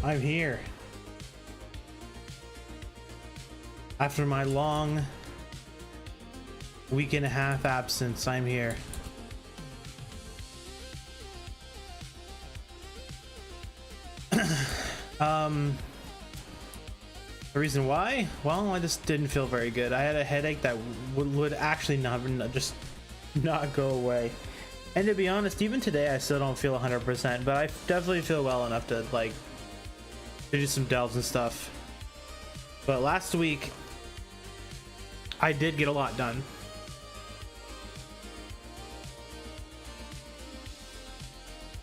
I'm here. After my long week and a half absence, I'm here. The reason why? Well, I just didn't feel very good. I had a headache that would actually not go away. And to be honest, even today I still don't feel 100%, but I definitely feel well enough to like to do some delves and stuff. But last week I did get a lot done.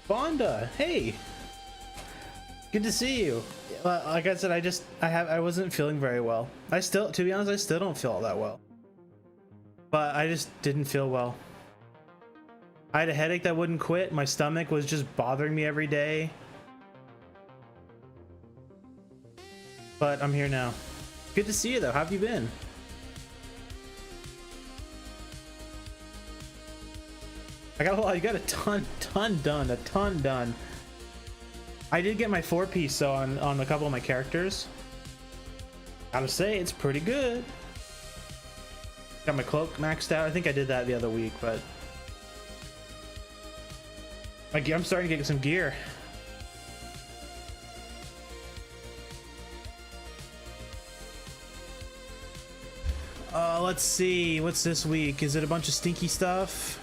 Vonda, hey, good to see you. Like I said, I wasn't feeling very well. To be honest, I still don't feel all that well, but I just didn't feel well. I had a headache that wouldn't quit. My stomach was just bothering me every day, but I'm here now. Good to see you though. How have you been? I got a lot. You got a ton done. I did get my 4-piece though on a couple of my characters. Gotta say, it's pretty good. Got my cloak maxed out. I think I did that the other week, but I'm starting to get some gear. Let's see. What's this week? Is it a bunch of stinky stuff?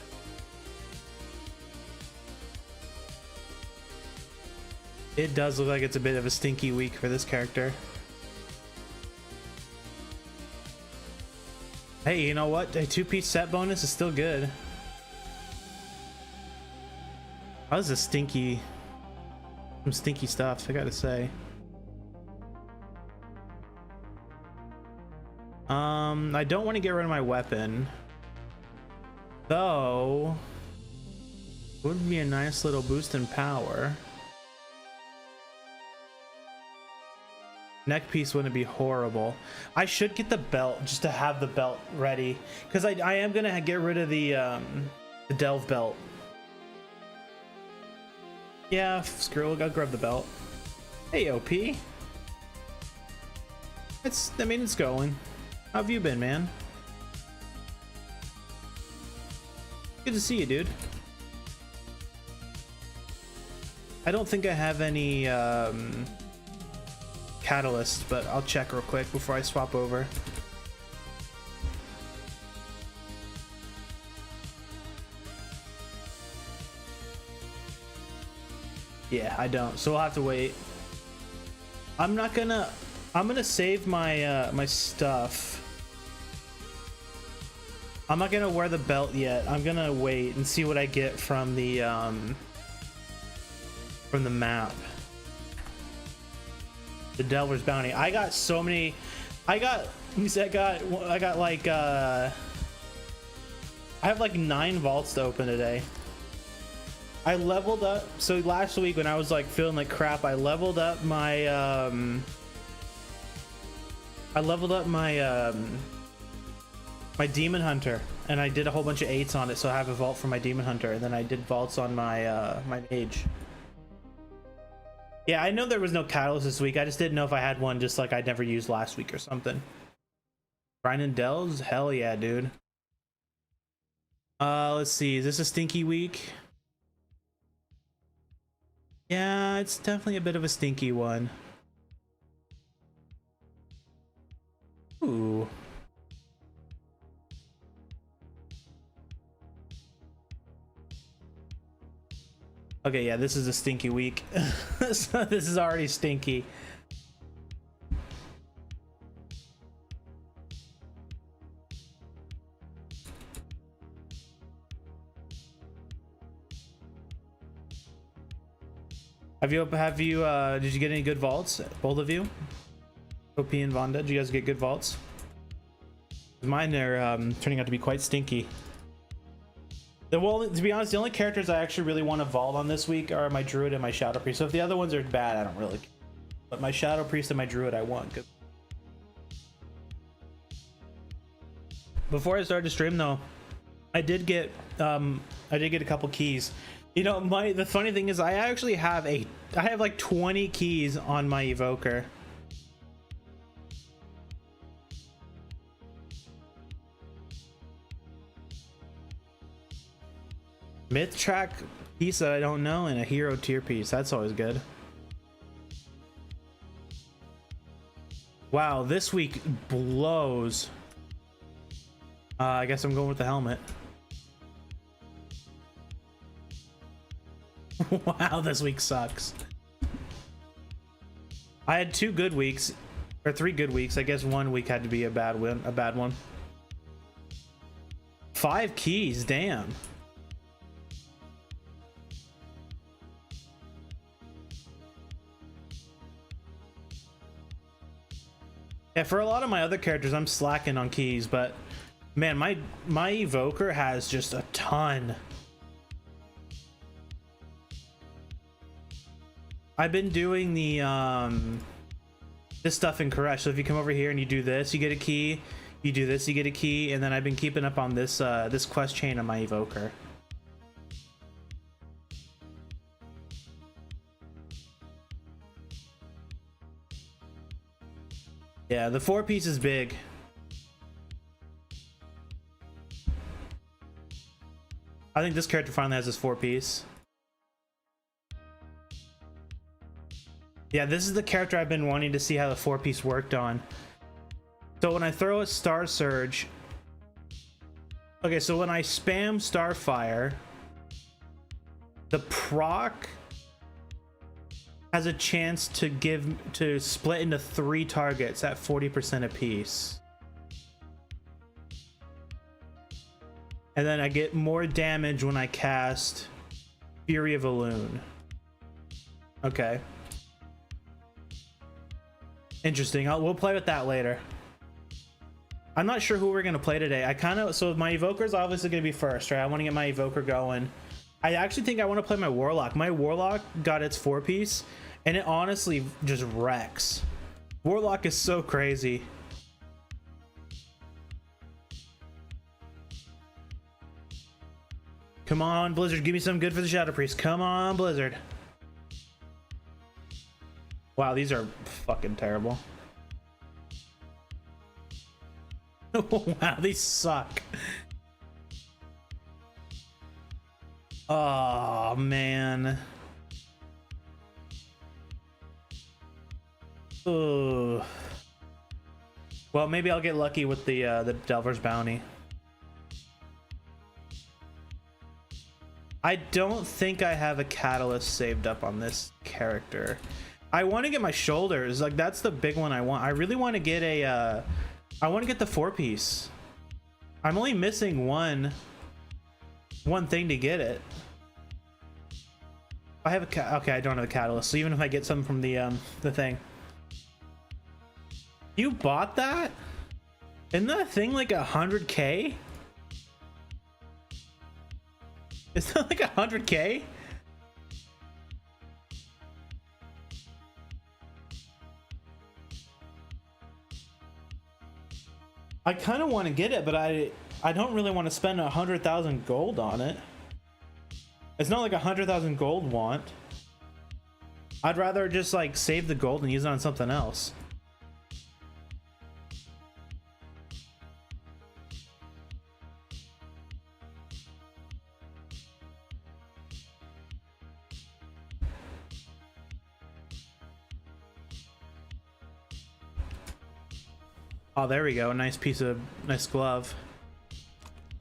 It does look like it's a bit of a stinky week for this character. Hey, you know what? A 2-piece set bonus is still good. That was some stinky stuff, I gotta say. I don't want to get rid of my weapon, though. Would be a nice little boost in power. Neck piece wouldn't be horrible. I should get the belt just to have the belt ready, because I am gonna get rid of the delve belt. Yeah, screw it, I'll grab the belt. Hey, OP. I mean, it's going. How have you been, man? Good to see you, dude. I don't think I have any catalyst, but I'll check real quick before I swap over. Yeah, I don't, so we'll have to wait. I'm gonna save my my stuff. I'm not gonna wear the belt yet. I'm gonna wait and see what I get from the map. The Delver's Bounty. I got so many. I have like 9 vaults to open today. I leveled up. So last week when I was like feeling like crap, I leveled up my my Demon Hunter, and I did a whole bunch of 8s on it, so I have a vault for my Demon Hunter, and then I did vaults on my my Mage. Yeah, I know there was no catalyst this week. I just didn't know if I had one just like I'd never used last week or something. Grinding Dells? Hell yeah, dude. Let's see. Is this a stinky week? Yeah, it's definitely a bit of a stinky one. Ooh. Okay, yeah, this is a stinky week. So this is already stinky. Did you get any good vaults, both of you? OP and Vonda, did you guys get good vaults? Mine are turning out to be quite stinky. Well, to be honest, the only characters I actually really want to vault on this week are my Druid and my Shadow Priest. So if the other ones are bad, I don't really care. But my Shadow Priest and my Druid I want. Good. Before I started to stream though, I did get a couple keys. You know, the funny thing is I actually have I have like 20 keys on my evoker. Myth track piece that I don't know and a hero tier piece. That's always good. Wow, this week blows. I guess I'm going with the helmet. Wow, this week sucks. I had 2 good weeks, or 3 good weeks. I guess 1 week had to be a bad one. 5 keys, damn. Yeah, for a lot of my other characters, I'm slacking on keys, but man, my evoker has just a ton. I've been doing the this stuff in Koresh. So if you come over here and you do this, you get a key. You do this, you get a key, and then I've been keeping up on this this quest chain on my evoker. Yeah, the 4-piece is big. I think this character finally has his 4-piece. Yeah, this is the character I've been wanting to see how the 4-piece worked on. So when I throw a Star Surge... Okay, so when I spam Starfire, the proc has a chance to split into 3 targets at 40% apiece. And then I get more damage when I cast Fury of Elune. Okay. Interesting. We'll play with that later. I'm not sure who we're gonna play today. So my evoker is obviously gonna be first, right? I want to get my evoker going. I actually think I want to play my Warlock. My Warlock got its 4-piece, and it honestly just wrecks. Warlock is so crazy. Come on, Blizzard, give me something good for the Shadow Priest. Come on, Blizzard. Wow, these are fucking terrible. Wow, these suck. Oh man. Ugh. Well, maybe I'll get lucky with the Delver's Bounty. I don't think I have a catalyst saved up on this character. I want to get my shoulders. Like, that's the big one I want. I really want to get a I want to get the 4-piece. I'm only missing one thing to get it. I have a okay, I don't have a catalyst, so even if I get some from the thing. You bought that? Isn't that thing like 100K? Is that like 100K? I kind of want to get it, but I don't really want to spend 100,000 gold on it. It's not like 100,000 gold want. I'd rather just like save the gold and use it on something else. Oh, there we go. A nice glove.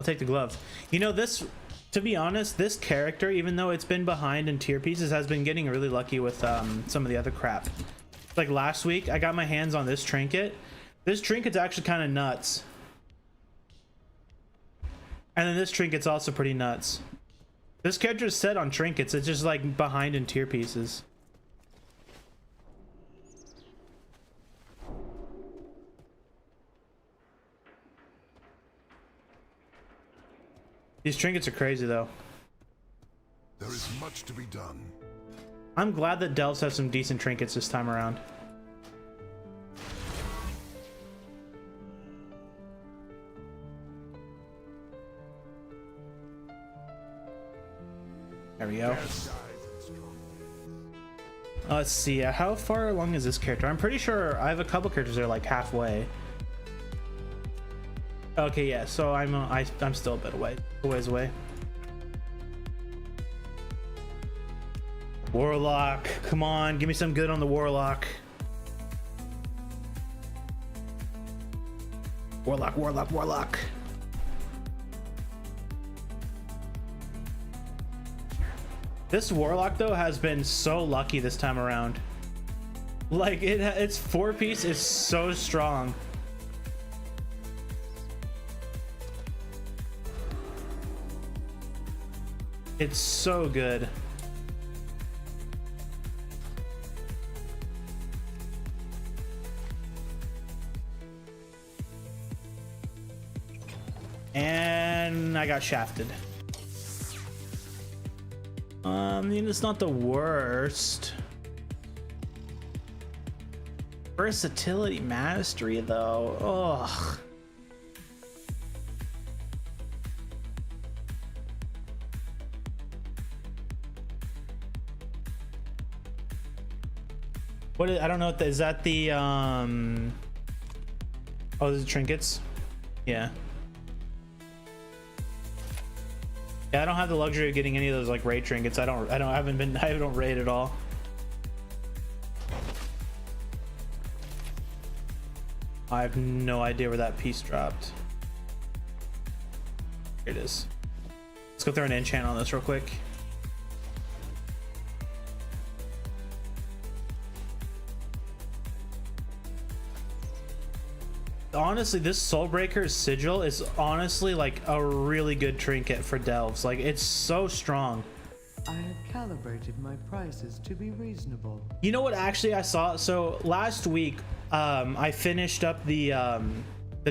I'll take the glove. You know, this, to be honest, this character, even though it's been behind in tier pieces, has been getting really lucky with some of the other crap. Like last week, I got my hands on this trinket. This trinket's actually kind of nuts. And then this trinket's also pretty nuts. This character's set on trinkets. It's just like behind in tier pieces. These trinkets are crazy, though. There is much to be done. I'm glad that Delves have some decent trinkets this time around. There we go. Let's see. How far along is this character? I'm pretty sure I have a couple characters that are like halfway. Okay, yeah. So I'm still a bit away, a ways away. Warlock, come on, give me some good on the Warlock. Warlock. This Warlock though has been so lucky this time around. Like its 4-piece is so strong. It's so good. And I got shafted. I mean, it's not the worst. Versatility mastery though. Ugh. What is, I don't know what is that the oh, those are trinkets? Yeah. Yeah, I don't have the luxury of getting any of those like raid trinkets. I don't raid at all. I have no idea where that piece dropped. Here it is. Let's go throw an enchant on this real quick. Honestly, this Soulbreaker's sigil is honestly like a really good trinket for delves. Like, it's so strong. I have calibrated my prices to be reasonable. You know what actually I saw? So last week I finished up the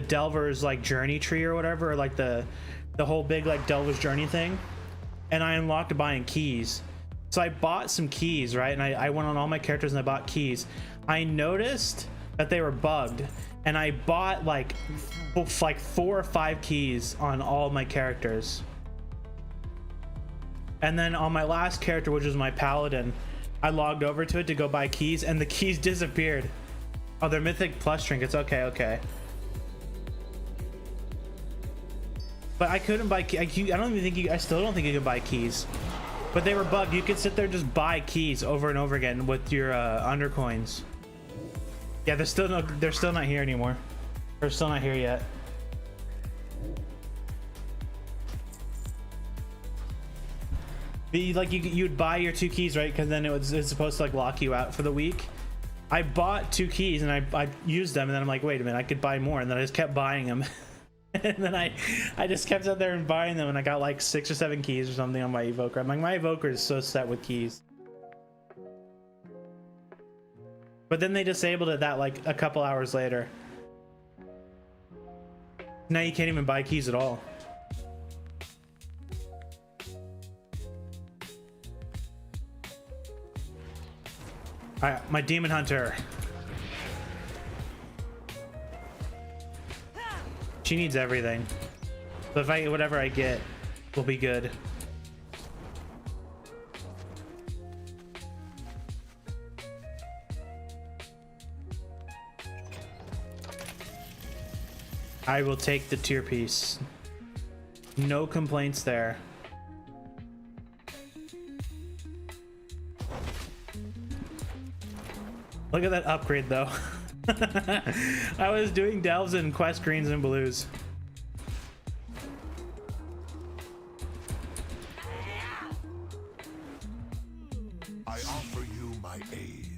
Delver's like journey tree or whatever, or like the whole big like Delver's journey thing, and I unlocked buying keys. So I bought some keys, right? And I went on all my characters and I bought keys. I noticed that they were bugged, and I bought like 4 or 5 keys on all my characters. And then on my last character, which was my paladin, I logged over to it to go buy keys, and the keys disappeared. Oh, they're mythic plus trinkets. Okay. But I couldn't buy keys. I still don't think you can buy keys. But they were bugged. You could sit there and just buy keys over and over again with your undercoins. Yeah, they're still not here anymore. They're still not here yet. Like you'd buy your 2 keys, right? Because then it's supposed to like lock you out for the week. I bought 2 keys and I used them, and then I'm like, wait a minute, I could buy more, and then I just kept buying them. And then I just kept out there and buying them, and I got like 6 or 7 keys or something on my evoker. I'm like, my evoker is so set with keys. But then they disabled it that like a couple hours later. Now you can't even buy keys at all. Alright, my demon hunter. She needs everything. But if I get whatever I get, will be good. I will take the tier piece. No complaints there. Look at that upgrade though. I was doing delves in quest greens and blues. I offer you my aid.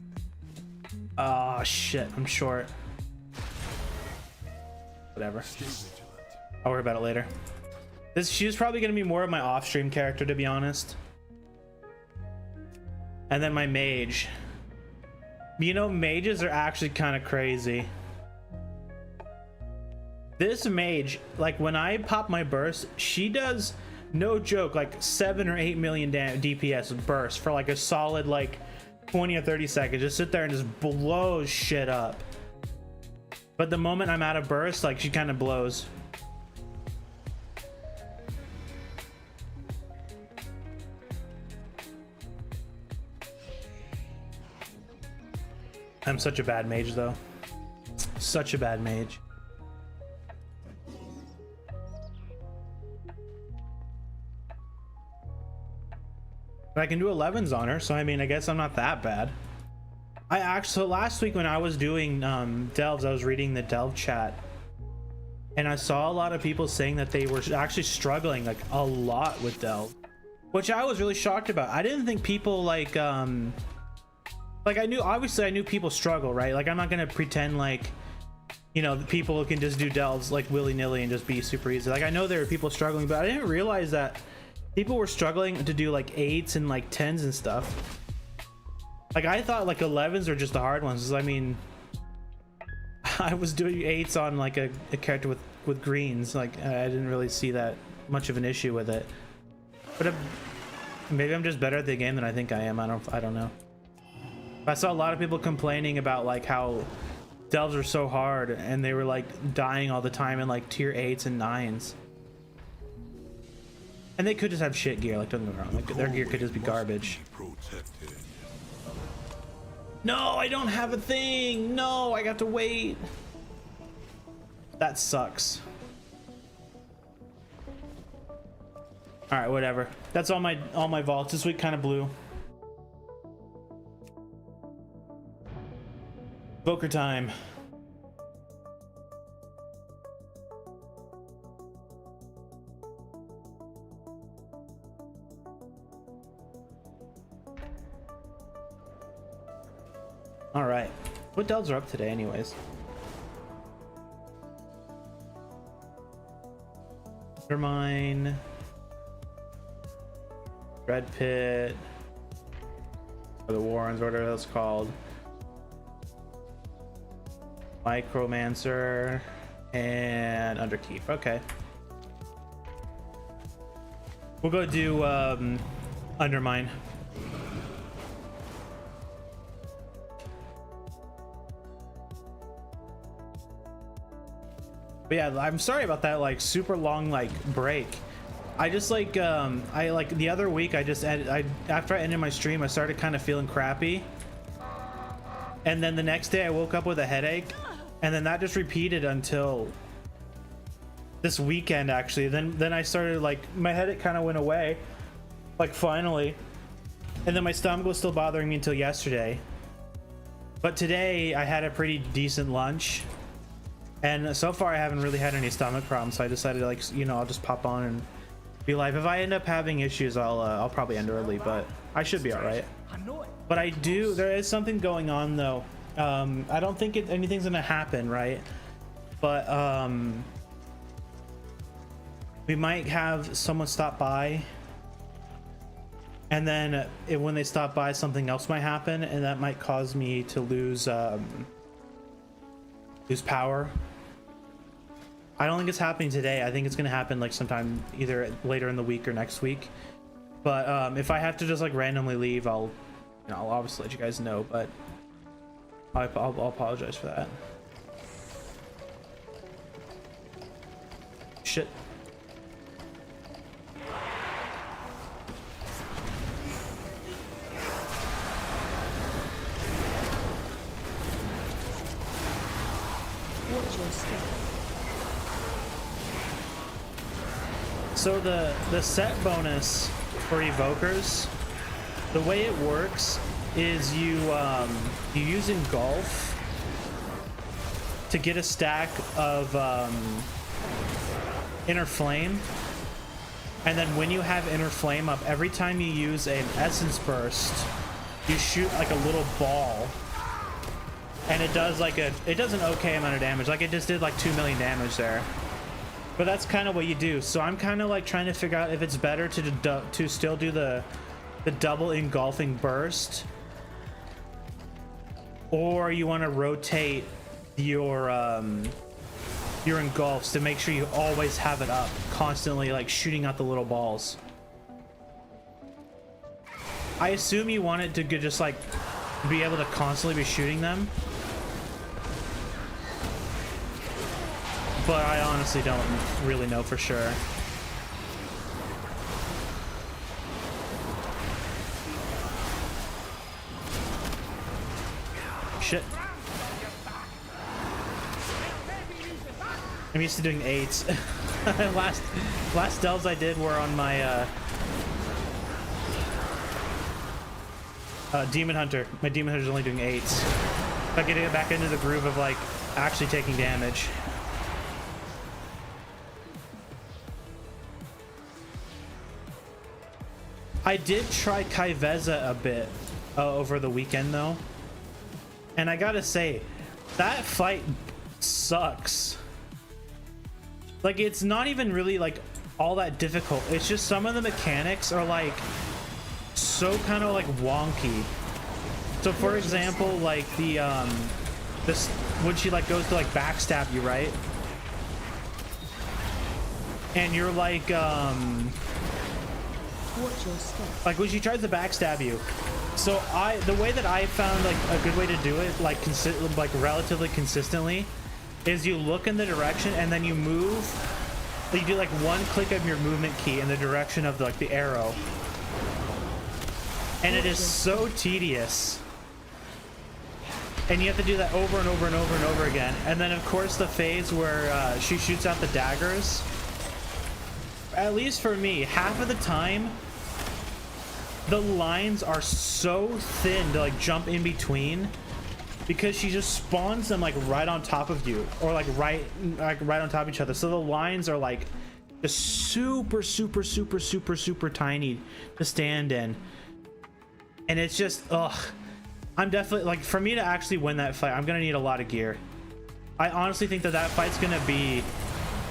Oh shit, I'm short. Whatever. I'll worry about it later. She's probably gonna be more of my off-stream character, to be honest. And then my mage. You know, mages are actually kind of crazy. This mage, like when I pop my burst, she does, no joke, like 7 or 8 million DPS burst for like a solid like 20 or 30 seconds. Just sit there and just blows shit up. But the moment I'm out of burst, like she kind of blows. I'm such a bad mage though. Such a bad mage. But I can do 11s on her, so I mean, I guess I'm not that bad. So last week when I was doing delves, I was reading the delve chat, and I saw a lot of people saying that they were actually struggling like a lot with delve, which I was really shocked about. I didn't think people like I knew, obviously I knew people struggle, right? Like I'm not gonna pretend like, you know, people can just do delves like willy-nilly and just be super easy. Like I know there were people struggling, but I didn't realize that people were struggling to do like 8s and like 10s and stuff. Like I thought like 11s are just the hard ones. I mean, I was doing 8s on like a character with greens. Like I didn't really see that much of an issue with it. But maybe I'm just better at the game than I think I am. I don't know. I saw a lot of people complaining about like how delves are so hard, and they were like dying all the time in like tier 8s and 9s. And they could just have shit gear, like don't get me wrong, like their gear could just be garbage. No, I don't have a thing. No, I got to wait. That sucks. All right, whatever. That's all my vaults this week. Kind of blue. Poker time. All right, what delves are up today anyways? Undermine, Dread Pit, or the Warrens, whatever that's called, Micromancer, and Underkeep. Okay, we'll go do Undermine. But yeah, I'm sorry about that like super long like break. I just like I like the other week I just after I ended my stream I started kind of feeling crappy, and then the next day I woke up with a headache, and then that just repeated until this weekend actually. Then I started like my headache kind of went away, like finally, and then my stomach was still bothering me until yesterday. But today I had a pretty decent lunch. And so far I haven't really had any stomach problems, so I decided like, you know, I'll just pop on and be live. If I end up having issues, I'll probably end early, but I should be all right. But there is something going on though. I don't think anything's gonna happen, right? But we might have someone stop by, and then when they stop by, something else might happen, and that might cause me to lose power. I don't think it's happening today. I think it's gonna happen like sometime either later in the week or next week. But if I have to just like randomly leave, I'll obviously let you guys know. But I'll apologize for that. Shit. Watch your step. So the set bonus for evokers, the way it works is you use engulf to get a stack of inner flame, and then when you have inner flame up, every time you use an essence burst, you shoot like a little ball, and it does an okay amount of damage. Like it just did like 2 million damage there. But that's kind of what you do. So I'm kind of like trying to figure out if it's better to still do the double engulfing burst, or you want to rotate your engulfs to make sure you always have it up, constantly like shooting out the little balls. I assume you want it to just like be able to constantly be shooting them. But I honestly don't really know for sure. shit. I'm used to doing 8s. last delves I did were on my Demon Hunter. My Demon Hunter's only doing 8s. But getting it back into the groove of like actually taking damage. I did try Kaiveza a bit over the weekend though, and I gotta say that fight sucks. Like, it's not even really like all that difficult. It's just some of the mechanics are like so kind of like wonky. So for example, like the this when she like goes to like backstab you, right? And you're like when she tries to backstab you. So the way that I found like a good way to do it, like relatively consistently, is you look in the direction and then you move. You do like one click of your movement key in the direction of like the arrow, and it is so tedious. And you have to do that over and over and over and over again. And then of course the phase where she shoots out the daggers. At least for me, half of the time the lines are so thin to like jump in between, because she just spawns them like right on top of you, or like right on top of each other. So the lines are like just super tiny to stand in, and it's just I'm definitely like, for me to actually win that fight, I'm gonna need a lot of gear. I honestly think that fight's gonna be,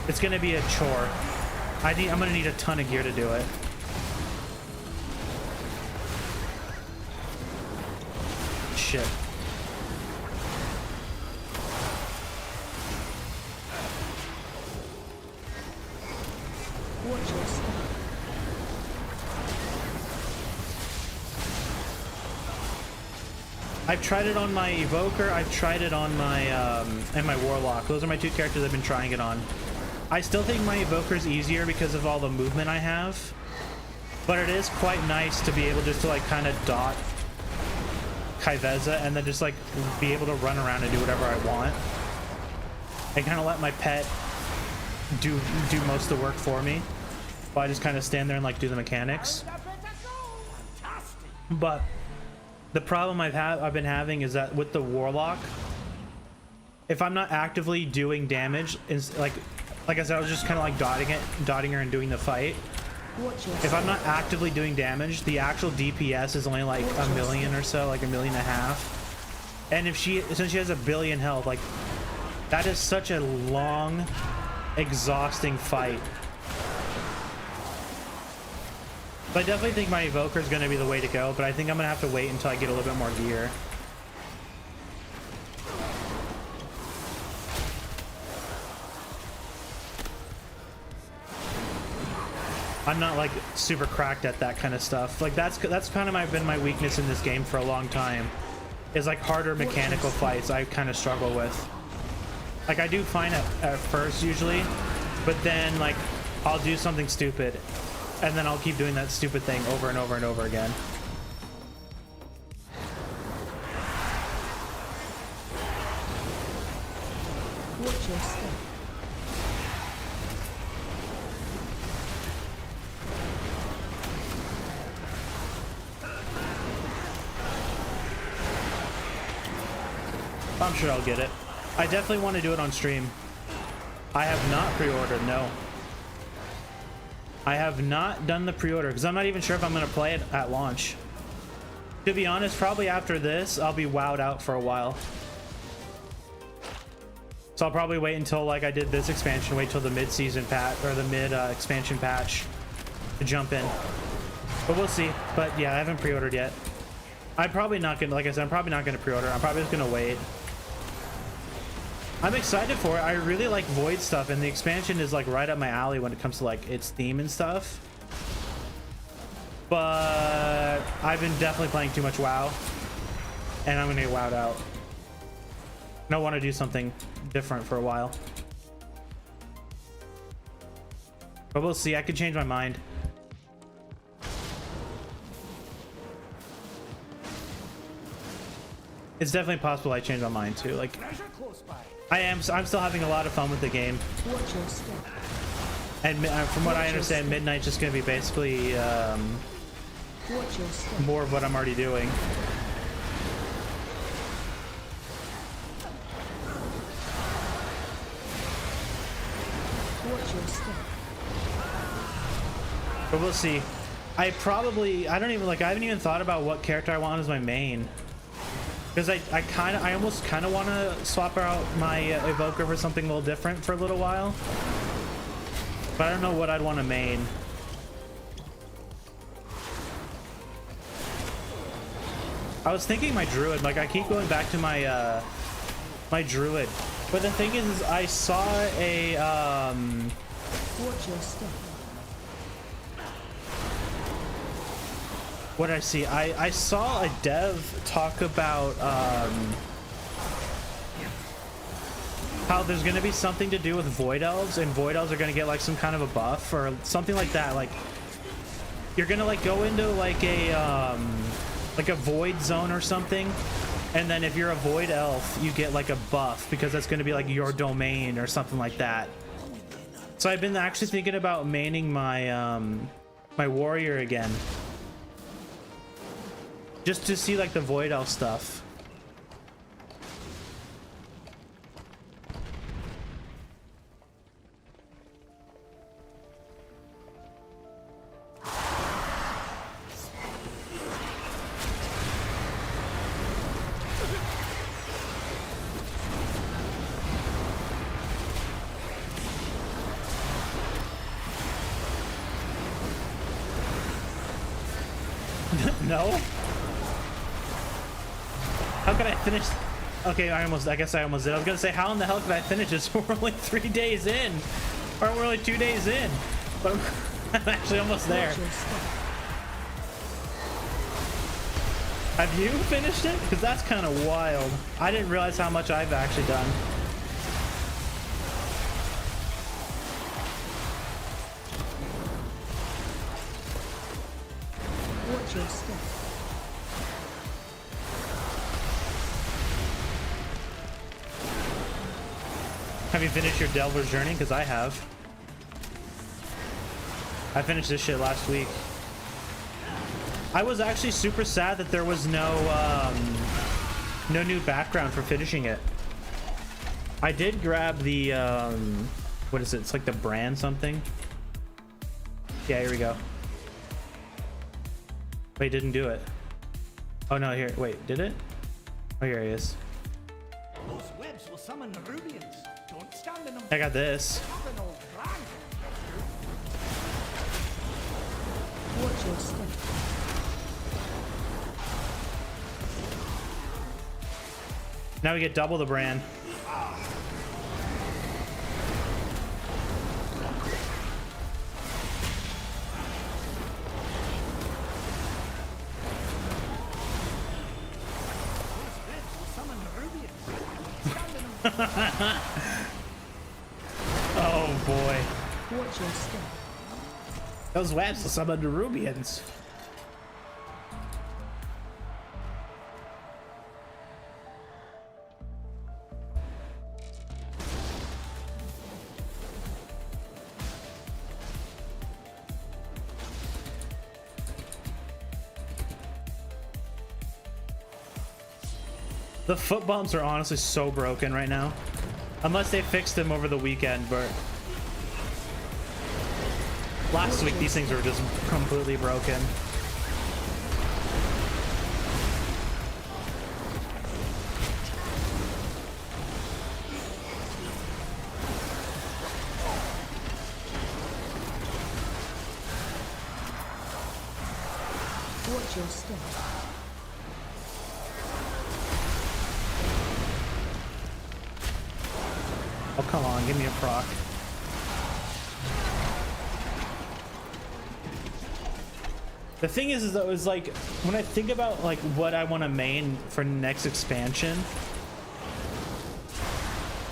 it's gonna be a chore. I'm gonna need a ton of gear to do it. Shit. Watch your step. I've tried it on my Evoker, I've tried it on my and my Warlock. Those are my two characters I've been trying it on. I still think my Evoker is easier because of all the movement I have, but it is quite nice to be able just to like kind of dot Kaiveza and then just like be able to run around and do whatever I want and kind of let my pet do most of the work for me, while I just kind of stand there and like do the mechanics. But the problem I've been having is that with the Warlock, if I'm not actively doing damage, like I said, I was just kind of like dotting her and doing the fight. If I'm not actively doing damage, the actual DPS is only like 1 million or so, like 1.5 million. And since she has 1 billion health, like that is such a long, exhausting fight. So I definitely think my Evoker is going to be the way to go, but I think I'm going to have to wait until I get a little bit more gear. I'm not like super cracked at that kind of stuff. Like that's kind of been my weakness in this game for a long time, is like harder mechanical fights I kind of struggle with. Like I do fine at first usually, but then like I'll do something stupid and then I'll keep doing that stupid thing over and over and over again. Watch your step. I'm sure I'll get it. I definitely want to do it on stream. I have not pre-ordered, no. I have not done the pre-order because I'm not even sure if I'm going to play it at launch. To be honest, probably after this, I'll be wowed out for a while. So I'll probably wait until, like I did this expansion, wait till the mid-season patch, or the mid-expansion patch to jump in. But we'll see. But yeah, I haven't pre-ordered yet. I'm probably not going to, like I said, I'm probably not going to pre-order. I'm probably just going to wait. I'm excited for it. I really like Void stuff, and the expansion is like right up my alley when it comes to like its theme and stuff. But I've been definitely playing too much WoW, and I'm gonna get wowed out. And I want to do something different for a while. But we'll see. I could change my mind. It's definitely possible I change my mind too. Like, I'm still having a lot of fun with the game. Watch your step. And from what I understand, Midnight's just going to be basically Watch your step. more of what I'm already doing. Watch your step. But we'll see. I haven't even thought about what character I want as my main. Because I almost kind of want to swap out my evoker for something a little different for a little while. But I don't know what I'd want to main. I was thinking my druid. Like, I keep going back to my my druid. But the thing is I saw a Watch your step. what did I see? I saw a dev talk about how there's going to be something to do with void elves, and void elves are going to get like some kind of a buff or something like that. Like, you're going to like go into like a void zone or something, and then if you're a void elf you get like a buff because that's going to be like your domain or something like that. So I've been actually thinking about maining my my warrior again, just to see like the void elf stuff. No? How could I finish? Okay, I guess I almost did. I was gonna say, how in the hell could I finish this? We're only 3 days in. Or we're only 2 days in. But I'm actually almost there. Watch your step. Have you finished it? Because that's kind of wild. I didn't realize how much I've actually done. Watch your step. Have you finished your Delver's Journey? Because I have. I finished this shit last week. I was actually super sad that there was no new background for finishing it. I did grab the what is it? It's like the brand something. Yeah, here we go. Wait, didn't do it. Oh no, here. Wait, did it? Oh, here he is. Those webs will summon the Rubians. Don't stand in them. I got this. Have an old brand. Watch your step. Now we get double the brand. Those webs will summon the Rubians. Don't stand in them. Oh boy. Watch your step. Those webs will summon the Rubians. The foot bumps are honestly so broken right now. Unless they fixed them over the weekend, but last week these things were just completely broken. Watch your step. Oh, come on, give me a proc. The thing is though, is like, when I think about like what I want to main for next expansion,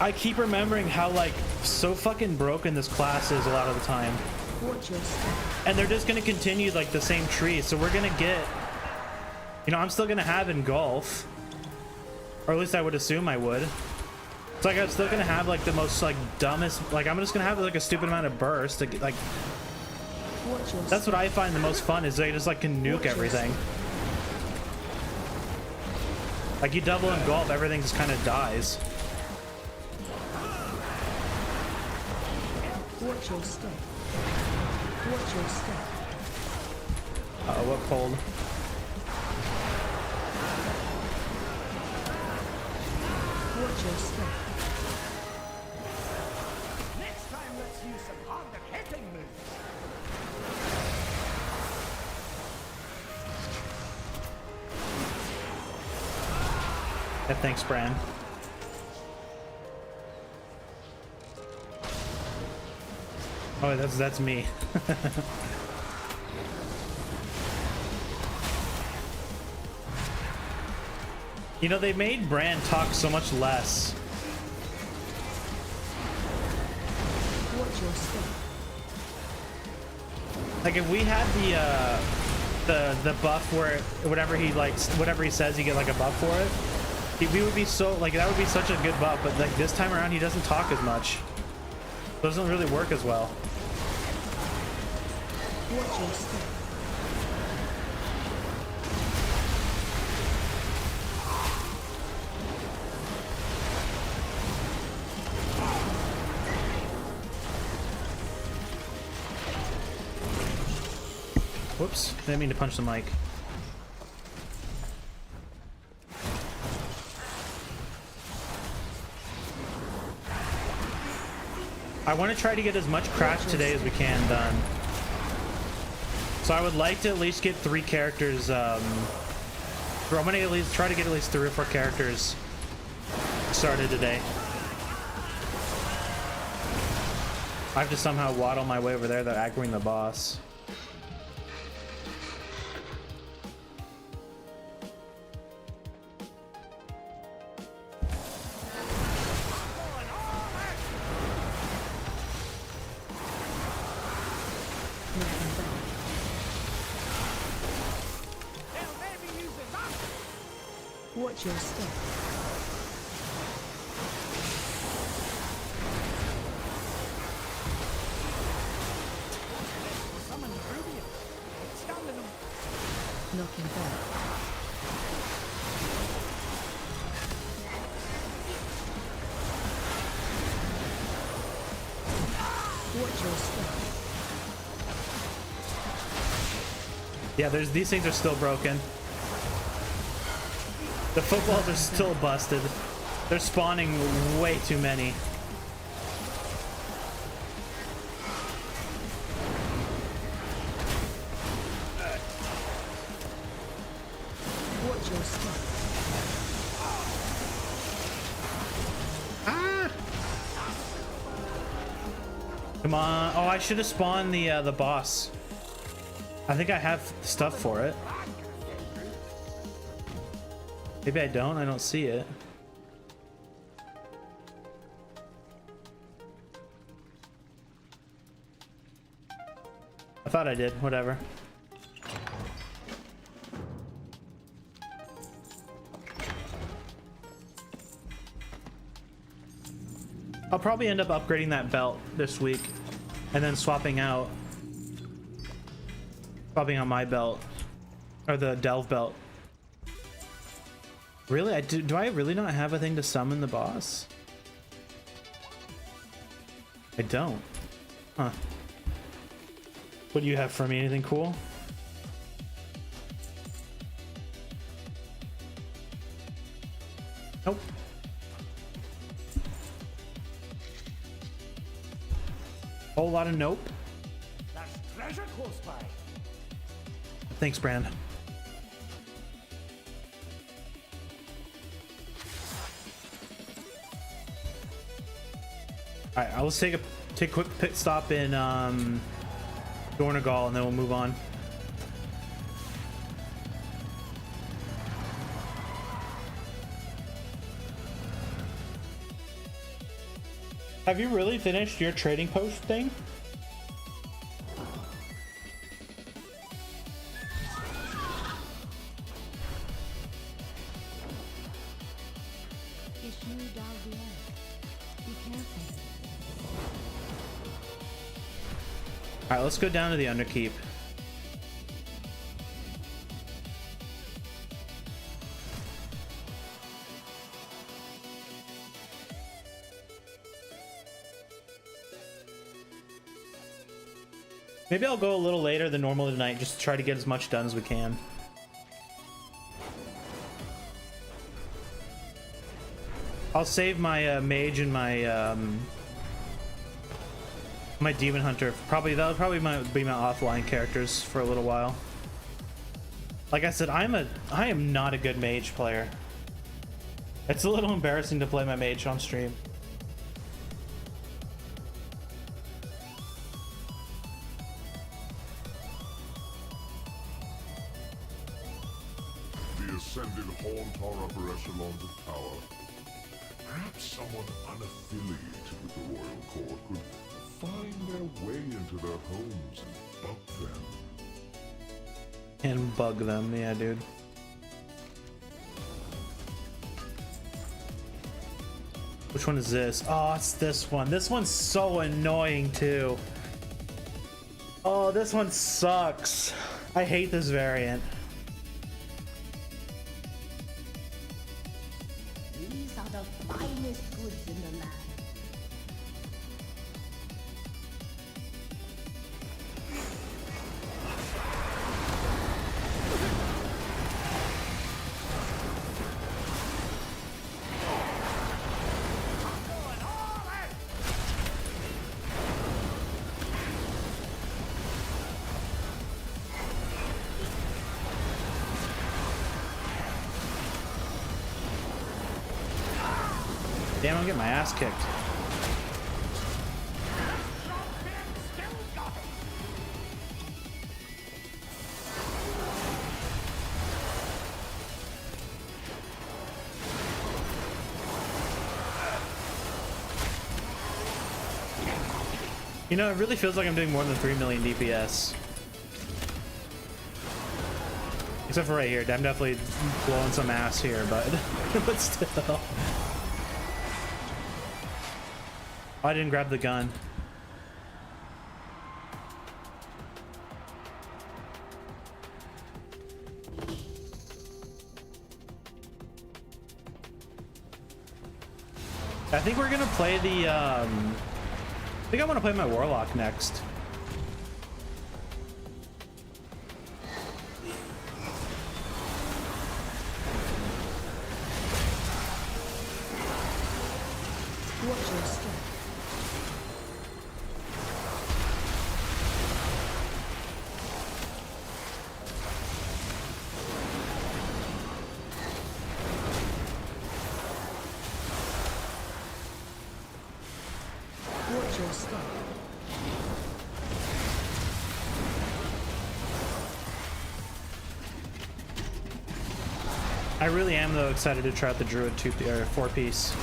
I keep remembering how like so fucking broken this class is a lot of the time. Watch your step. And they're just going to continue like the same tree. So we're going to get, you know, I'm still going to have Engulf. Or at least I would assume I would. It's like I'm still gonna have like the most like dumbest, like I'm just gonna have like a stupid amount of burst to get, like Watch your that's what I find the most fun is they just like can nuke everything. Like you double engulf, everything just kind of dies. Watch your step. Watch your step. What pulled? Watch your step. Next time, let's use some harder hitting moves. Yeah, thanks, Bran. Oh, that's me. You know, they made Bran talk so much less. Watch your step. Like if we had the buff where whatever he likes, whatever he says, you get like a buff for it. We would be so like that would be such a good buff. But like this time around, he doesn't talk as much. Doesn't really work as well. Watch your step. Whoops, didn't mean to punch the mic. I want to try to get as much craft today as we can done. So I would like to at least get 3 characters, or I'm gonna at least try to get at least 3 or 4 characters started today. I have to somehow waddle my way over there without aggroing the boss. They'll never use it up. Watch your step. Summon Rubius. Standing them. Knocking back. Watch your step. Yeah, these things are still broken. The footballs are still busted. They're spawning way too many. Watch your step. Come on. Oh, I should have spawned the boss. I think I have stuff for it. Maybe I don't. I don't see it. I thought I did. Whatever. I'll probably end up upgrading that belt this week and then swapping out my belt or the delve belt. Really? Do I really not have a thing to summon the boss? I don't. Huh. What do you have for me? Anything cool? Nope. Whole lot of nope. There's treasure close by. Thanks, Brand. All right, let's take a quick pit stop in Dornagal, and then we'll move on. Have you really finished your trading post thing? Smoothed out the air. Be careful. All right, let's go down to the Underkeep. Maybe I'll go a little later than normal tonight, just to try to get as much done as we can. I'll save my mage and my my demon hunter. That'll probably be my offline characters for a little while. Like I said, I am not a good mage player. It's a little embarrassing to play my mage on stream. The ascended haunt our upper echelons of power. Perhaps someone unaffiliated with the royal court could find their way into their homes and bug them. And bug them, yeah, dude. Which one is this? Oh, it's this one. This one's so annoying too. Oh, this one sucks. I hate this variant. These are the finest goods in the land. Damn, I'm getting my ass kicked. You know, it really feels like I'm doing more than 3 million DPS. Except for right here. I'm definitely blowing some ass here, but, but still. I didn't grab the gun. I think we're gonna play the I think I want to play my Warlock next. Watch your step. Watch your step. I really am though excited to try out the Druid 4-piece.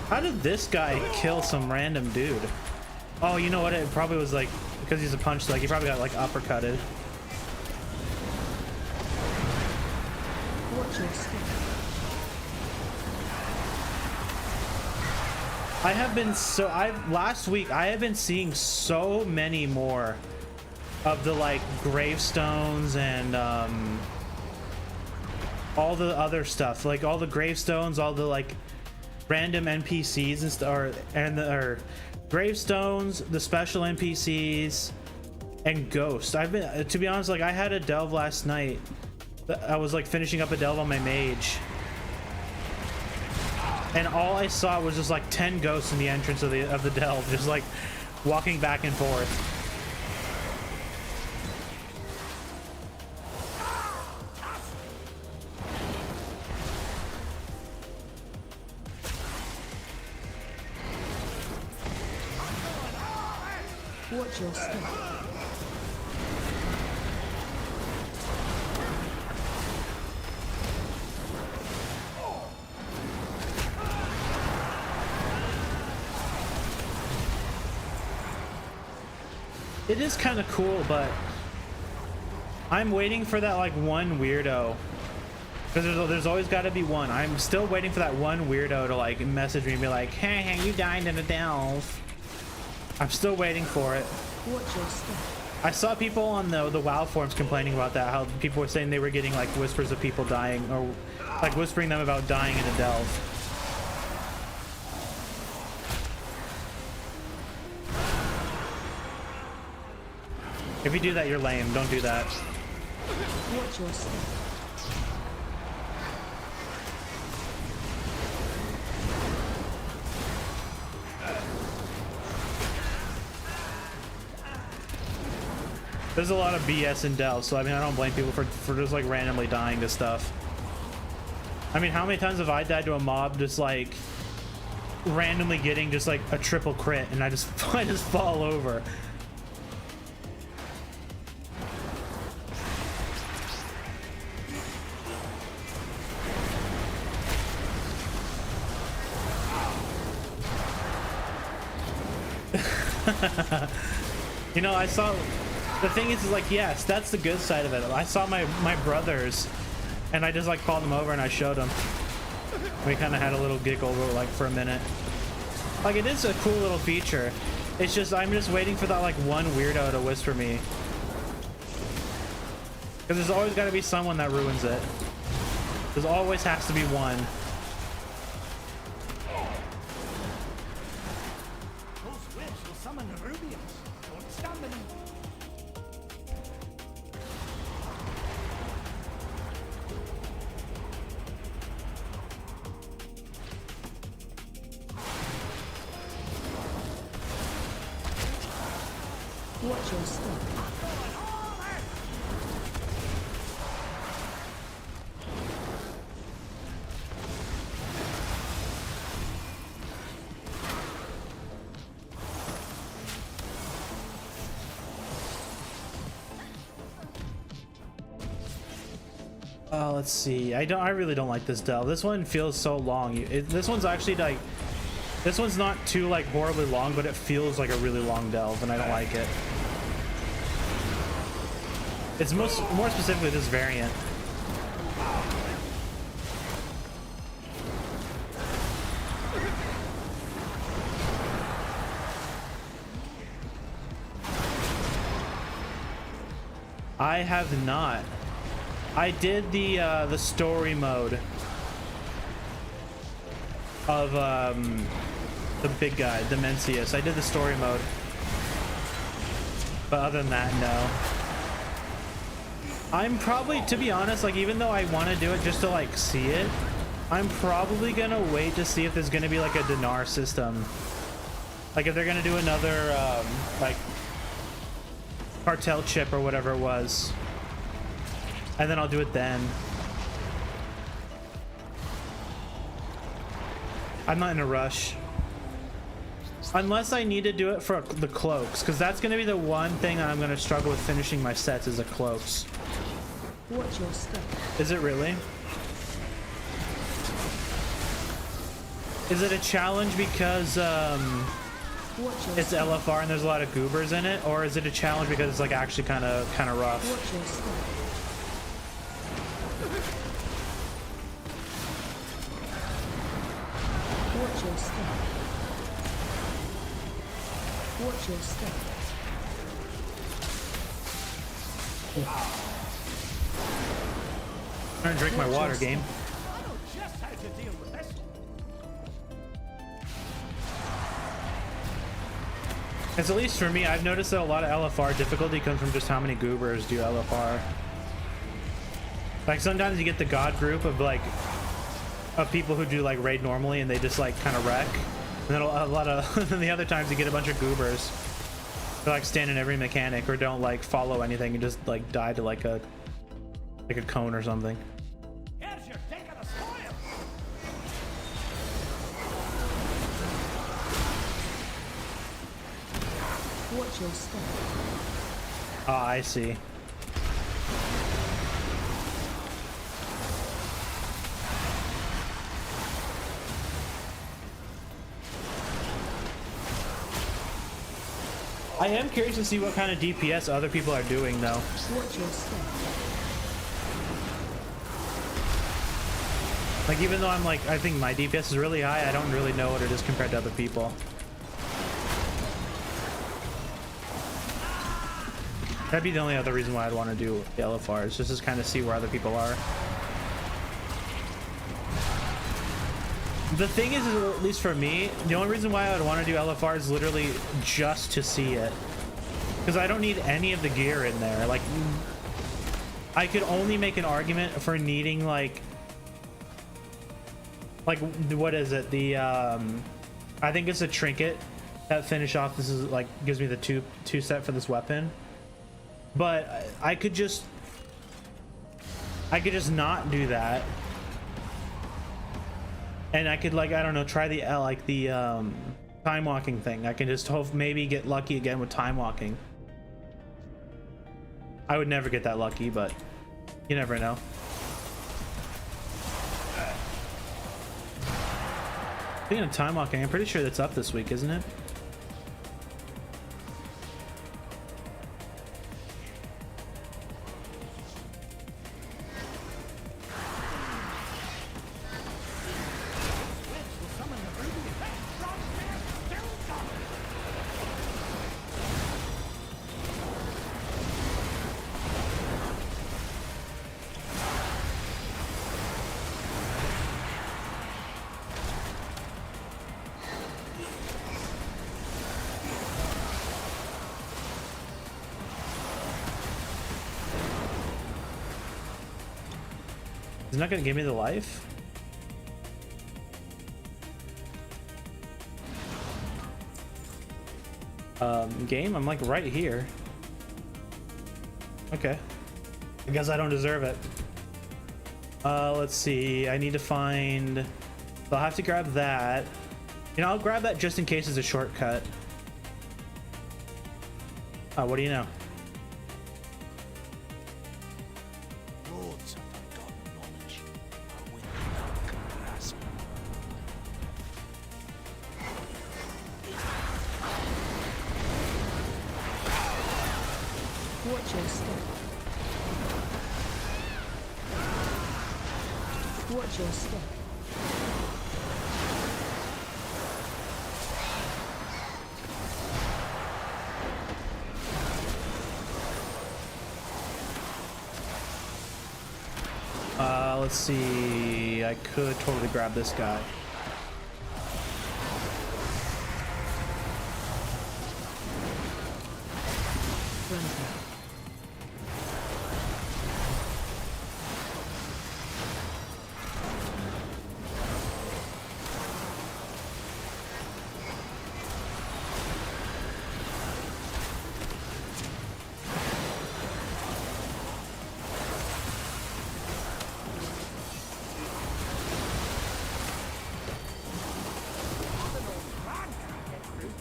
How did this guy kill some random dude? Oh, you know what? It probably was like because he's a punch. Like he probably got like uppercutted. Watch your step. I have been so last week I have been seeing so many more of the like gravestones and all the other stuff, like all the gravestones, all the like random NPCs and stuff, or gravestones, the special NPCs, and ghosts. I've been, to be honest, like I had a delve last night. I was like finishing up a delve on my mage, and all I saw was just like 10 ghosts in the entrance of the delve, just like walking back and forth. Watch your step. It is kind of cool, but I'm waiting for that like one weirdo Because there's always got to be one. I'm still waiting for that one weirdo to like message me and be like, hey, you died in a delve. I'm still waiting for it. Watch your step. I saw people on the WoW forums complaining about that, how people were saying they were getting like whispers of people dying, or like whispering them about dying in a delve. If you do that, you're lame. Don't do that. Watch your step. There's a lot of BS in delves, so I mean, I don't blame people for just like randomly dying to stuff. I mean, how many times have I died to a mob just like randomly getting just like a triple crit and I just fall over? You know, I saw, the thing is like, yes, that's the good side of it. I saw my brothers and I just like called them over and I showed them. We kind of had a little giggle like for a minute. Like, it is a cool little feature. It's just, I'm just waiting for that like one weirdo to whisper me. Because there's always got to be someone that ruins it. There's always has to be one. Those whips will summon the Rubians. Don't stand in them. Watch your step. Let's see. I really don't like this delve. This one feels so long. This one's actually like, this one's not too like horribly long, but it feels like a really long delve, and I don't like it. It's more specifically this variant. I have not. I did the story mode of the big guy, Demencius. I did the story mode, but other than that, no. I'm probably, to be honest, like, even though I want to do it just to like see it, I'm probably gonna wait to see if there's gonna be like a dinar system. Like if they're gonna do another like cartel chip or whatever it was, and then I'll do it then. I'm not in a rush. Unless I need to do it for the cloaks, because that's going to be the one thing that I'm going to struggle with finishing my sets, is the cloaks. Watch your step. Is it really? Is it a challenge because it's LFR and there's a lot of goobers in it, or is it a challenge because it's like actually kind of rough? Watch your step. Watch your step. Watch your step. I'm trying to drink my water, game. I know just how to deal with this. Because at least for me, I've noticed that a lot of LFR difficulty comes from just how many goobers do LFR. Like sometimes you get the god group of like of people who do like raid normally and they just like kind of wreck, and then a lot of and the other times you get a bunch of goobers who like stand in every mechanic or don't like follow anything and just like die to like a cone or something. Here's your take of the spoil. Watch your step. Ah, I see. I am curious to see what kind of DPS other people are doing though. Watch your step. Like, even though I'm like, I think my DPS is really high, I don't really know what it is compared to other people. That'd be the only other reason why I'd want to do the LFR, is just to kind of see where other people are. The thing is, at least for me, the only reason why I would want to do LFR is literally just to see it. Because I don't need any of the gear in there. Like, I could only make an argument for needing, like, what is it? The, I think it's a trinket that finish off. This is, like, gives me the two set for this weapon. But I could just not do that. And I could, like, I don't know, try the time walking thing. I can just hope maybe get lucky again with time walking. I would never get that lucky, but you never know. Speaking of time walking, I'm pretty sure that's up this week, isn't it? It's not gonna give me the life. Game, I'm like right here. Okay, I guess I don't deserve it. Let's see, I need to find, so I'll have to grab that. You know, I'll grab that just in case it's a shortcut. What do you know? Lords of forgotten knowledge are within our grasp. Watch your step. Watch your step. Let's see, I could totally grab this guy.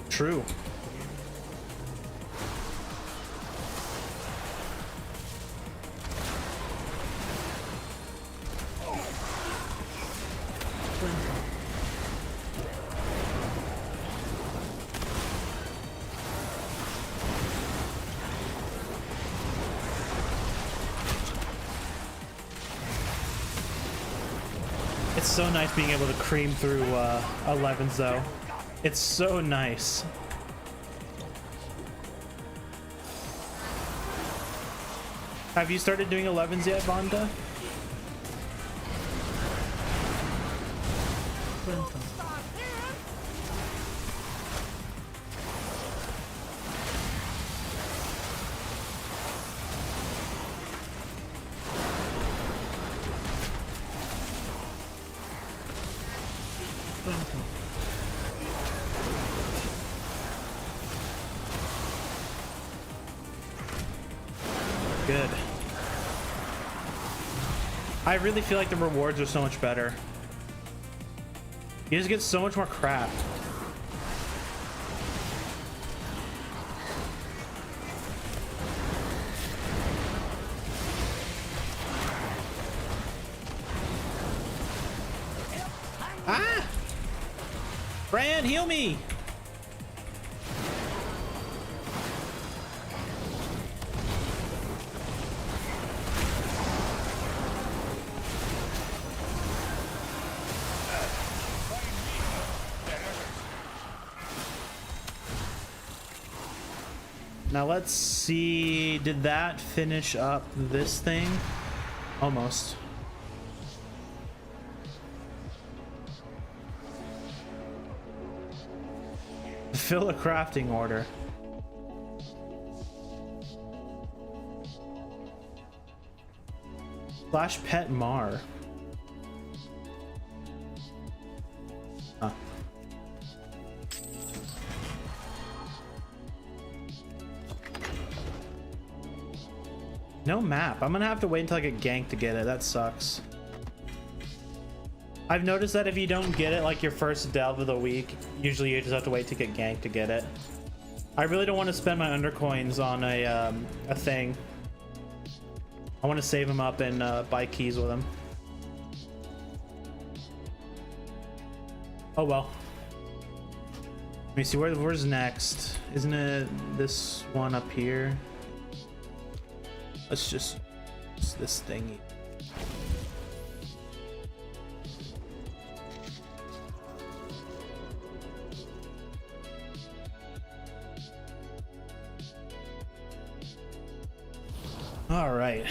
True. It's so nice being able to cream through 11s though. It's so nice. Have you started doing 11s yet, Vonda? Good. I really feel like the rewards are so much better. You just get so much more crap. Ah! Bran, heal me! Now let's see, did that finish up this thing? Almost. Fill a crafting order. Slash pet Mar. Huh. No map. I'm gonna have to wait until I get ganked to get it. That sucks. I've noticed that if you don't get it like your first delve of the week, usually you just have to wait to get ganked to get it. I really don't want to spend my undercoins on a thing. I want to save them up and buy keys with them. Oh well. Let me see, where's next? Isn't it this one up here? Let's just this thingy. All right.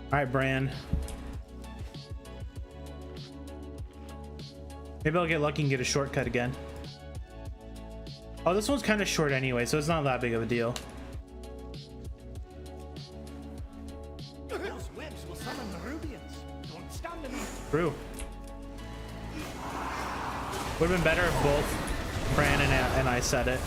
All right, Bran. Maybe I'll get lucky and get a shortcut again. Oh, this one's kind of short anyway, so it's not that big of a deal. Those webs will summon the Rubians. Don't stand in them. True. Would have been better if both Bran and I said it.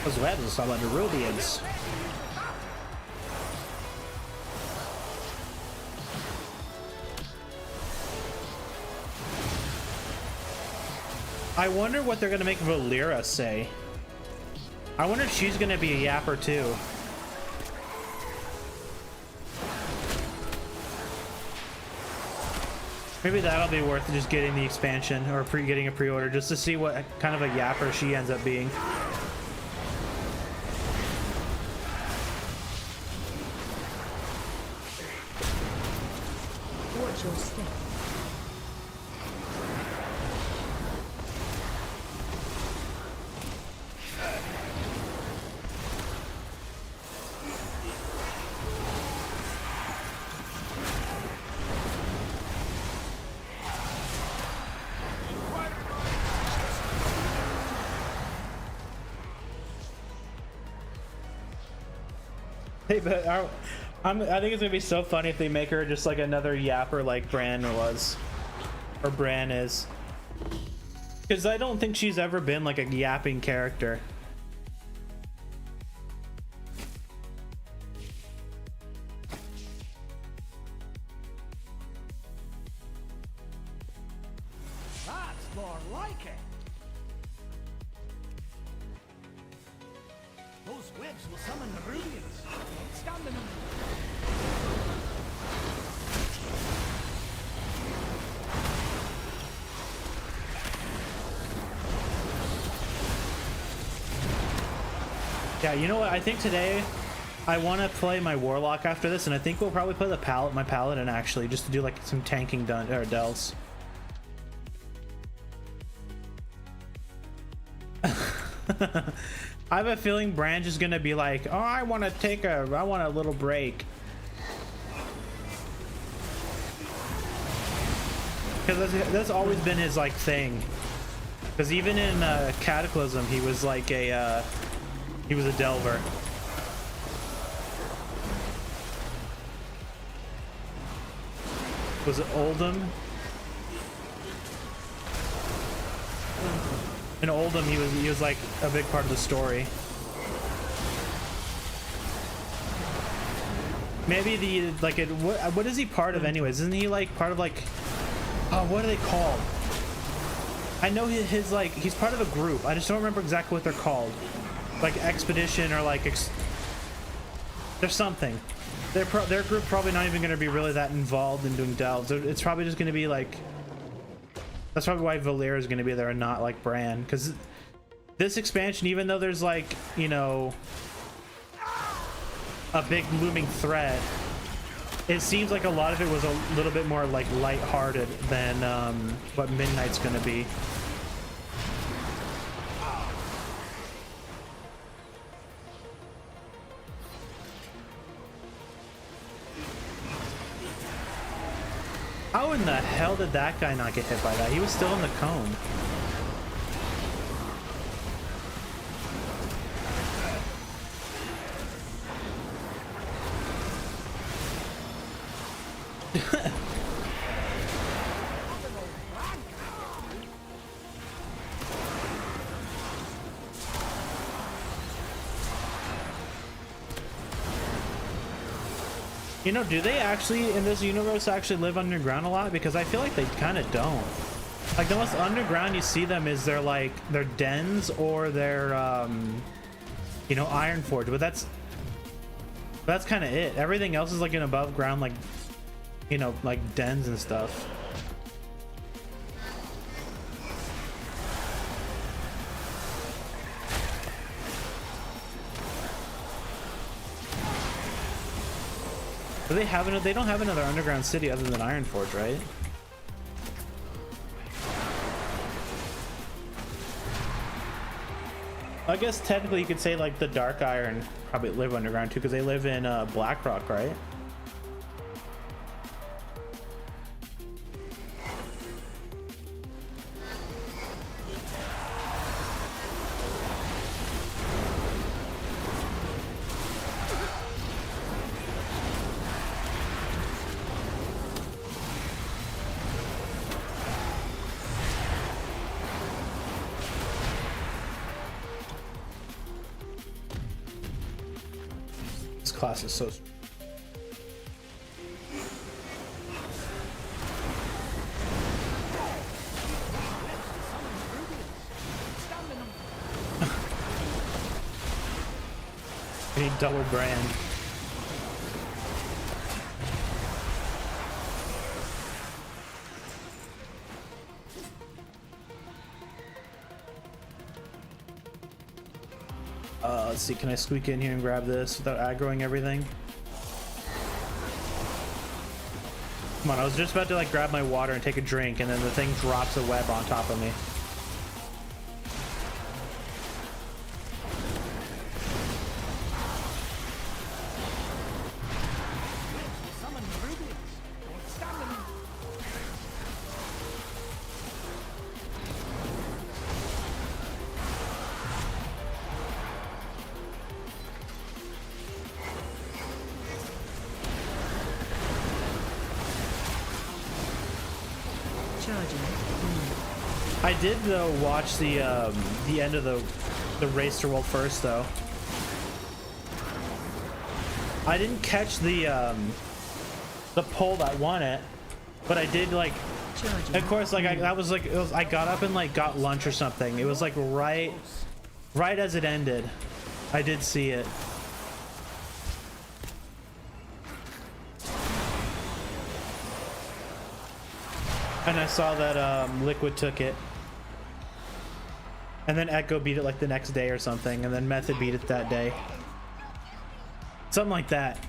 Those webs will summon the Rubians. I wonder what they're gonna make Valera say. I wonder if she's gonna be a yapper too. Maybe that'll be worth just getting the expansion or getting a pre-order just to see what kind of a yapper she ends up being. Watch your step. Hey, but I think it's gonna be so funny if they make her just like another yapper like Bran was, or Bran is, because I don't think she's ever been like a yapping character. That's more like it. Those webs will summon the Rubians. Don't stand in them. Yeah, you know what? I think today I want to play my Warlock after this, and I think we'll probably play my Paladin actually, just to do like some tanking delves. I have a feeling Bran's is gonna be like, oh, I want a little break. Because that's always been his like thing. Because even in Cataclysm, he was like he was a delver. Was it Oldham? In Oldham, he was like a big part of the story. Maybe the like it. What is he part of anyways? Isn't he like part of like? Oh, what are they called? I know his like he's part of a group. I just don't remember exactly what they're called. Like expedition or like there's something. Their group probably not even going to be really that involved in doing delves. It's probably just going to be like. That's probably why Valir is going to be there and not like Bran, because this expansion, even though there's like, you know, a big looming threat, it seems like a lot of it was a little bit more like lighthearted than what Midnight's going to be. How in the hell did that guy not get hit by that? He was still in the cone. You know, do they actually, in this universe, actually live underground a lot? Because I feel like they kind of don't. Like, the most underground you see them is their, like, their dens or their, you know, Iron Forge. But that's kind of it. Everything else is, like, in above ground, like, you know, like dens and stuff. Do they have another? They don't have another underground city other than Iron Forge, right? I guess technically you could say like the Dark Iron probably live underground too, because they live in Blackrock, right? Class is so I need double brand. Let's see, can I squeak in here and grab this without aggroing everything? Come on, I was just about to like grab my water and take a drink, and then the thing drops a web on top of me. I did though watch the end of the race to world first though. I didn't catch the poll that won it, but I did like. Of course, like I got up and like got lunch or something. It was like right as it ended. I did see it. And I saw that Liquid took it. And then Echo beat it like the next day or something. And then Method beat it that day. Something like that.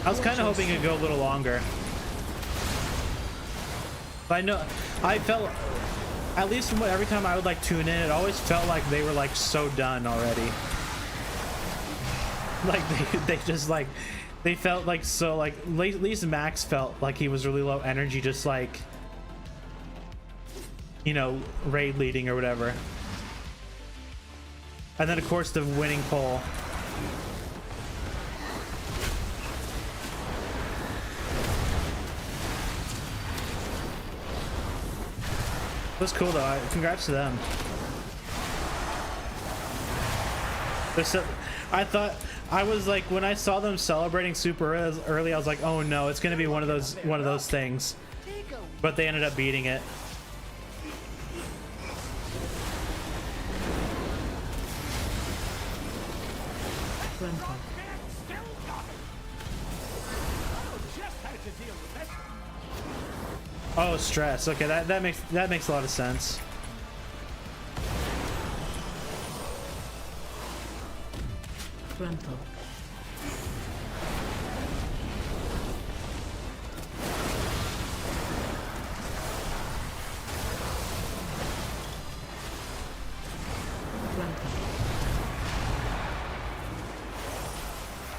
I was kind of hoping it'd go a little longer. But I know, I felt, at least from every time I would like tune in, it always felt like they were like so done already. Like they just like, they felt like so like, at least Max felt like he was really low energy, just like, you know, raid leading or whatever. And then of course the winning poll. It was cool though. Congrats to them. I thought I was like when I saw them celebrating super early, I was like, oh no, it's gonna be one of those things. But they ended up beating it. Grandpa. Oh, stress. Okay, that makes a lot of sense. Grandpa.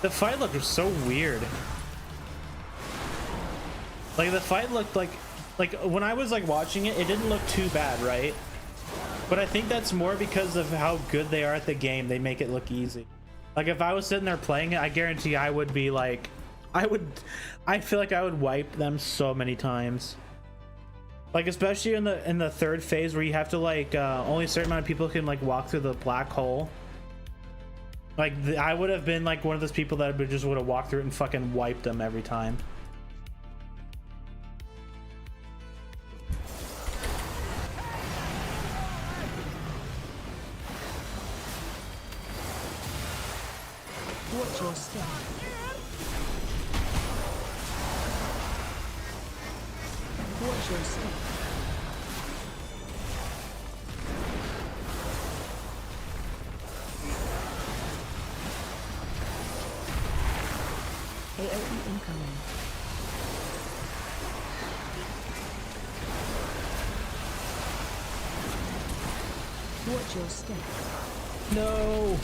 The fight looked so weird. Like the fight looked like when I was like watching it, it didn't look too bad, right? But I think that's more because of how good they are at the game. They make it look easy. Like if I was sitting there playing it, I guarantee I would be like, I feel like I would wipe them so many times. Like especially in the third phase where you have to like only a certain amount of people can like walk through the black hole. Like I would have been like one of those people that would have walked through it and fucking wiped them every time. Watch your step. Watch your step. AOE incoming. Watch your step. No.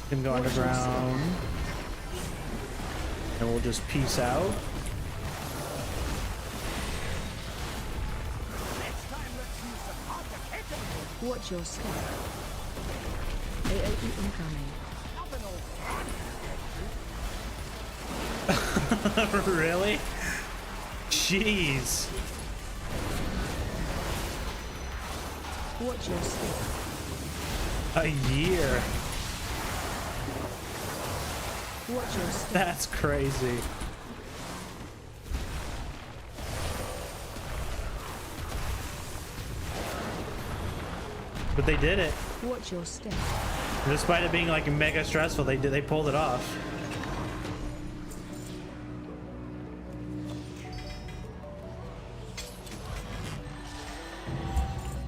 Can go underground. And we'll just peace out. Watch your step. AOE incoming. Really? Jeez. Watch your step. A year. Watch your step. That's crazy. But they did it. Watch your step. Despite it being like mega stressful, they pulled it off.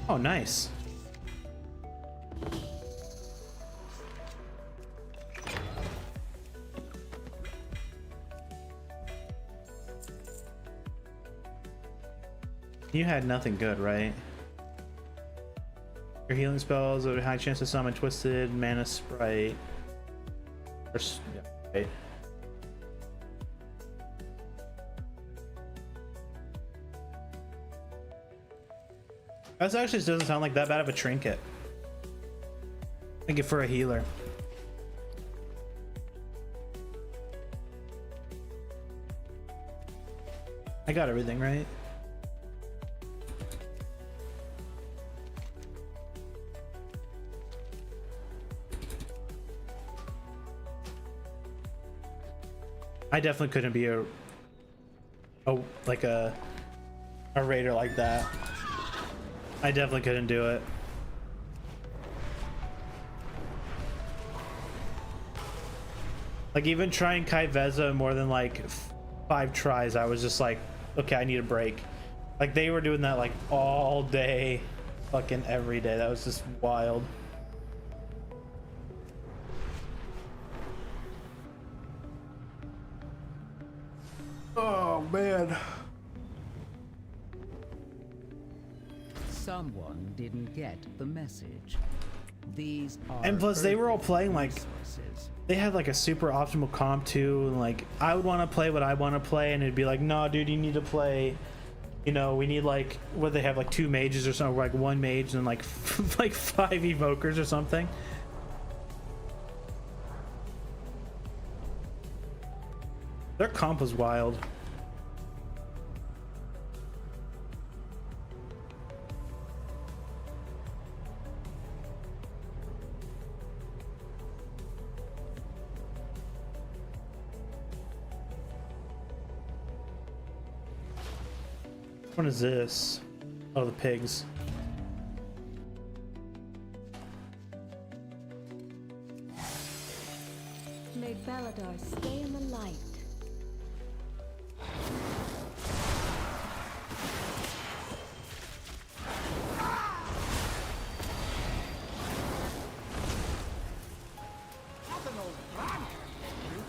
Oh, nice. You had nothing good, right? Your healing spells have a high chance to summon Twisted Mana Sprite. Yeah, right. That actually doesn't sound like that bad of a trinket. Thank you for a healer. I got everything right. I definitely couldn't be a raider like that. I definitely couldn't do it. Like even trying Kai Veza more than like 5 tries, I was just like, okay, I need a break. Like they were doing that like all day, fucking every day. That was just wild. Oh man. Someone didn't get the message. These are And plus they were all playing like resources. they had like a super optimal comp too, and like I would want to play what I want to play, and it'd be like, no dude, you need to play, you know, we need like what they have, like 2 mages or something, or like 1 mage and like like 5 evokers or something. Their comp was wild. What is this? Oh, the pigs. May Baladar stay in the light. Nothing old Bran can't do.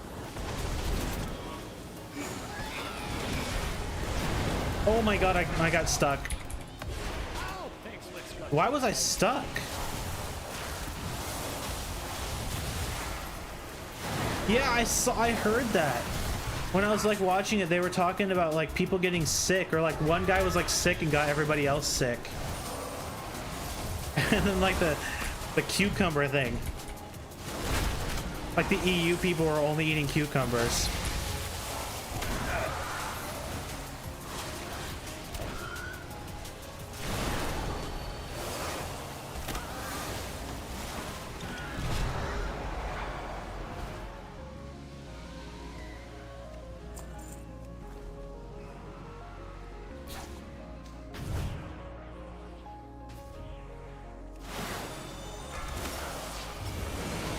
Oh my god, I got stuck. Oh, thanks, let's go. Why was I stuck? Yeah, I heard that. When I was like watching it, they were talking about like people getting sick, or like one guy was like sick and got everybody else sick. And then like the cucumber thing. Like the EU people were only eating cucumbers.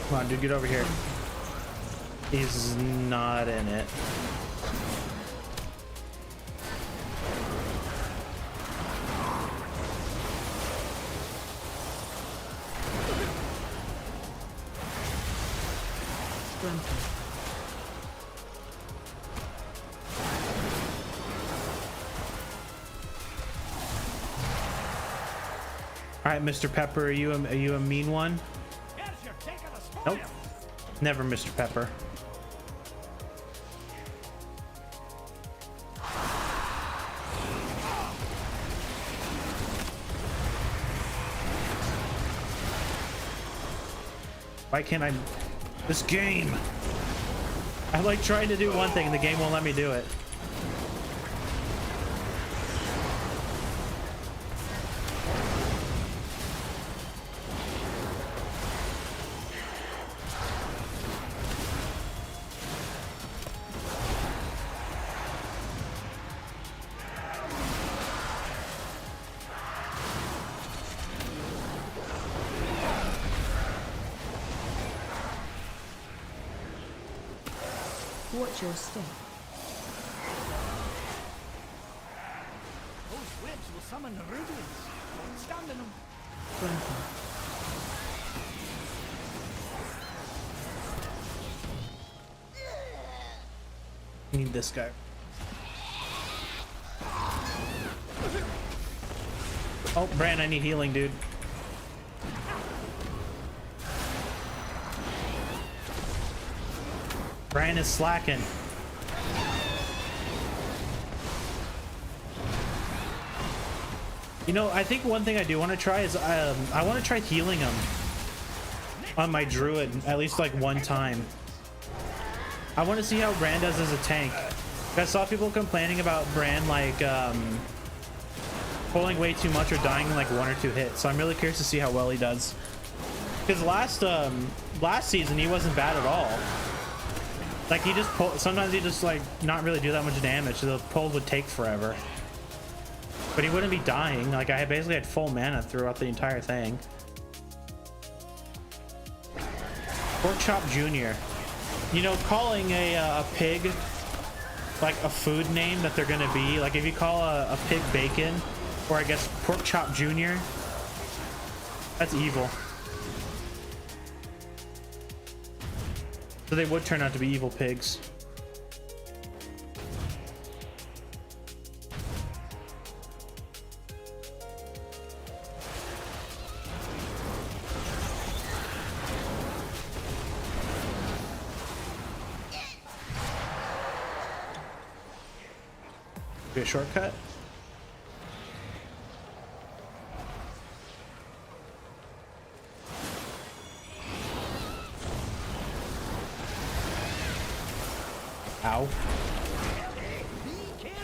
Come on, dude, get over here. He's not in it. All right, Mr. Pepper, are you a mean one? Here's your take of the spoil. Nope. Never, Mr. Pepper. Why can't I? This game. I like trying to do one thing and the game won't let me do it. Watch your step. Those webs will summon the Rubians. Don't stand in them. I need this guy. Oh, Bran, I need healing, dude. Bran is slacking. You know, I think one thing I do want to try is I want to try healing him on my druid at least like one time. I want to see how Bran does as a tank. I saw people complaining about Bran like pulling way too much or dying in like 1 or 2 hits. So I'm really curious to see how well he does. Because last season he wasn't bad at all. Like he just sometimes he just like not really do that much damage. So the pull would take forever. But he wouldn't be dying. Like I basically had full mana throughout the entire thing. Pork Chop Jr. You know, calling a pig like a food name that they're gonna be, like if you call a pig bacon, or I guess Pork Chop Jr., that's evil. So they would turn out to be evil pigs. Be a shortcut. Ow. Be careful.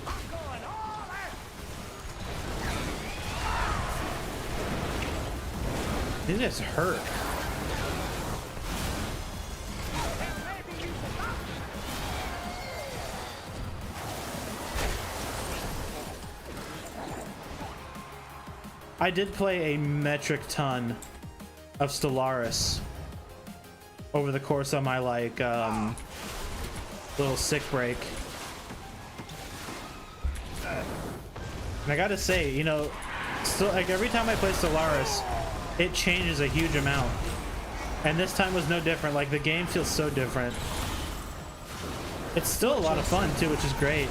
I'm going all out. These guys hurt. Then maybe you forgot. I did play a metric ton of Stellaris over the course of my like little sick break. And I gotta say, you know, still like every time I play Stellaris, it changes a huge amount. And this time was no different. Like the game feels so different. It's still a lot of fun too, which is great.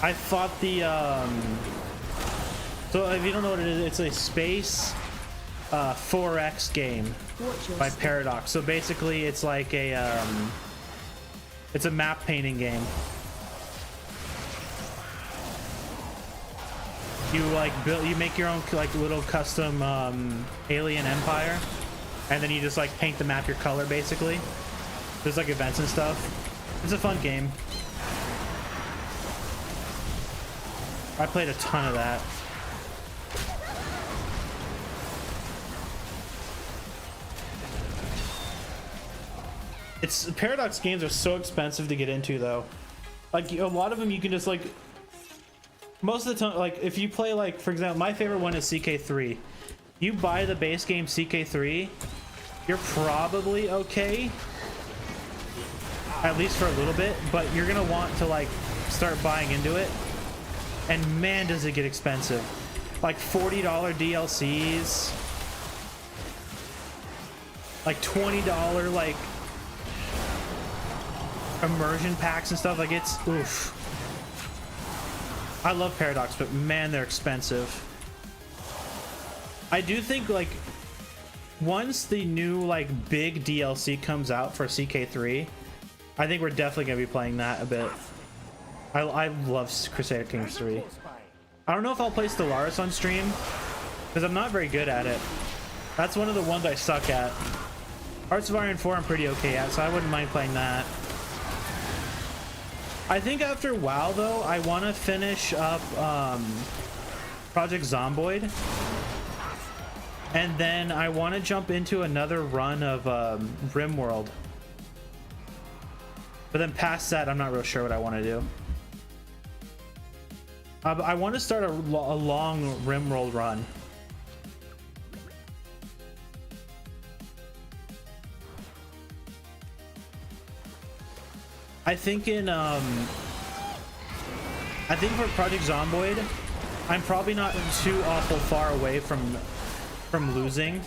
I fought the so if you don't know what it is, it's a space 4X game by Paradox. So basically it's like a it's a map painting game. You like build, you make your own like little custom alien empire, and then you just like paint the map your color basically. There's like events and stuff. It's a fun game. I played a ton of that. It's Paradox games are so expensive to get into though. Like a lot of them you can just like most of the time, like if you play like for example, my favorite one is CK3. You buy the base game CK3, you're probably okay, at least for a little bit, but you're gonna want to like start buying into it, and man does it get expensive. Like $40 DLCs, like $20 like immersion packs and stuff. Like it's oof. I love Paradox, but man, they're expensive. I do think like once the new like big DLC comes out for CK3, I think we're definitely gonna be playing that a bit. I love Crusader Kings 3. I don't know if I'll play Stellaris on stream because I'm not very good at it. That's one of the ones I suck at. Hearts of Iron 4 I'm pretty okay at, so I wouldn't mind playing that. I think after WoW though, I want to finish up Project Zomboid, and then I want to jump into another run of RimWorld. But then past that, I'm not real sure what I want to do. I want to start a long RimWorld run. I think for Project Zomboid, I'm probably not too awful far away from losing,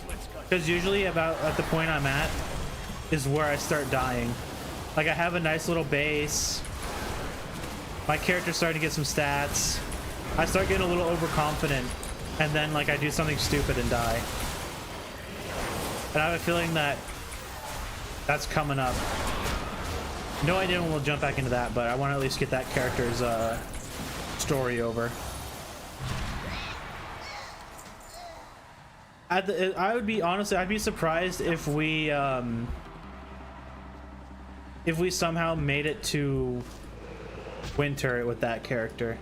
because usually about at the point I'm at is where I start dying. Like I have a nice little base, my character's starting to get some stats, I start getting a little overconfident, and then like I do something stupid and die. And I have a feeling that that's coming up. No idea when we'll jump back into that, but I want to at least get that character's story over. I would be honestly, I'd be surprised if we somehow made it to winter with that character.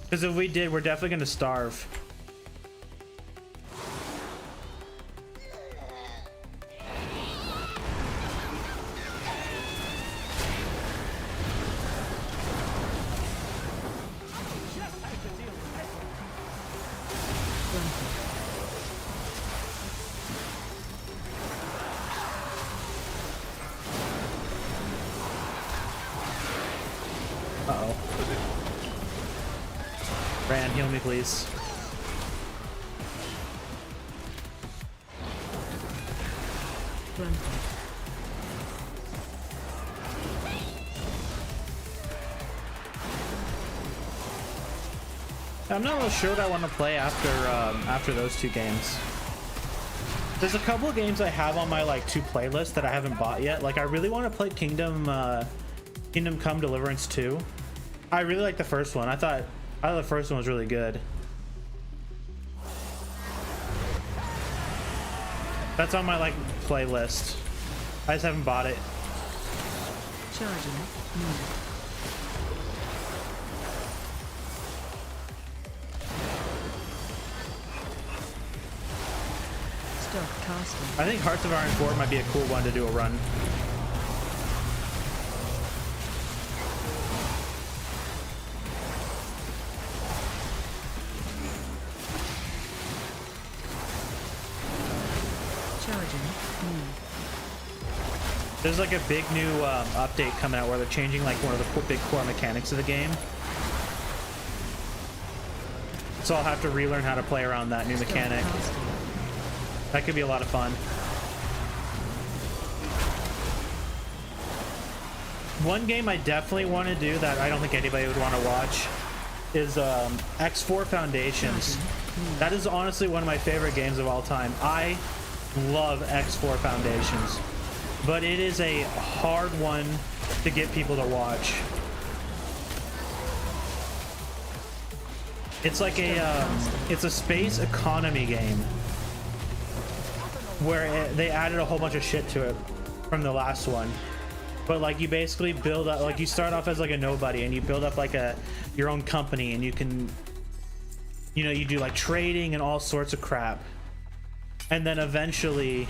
Because if we did, we're definitely going to starve. Uh-oh. Ran, heal me, please. I'm not really sure what I want to play after those two games. There's a couple of games I have on my like to playlist that I haven't bought yet. Like I really want to play Kingdom Come Deliverance 2. I really like the first one. I thought the first one was really good. That's on my like playlist. I just haven't bought it. Charging. Stop casting. I think Hearts of Iron 4 might be a cool one to do a run. There's like a big new update coming out where they're changing like one of the big core mechanics of the game. So I'll have to relearn how to play around that new mechanic. That could be a lot of fun. One game I definitely want to do that I don't think anybody would want to watch is X4 Foundations. That is honestly one of my favorite games of all time. I love X4 Foundations, but it is a hard one to get people to watch. It's like it's a space economy game where they added a whole bunch of shit to it from the last one. But like you basically build up, like you start off as like a nobody and you build up like your own company, and you can, you know, you do like trading and all sorts of crap. And then eventually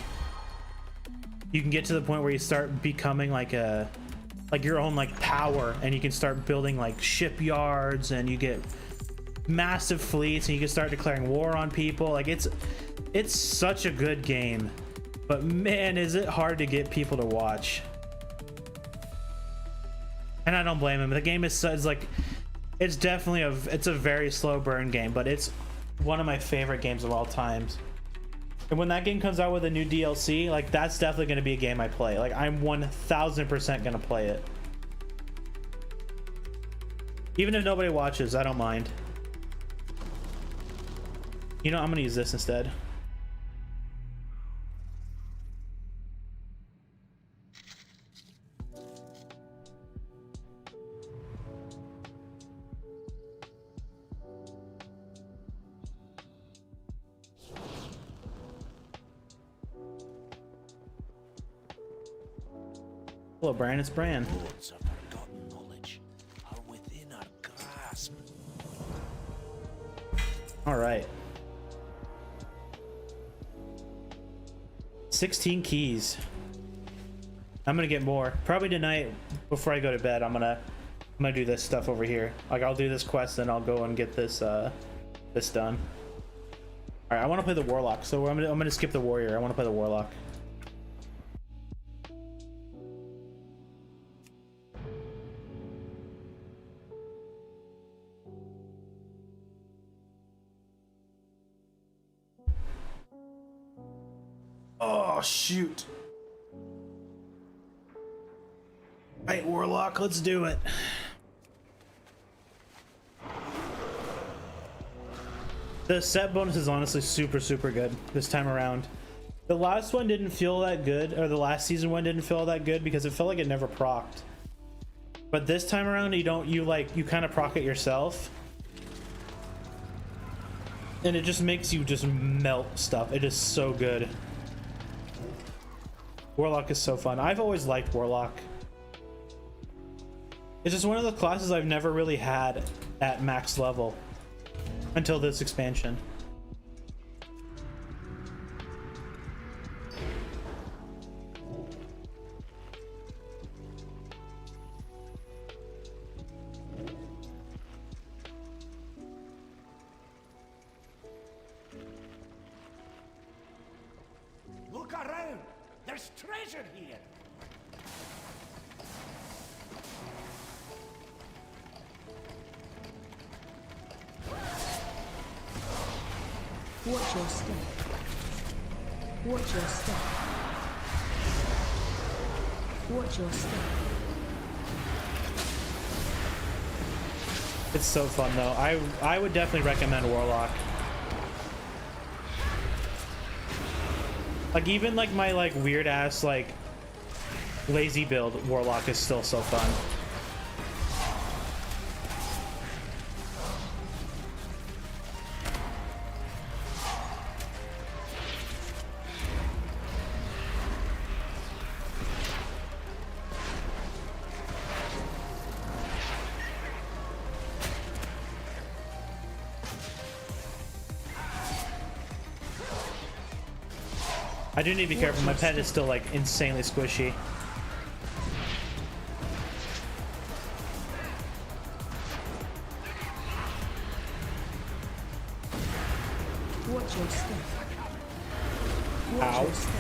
you can get to the point where you start becoming like your own like power, and you can start building like shipyards, and you get massive fleets, and you can start declaring war on people. Like it's such a good game, but man, is it hard to get people to watch. And I don't blame him. The game is like, it's definitely it's a very slow burn game, but it's one of my favorite games of all times. And when that game comes out with a new DLC, like that's definitely going to be a game I play. Like I'm 1000% going to play it. Even if nobody watches, I don't mind. You know, I'm going to use this instead. Hello, Brian. It's Brian. Lords of forgotten knowledge are within our grasp. All right. 16 keys. I'm gonna get more. Probably tonight before I go to bed. I'm gonna do this stuff over here. Like I'll do this quest, then I'll go and get this this done. All right. I want to play the warlock, so I'm gonna skip the warrior. I want to play the warlock. Oh, shoot. Alright, Warlock, let's do it. The set bonus is honestly super good this time around. The last one didn't feel that good, or the last season one didn't feel that good because it felt like it never procced. But this time around, you kind of proc it yourself. And it just makes you just melt stuff. It is so good. Warlock is so fun. I've always liked Warlock. It's just one of the classes I've never really had at max level until this expansion. Look around! There's treasure here! Watch your step. Watch your step. Watch your step. It's so fun though. I would definitely recommend Warlock. Like even like my like weird ass like lazy build, Warlock is still so fun. I do need to be careful. My pet is still like insanely squishy. Watch your step. Watch Ow. your step.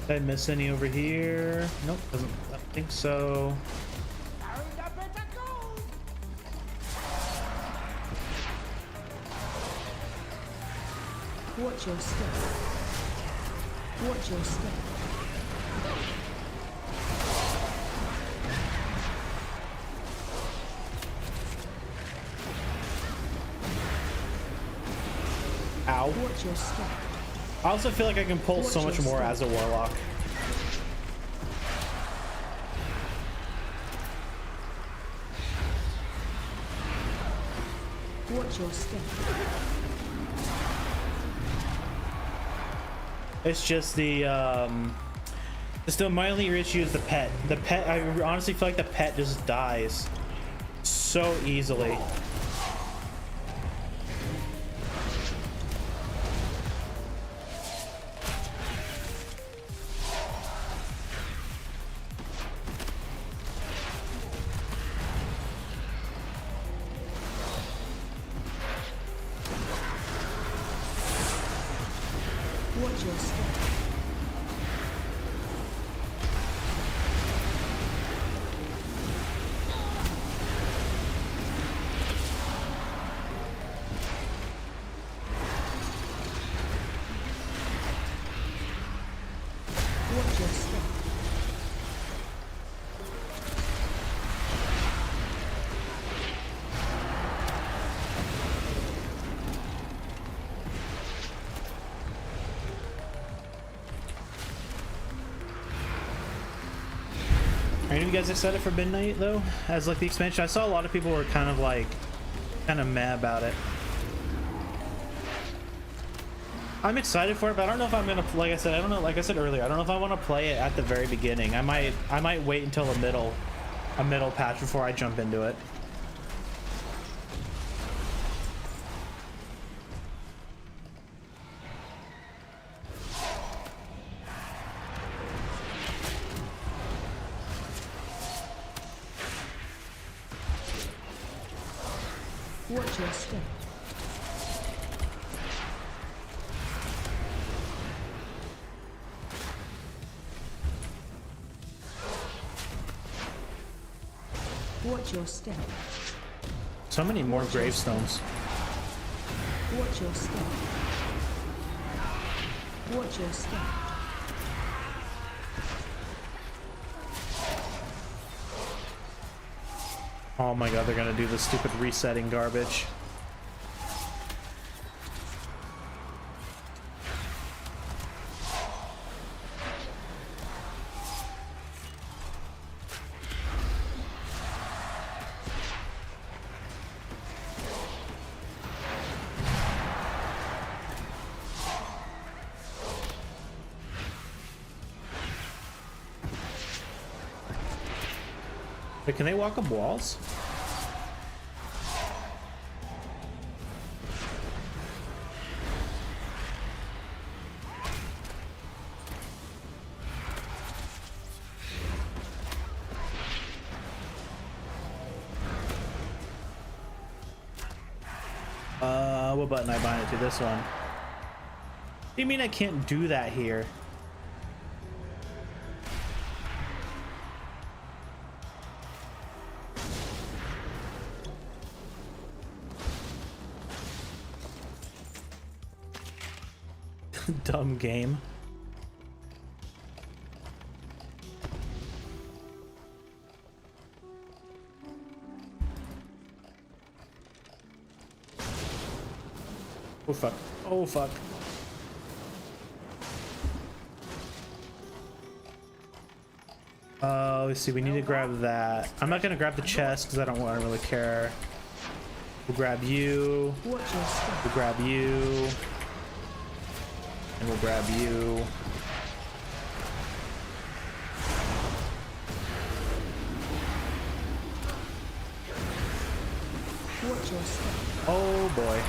Did I miss any over here? Nope, doesn't. I don't think so. Watch your step. Watch your step. Ow. Watch your step. I also feel like I can pull so much more as a warlock. Watch your step. It's just my only issue is the pet. The pet, I honestly feel like the pet just dies so easily. Watch your step. Watch your step. Are any of you guys excited for Midnight though? As like the expansion? I saw a lot of people were kind of mad about it. I'm excited for it, but I don't know if I'm gonna, like I said, I don't know, like I said earlier, I don't know if I want to play it at the very beginning. I might wait until a middle patch before I jump into it. Watch your step. Watch your step. So many more gravestones. Watch your step. Watch your step. Oh my god, they're gonna do the stupid resetting garbage. Wait, can they walk up walls? What button I bind it to? This one. What do you mean I can't do that here? Dumb game. Oh fuck. Oh fuck. Let's see, we need to grab that. I'm not gonna grab the chest because I don't really care. We'll grab you. Watch your step. We'll grab you. And we'll grab you. Watch your step. Oh boy.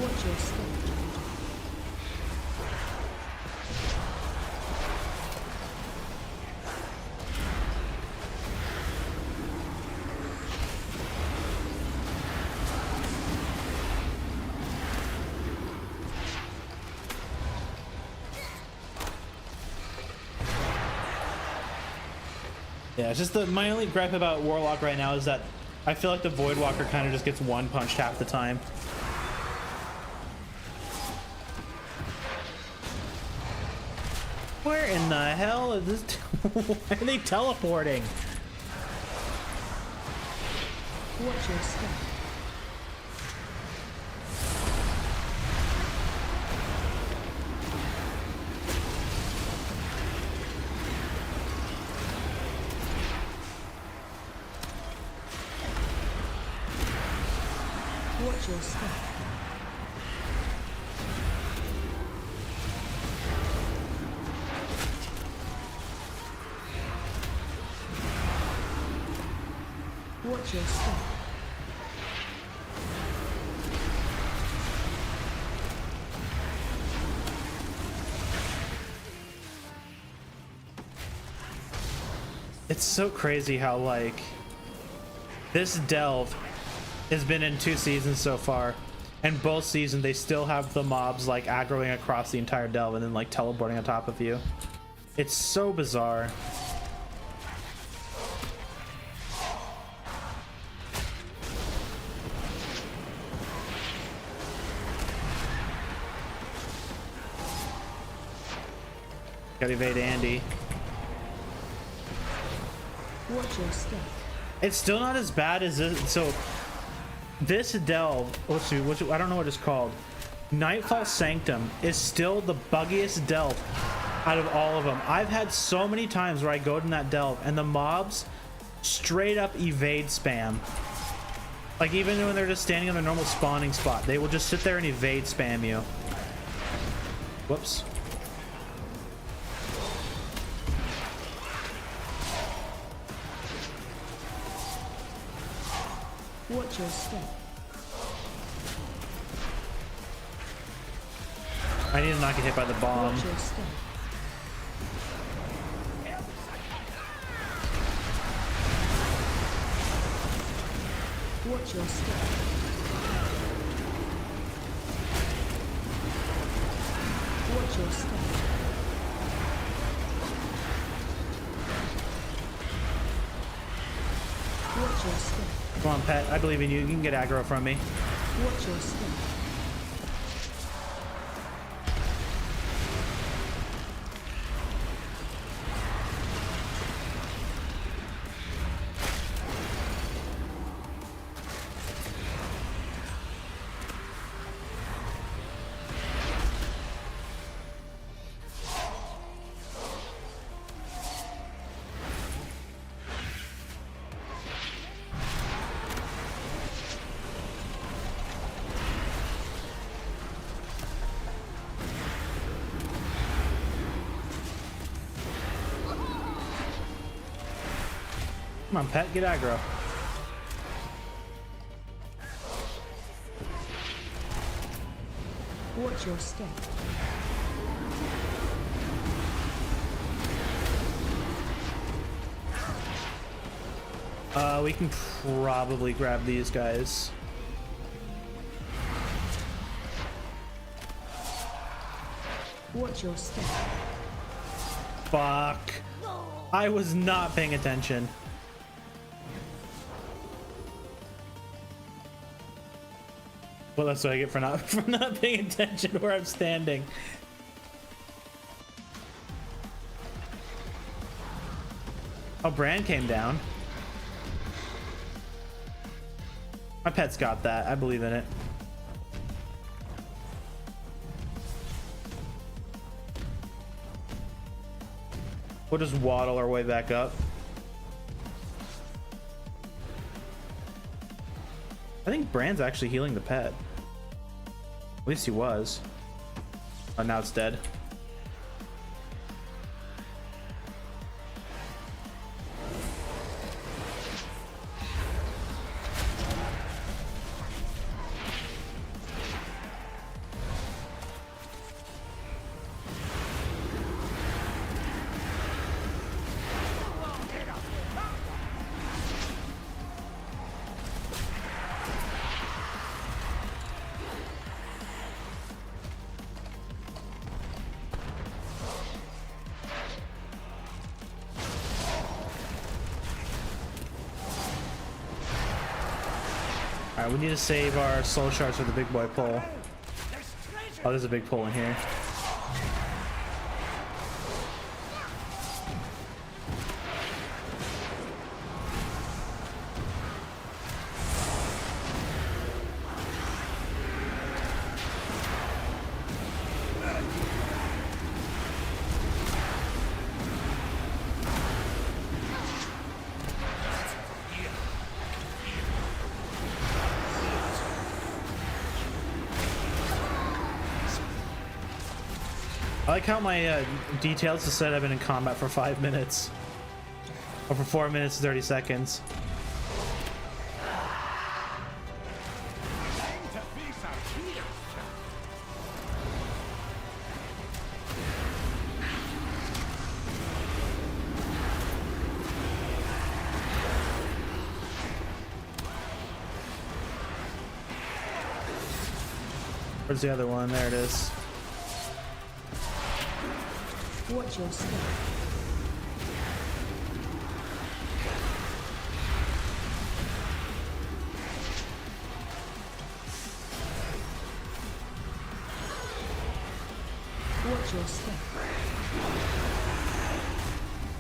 Watch your step. Yeah, it's just my only gripe about Warlock right now is that I feel like the Voidwalker kind of just gets one punched half the time. Where in the hell is this? Why are they teleporting? Watch your step. Watch your step. Watch your step. It's so crazy how, like, this delve has been in 2 seasons so far, and both seasons they still have the mobs like aggroing across the entire delve and then like teleporting on top of you. It's so bizarre. Gotta evade Andy. Watch your step. It's still not as bad as this. So this delve, which I don't know what it's called, Nightfall Sanctum, is still the buggiest delve out of all of them. I've had so many times where I go in that delve and the mobs straight up evade spam. Like, even when they're just standing on their normal spawning spot, they will just sit there and evade spam you. Whoops. Watch your step. I need to not get hit by the bomb. Watch your step. Watch your step. Watch your step. Watch your step. Come on, pet. I believe in you. You can get aggro from me. Watch your step. Come on, pet. Get aggro. Watch your step. We can probably grab these guys. Watch your step. Fuck. I was not paying attention. Well, that's what I get for not paying attention where I'm standing. Oh, Bran came down. My pet's got that. I believe in it. We'll just waddle our way back up. I think Bran's actually healing the pet. At least he was. Oh, now it's dead. Alright, we need to save our soul shards for the big boy pull. Oh, there's a big pull in here. I like how my details just said I've been in combat for 5 minutes. Or for 4 minutes and 30 seconds. Where's the other one? There it is. Watch your step. Watch your step.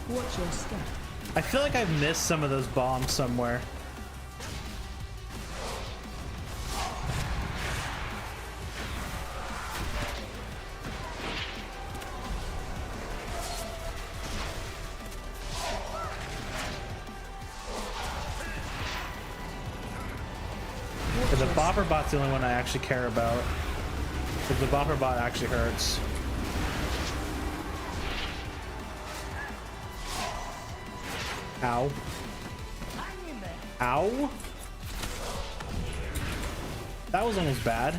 Watch your step. I feel like I've missed some of those bombs somewhere. The bopper bot's the only one I actually care about. Because the bopper bot actually hurts. Ow. Ow. That was almost bad.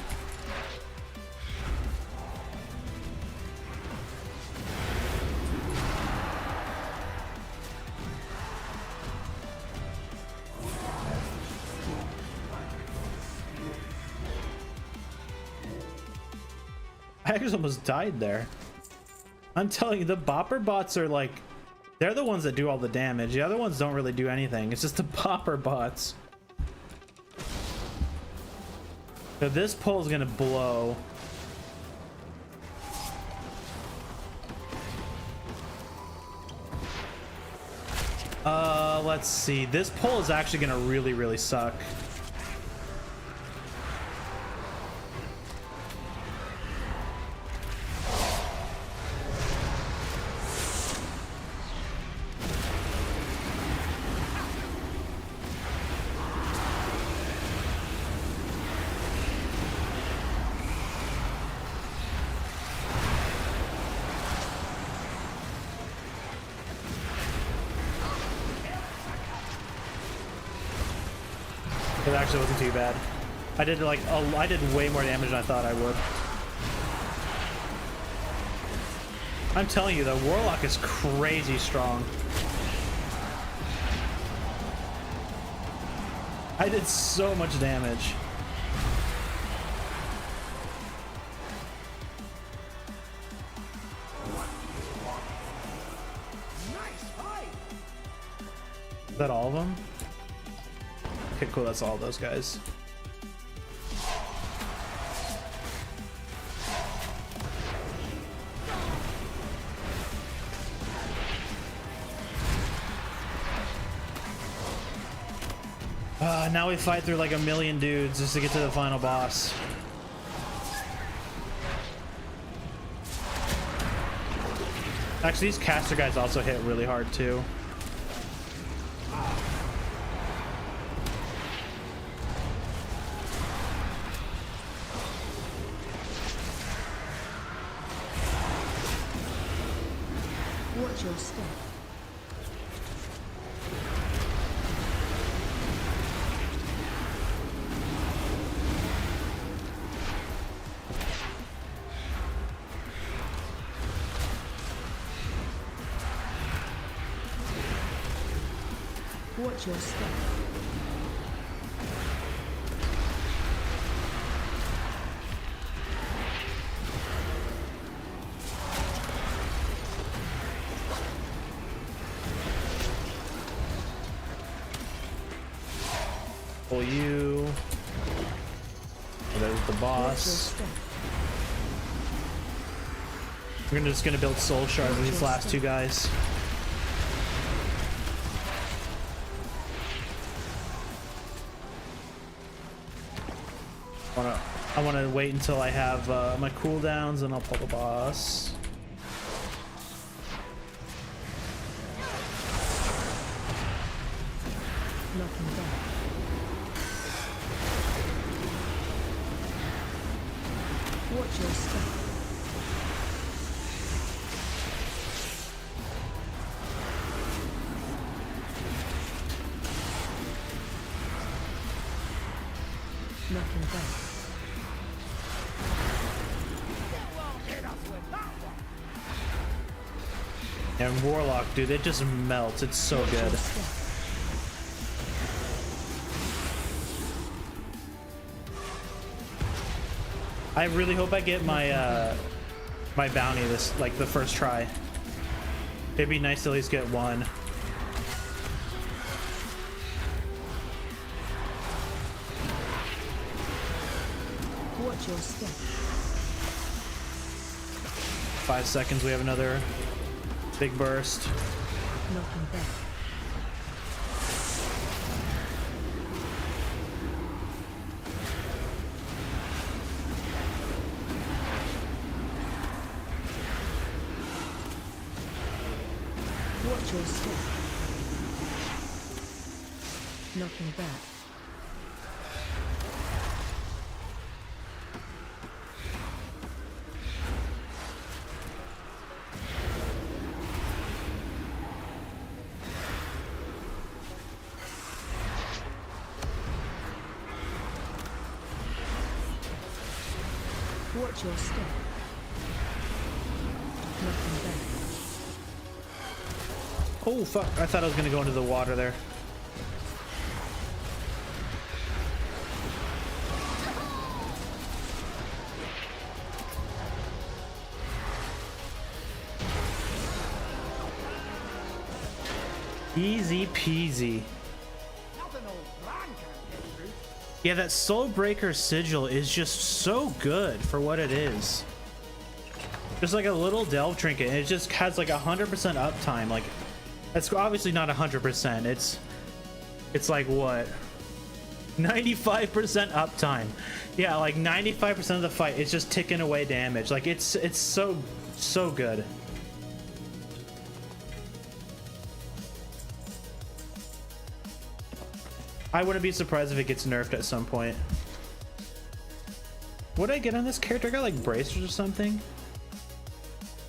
I actually almost died there. I'm telling you, the bopper bots are like, they're the ones that do all the damage. The other ones don't really do anything. It's just the bopper bots. So this pull is gonna blow. Let's see. This pull is actually gonna really, really suck. It actually wasn't too bad. I did like I did way more damage than I thought I would. I'm telling you, the Warlock is crazy strong. I did so much damage. Is that all of them? Okay, cool, that's all those guys. Now we fight through like a million dudes just to get to the final boss. Actually, these caster guys also hit really hard too. Watch your step. Watch your step. Pull you. the Watch your boss. step. We're just gonna build soul shards with these last two guys. I wanna wait until I have my cooldowns and I'll pull the boss. Knocking back. Watch your step. Knocking back. And Warlock, dude, it just melts. It's so Watch your good. step. I really hope I get my my bounty this like the first try. It'd be nice to at least get one. Watch your step. 5 seconds, we have another big burst. Knocking back. Watch your step. Knocking back. Watch your step. Knocking back. Oh fuck, I thought I was gonna go into the water there. Easy peasy. Nothing old Bran can't get through. Yeah, that Soul Breaker sigil is just so good for what it is. Just like a little delve trinket, and it just has like 100% uptime. Like, that's obviously not 100%. It's like what? 95% uptime. Yeah, like 95% of the fight, it's just ticking away damage. Like it's so good. I wouldn't be surprised if it gets nerfed at some point. What did I get on this character? I got like bracers or something.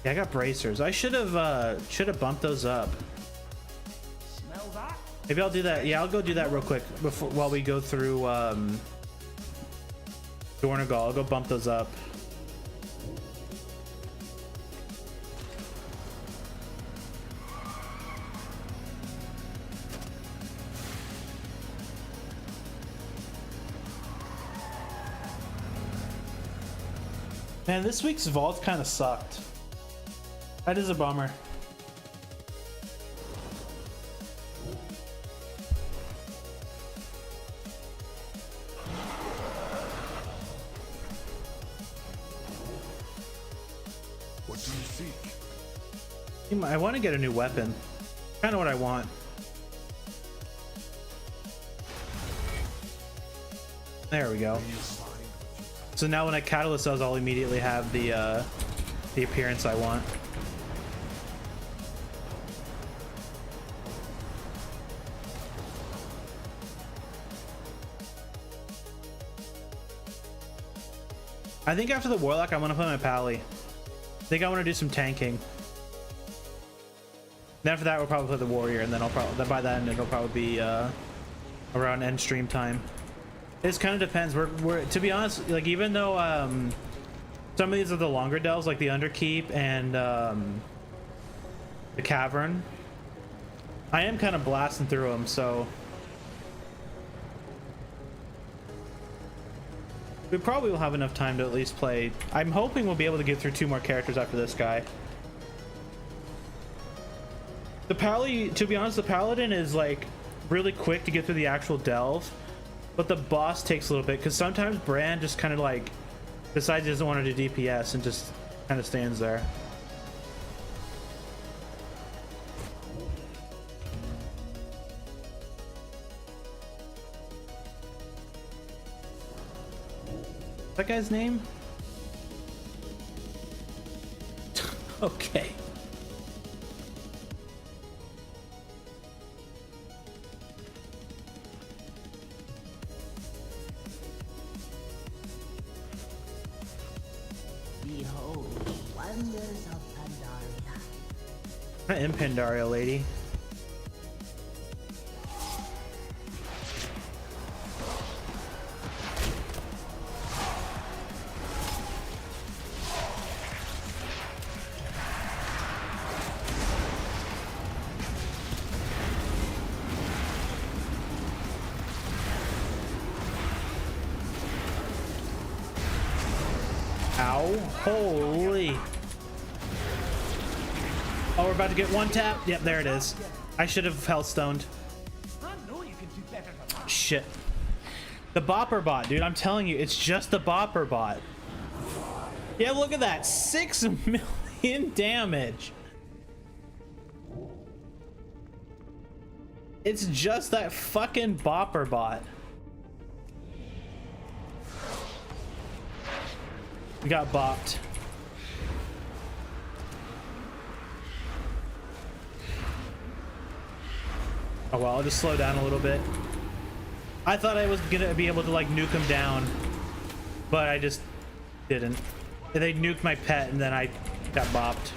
Yeah, I got bracers. I should have bumped those up. Smell that? Maybe I'll do that. Yeah, I'll go do that real quick before while we go through Dornagal. I'll go bump those up. Man, this week's vault kind of sucked. That is a bummer. What do you seek? I want to get a new weapon. Kind of what I want. There we go. So now when I catalyst those, I'll immediately have the appearance I want. I think after the Warlock, I want to play my Pally. I think I want to do some tanking. Then after that, we'll probably play the Warrior, and then I'll probably by then it'll probably be around end stream time. It kind of depends. We're to be honest, like even though some of these are the longer delves, like the Underkeep and the Cavern, I am kind of blasting through them, so we probably will have enough time to at least play. I'm hoping we'll be able to get through 2 more characters after this guy. The Pally, to be honest, the Paladin is like really quick to get through the actual delve. But the boss takes a little bit, because sometimes Bran just kind of like decides he doesn't want to do DPS and just kind of stands there. That guy's name? Okay. Behold, wonders of Pandaria. I'm in Pandaria, lady. Ow. Holy. Oh, we're about to get one tap. Yep, there it is. I should have hellstoned. I know you can do better than that. Shit. The bopper bot, dude. I'm telling you, it's just the bopper bot. Yeah, look at that. 6 million damage. It's just that fucking bopper bot. We got bopped. Oh well, I'll just slow down a little bit. I thought I was gonna be able to like nuke him down, but I just didn't. They nuked my pet and then I got bopped.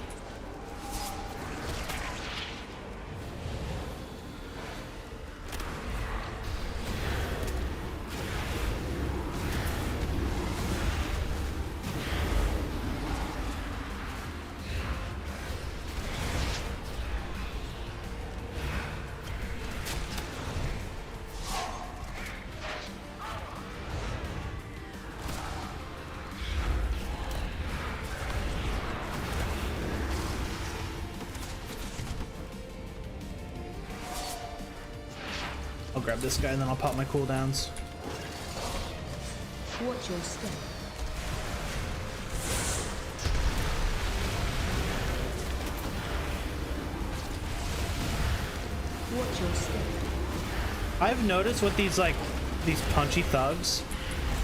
I'll grab this guy and then I'll pop my cooldowns. Watch your step. Watch your step. I've noticed with these like these punchy thugs,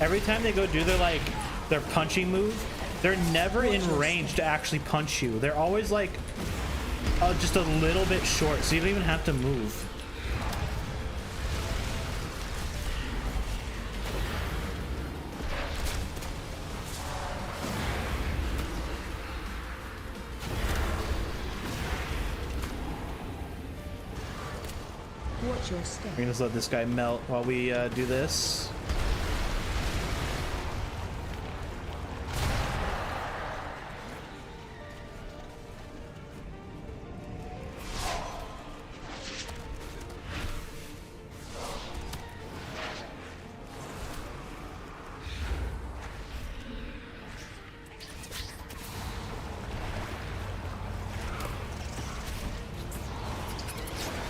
every time they go do their punching move, they're never in range to actually punch you. They're always like just a little bit short, so you don't even have to move. Watch your step. We're gonna just let this guy melt while we do this.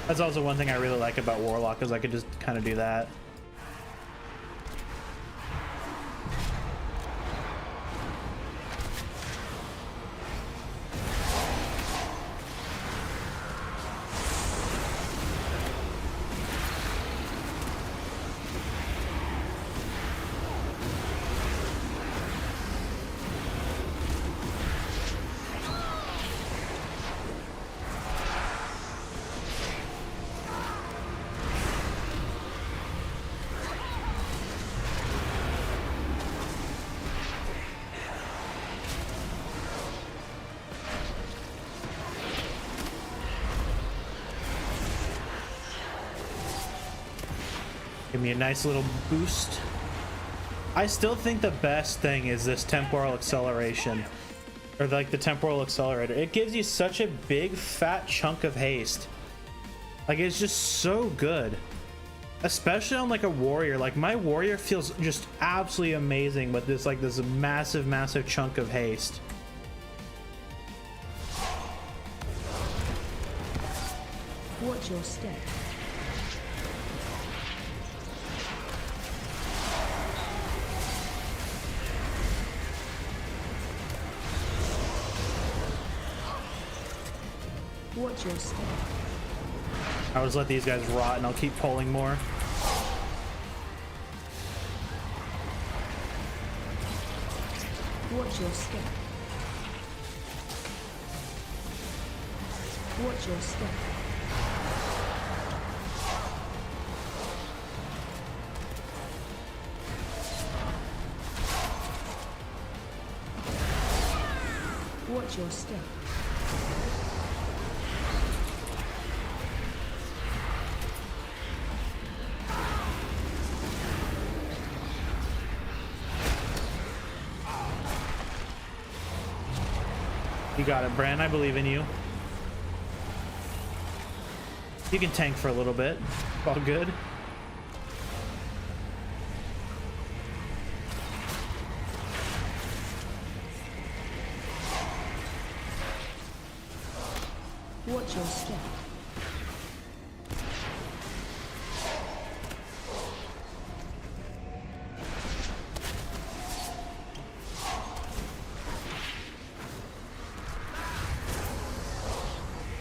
That's also one thing I really like about Warlock, is I could just kind of do that. Give me a nice little boost. I still think the best thing is this temporal acceleration, or like the temporal accelerator. It gives you such a big fat chunk of haste. Like, it's just so good, especially on like a warrior. Like, my warrior feels just absolutely amazing with this, like this massive chunk of haste. Watch your step. Watch your step. I'll just let these guys rot and I'll keep pulling more. Watch your step. Watch your step. Watch your step. You got it, Bran. I believe in you. You can tank for a little bit. All good. Watch your step.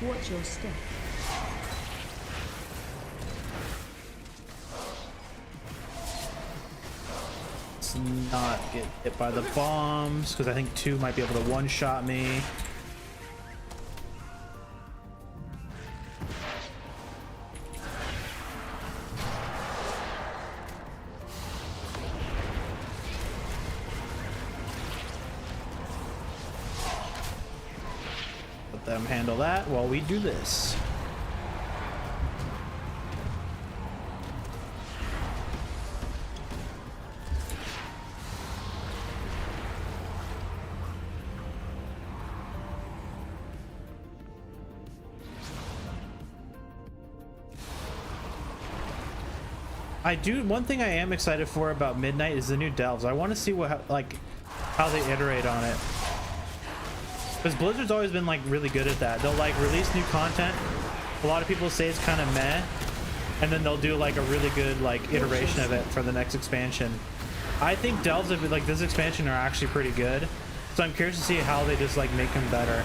Watch your step. Let's not get hit by the bombs, because I think 2 might be able to one-shot me. Let them handle that while we do this. One thing I am excited for about Midnight is the new delves. I want to see how they iterate on it. Because Blizzard's always been like really good at that. They'll like release new content. A lot of people say it's kind of meh, and then they'll do like a really good like iteration of it for the next expansion. I think delves of like this expansion are actually pretty good. So I'm curious to see how they just like make them better.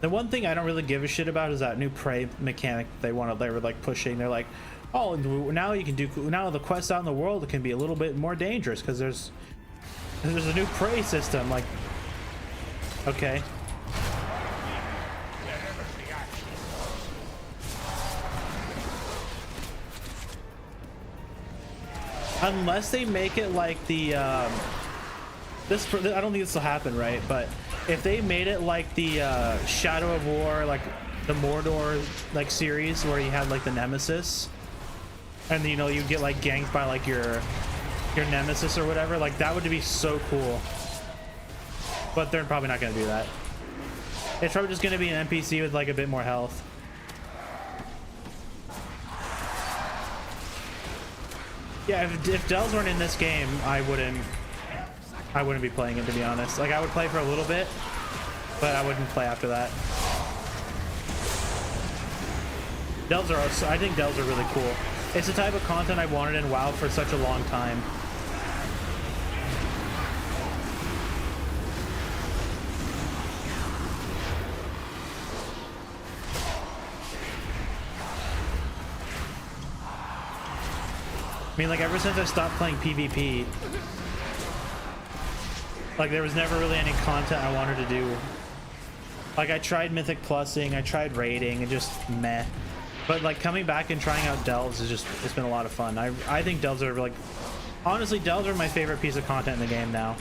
The one thing I don't really give a shit about is that new prey mechanic they were like pushing. They're like, oh, now you can do, now the quests out in the world can be a little bit more dangerous because there's a new prey system. Like, okay. Unless they make it like the I don't think this will happen, right? But if they made it like the Shadow of War, like the Mordor like series where you had like the Nemesis, and you know you get like ganked by like your Nemesis or whatever, like that would be so cool. But they're probably not gonna do that. It's probably just gonna be an NPC with like a bit more health. Yeah, if delves weren't in this game, I wouldn't be playing it, to be honest. Like, I would play for a little bit, but I wouldn't play after that. Delves are, I think delves are really cool. It's the type of content I wanted in WoW for such a long time. I mean, like, ever since I stopped playing PvP, like, there was never really any content I wanted to do. Like, I tried Mythic Plusing, I tried raiding, and just meh. But, like, coming back and trying out delves is just, it's been a lot of fun. I think delves are, like, honestly, delves are my favorite piece of content in the game now.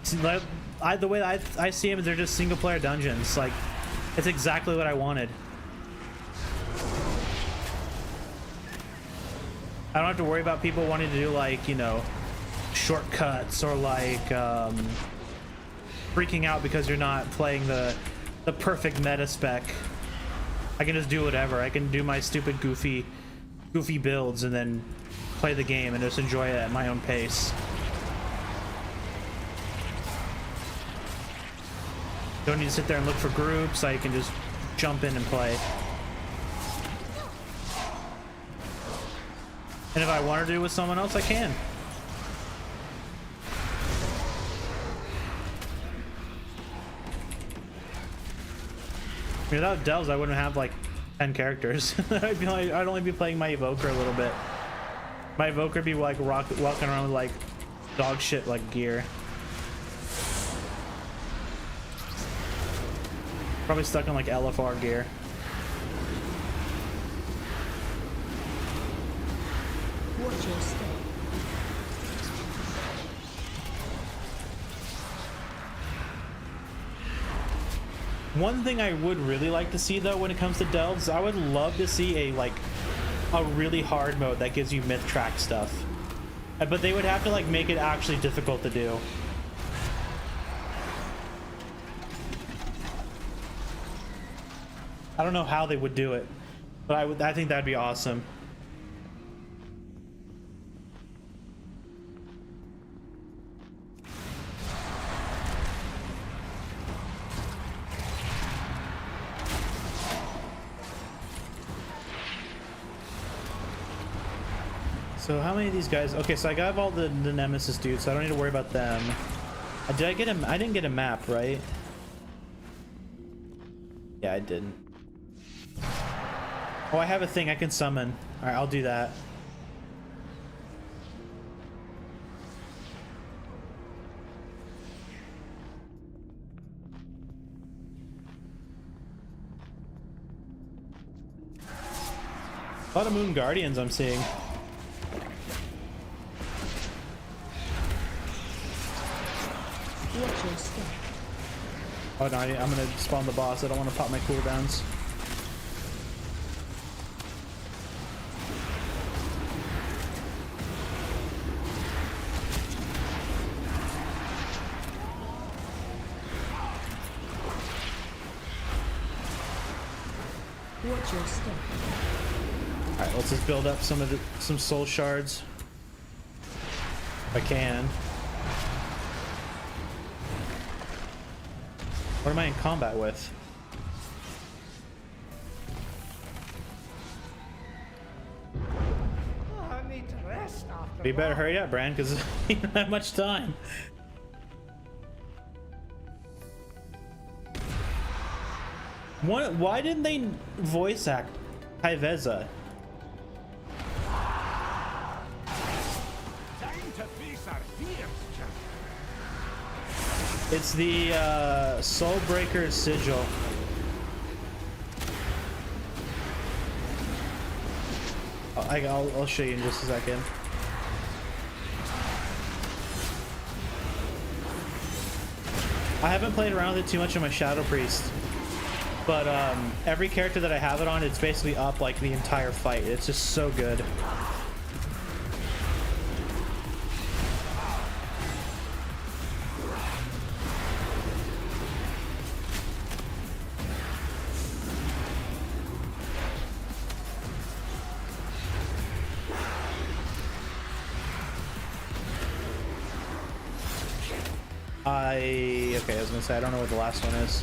The way I see them, they're just single-player dungeons. Like, it's exactly what I wanted. I don't have to worry about people wanting to do, like, you know, shortcuts or like freaking out because you're not playing the perfect meta spec. I can just do whatever. I can do my stupid goofy builds and then play the game and just enjoy it at my own pace. Don't need to sit there and look for groups. I can just jump in and play. And if I want to do it with someone else, I can. Without Delves, I wouldn't have like 10 characters. I'd only be playing my Evoker a little bit. My Evoker would be like walking around with like dog shit like gear. Probably stuck in like LFR gear. Watch your step. One thing I would really like to see though when it comes to delves, I would love to see a really hard mode that gives you myth track stuff. But they would have to like make it actually difficult to do. I don't know how they would do it, but I think that'd be awesome. So how many of these guys? Okay, so I got all the Nemesis dudes, so I don't need to worry about them. Did I get him? I didn't get a map, right? Yeah, I didn't. Oh, I have a thing I can summon. All right, I'll do that. A lot of Moon Guardians I'm seeing. Watch your step. Oh no, I'm gonna spawn the boss. I don't want to pop my cooldowns. Watch your step. All right, let's just build up some soul shards if I can. What am I in combat with? Oh, I need to rest after You better that. hurry up, Bran, because you don't have much time. Why didn't they voice act Tyveza? Time to face our fears, champ. It's the Soulbreaker Sigil. I'll show you in just a second. I haven't played around with it too much on my Shadow Priest, but every character that I have it on, it's basically up like the entire fight. It's just so good. Okay, I was gonna say, I don't know what the last one is.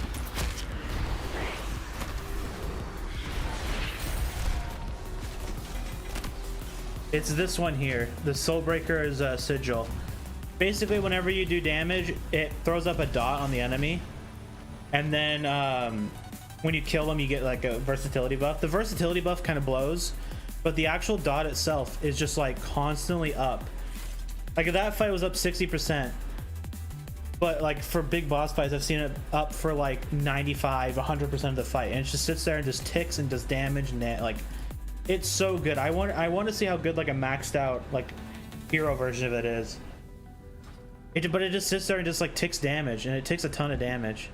It's this one here. The Soulbreaker's Sigil. Basically, whenever you do damage, it throws up a dot on the enemy. And then when you kill them, you get like a versatility buff. The versatility buff kind of blows, but the actual dot itself is just like constantly up. Like if that fight was up 60%. But like for big boss fights, I've seen it up for like 95, 100% of the fight, and it just sits there and just ticks and does damage and like, it's so good. I want to see how good like a maxed out like hero version of it is. But it just sits there and just like ticks damage, and it takes a ton of damage.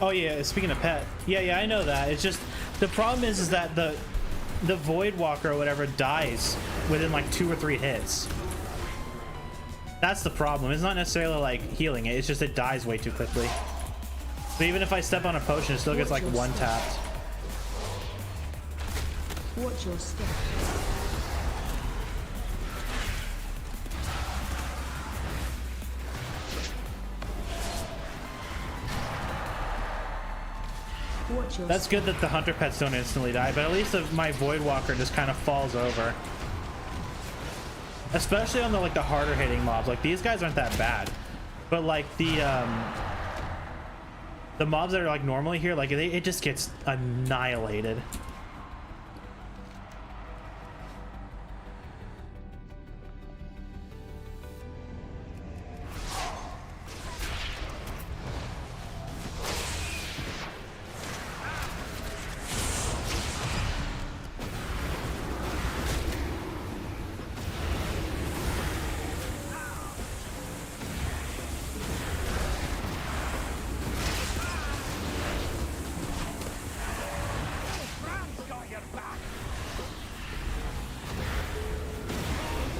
Oh yeah, speaking of pet, yeah, I know that. It's just the problem is that the Void Walker or whatever dies within like 2 or 3 hits. That's the problem. It's not necessarily like healing it, it's just it dies way too quickly. So even if I step on a potion, it still gets like one tapped. Watch your step. Watch your That's step. good that the hunter pets don't instantly die, but at least my Void Walker just kind of falls over. Especially on the like the harder hitting mobs. Like these guys aren't that bad, but like the mobs that are like normally here, like it just gets annihilated.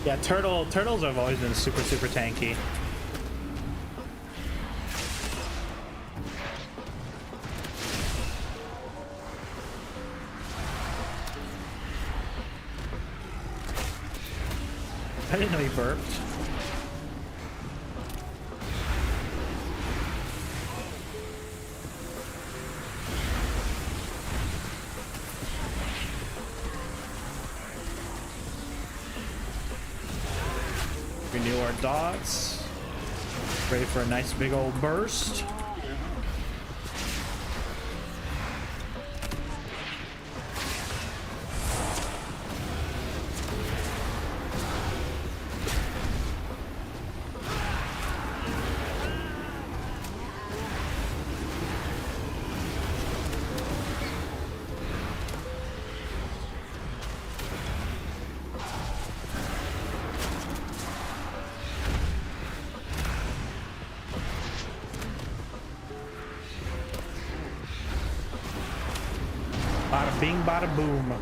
Yeah, turtles have always been super tanky. I didn't know he burped. Renew our dots. Ready for a nice big old burst. Bada bing, bada boom.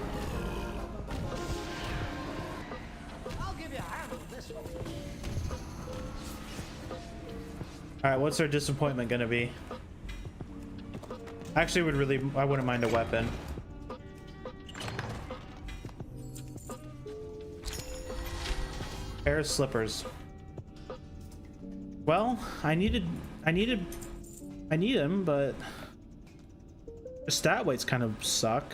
I'll give you a hand with this one. All right, what's our disappointment gonna be? Actually, I wouldn't mind a weapon. Pair of slippers. Well, I need him, but the stat weights kind of suck.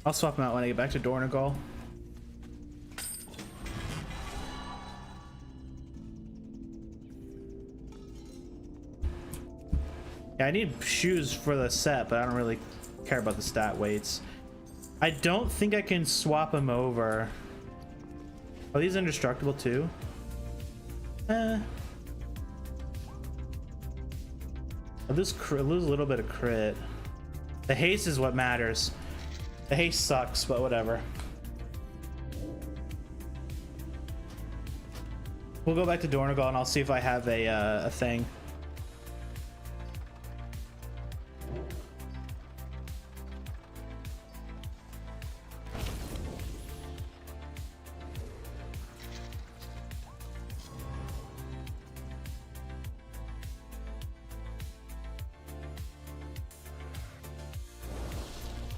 I'll swap him out when I get back to Dornagal. Yeah, I need shoes for the set, but I don't really care about the stat weights. I don't think I can swap them over. Are these indestructible too? I lose a little bit of crit. The haste is what matters. The haste sucks, but whatever. We'll go back to Dornagal and I'll see if I have a thing.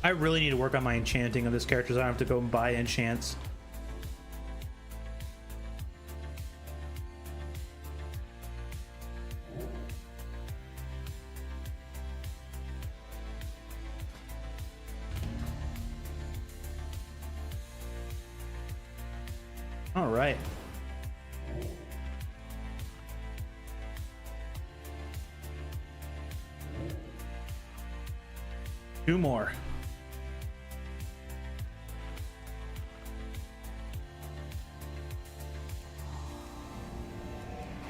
I really need to work on my enchanting of this character so I don't have to go and buy enchants. All right. Two more.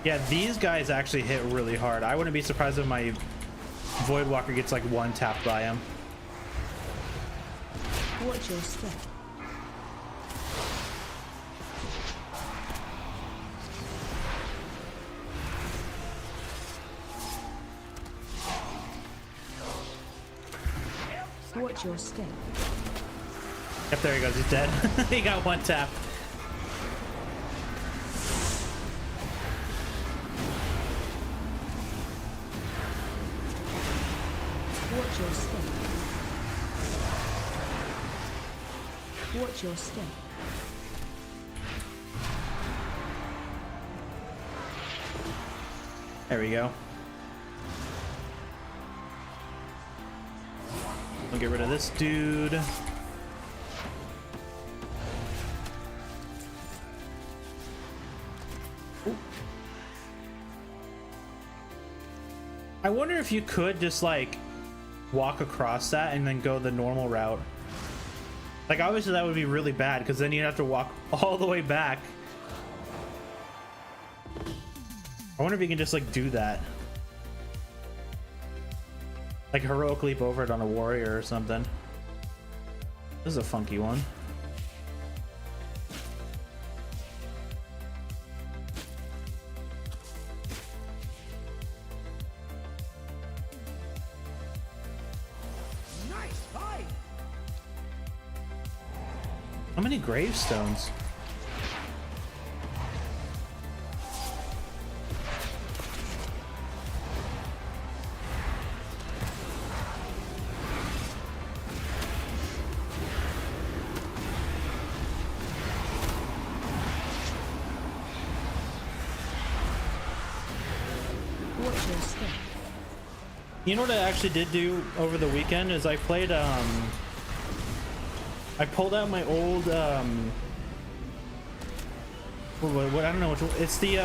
Yeah, these guys actually hit really hard. I wouldn't be surprised if my Void Walker gets like one tapped by him. Watch your step. Watch Watch your step. Yep, there he goes. He's dead. He got one tap. Watch your step. Watch your step. There we go. I'll get rid of this dude. Ooh. I wonder if you could just like walk across that and then go the normal route. Like obviously that would be really bad because then you'd have to walk all the way back. I wonder if you can just like do that. Like heroic leap over it on a warrior or something. This is a funky one. Nice fight! How many gravestones? Watch your step. You know what I actually did do over the weekend is I played I pulled out my old what I don't know which one. It's the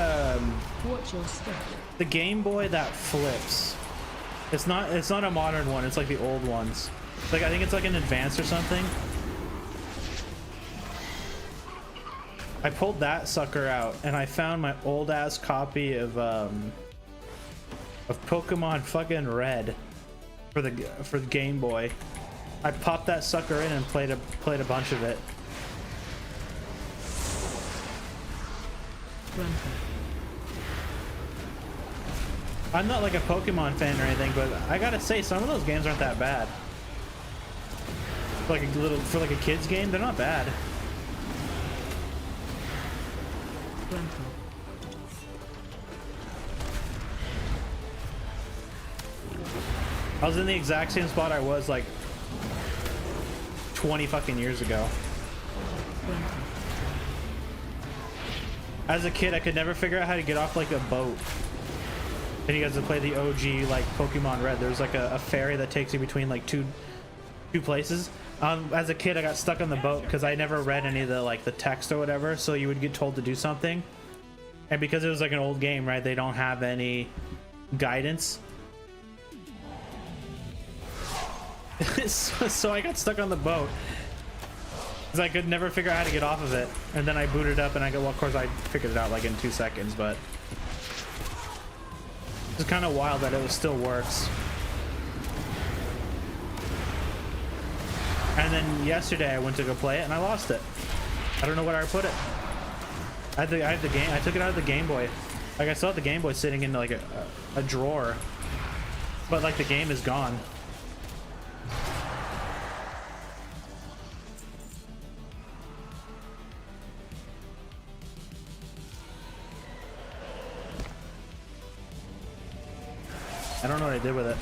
Watch your step. the Game Boy that flips. It's not a modern one, it's like the old ones. Like I think it's like an advance or something. I pulled that sucker out and I found my old ass copy of Pokemon fucking Red for the Game Boy. I popped that sucker in and played a bunch of it. I'm not like a Pokemon fan or anything, but I gotta say some of those games aren't that bad. For like a kid's game, they're not bad. I was in the exact same spot I was like 20 fucking years ago. As a kid, I could never figure out how to get off like a boat. And you guys have played the OG like Pokemon Red. There's like a ferry that takes you between like two places. As a kid, I got stuck on the boat because I never read any of the text or whatever. So you would get told to do something, and because it was like an old game, right? They don't have any guidance. So I got stuck on the boat because I could never figure out how to get off of it. And then I booted up and I go, well, of course I figured it out like in 2 seconds, but it's kind of wild that it still works. And then yesterday I went to go play it and I lost it. I don't know where I put it. I had the game. I took it out of the Game Boy. Like I still have the Game Boy sitting in like a drawer, but like the game is gone. I don't know what I did with it.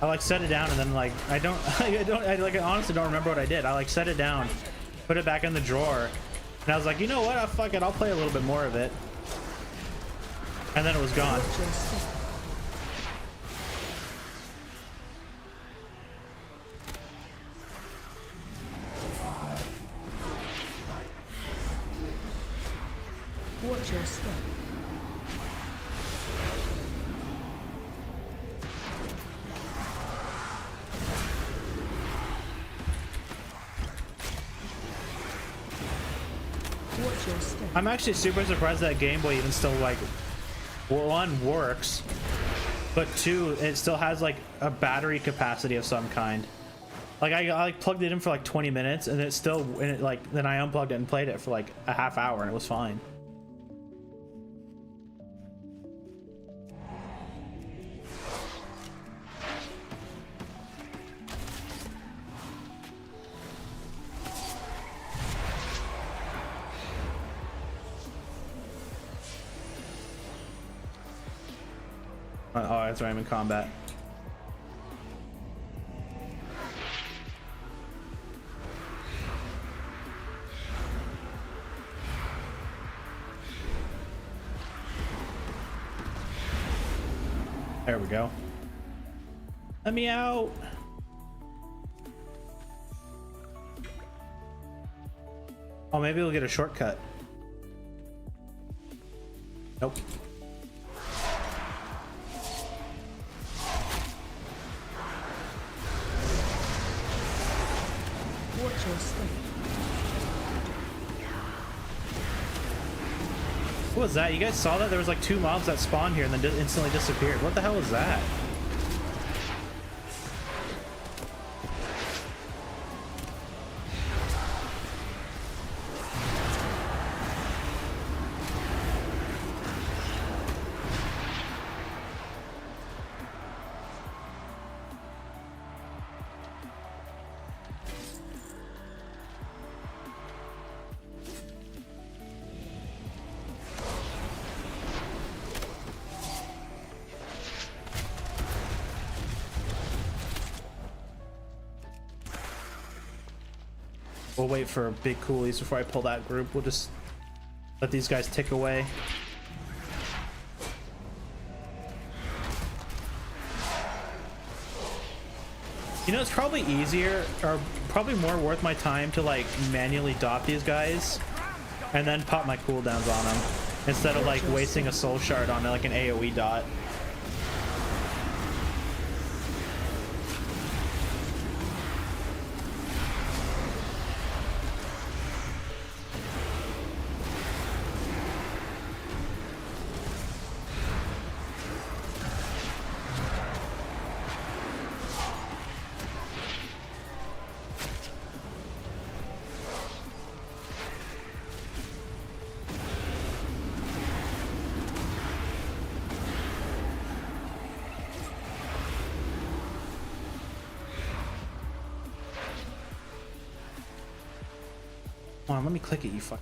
I like set it down and then like I honestly don't remember what I did. I like set it down, put it back in the drawer, and I was like, you know what? Fuck it, I'll play a little bit more of it. And then it was gone. Watch your step. Watch your step. Watch your step. I'm actually super surprised that Game Boy even still like, one, works, but two, it still has like a battery capacity of some kind. Like I like plugged it in for like 20 minutes and then I unplugged it and played it for like a half hour and it was fine. Oh, that's right, I'm in combat. There we go. Let me out. Oh, maybe we'll get a shortcut. Nope. Watch your step. What was that? You guys saw that? There was like 2 mobs that spawned here and then instantly disappeared. What the hell was that? We'll wait for big coolies before I pull that group. We'll just let these guys tick away. You know, it's probably easier or probably more worth my time to like manually dot these guys and then pop my cooldowns on them instead of like wasting a soul shard on like an AoE dot. Come on, let me click it, you fuck.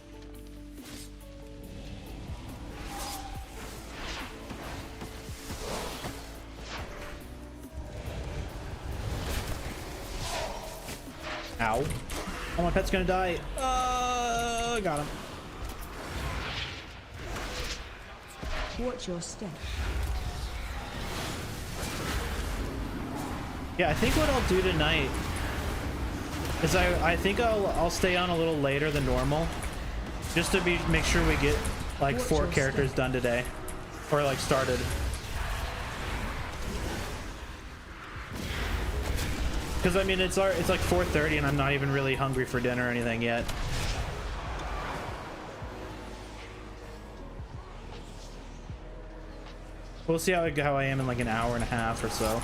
Ow. Oh, my pet's gonna die. Got him. Watch your step. Yeah, I think what I'll do tonight is I think I'll stay on a little later than normal, just to make sure we get like 4 characters done today, or like started. Because I mean it's like 4:30 and I'm not even really hungry for dinner or anything yet. We'll see how I am in like an hour and a half or so.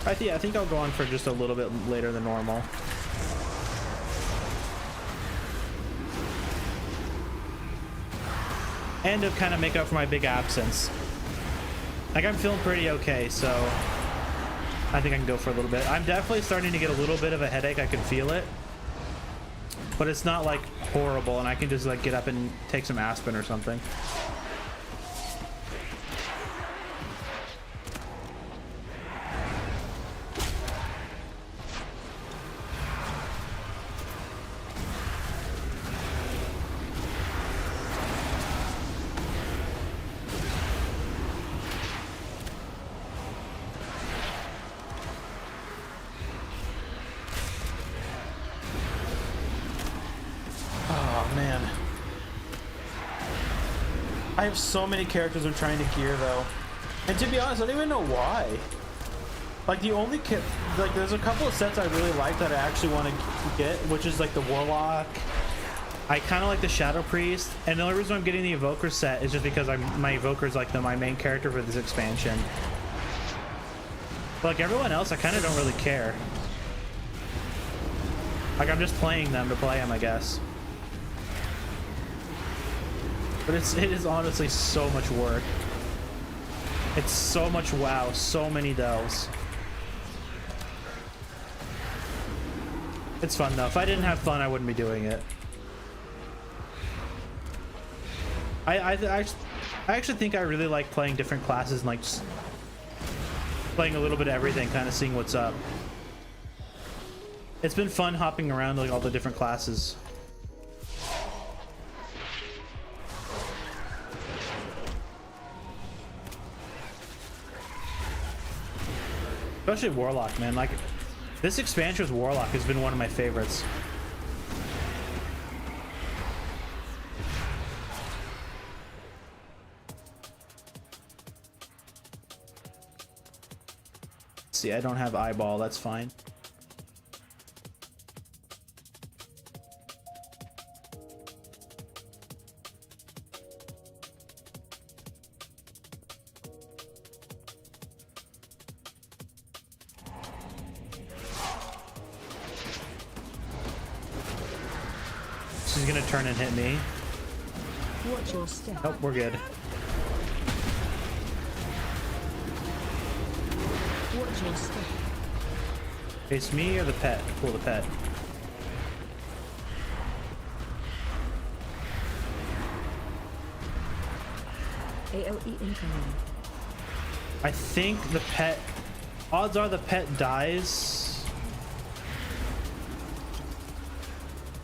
I think I'll go on for just a little bit later than normal. And to kind of make up for my big absence. Like I'm feeling pretty okay, so I think I can go for a little bit. I'm definitely starting to get a little bit of a headache. I can feel it. But it's not like horrible and I can just like get up and take some aspirin or something. I have so many characters I'm trying to gear though, and to be honest, I don't even know why. Like the only like there's a couple of sets I really like that I actually want to get, which is like the Warlock. I kind of like the Shadow Priest, and the only reason I'm getting the Evoker set is just because my Evoker is like my main character for this expansion. But like everyone else, I kind of don't really care. Like I'm just playing them to play them, I guess. But it is honestly so much work. It's so much WoW, so many delves. It's fun though. If I didn't have fun, I wouldn't be doing it. I actually think I really like playing different classes and like just playing a little bit of everything, kind of seeing what's up. It's been fun hopping around like all the different classes. Especially Warlock, man. Like, this expansion with Warlock has been one of my favorites. See, I don't have eyeball, that's fine. She's gonna turn and hit me. Watch your step. Nope, we're good. Watch your step. Face me or the pet? Cool, the pet. AOE incoming. I think the pet... Odds are the pet dies.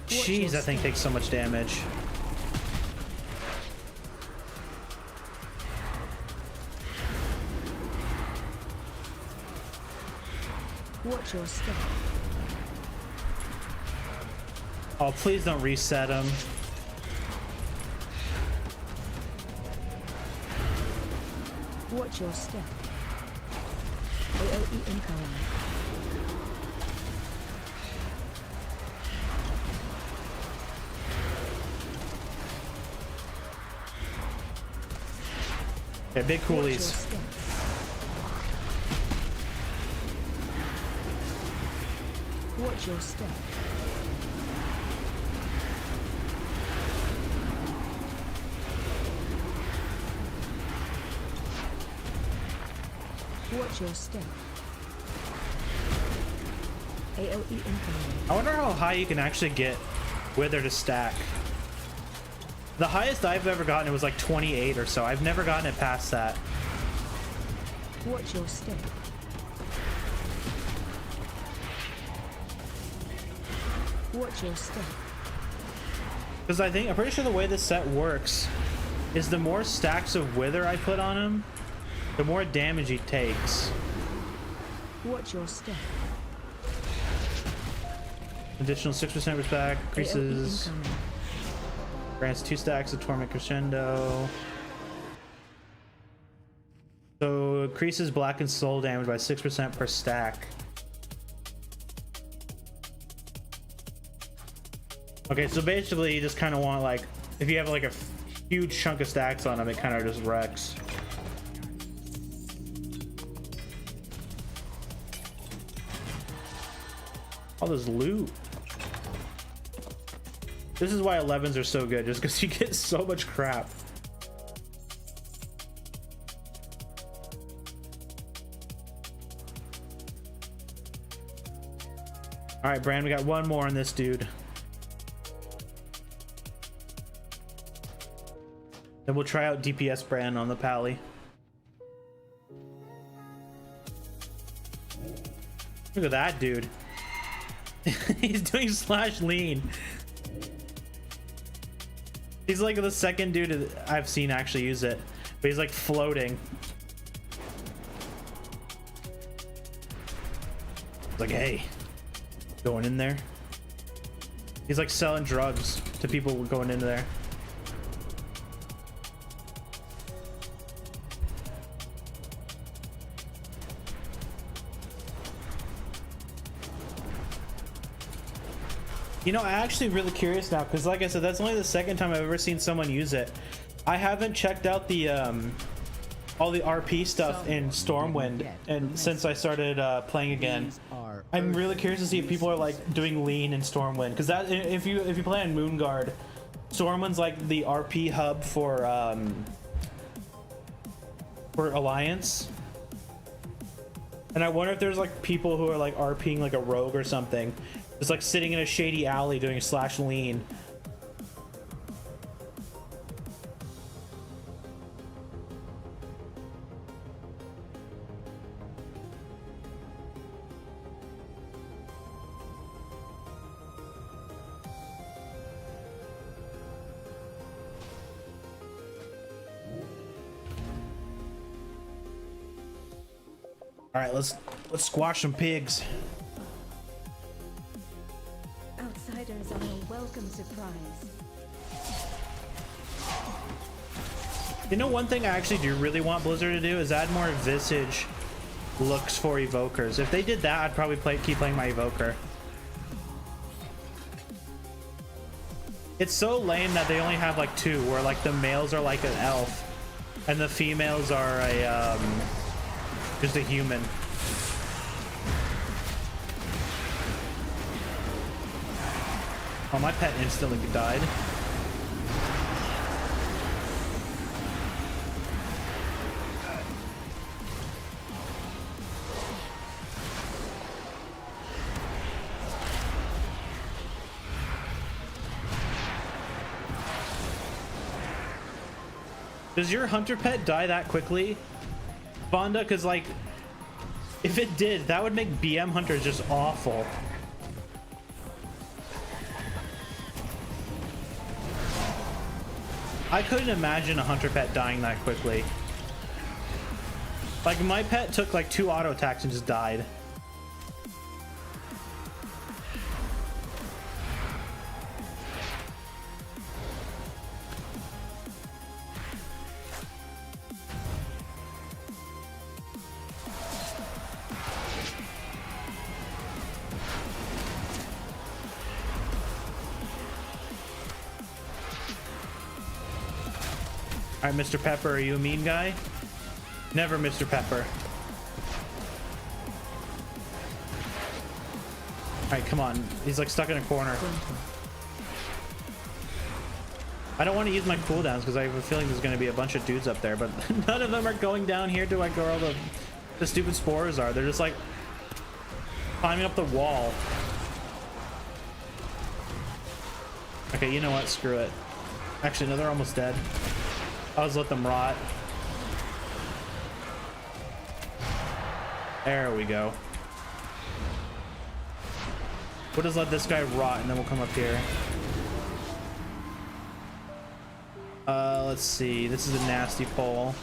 Jeez, that thing takes so much damage. Watch your step. Oh, please don't reset him. Watch your step. AOE incoming. Okay, big Watch your coolies. step. Watch your step. Watch your step. AOE incoming. I wonder how high you can actually get Wither to stack. The highest I've ever gotten, it was like 28 or so. I've never gotten it past that. Watch your step. Watch your step. Because I'm pretty sure the way this set works is the more stacks of Wither I put on him, the more damage he takes. Watch your step. Additional 6% respect, AOE increases, incoming. grants 2 stacks of Torment Crescendo. So increases Blackened Soul damage by 6% per stack. Okay, so basically you just kind of want, like, if you have like a huge chunk of stacks on him, it kind of just wrecks. All this loot. This is why 11s are so good, just because you get so much crap. All right, Brand, we got one more on this dude. Then we'll try out DPS Brand on the Pally. Look at that dude. He's doing slash lean. He's like the second dude I've seen actually use it, but he's like floating. It's like, hey, going in there. He's like selling drugs to people going into there. You know, I'm actually really curious now, because like I said, that's only the second time I've ever seen someone use it. I haven't checked out the all the RP stuff in Stormwind, and since I started playing again, I'm really curious to see if people are like doing lean in Stormwind, because that if you play on Moonguard, Stormwind's like the RP hub for Alliance. And I wonder if there's like people who are like RPing like a rogue or something. Just like sitting in a shady alley doing slash lean. All right, let's squash some pigs. Outsiders are a welcome surprise. You know, one thing I actually do really want Blizzard to do is add more visage looks for evokers. If they did that, I'd probably keep playing my evoker. It's so lame that they only have like two, where like the males are like an elf and the females are a just a human. Oh, my pet instantly died. Does your hunter pet die that quickly, Fonda? Because like, if it did, that would make BM hunters just awful. I couldn't imagine a hunter pet dying that quickly. Like, my pet took like 2 auto attacks and just died. All right, Mr. Pepper, are you a mean guy? Never, Mr. Pepper. All right, come on. He's like stuck in a corner. I don't want to use my cooldowns because I have a feeling there's going to be a bunch of dudes up there, but none of them are going down here to like where all the stupid spores are. They're just like climbing up the wall. Okay, you know what? Screw it. Actually, no, they're almost dead. I'll just let them rot. There we go. We'll just let this guy rot and then we'll come up here. Let's see. This is a nasty pole.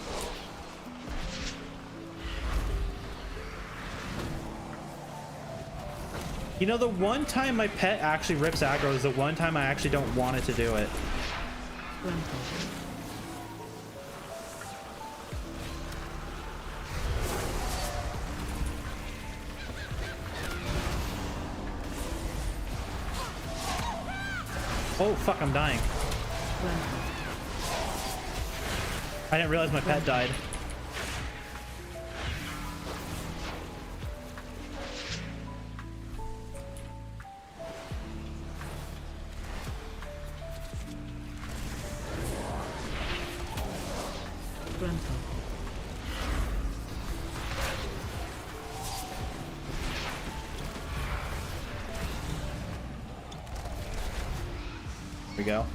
You know, the one time my pet actually rips aggro is the one time I actually don't want it to do it. Oh, fuck, I'm dying. I didn't realize my pet died. We go.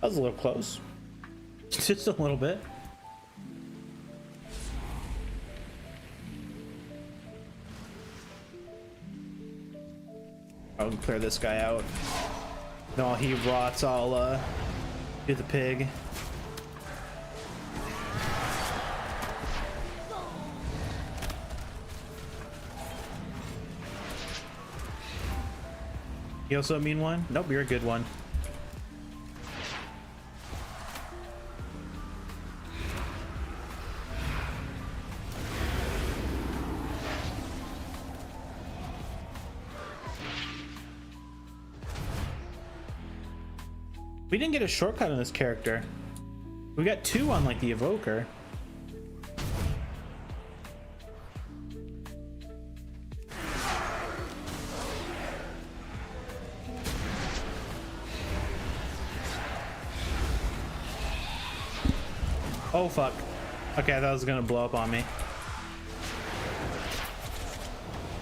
That was a little close. Just a little bit. I'll clear this guy out. No, he rots. I'll do the pig. You also a mean one? Nope, you're a good one. We didn't get a shortcut on this character. We got 2 on like the evoker. Oh fuck. Okay, I thought it was gonna blow up on me.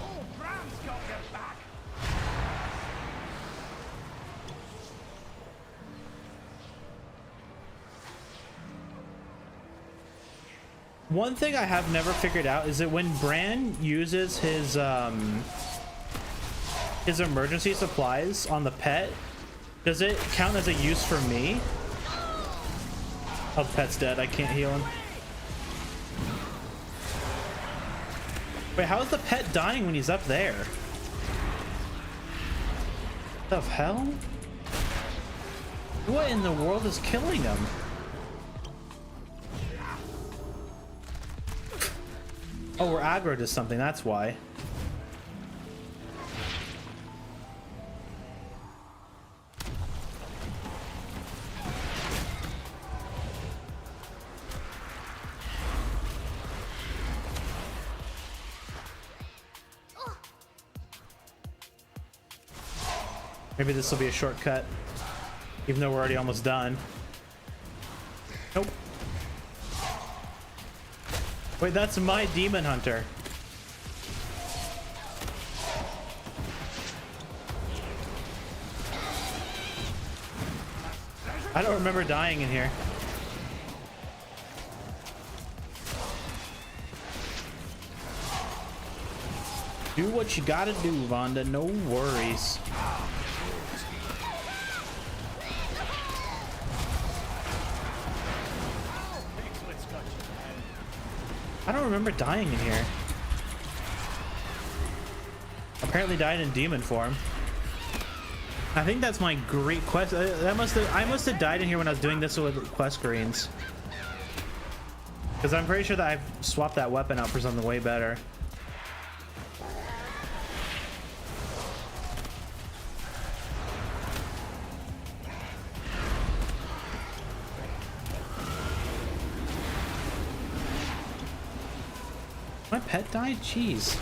Oh, Bram's got your back. One thing I have never figured out is that when Bran uses his emergency supplies on the pet, does it count as a use for me? Oh, the pet's dead. I can't heal him. Wait, how is the pet dying when he's up there? The hell? What in the world is killing him? Oh, we're aggro to something, that's why. Maybe this will be a shortcut, even though we're already almost done. Nope. Wait, that's my demon hunter. I don't remember dying in here. Do what you gotta do, Vonda. No worries. I don't remember dying in here. Apparently died in demon form. I think that's my great quest. I must have died in here when I was doing this with quest greens. Because I'm pretty sure that I've swapped that weapon out for something way better. My pet died? Jeez.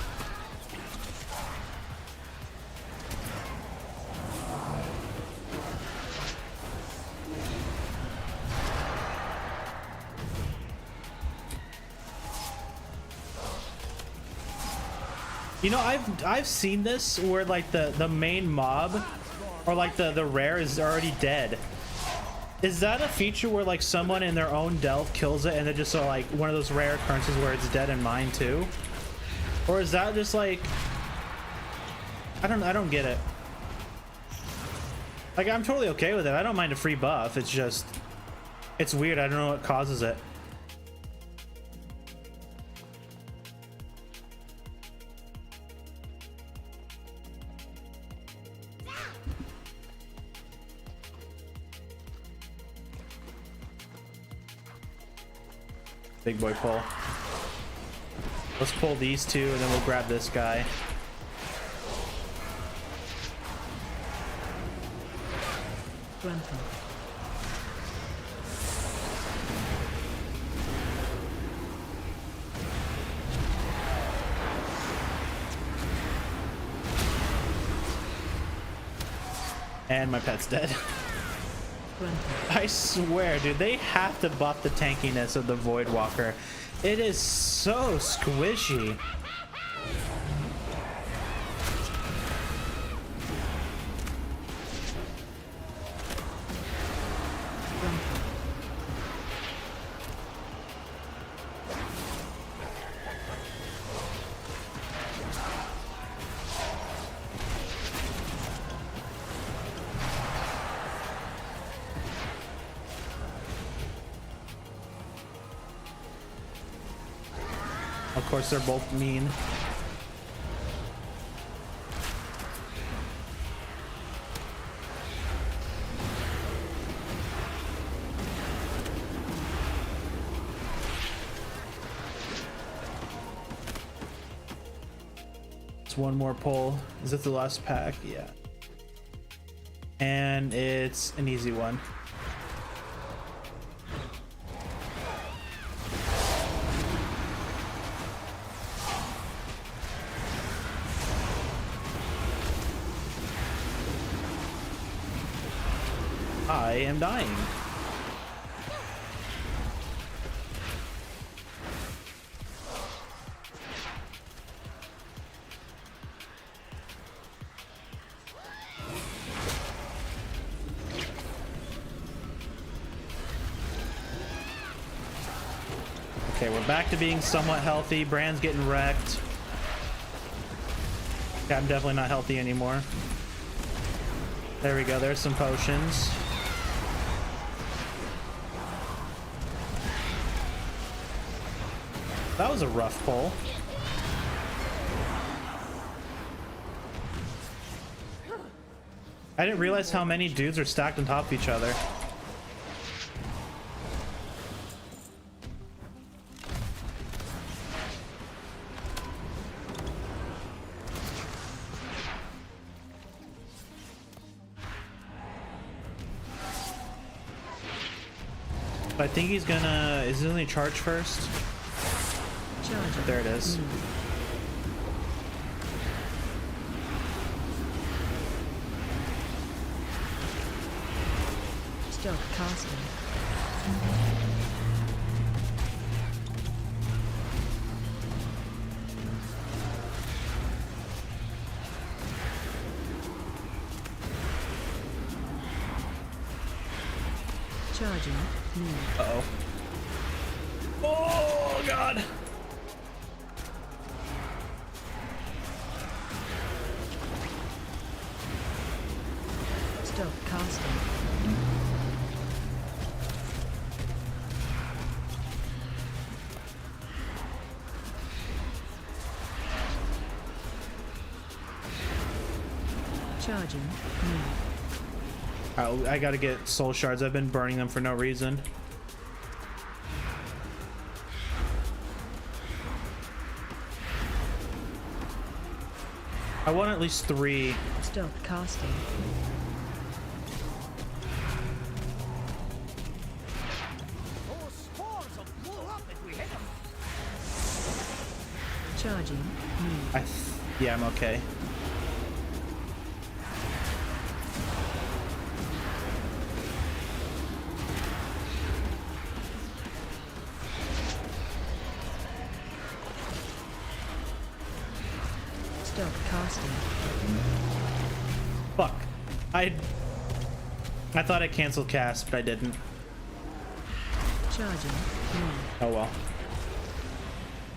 You know, I've seen this where like the main mob or like the rare is already dead. Is that a feature where like someone in their own delve kills it and it just like one of those rare occurrences where it's dead in mine too? Or is that just like, I don't get it. Like, I'm totally okay with it. I don't mind a free buff. It's just, it's weird. I don't know what causes it. Big boy pull. Let's pull these two and then we'll grab this guy. Granted. And my pet's dead. I swear, dude, they have to buff the tankiness of the Void Walker. It is so squishy. Of course, they're both mean. It's one more pull. Is it the last pack? Yeah. And it's an easy one. I am dying. Okay, we're back to being somewhat healthy. Brand's getting wrecked. Okay, I'm definitely not healthy anymore. There we go. There's some potions. That was a rough pull. I didn't realize how many dudes are stacked on top of each other. I think he's gonna... Is he only charge first? Charging. There it is. Stop casting. Charging. Uh-oh. Oh, God. Stop casting. Charging. I gotta get soul shards. I've been burning them for no reason. I want at least 3. Stop casting. Those spawns will blow up if we hit them. Charging. Yeah, I'm okay. Stop casting. Fuck. I thought I canceled cast, but I didn't. Charging. Oh well.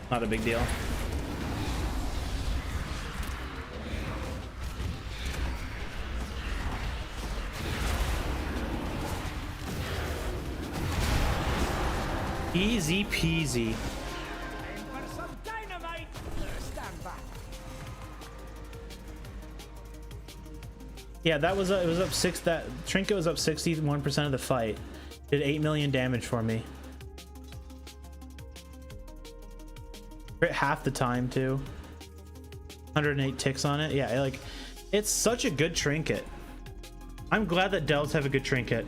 Not a big deal. Easy peasy. Aim for some dynamite. Stand back. Yeah, that was it was up 6. That trinket was up 61% of the fight. Did 8 million damage for me. Crit half the time too. 108 ticks on it. Yeah, like it's such a good trinket. I'm glad that delves have a good trinket.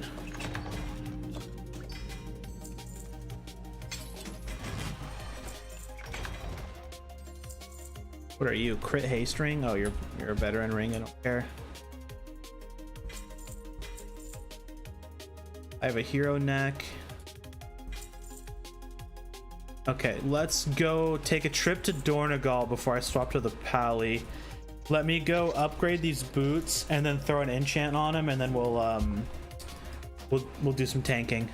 What are you? Crit haste ring? Oh, you're a veteran ring. I don't care. I have a hero neck. Okay, let's go take a trip to Dornegal before I swap to the Pally. Let me go upgrade these boots and then throw an enchant on them, and then we'll do some tanking.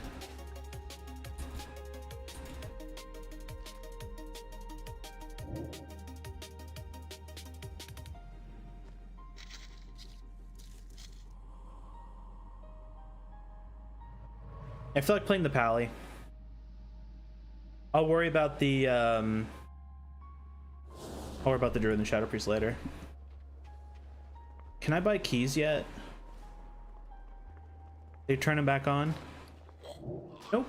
I feel like playing the Pally. I'll worry about the Druid and the Shadow Priest later. Can I buy keys yet? They turn them back on? Nope.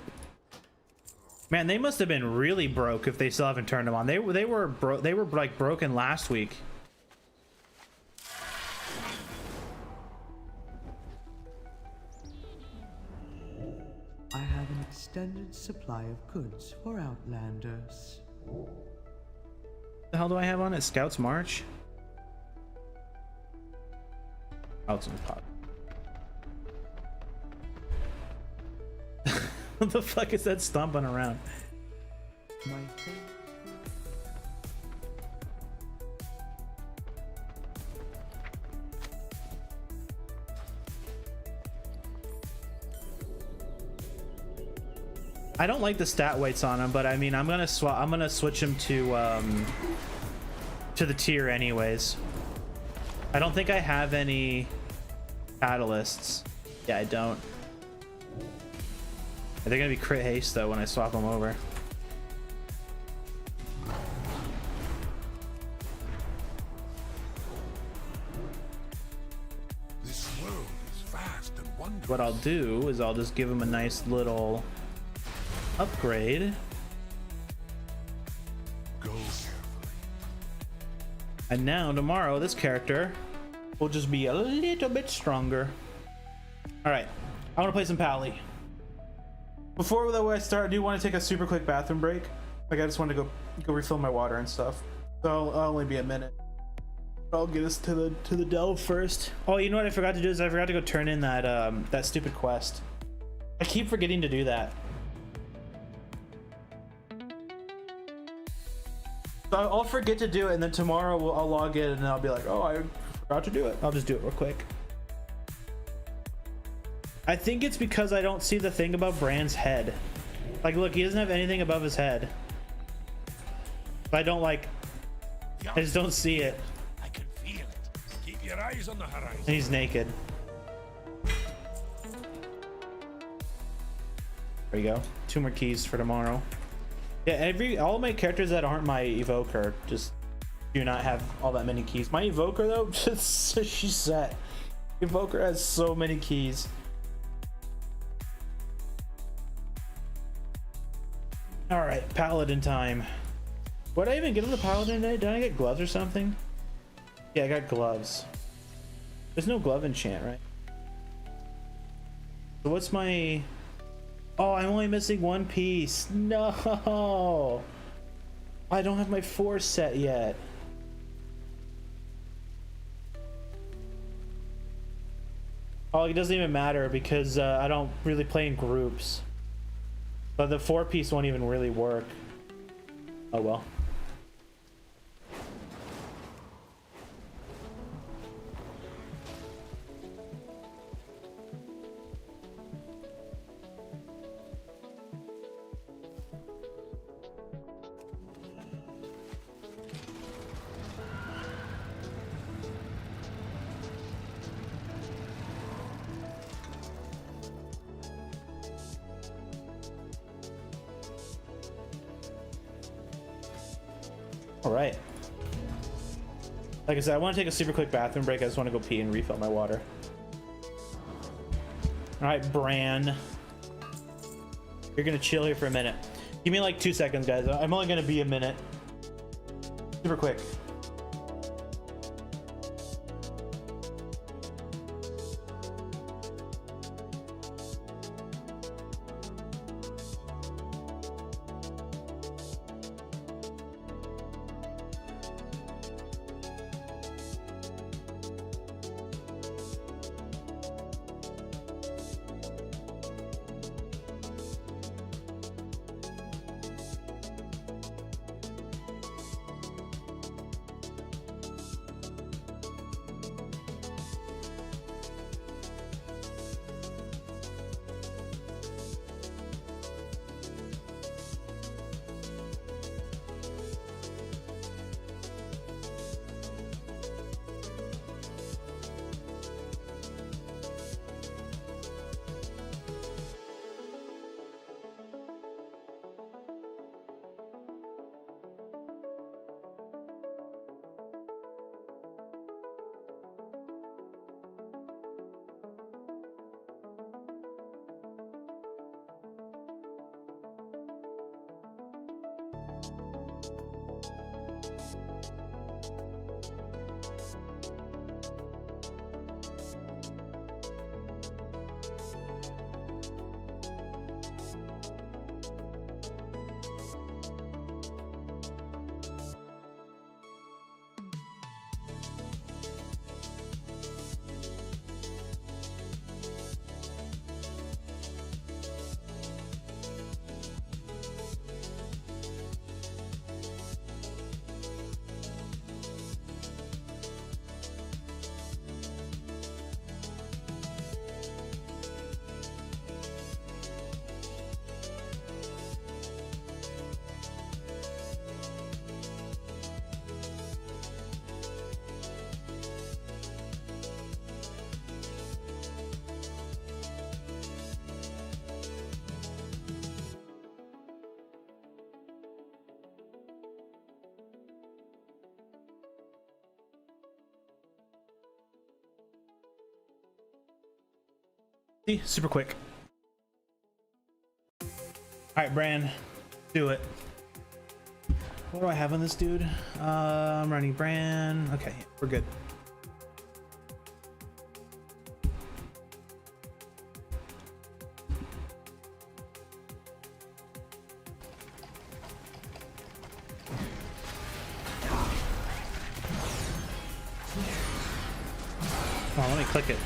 Man, they must have been really broke if they still haven't turned them on. They were like broken last week. I have an extended supply of goods for Outlanders. What the hell do I have on it? Scouts March? Outs and pot. What the fuck is that stomping around? My favorite. I don't like the stat weights on him, but I mean, I'm gonna switch him to the tier anyways. I don't think I have any catalysts. Yeah, I don't. They're gonna be crit haste though when I swap them over. This world what I'll do is I'll just give him a nice little upgrade. Go carefully. And now tomorrow this character will just be a little bit stronger. All right, I want to play some Pally. Before though I start, I do want to take a super quick bathroom break. Like I just want to go refill my water and stuff. So I'll only be a minute. I'll get us to the delve first. Oh, you know what I forgot to do is I forgot to go turn in that that stupid quest. I keep forgetting to do that. So I'll forget to do it, and then tomorrow I'll log in and I'll be like, oh, I forgot to do it. I'll just do it real quick. I think it's because I don't see the thing above Brand's head. Like, look, he doesn't have anything above his head. But I don't like. I just don't see it. I can feel it. Keep your eyes on the horizon. And he's naked. There you go. 2 more keys for tomorrow. Yeah, all my characters that aren't my evoker just do not have all that many keys. My evoker though, she's set. Evoker has so many keys. All right, paladin time. What did I even get on the paladin today? Did I get gloves or something? Yeah, I got gloves. There's no glove enchant, right? So what's my... Oh, I'm only missing 1 piece. No! I don't have my 4 set yet. Oh, it doesn't even matter because I don't really play in groups. But the 4 piece won't even really work. Oh well. All right. Like I said, I want to take a super quick bathroom break. I just want to go pee and refill my water. All right, Bran. You're gonna chill here for a minute. Give me like 2 seconds, guys. I'm only gonna be a minute. Super quick. See, super quick. All right, Bran, do it. What do I have on this dude? I'm running Bran. Okay, we're good. Come on, let me click it.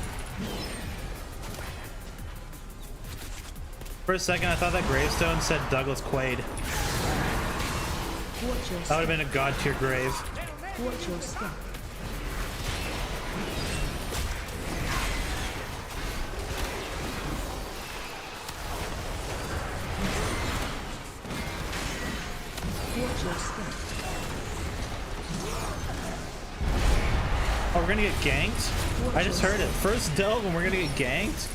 For a second, I thought that gravestone said Douglas Quaid. Watch your That would step. have been a god tier grave. Watch your step. Watch your step. Oh, we're gonna get ganked? I just heard it. First delve and we're gonna get ganked?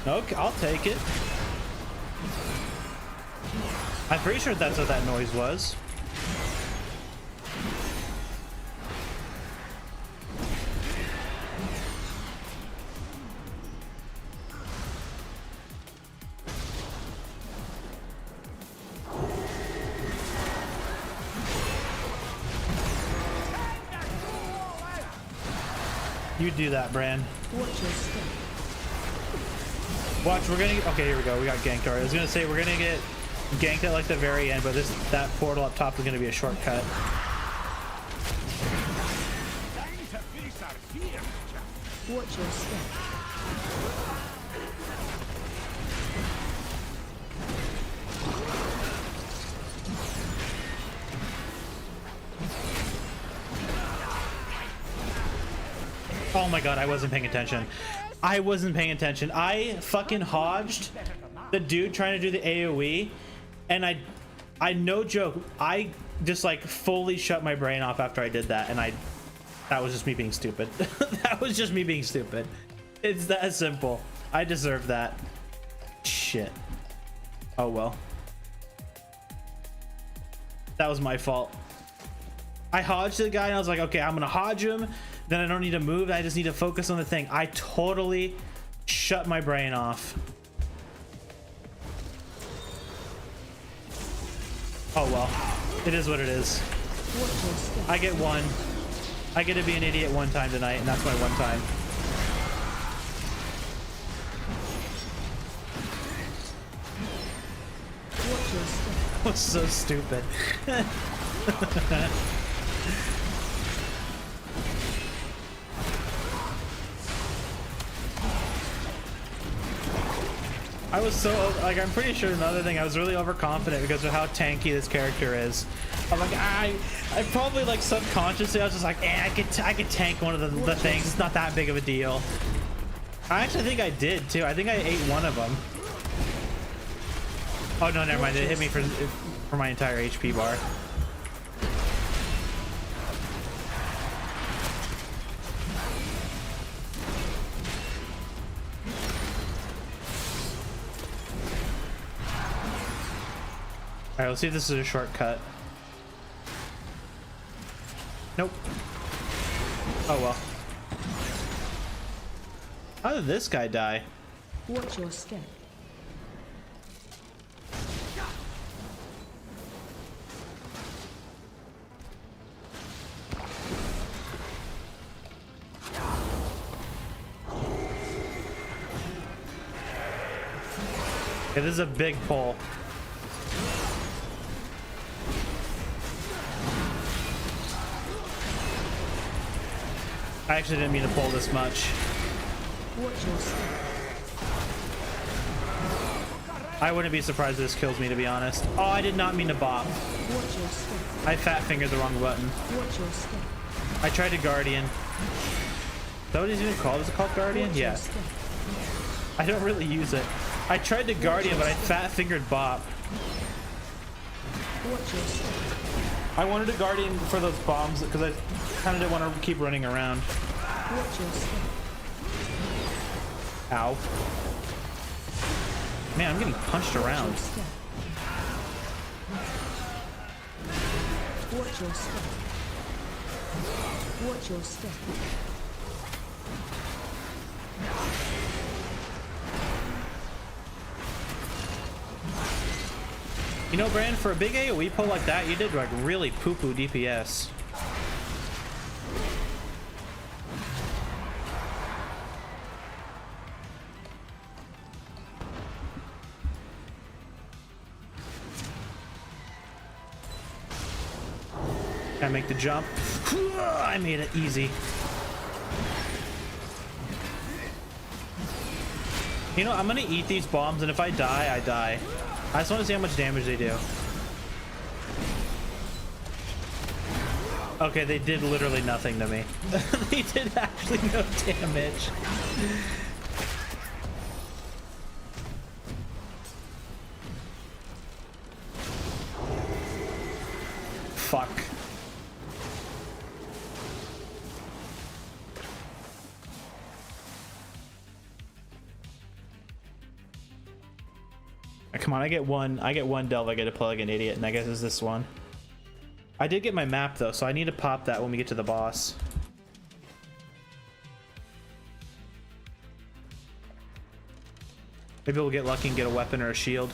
Okay, I'll take it. I'm pretty sure that's what that noise was. You do that, Bran. Watch your step. Watch, we're gonna get, okay, here we go. We got ganked already. I was gonna say we're gonna get ganked at like the very end, but that portal up top is gonna be a shortcut. Watch your step. Oh my god, I wasn't paying attention. I wasn't paying attention. I fucking hodged the dude trying to do the AoE, and I no joke, I just like fully shut my brain off after I did that, and that was just me being stupid. That was just me being stupid. It's that simple. I deserve that. Shit. Oh well. That was my fault. I hodged the guy and I was like, okay, I'm gonna hodge him. Then I don't need to move. I just need to focus on the thing. I totally shut my brain off. Oh well. It is what it is. Watch your step. I get one. I get to be an idiot one time tonight, and that's my one time. Watch your step. That was so stupid. I was so, like, I'm pretty sure another thing, I was really overconfident because of how tanky this character is. I'm like, I probably, like, subconsciously, I was just like, I could tank one of the things. It's not that big of a deal. I actually think I did, too. I think I ate one of them. Oh, no, never mind. It hit me for my entire HP bar. All right, let's see if this is a shortcut. Nope. Oh well. How did this guy die? Watch your step. Okay, this is a big pull. I actually didn't mean to pull this much. Watch your step. I wouldn't be surprised if this kills me, to be honest. Oh, I did not mean to bop. Watch your step. I fat fingered the wrong button. Watch your step. I tried to Guardian. Is that what he's even called? Is it called Guardian? Watch Yeah. your step. I don't really use it. I tried to Guardian, but I fat fingered bop. Watch your step. I wanted to Guardian for those bombs because I kind of didn't want to keep running around. Watch your step. Ow. Man, I'm getting punched around. Watch your step. Watch your step. You know, Brand, for a big AoE pull like that, you did like really poo-poo DPS. Gotta make the jump. I made it easy. You know, I'm gonna eat these bombs, and if I die, I die. I just want to see how much damage they do. Okay, they did literally nothing to me. They did actually no damage. Fuck. Come on, I get one delve I get to play like an idiot, and I guess it's this one. I did get my map though, so I need to pop that when we get to the boss. Maybe we'll get lucky and get a weapon or a shield.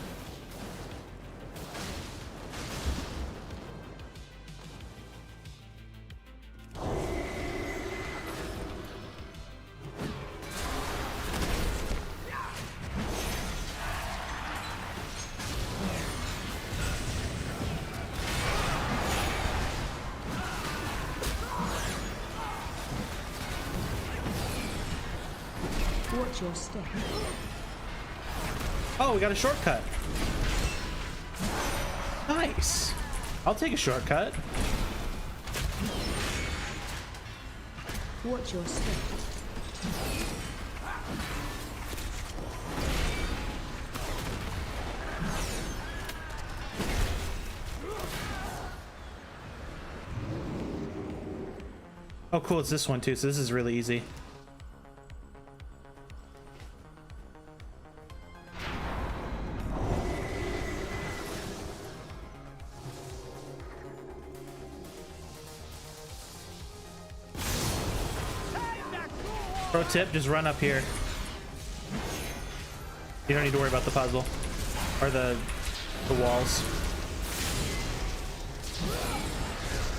Watch your step. Oh, we got a shortcut. Nice. I'll take a shortcut. Watch your step. Oh, cool. It's this one too, so this is really easy. Pro tip, just run up here. You don't need to worry about the puzzle or the walls.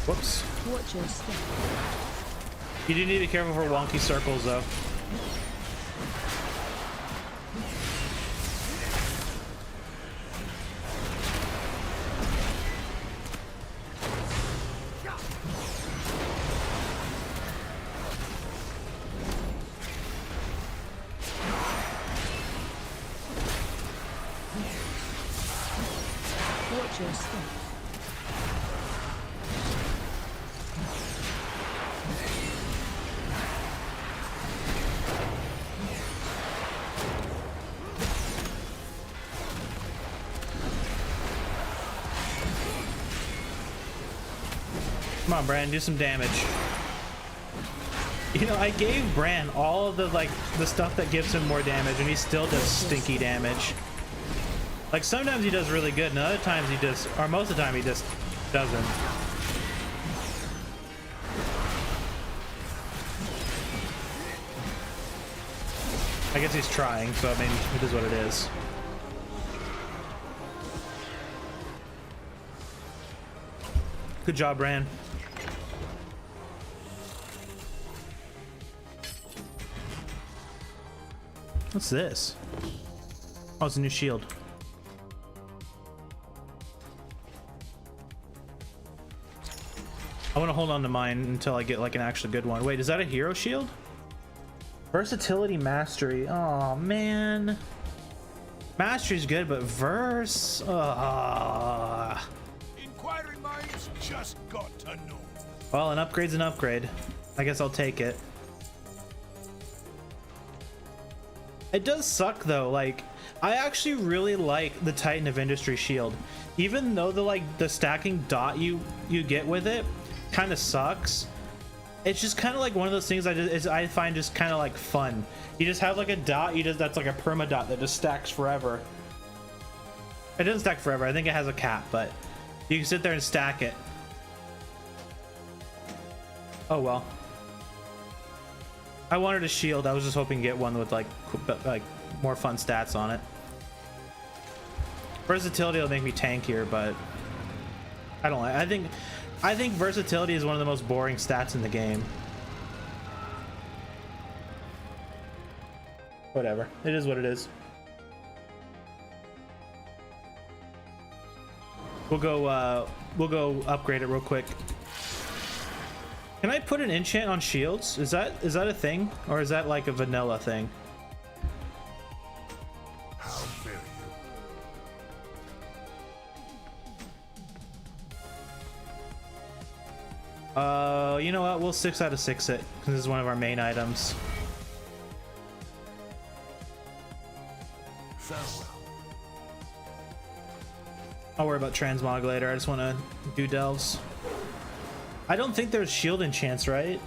Whoops. Watch your step. You do need to be careful for wonky circles though. Watch your step. Come on, Bran, do some damage. You know, I gave Bran all of the the stuff that gives him more damage, and he still does stinky damage. Like sometimes he does really good, and other times he just, or most of the time he just doesn't. I guess he's trying, so I mean, it is what it is. Good job, Bran. What's this? Oh, it's a new shield. I want to hold on to mine until I get like an actually good one. Wait, is that a hero shield? Versatility mastery. Oh man. Mastery's good, but verse. Inquiring minds just got to know. Well, an upgrade's an upgrade. I guess I'll take it. It does suck though. Like, I actually really like the Titan of Industry shield, even though the stacking dot you get with it kind of sucks. It's just kind of like one of those things I find just kind of like fun. You just have like a dot, that's like a perma dot that just stacks forever. It doesn't stack forever. I think it has a cap, but you can sit there and stack it. Oh well. I wanted a shield. I was just hoping to get one with like more fun stats on it. Versatility will make me tankier, but I don't like. I think versatility is one of the most boring stats in the game. Whatever. It is what it is. We'll go upgrade it real quick. Can I put an enchant on shields? Is that a thing, or is that like a vanilla thing? How dare you? You know what? We'll 6 out of 6 it, because this is one of our main items. Farewell. I'll worry about transmog later. I just want to do delves. I don't think there's shield enchants, right?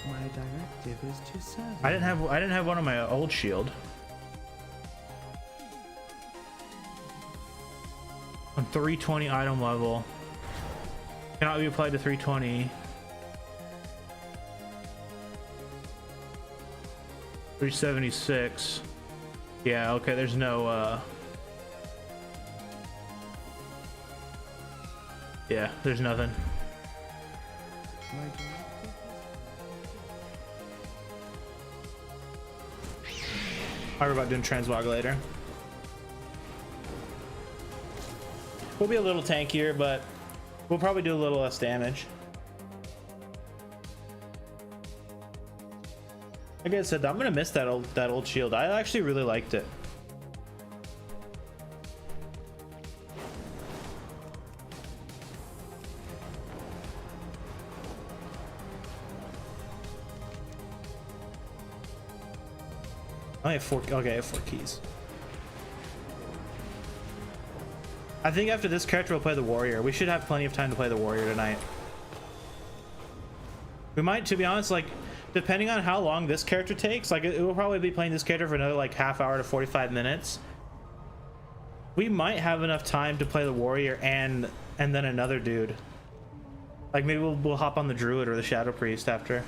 My directive is to serve. I didn't have one on my old shield. On 320 item level. Cannot be applied to 320. 376. Yeah, okay, there's no yeah, there's nothing. My directive I'll worry about doing transmog later. We'll be a little tankier, but we'll probably do a little less damage. Like I said, I'm gonna miss that old shield. I actually really liked it. I have 4. Okay, I have 4 keys. I think after this character we'll play the warrior. We should have plenty of time to play the warrior tonight. We might, to be honest, like depending on how long this character takes, like it will probably be playing this character for another like half hour to 45 minutes. We might have enough time to play the warrior and then another dude. Like maybe we'll hop on the druid or the shadow priest after.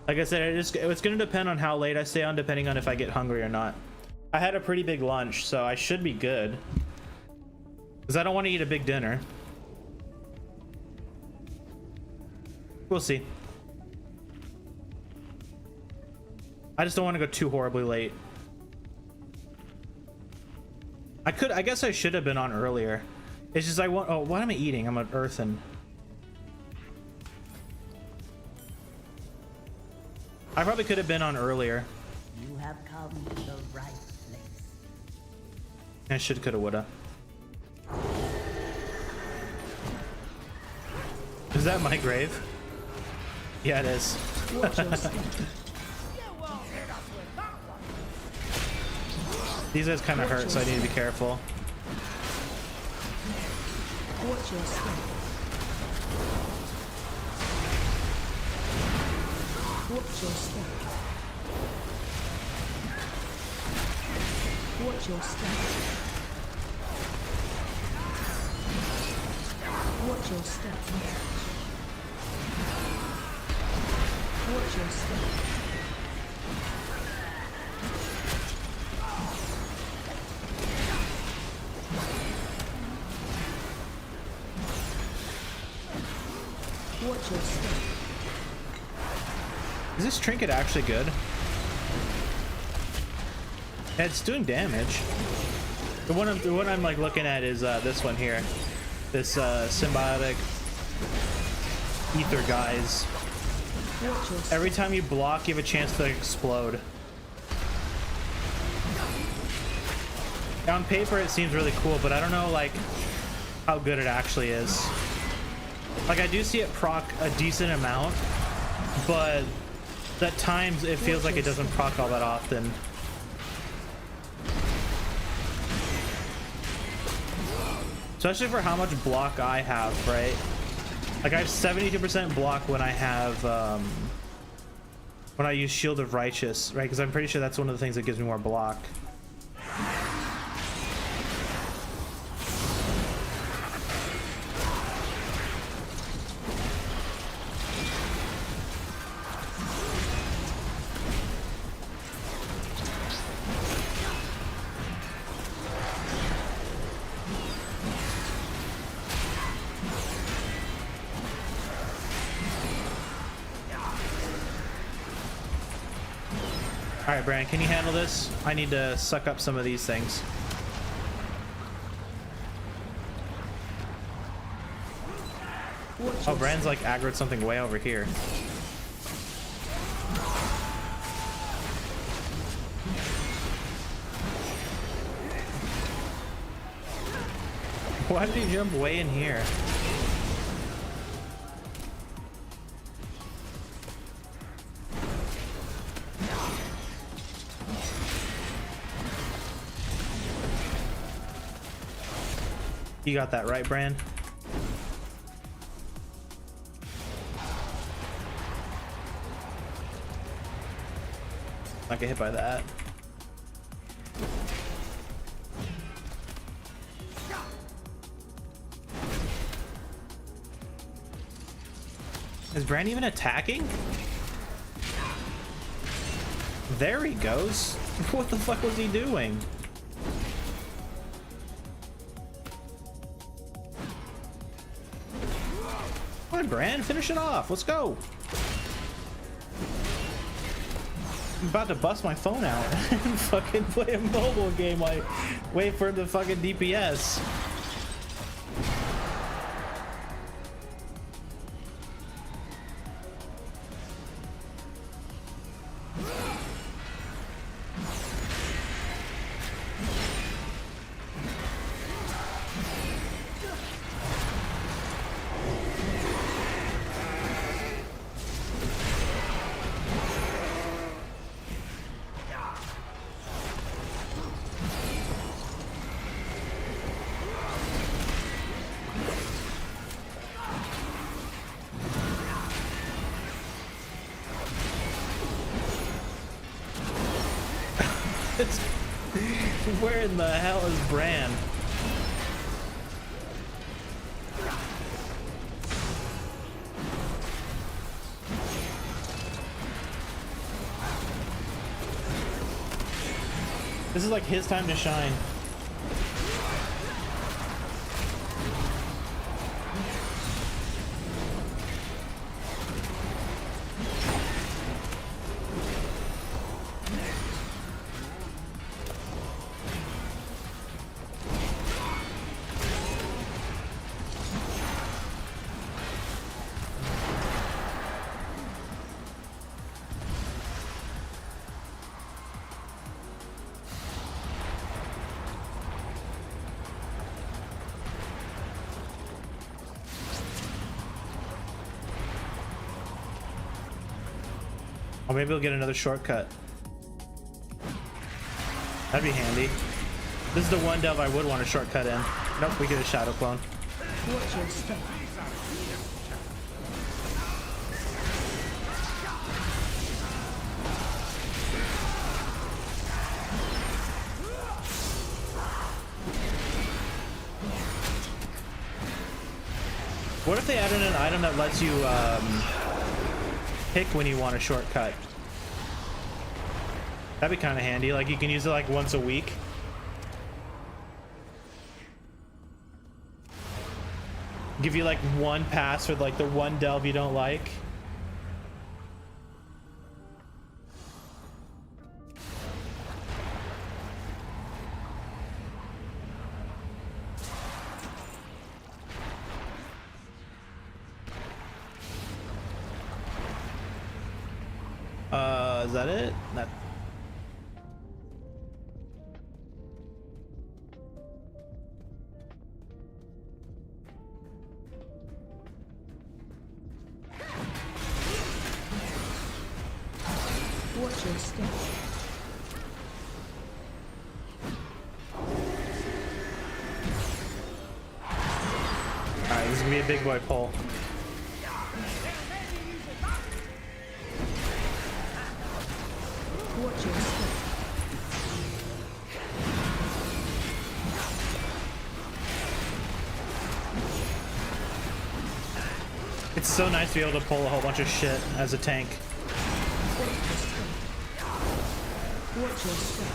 Like I said, it's gonna depend on how late I stay on, depending on if I get hungry or not. I had a pretty big lunch, so I should be good. Because I don't want to eat a big dinner. We'll see. I just don't want to go too horribly late. I guess I should have been on earlier. It's just oh, what am I eating? I'm an earthen. I probably could have been on earlier. You have come to the right place. I should, coulda, woulda. Is that my grave? Yeah, it is. Watch your step. These guys kind of hurt, so I need to be careful. Watch your step. Watch your step. Watch your step. Watch your step. Watch your step. Watch your step. Is this trinket actually good? Yeah, it's doing damage. The one I'm like looking at is this one here. This symbiotic ether guys. Watch your step. Every time you block, you have a chance to explode. On paper, it seems really cool, but I don't know like how good it actually is. Like I do see it proc a decent amount, but at times it feels like it doesn't proc all that often. Especially for how much block I have, right? Like I have 72% block when I have when I use Shield of Righteous, right? Because I'm pretty sure that's one of the things that gives me more block. All right, Brand, can you handle this? I need to suck up some of these things. Oh, Brand's like aggroed something way over here. Why did he jump way in here? You got that right, Bran? Not get hit by that. Is Bran even attacking? There he goes. What the fuck was he doing? Come on, Bran, finish it off. Let's go. I'm about to bust my phone out and fucking play a mobile game like wait for the fucking DPS. Where in the hell is Bran? This is like his time to shine. Or maybe we'll get another shortcut. That'd be handy. This is the one delve I would want a shortcut in. Nope, we get a shadow clone. Watch your step. What if they added an item that lets you pick when you want a shortcut? That'd be kind of handy. Like you can use it like once a week. Give you like one pass for like the one delve you don't like. Is that it? That. Watch your step. Alright, this is gonna be a big boy pull. Watch your step. It's so nice to be able to pull a whole bunch of shit as a tank. Watch your step.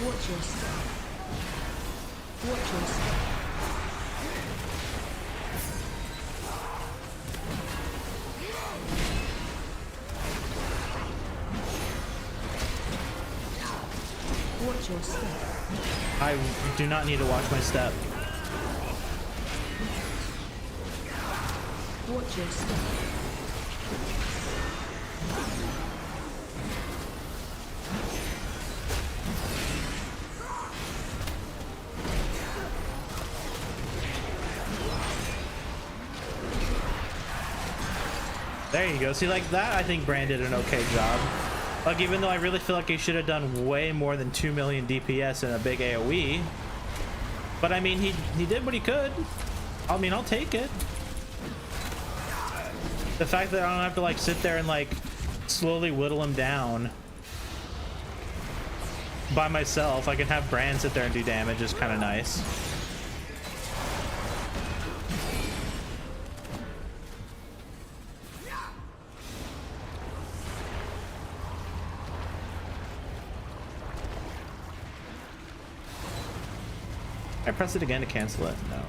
Watch your step. Watch your step. Watch your step. I do not need to watch my step. Watch your step. There you go. See, like that, I think Brand did an okay job. Like, even though I really feel like he should have done way more than 2 million DPS in a big AoE. But I mean, he did what he could. I mean, I'll take it. The fact that I don't have to like sit there and like slowly whittle him down by myself. I can have Brand sit there and do damage is kind of nice. I press it again to cancel it. No.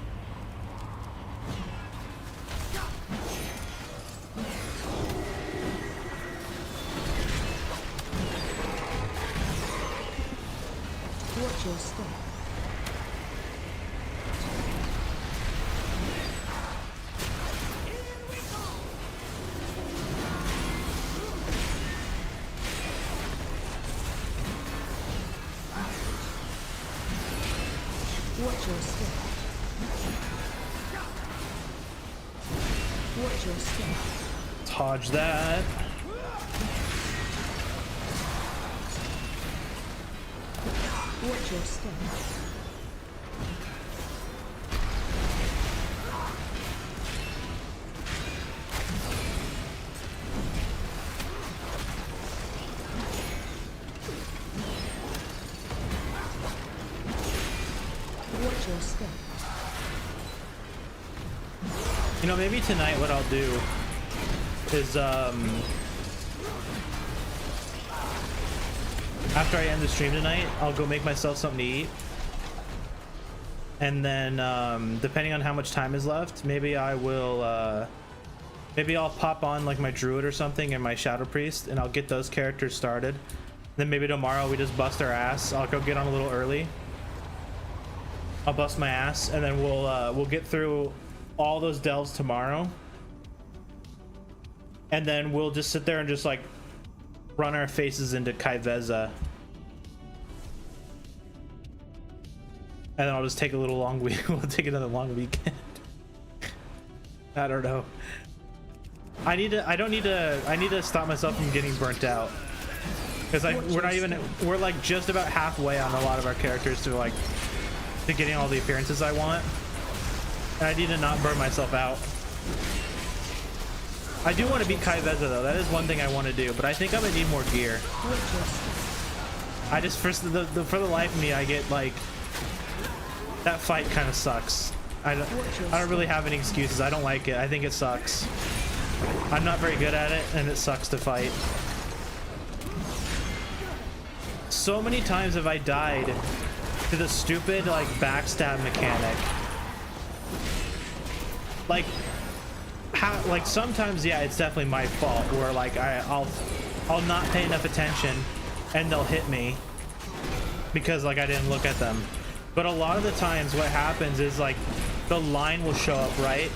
Watch your step. Watch your step. Watch your step. Dodge that. Watch your step. Watch your step. You know, maybe tonight what I'll do is after I end the stream tonight, I'll go make myself something to eat. And then depending on how much time is left, maybe I will maybe I'll pop on like my druid or something and my shadow priest, and I'll get those characters started. Then maybe tomorrow we just bust our ass. I'll go get on a little early. I'll bust my ass, and then we'll get through all those delves tomorrow, and then we'll just sit there and just like run our faces into Kaiveza, and then I'll just take a little long week. We'll take another long weekend. I don't know. I need to stop myself from getting burnt out, because we're like just about halfway on a lot of our characters to getting all the appearances I want. And I need to not burn myself out. I do want to beat Kaiveza though. That is one thing I want to do, but I think I'm gonna need more gear. I just for the life of me, I get like that fight kind of sucks. I don't really have any excuses. I don't like it. I think it sucks. I'm not very good at it, and it sucks to fight. So many times have I died to the stupid like backstab mechanic. Like sometimes, yeah, it's definitely my fault where like I'll not pay enough attention and they'll hit me because like I didn't look at them. But a lot of the times what happens is like the line will show up, right?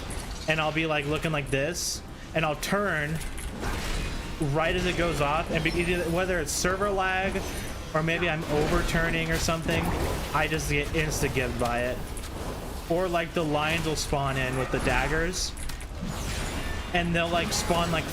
And I'll be like looking like this, and I'll turn right as it goes off, and whether it's server lag or maybe I'm overturning or something, I just get insta-gibbed by it. Or like the lions will spawn in with the daggers, and they'll spawn like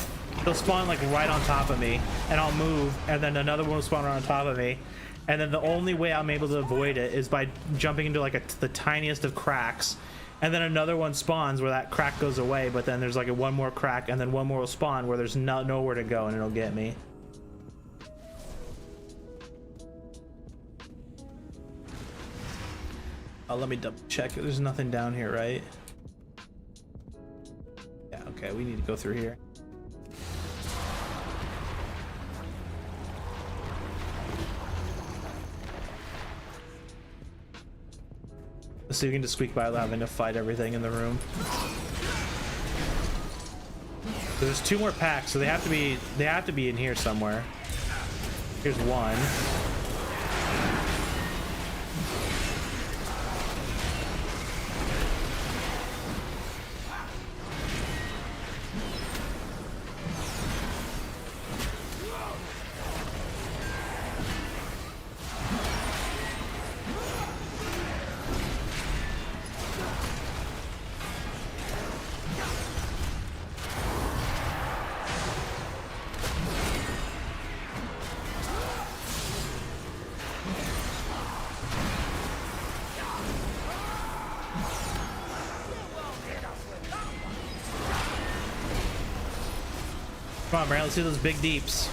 right on top of me, and I'll move, and then another one will spawn right on top of me, and then the only way I'm able to avoid it is by jumping into like the tiniest of cracks, and then another one spawns where that crack goes away, but then there's like one more crack, and then one more will spawn where there's nowhere to go, and it'll get me. Let me double check. There's nothing down here, right? Yeah, okay, we need to go through here. So you can just squeak by without having to fight everything in the room. There's 2 more packs, so they have to be in here somewhere. Here's one. Come on, Brand, let's see those big deeps.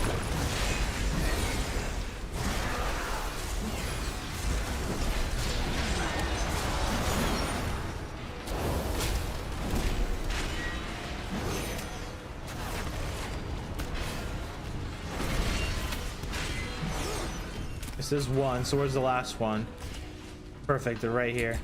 This is one, so where's the last one? Perfect, they're right here.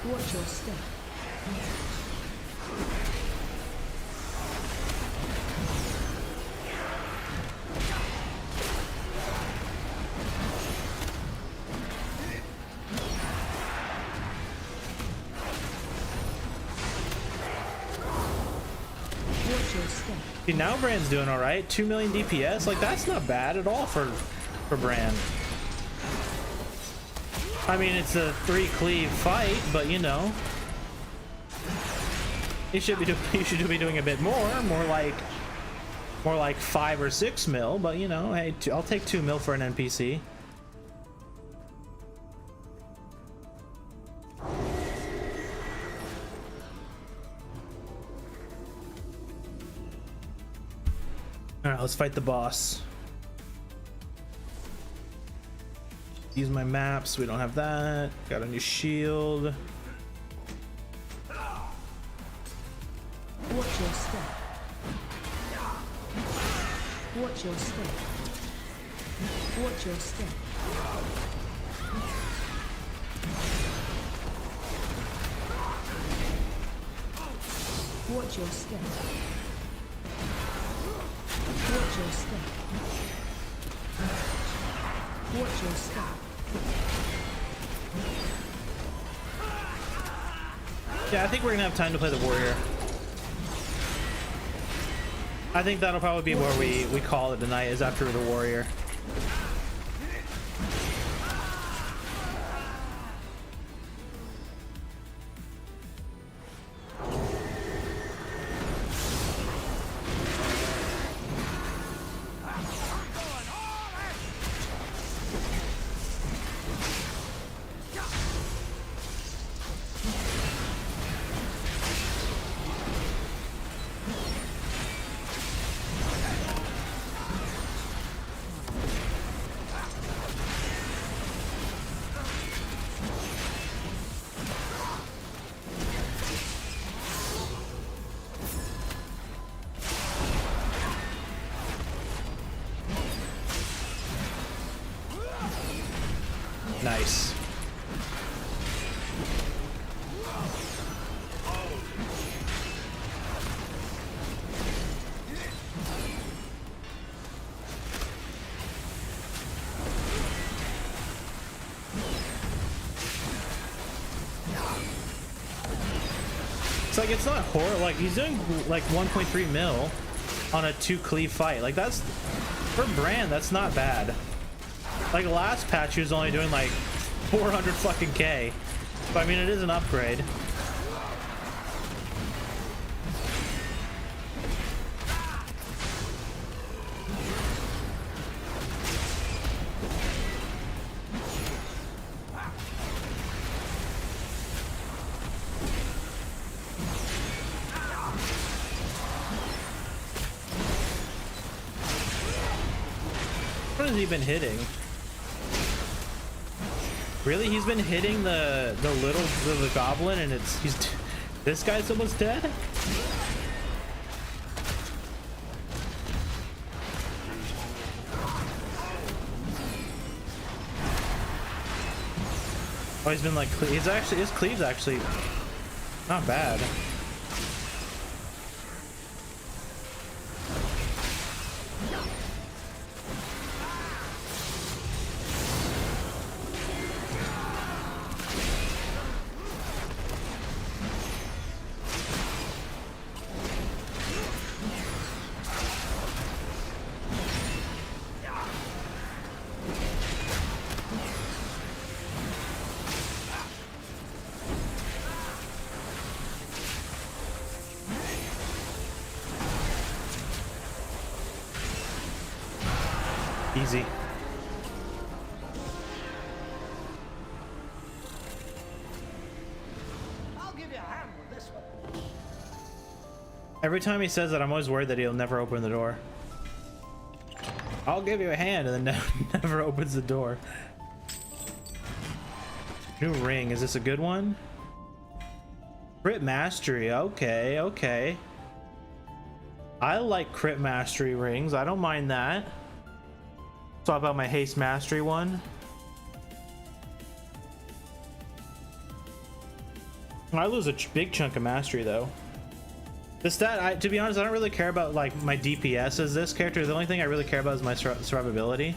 Watch your step. Watch your step. See, now Brand's doing all right. 2 million DPS, like that's not bad at all for Brand. I mean, it's a 3 cleave fight, but you know, you should be doing a bit more like 5 or 6 mil. But you know, hey, I'll take 2 mil for an NPC. All right, let's fight the boss. Use my maps. We don't have that. Got a new shield. Watch your step. Watch your step. Watch your step. Watch your step. Watch your step. Watch your step. Yeah, I think we're gonna have time to play the warrior. I think that'll probably be where we call it tonight, is after the warrior. Nice. It's like, it's not horrible. Like, he's doing like 1.3 mil on a 2 cleave fight. Like, that's, for Brand, that's not bad. Like last patch he was only doing like 400 fucking K. But I mean, it is an upgrade. What has he been hitting? Really, he's been hitting the goblin, and this guy's almost dead. Oh, he's been like, his cleave's actually not bad. Easy. Every time he says that, I'm always worried that he'll never open the door. I'll give you a hand, and then never opens the door. New ring. Is this a good one? Crit mastery. Okay, okay. I like crit mastery rings. I don't mind that. Swap out my haste mastery one. I lose a big chunk of mastery though. The stat, to be honest, I don't really care about like my DPS as this character. The only thing I really care about is my survivability.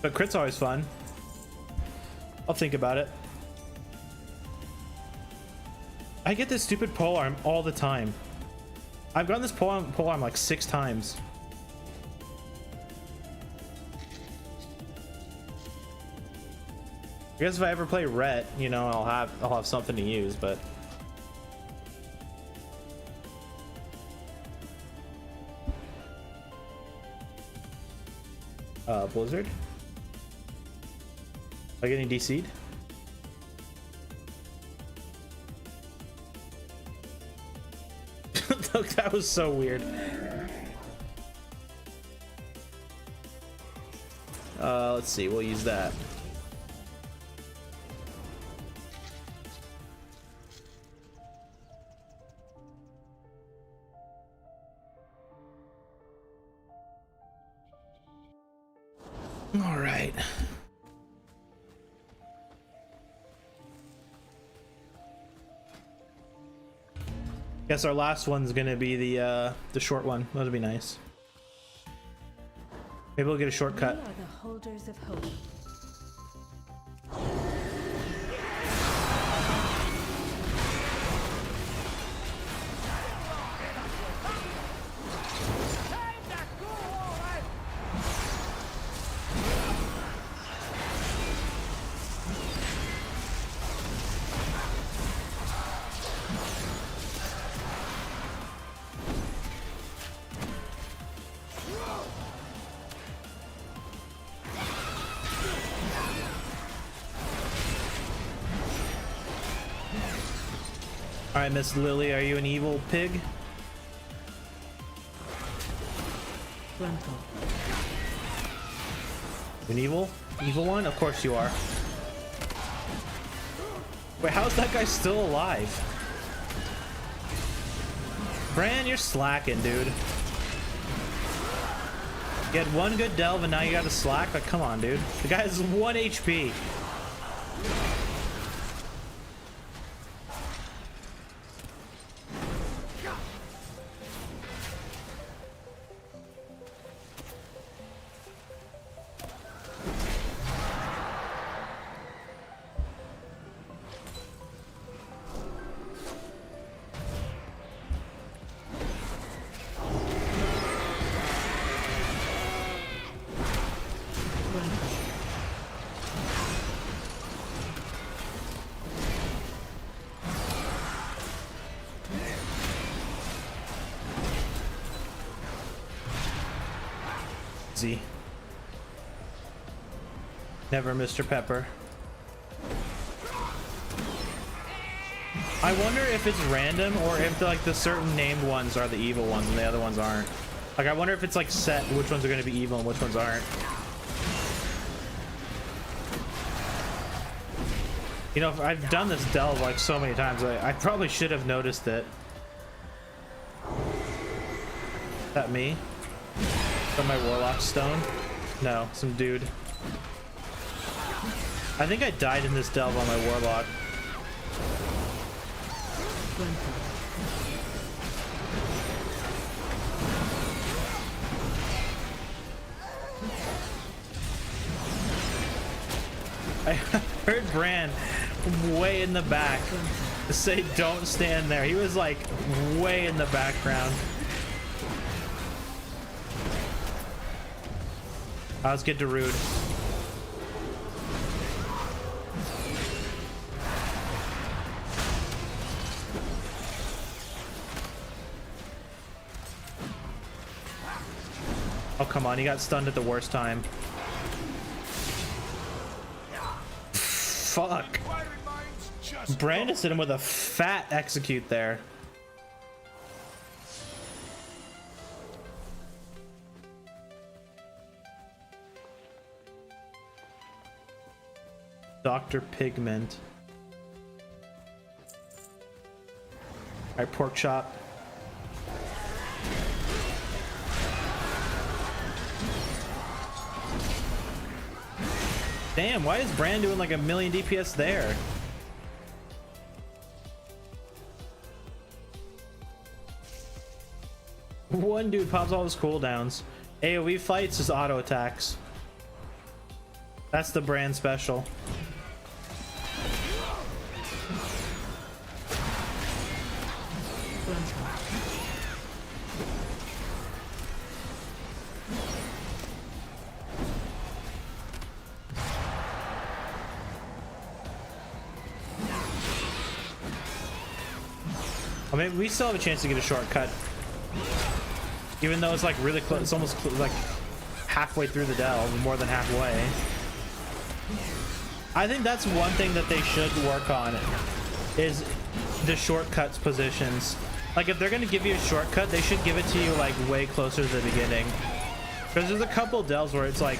But crit's always fun. I'll think about it. I get this stupid polearm all the time. I've gotten this polearm like 6 times. I guess if I ever play Ret, you know, I'll have something to use, but Blizzard. Am I getting DC'd? Look, that was so weird. Let's see, we'll use that. All right. Guess our last one's gonna be the short one. That'll be nice. Maybe we'll get a shortcut. We are the holders of hope. All right, Miss Lily, are you an evil pig? Frontal. An evil one? Of course you are. Wait, how's that guy still alive? Bran, you're slacking, dude. You had one good delve and now you gotta slack? Like, come on, dude. The guy has 1 HP. Easy. Never Mr. Pepper. I wonder if it's random or if like the certain named ones are the evil ones and the other ones aren't. Like I wonder if it's like set which ones are going to be evil and which ones aren't. You know, I've done this delve like so many times. I probably should have noticed it. Is that me? From my Warlock stone? No, some dude. I think I died in this delve on my Warlock. I heard Bran way in the back say don't stand there. He was like way in the background. Let's get to Rude. Oh, come on. He got stunned at the worst time. Fuck. Brandis hit him with a fat execute there. Dr. Pigment. Alright, pork chop. Damn, why is Bran doing like a million DPS there? One dude pops all his cooldowns. AoE fights is auto attacks. That's the Bran special. I mean, we still have a chance to get a shortcut. Even though it's like really close, it's almost like halfway through the delve, more than halfway. I think that's one thing that they should work on is the shortcuts positions. Like if they're gonna give you a shortcut, they should give it to you like way closer to the beginning. Because there's a couple delves where it's like,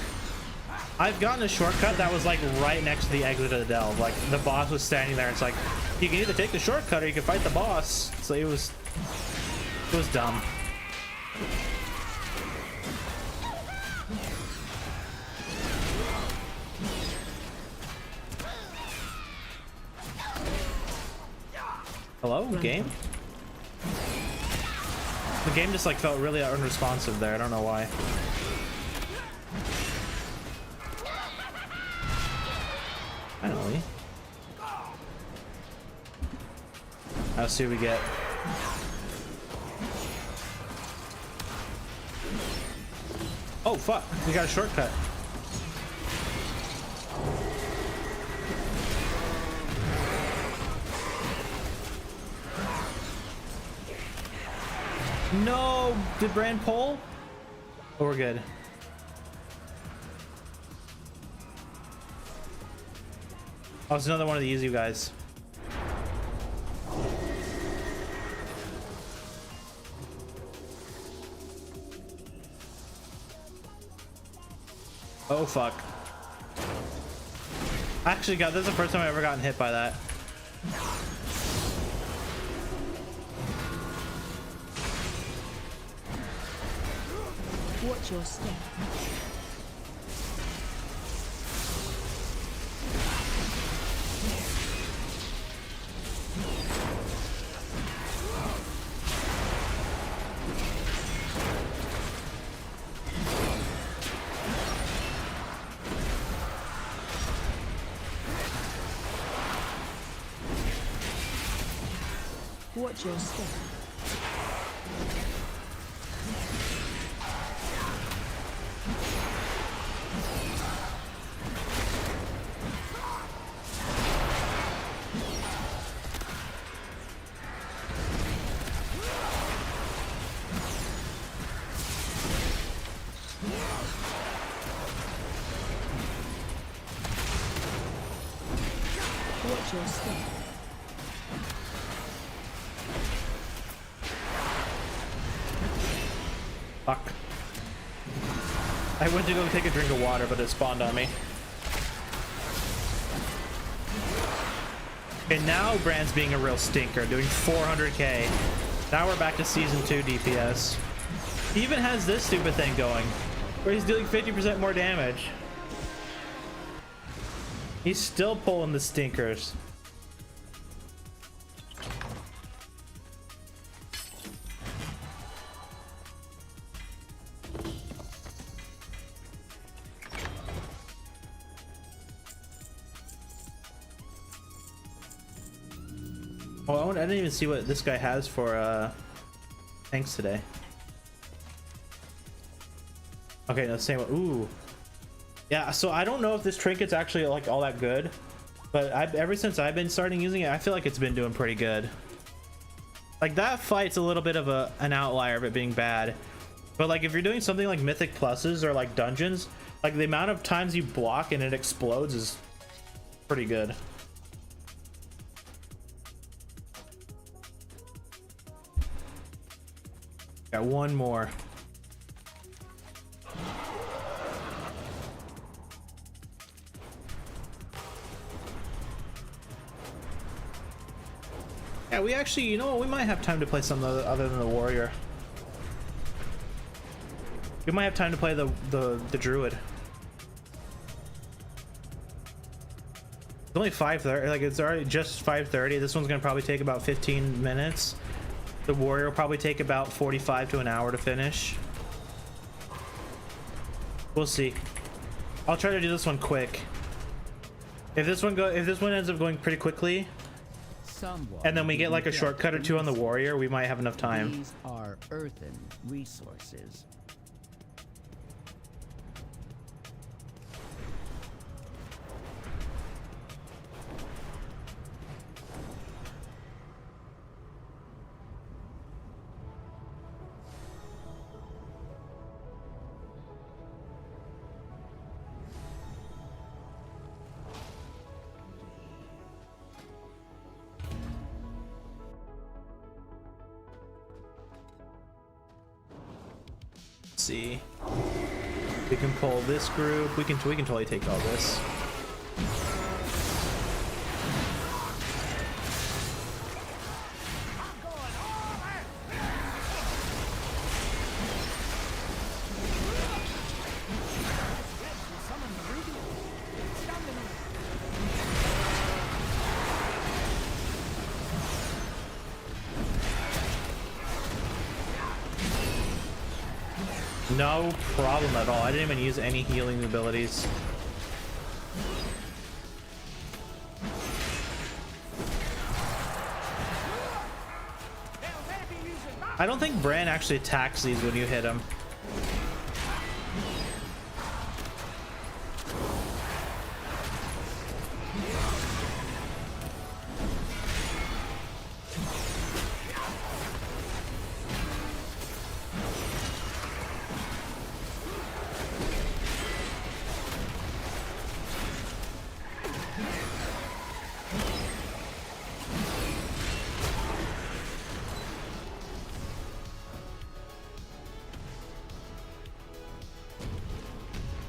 I've gotten a shortcut that was like right next to the exit of the delve. Like the boss was standing there. It's like, you can either take the shortcut or you can fight the boss. So it was dumb. Hello, game? The game just like felt really unresponsive there. I don't know why. Finally. Let's see what we get. Oh fuck, we got a shortcut. No, did Bran pull? Oh, we're good. Oh, it's another one of the easy guys. Oh fuck. Actually, God, this is the first time I've ever gotten hit by that. Watch your step. Watch your step. Watch your step. Fuck. I went to go take a drink of water, but it spawned on me. Okay, now Bran's being a real stinker, doing 400k. Now we're back to season 2 DPS. He even has this stupid thing going, where he's dealing 50% more damage. He's still pulling the stinkers. Oh, I didn't even see what this guy has for tanks today. Okay, no, same one. Ooh. Yeah, so I don't know if this trinket's actually like all that good, but ever since I've been starting using it, I feel like it's been doing pretty good. Like that fight's a little bit of an outlier of it being bad, but like if you're doing something like mythic pluses or like dungeons, like the amount of times you block and it explodes is pretty good. Got one more. we actually, you know what, we might have time to play something other than the warrior. We might have time to play the druid. It's only 5:30, like it's already just 5:30. This one's gonna probably take about 15 minutes. The warrior will probably take about 45 to an hour to finish. We'll see. I'll try to do this one quick. If this one ends up going pretty quickly, and then we get like a shortcut or two on the warrior, we might have enough time. These are earthen resources. See, we can pull this group. We can totally take all this. No problem at all. I didn't even use any healing abilities. I don't think Bran actually attacks these when you hit him.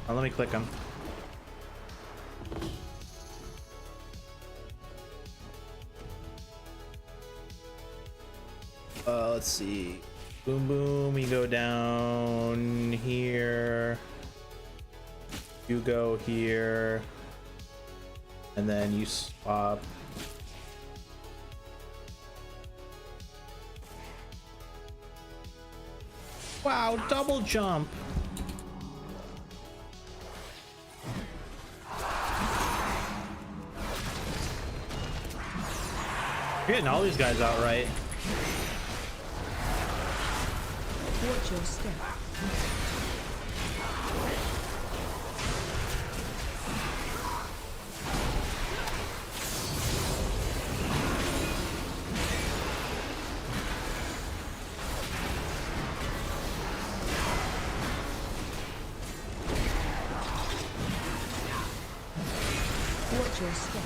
Oh, let me click them. Let's see. Boom, boom. You go down here. You go here. And then you swap. Wow, double jump. You're getting all these guys out right. Watch your step. Watch your step.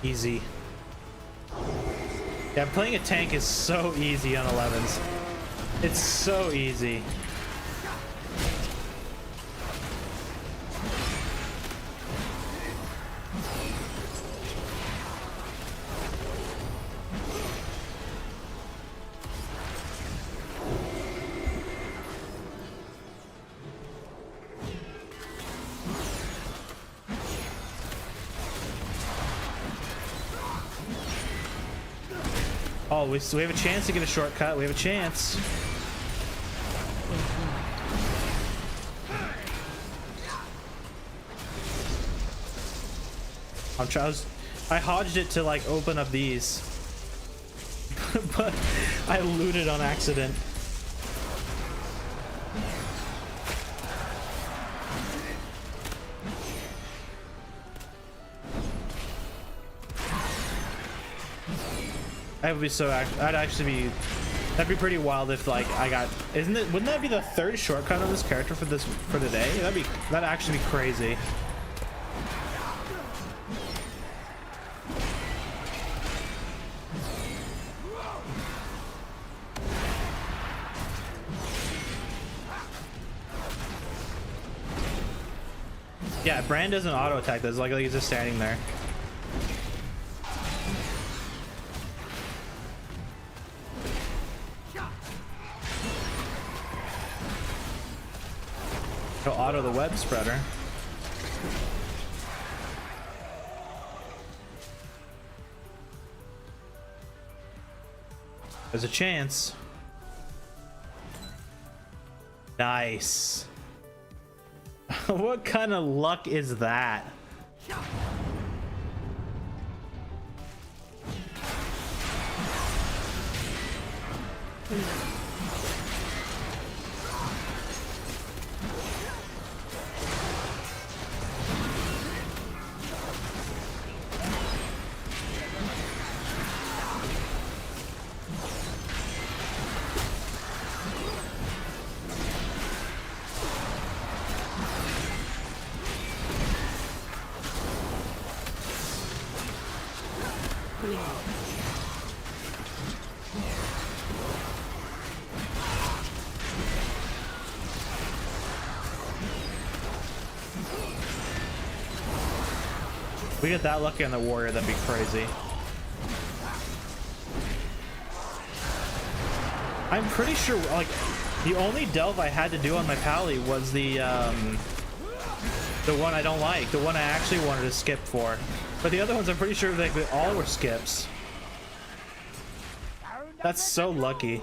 Easy. Yeah, playing a tank is so easy on 11s. It's so easy. Oh, we have a chance to get a shortcut. We have a chance. I hodged it to like open up these, but I looted on accident. I would be so I'd actually be, that'd be pretty wild if like I got, wouldn't that be the third shortcut on this character for the day? That'd actually be crazy. Yeah, Brand doesn't auto attack this, like he's just standing there. He'll auto the web spreader. There's a chance. Nice. What kind of luck is that? We get that lucky on the warrior, that'd be crazy. I'm pretty sure like the only delve I had to do on my pally was the one I don't like, the one I actually wanted to skip for. But the other ones I'm pretty sure they all were skips. That's so lucky.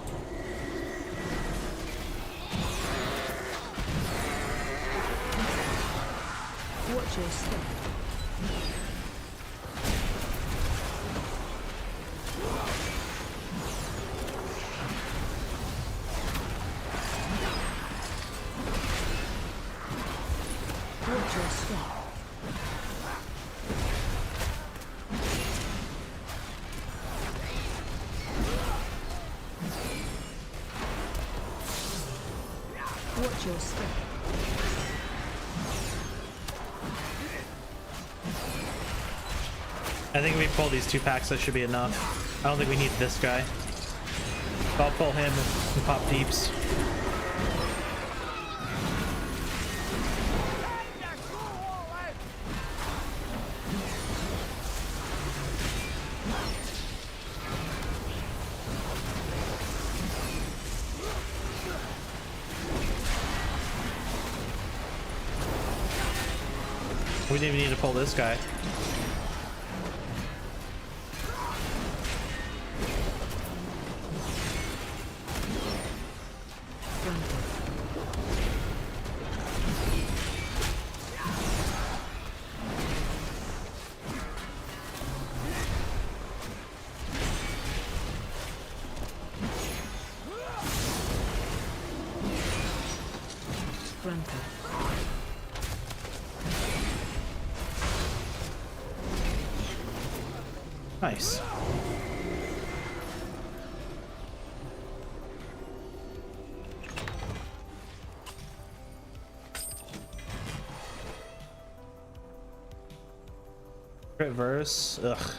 Watch your step. Watch your step. Watch your step. I think if we pull these 2 packs, that should be enough. I don't think we need this guy. I'll pull him and pop deeps. We didn't even need to pull this guy. Nice. Crit verse. Ugh.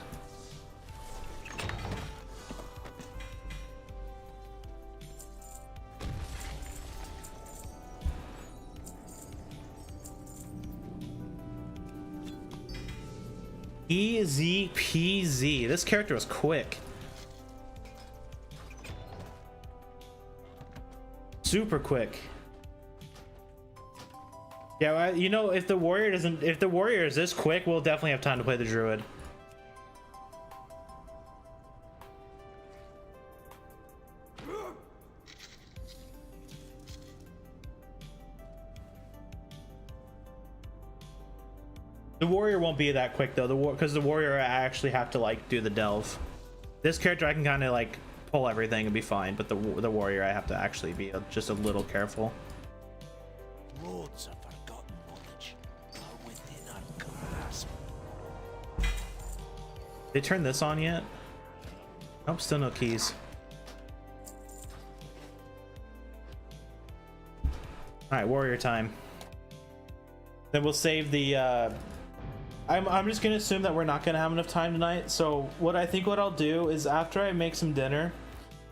Easy peasy. This character was quick. Super quick. Yeah, you know, if the warrior is this quick, we'll definitely have time to play the druid. The warrior won't be that quick though, because the warrior I actually have to like do the delve. This character I can kind of like pull everything and be fine, but the warrior I have to actually be just a little careful. Roads of forgotten knowledge are within our grasp. They turned this on yet? Nope, still no keys. Alright, warrior time. Then we'll save the I'm just gonna assume that we're not gonna have enough time tonight. So what I'll do is after I make some dinner,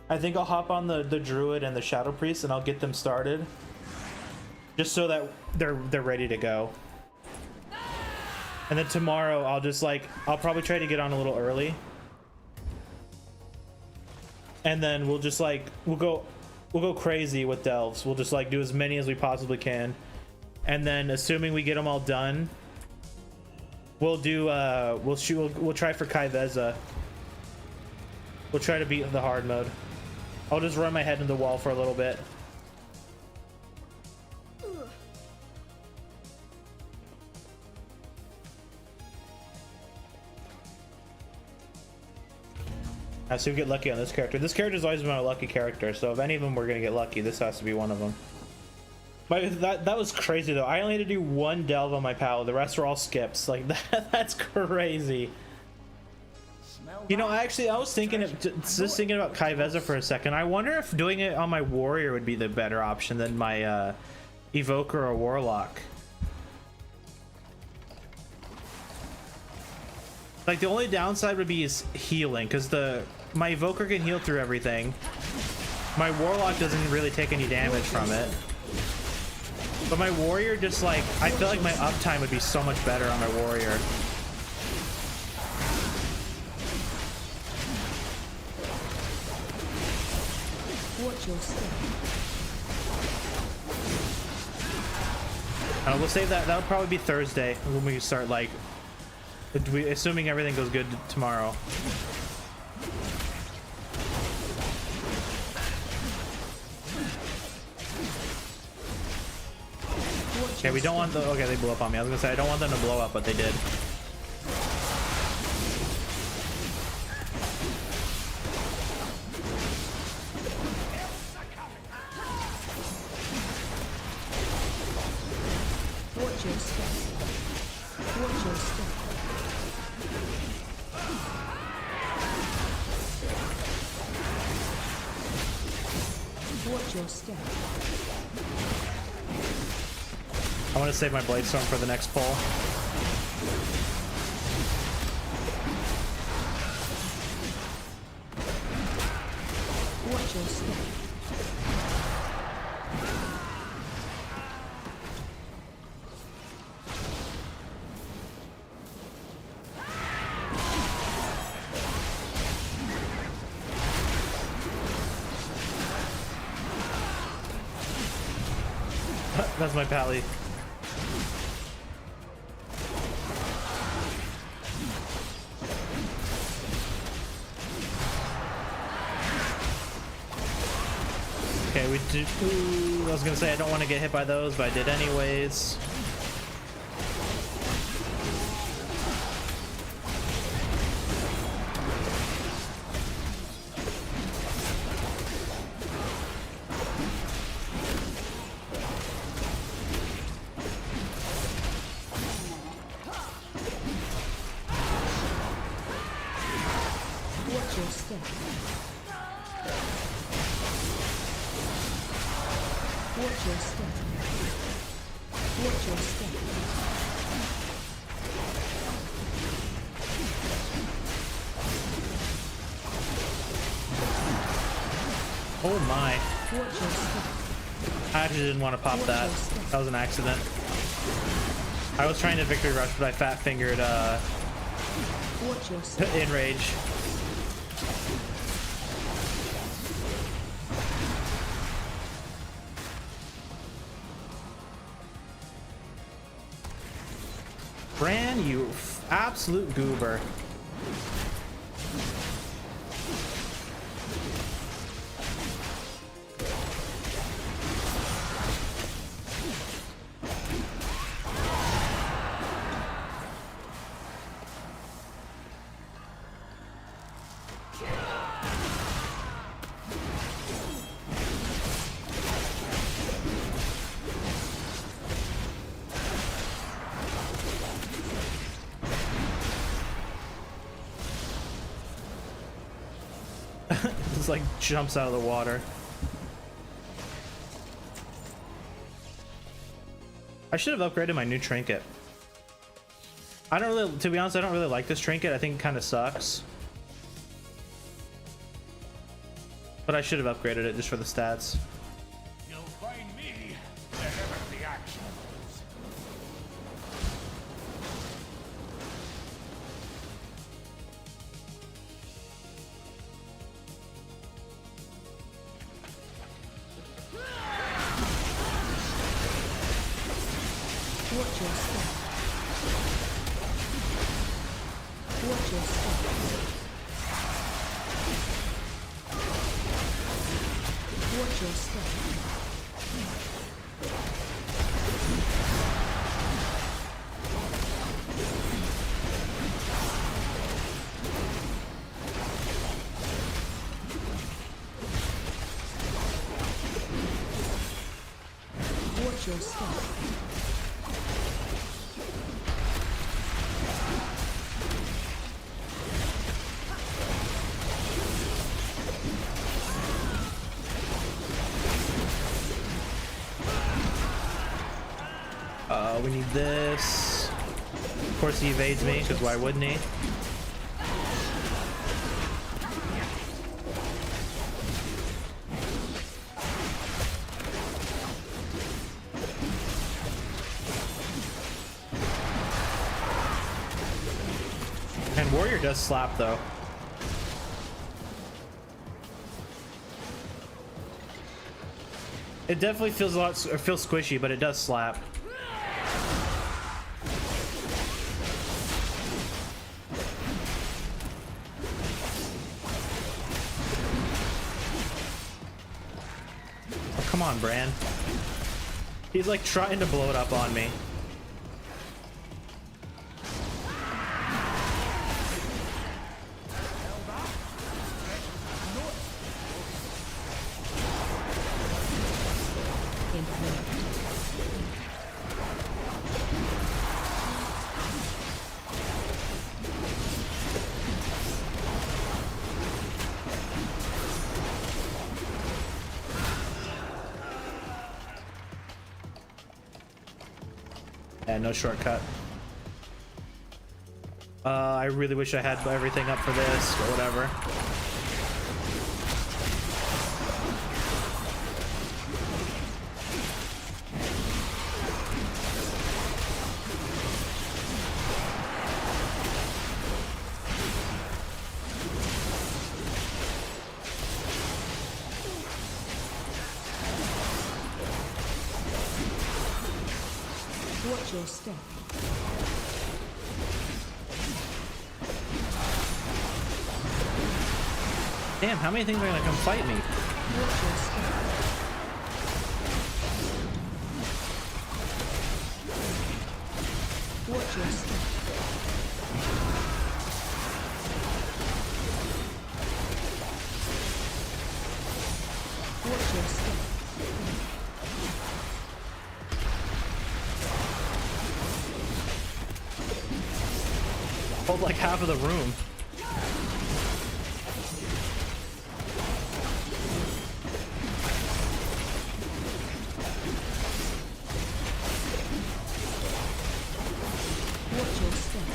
I think I'll hop on the druid and the shadow priest and I'll get them started. Just so that they're ready to go. And then tomorrow I'll probably try to get on a little early. And then we'll just we'll go crazy with delves. We'll just do as many as we possibly can. And then assuming we get them all done, we'll do we'll try for Kai Veza. We'll try to beat the hard mode. I'll just run my head into the wall for a little bit. So we get lucky on this character. This character's always been a lucky character, so if any of them were gonna get lucky, this has to be one of them. But that was crazy though. I only had to do one delve on my pal. The rest were all skips. Like that's crazy. You know, I was thinking about Kai Veza for a second. I wonder if doing it on my warrior would be the better option than my evoker or warlock. Like the only downside would be is healing, because my evoker can heal through everything. My warlock doesn't really take any damage from it. But my warrior just I feel like my uptime would be so much better on my warrior. Watch your step. We'll save that. That'll probably be Thursday when we start assuming everything goes good tomorrow. Okay, we don't want the... Okay, they blew up on me. I was gonna say, I don't want them to blow up, but they did. Watch your step. Watch your step. Watch your step. I want to save my blade storm for the next pull. Watch your step. That's my pally. Okay, we did. Ooh, I was gonna say I don't want to get hit by those, but I did anyways. Watch your step. Watch your step. Watch your step. Oh my. Watch your step. I actually didn't want to pop that. That was an accident. I was trying to victory rush, but I fat fingered Watch your step. enrage. Bran, you absolute goober. Just like jumps out of the water. I should have upgraded my new trinket. I don't really, to be honest, I don't really like this trinket. I think it kind of sucks. But I should have upgraded it just for the stats. You'll find me wherever the action is. Watch your step. Watch your step. Watch your step. Watch your step. We need this. Of course he evades me, because why wouldn't he? And Warrior does slap though. It definitely feels a lot, feels squishy, but it does slap. Oh, come on, Bran. He's like trying to blow it up on me. Yeah, no shortcut. I really wish I had everything up for this, or whatever. Watch your step. Damn, how many things are gonna come fight me? Watch your step. Watch your step. Watch your step. Hold like half of the room. Watch your step.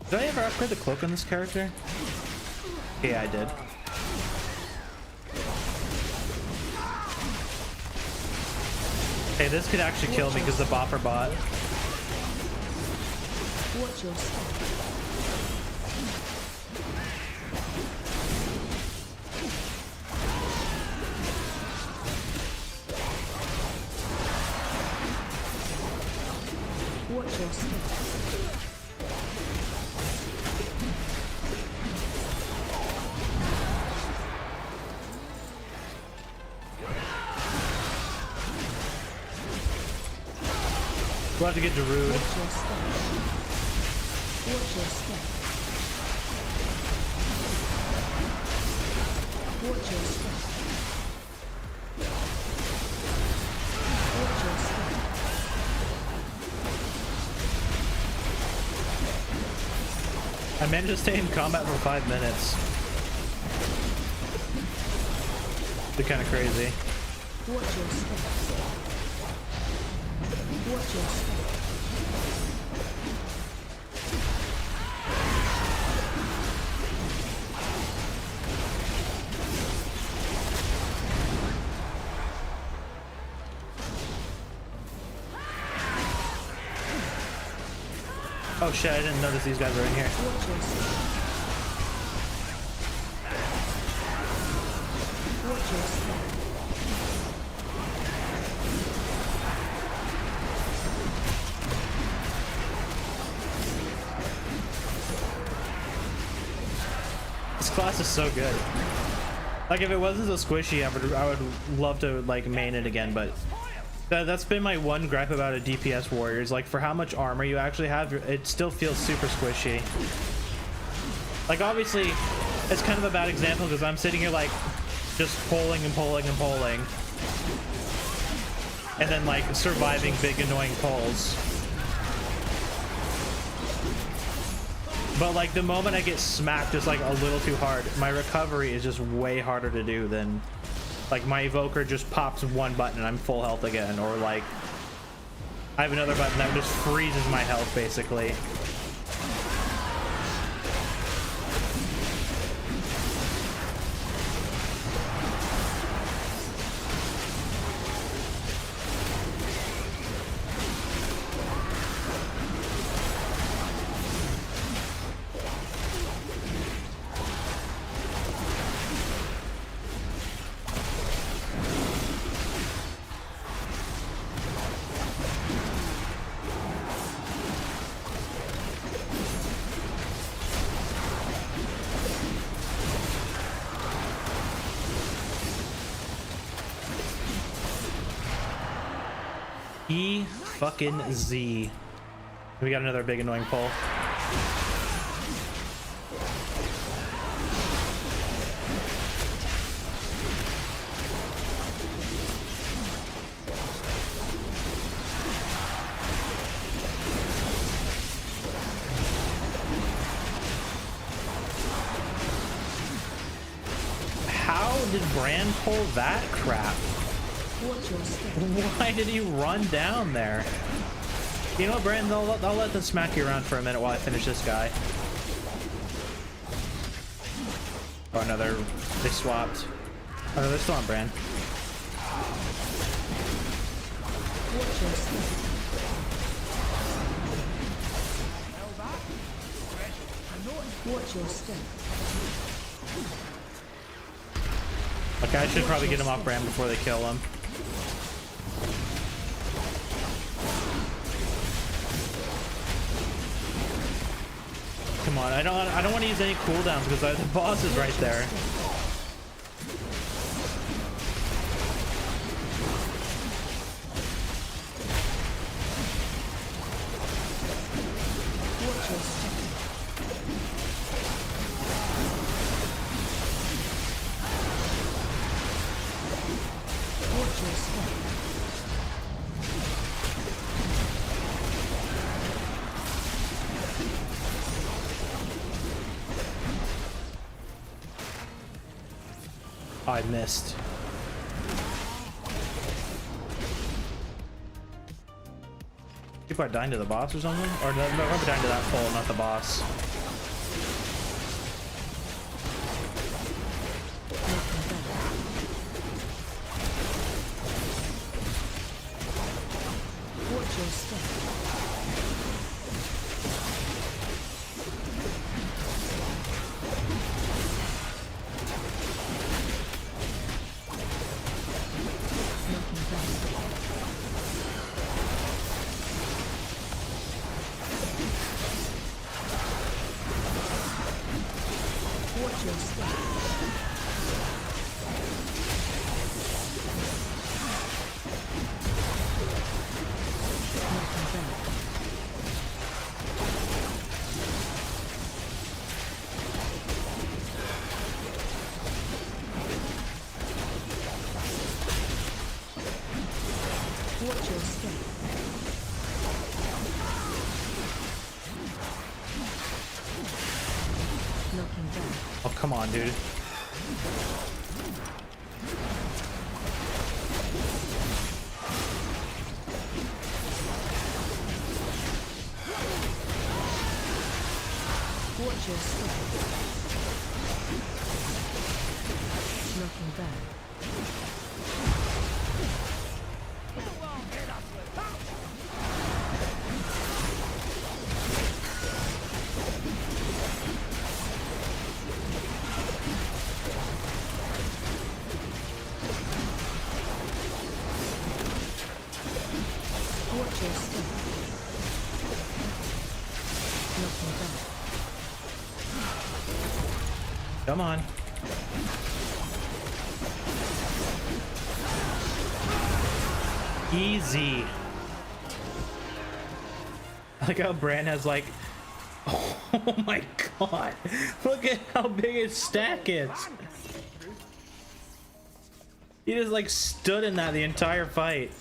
Did I ever upgrade the cloak on this character? Yeah, I did. Hey, this could actually kill me because the bopper bot. Watch your step. Watch your step. We'll have to get Darude. Watch your step. Watch your step. Watch your step. Watch your step. I managed to stay in combat for 5 minutes. They're kind of crazy. Watch your step. Watch your step. Oh shit, I didn't notice these guys were in here. Watch your step. Watch your step. This class is so good. Like if it wasn't so squishy, I would love to like main it again, but that's been my one gripe about a DPS warrior is like for how much armor you actually have, it still feels super squishy. Like obviously it's kind of a bad example because I'm sitting here like just pulling and pulling and pulling and then like surviving big annoying pulls. But like the moment I get smacked just like a little too hard, my recovery is just way harder to do than like my evoker just pops one button and I'm full health again, or like I have another button that just freezes my health basically. E fucking Z. We got another big annoying pull. How did Bran pull that crap? Watch your step. Why did he run down there? You know what, Brandon? I'll let them smack you around for a minute while I finish this guy. Oh, another. They swapped. Oh, no, they're still on Bran. Watch your step. Watch your step. Okay, I should probably get him off Bran before they kill him. Come on, I don't want to use any cooldowns because the boss is right there. Watch your step. Watch your step. I missed. People are dying to the boss or something? Or no, we're dying to that pole, not the boss. Watch your step. Watch your step. Knocking back. Oh, come on, dude. Watch your step. Knocking back. Watch your step. Knocking back. Come on. Easy. I like how Bran has like, oh my god, look at how big his stack is. He just like stood in that the entire fight.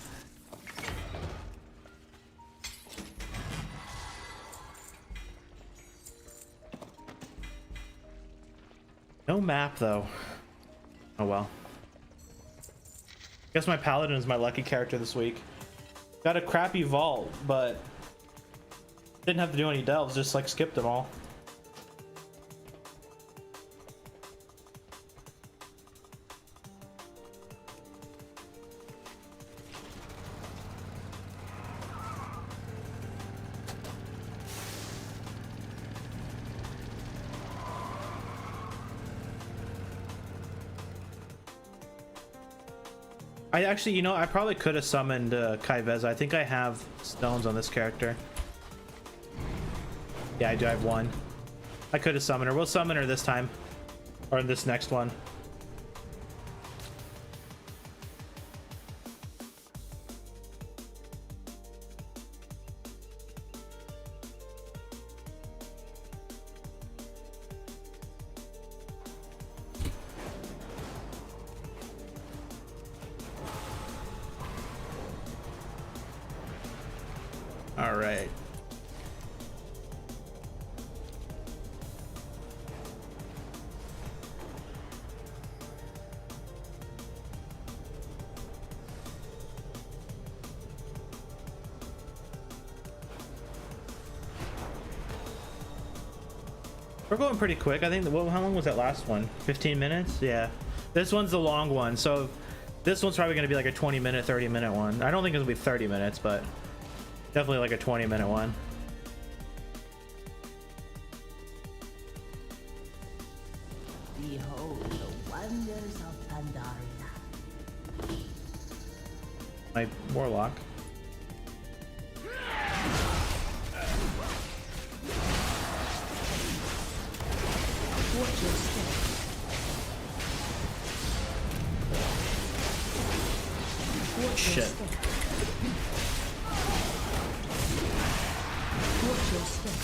No map though. Oh well. Guess my paladin is my lucky character this week. Got a crappy vault, but didn't have to do any delves, just like skipped them all. I actually, you know, I probably could have summoned Kai Veza. I think I have stones on this character. Yeah, I do. I have one. I could have summoned her. We'll summon her this time. Or in this next one. All right. We're going pretty quick. I think, well, how long was that last one? 15 minutes? Yeah. This one's the long one. So this one's probably going to be like a 20-minute, 30-minute one. I don't think it's going to be 30 minutes, but definitely like a 20-minute one. Behold the wonders of Pandaria. My warlock. Watch your step. Watch your Shit. step. Watch your step.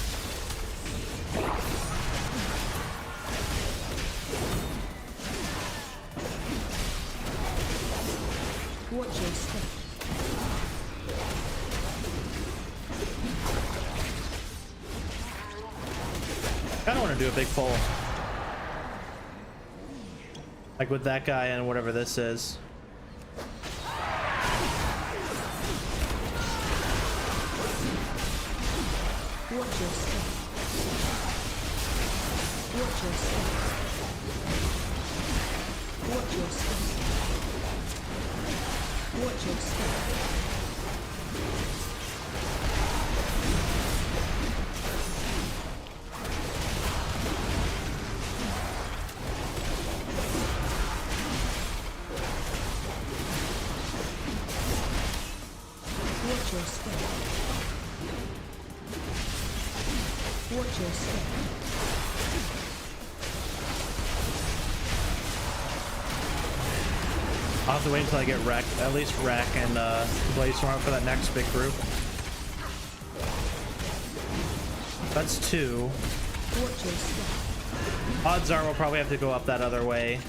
Watch your step. I don't want to do a big pull. Like with that guy and whatever this is. Watch your step. Watch your step. Watch your step. Watch your step. Watch your step. Watch your step. I'll have to wait until I get wrecked. At least Wreck and Blaze Storm for that next big group. That's two. Watch your step. Odds are we'll probably have to go up that other way.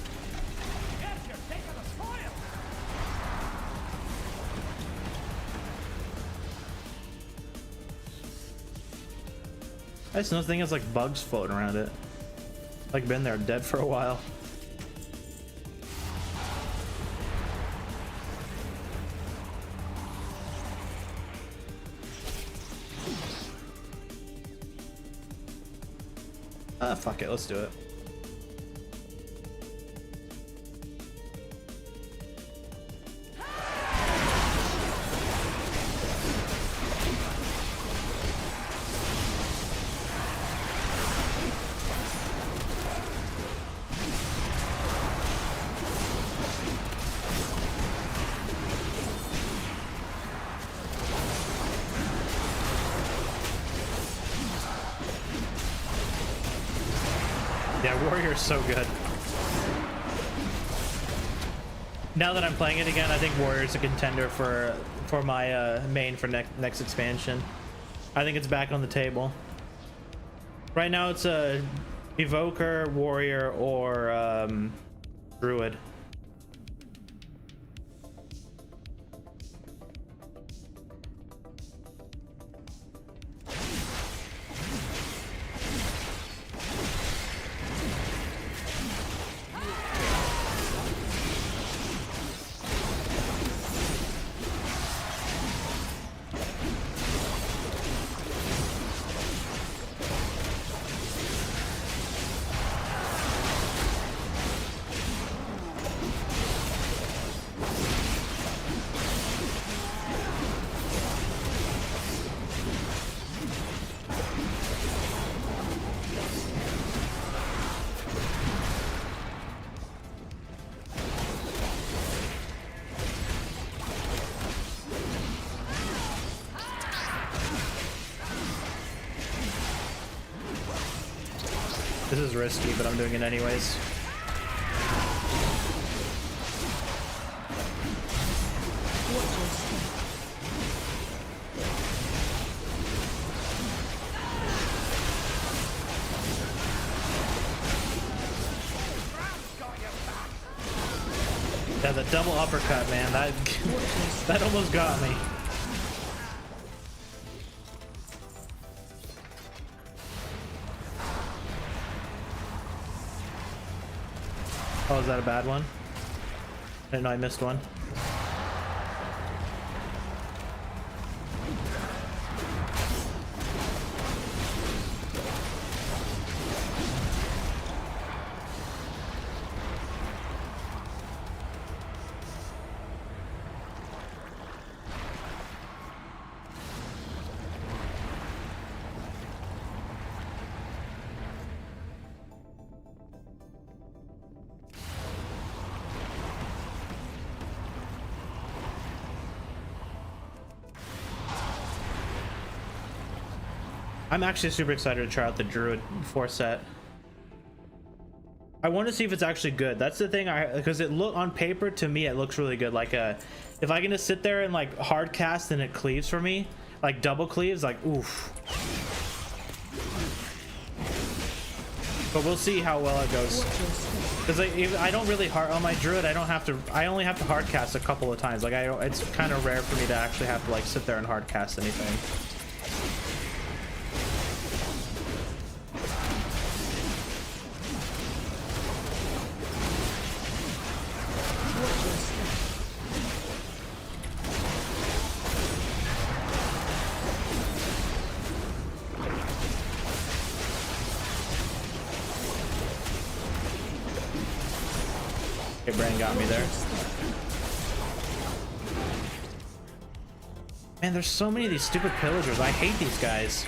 Yes, you're taking the spoil. I just know the thing is like bugs floating around it. Like been there dead for a while. Fuck it, let's do it. Yeah, Warrior's so good. Now that I'm playing it again, I think Warrior's a contender for my main for next expansion. I think it's back on the table. Right now it's a Evoker, Warrior, or Druid. This is risky, but I'm doing it anyways. Yeah, the double uppercut, man, that almost got me. Oh, is that a bad one? I didn't know I missed one. I'm actually super excited to try out the Druid 4 set. I want to see if it's actually good. That's the thing, because it look on paper to me it looks really good. Like if I can just sit there and like hard cast and it cleaves for me, like double cleaves, like oof. But we'll see how well it goes. Because I don't really hard on my Druid. I only have to hard cast a couple of times. Like it's kind of rare for me to actually have to like sit there and hard cast anything. Okay, Brain got me there. Man, there's so many of these stupid pillagers. I hate these guys.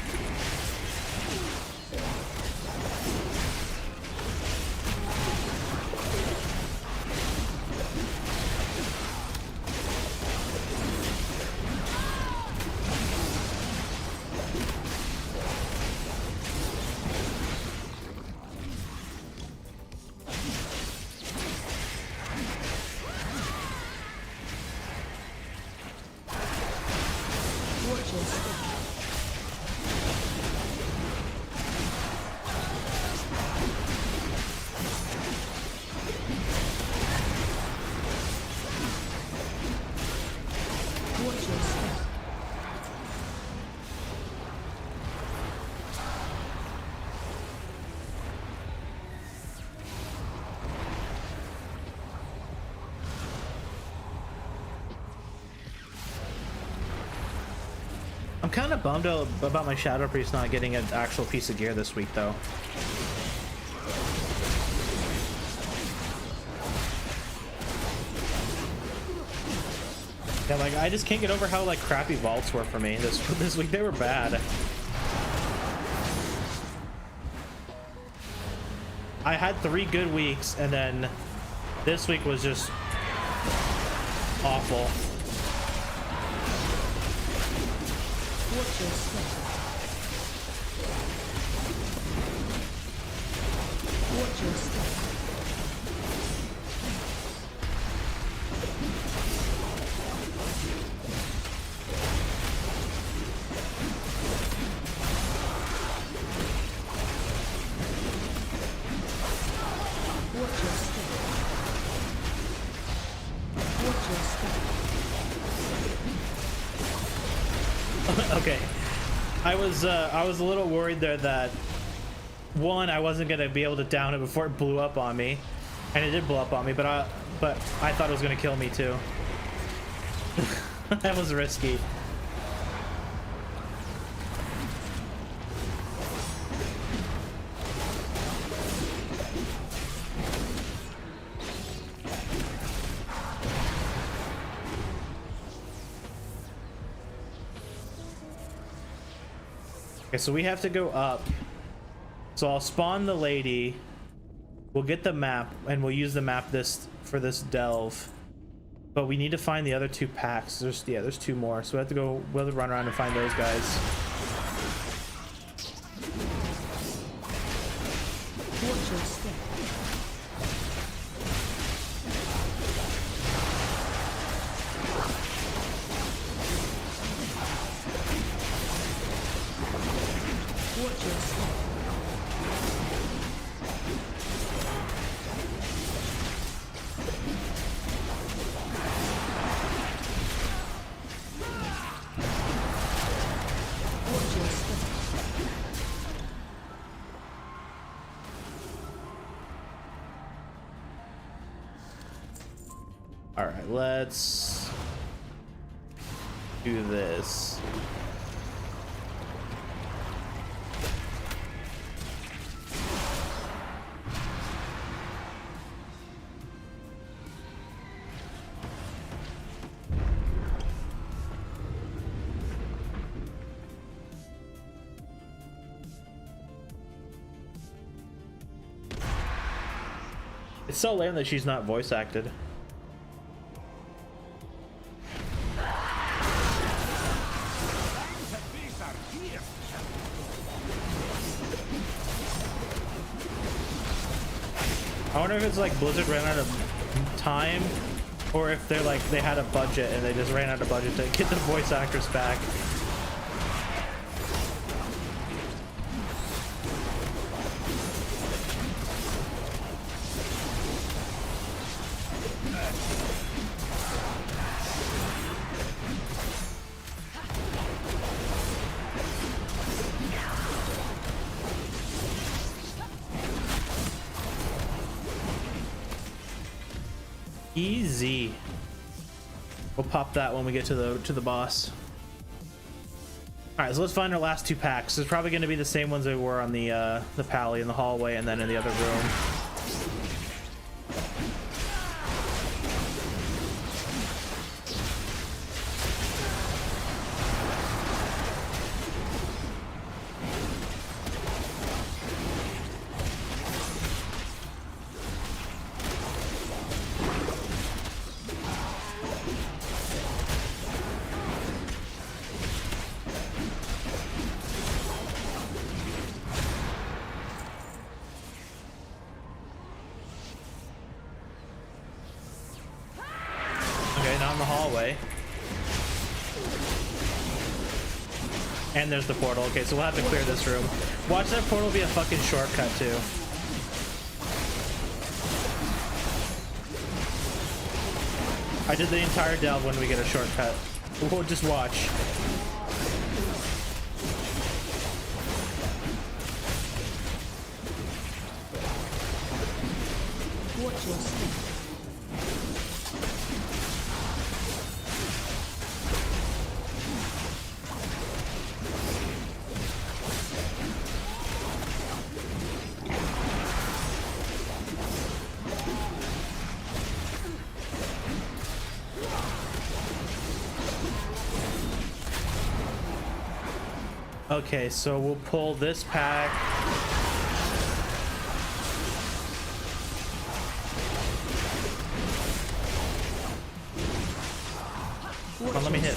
I'm kind of bummed out about my Shadow Priest not getting an actual piece of gear this week, though. Yeah, like, I just can't get over how, like, crappy vaults were for me this week. They were bad. I had 3 good weeks, and then this week was just awful. Watch your step. Watch your step. Watch your step. Watch your step. Okay, I was a little worried there that one, I wasn't gonna be able to down it before it blew up on me, and it did blow up on me. But I thought it was gonna kill me too. That was risky. Okay, so we have to go up. So I'll spawn the lady. We'll get the map, and we'll use the map for this delve. But we need to find the other 2 packs. There's 2 more. So we'll have to run around and find those guys. Watch your step. Watch your step. Watch your step. All right, let's do this. It's so lame that she's not voice acted. I wonder if it's like Blizzard ran out of time, or if they're like they had a budget and they just ran out of budget to get the voice actors back. Easy. We'll pop that when we get to the boss. All right, so let's find our last 2 packs. It's probably going to be the same ones they were on the pally in the hallway and then in the other room. Down the hallway. And there's the portal. Okay, so we'll have to clear this room. Watch that portal be a fucking shortcut too. I did the entire delve when we get a shortcut. We'll just watch. Watch your step. Okay, so we'll pull this pack. Come on, let me hit.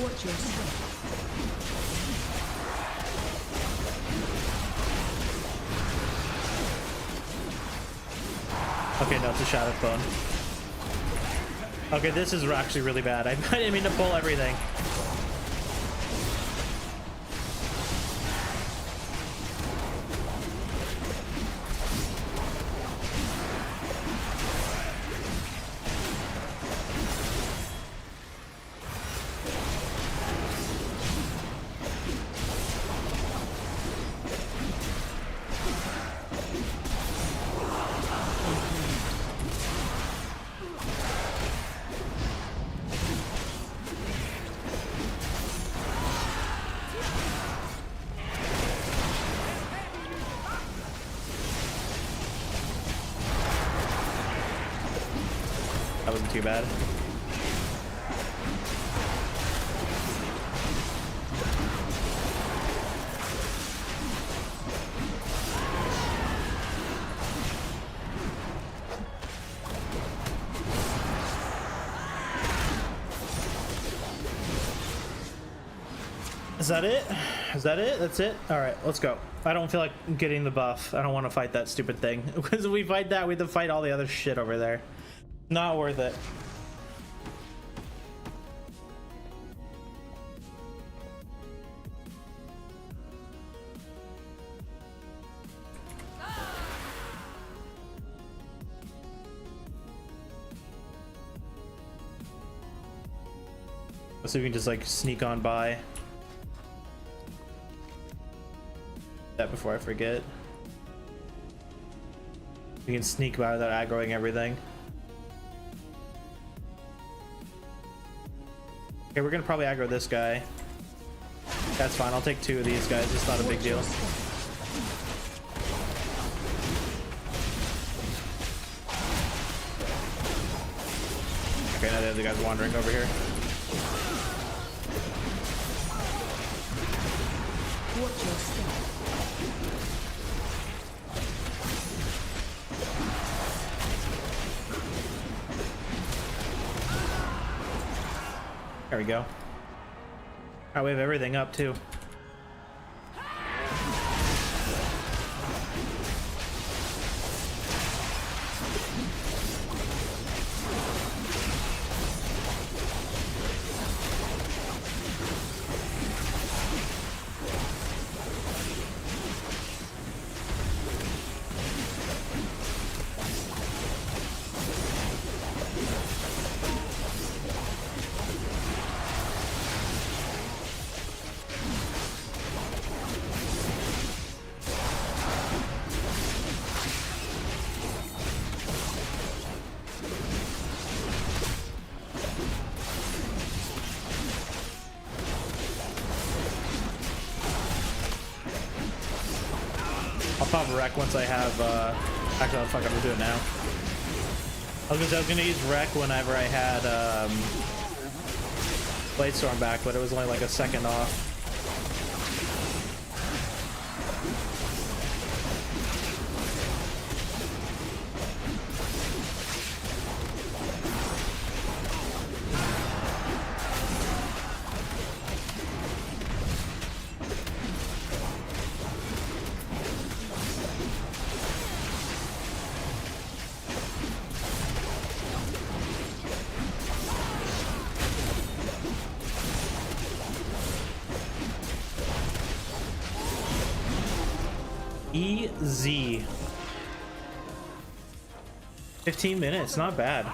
Watch your step. Okay, no, it's a shadow clone. Okay, this is actually really bad. I didn't mean to pull everything. That wasn't too bad. Is that it? Is that it? That's it? All right, let's go. I don't feel like getting the buff. I don't want to fight that stupid thing. Because if we fight that, we have to fight all the other shit over there. Not worth it. Let's see if we can just like sneak on by. That before I forget. We can sneak by without aggroing everything. Okay, we're gonna probably aggro this guy. That's fine, I'll take 2 of these guys, it's not a big deal. Okay, now the other guy's wandering over here. Watch your step. There we go. Alright, we have everything up too. I'll pop a wreck once I have, actually, fuck, I'm gonna do it now. I was gonna use wreck whenever I had, Bladestorm back, but it was only like a second off. Easy. 15 minutes, not bad.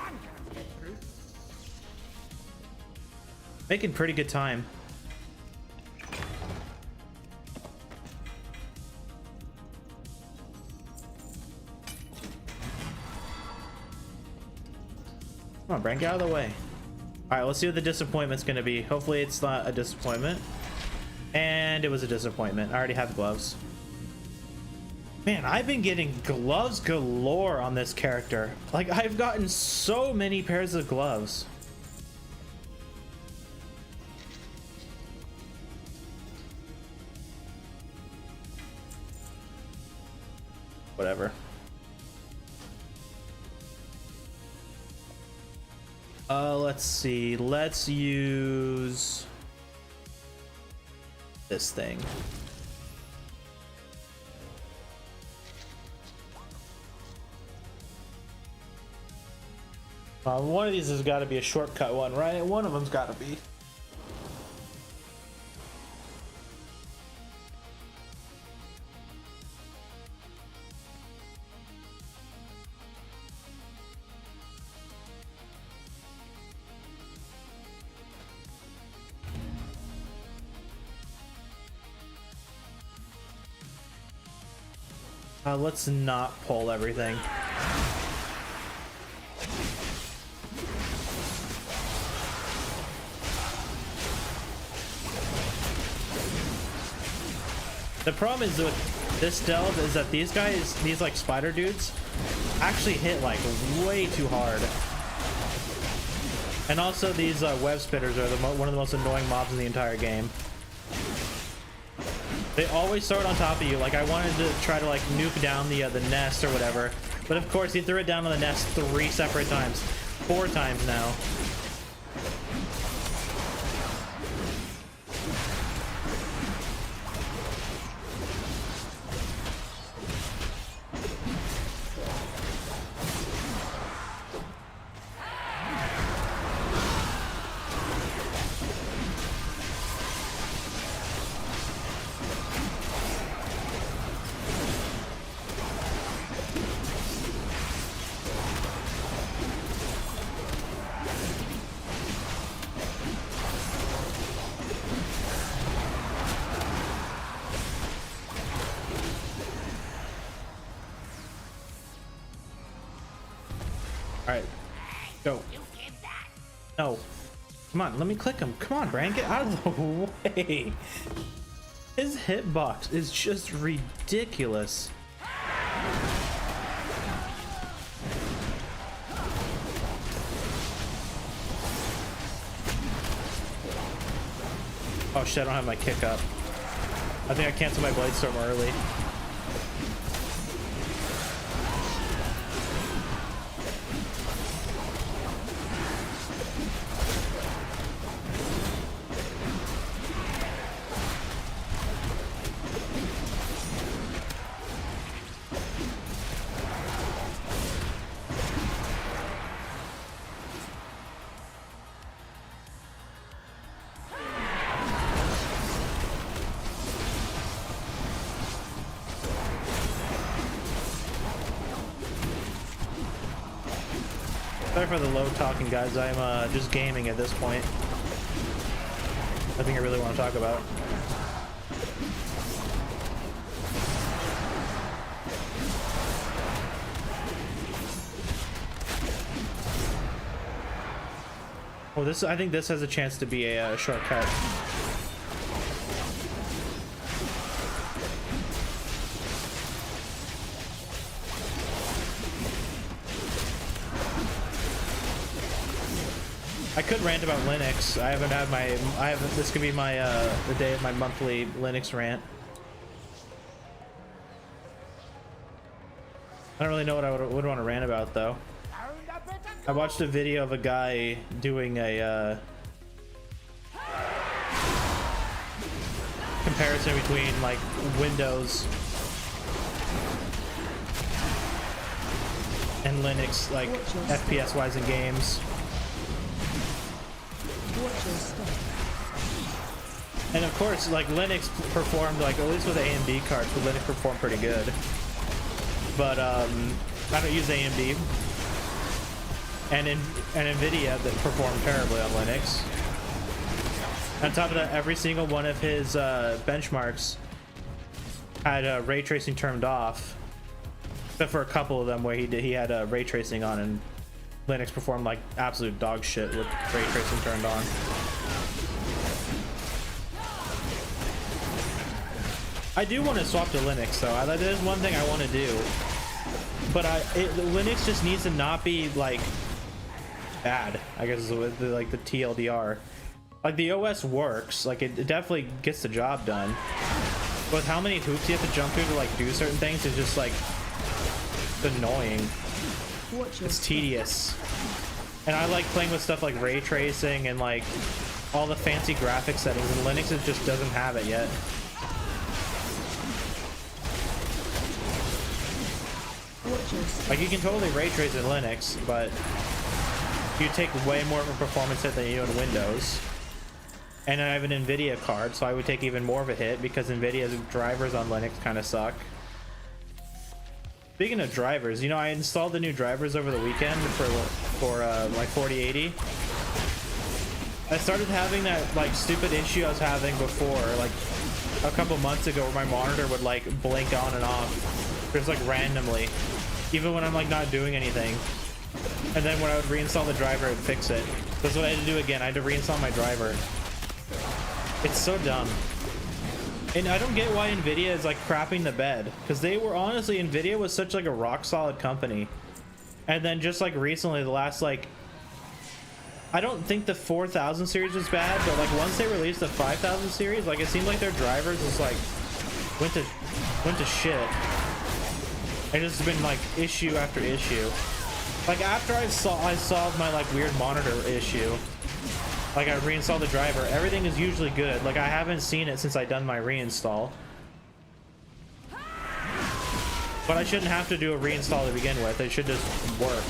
Making pretty good time. Come on, Brent, get out of the way. Alright, let's see what the disappointment's gonna be. Hopefully it's not a disappointment. And it was a disappointment. I already have gloves. Man, I've been getting gloves galore on this character. Like, I've gotten so many pairs of gloves. Whatever. Let's see. Let's use this thing. One of these has got to be a shortcut one, right? One of them's got to be. Let's not pull everything. The problem is with this delve is that these guys, these like spider dudes, actually hit like way too hard. And also these web spitters are one of the most annoying mobs in the entire game. They always start on top of you. Like I wanted to try to like nuke down the nest or whatever, but of course he threw it down on the nest 3 separate times, 4 times now. Alright. Go. No. Come on, let me click him. Come on, Bran, get out of the way. His hitbox is just ridiculous. Oh shit, I don't have my kick up. I think I canceled my Blade Storm early. Sorry for the low talking, guys. I'm just gaming at this point. Nothing I really want to talk about. Well, I think this has a chance to be a shortcut. I could rant about Linux. This could be my the day of my monthly Linux rant. I don't really know what I would want to rant about though. I watched a video of a guy doing a comparison between like Windows and Linux, like FPS wise in games. And of course, like Linux performed, like at least with AMD cards, but Linux performed pretty good. But I don't use AMD and Nvidia that performed terribly on Linux. On top of that, every single one of his benchmarks had ray tracing turned off, except for a couple of them where he had ray tracing on, and Linux performed like absolute dog shit with ray tracing turned on. I do want to swap to Linux though. That is one thing I want to do, but Linux just needs to not be like bad, I guess, is like the TLDR. Like the OS works, like it definitely gets the job done, but how many hoops you have to jump through to like do certain things is just like It's annoying. Watch your It's step. tedious. And I like playing with stuff like ray tracing and like all the fancy graphic settings, and Linux it just doesn't have it yet. Watch your step. Like you can totally ray trace in Linux, but you take way more of a performance hit than you do in Windows. And I have an NVIDIA card, so I would take even more of a hit because NVIDIA's drivers on Linux kind of suck. Speaking of drivers, you know, I installed the new drivers over the weekend for like 4080. I started having that like stupid issue I was having before, like a couple months ago, where my monitor would like blink on and off, just like randomly, even when I'm like not doing anything. And then when I would reinstall the driver, it would fix it. That's what I had to do again. I had to reinstall my driver. It's so dumb. And I don't get why NVIDIA is like crapping the bed, because they were honestly, NVIDIA was such like a rock solid company. And then just like recently, the last like, I don't think the 4000 series was bad, but like once they released the 5000 series, like it seemed like their drivers just like went to shit. And it's been like issue after issue. Like after I solved my like weird monitor issue, like I reinstalled the driver, everything is usually good. Like I haven't seen it since I done my reinstall. But I shouldn't have to do a reinstall to begin with. It should just work.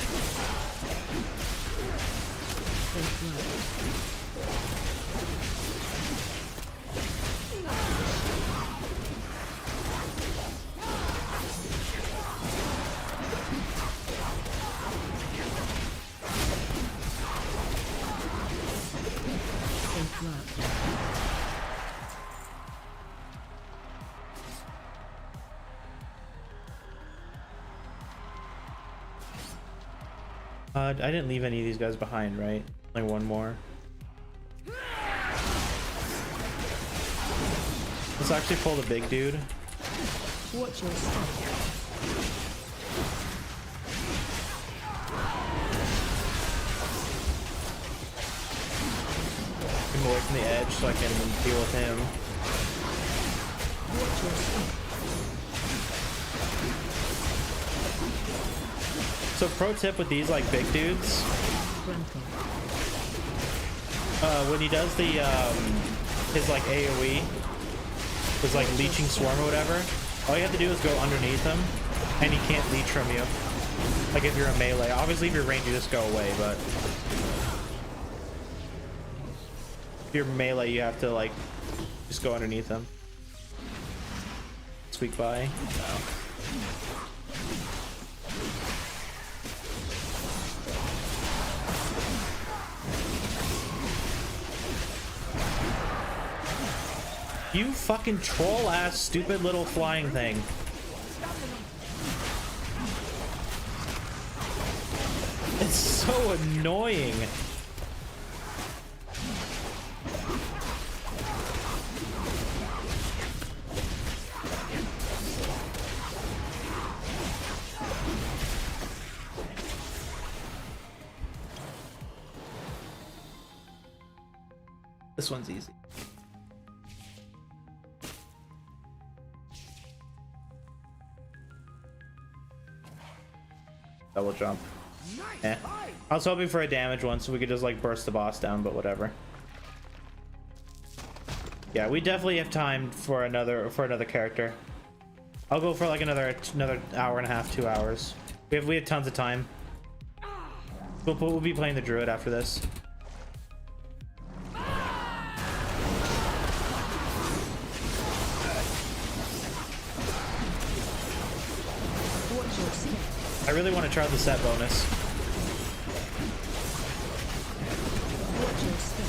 I didn't leave any of these guys behind, right? Only one more. Let's actually pull the big dude. Watch your step. Get him away from the edge so I can deal with him. Watch your step. So pro tip with these like big dudes, Grandpa. when he does the his like AoE, his like leeching swarm or whatever, all you have to do is go underneath him and he can't leech from you. Like if you're a melee. Obviously if you're ranged you just go away, but if you're melee you have to like just go underneath him. Squeak by. You fucking troll ass stupid little flying thing. It's so annoying. This one's easy. Double jump. Eh. I was hoping for a damage one so we could just like burst the boss down, but whatever. Yeah, we definitely have time for another character. I'll go for like another hour and a half, 2 hours. We have tons of time. We'll be playing the druid after this. Watch your step. I really want to try the set bonus. Watch your step.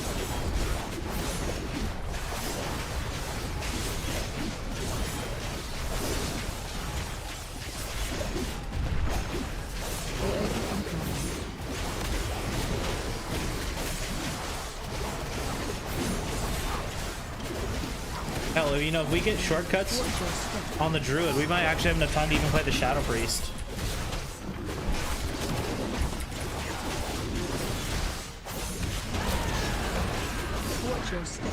Hell, you know, if we get shortcuts Watch your step. on the druid, we might actually have enough time to even play the Shadow Priest. Watch your step.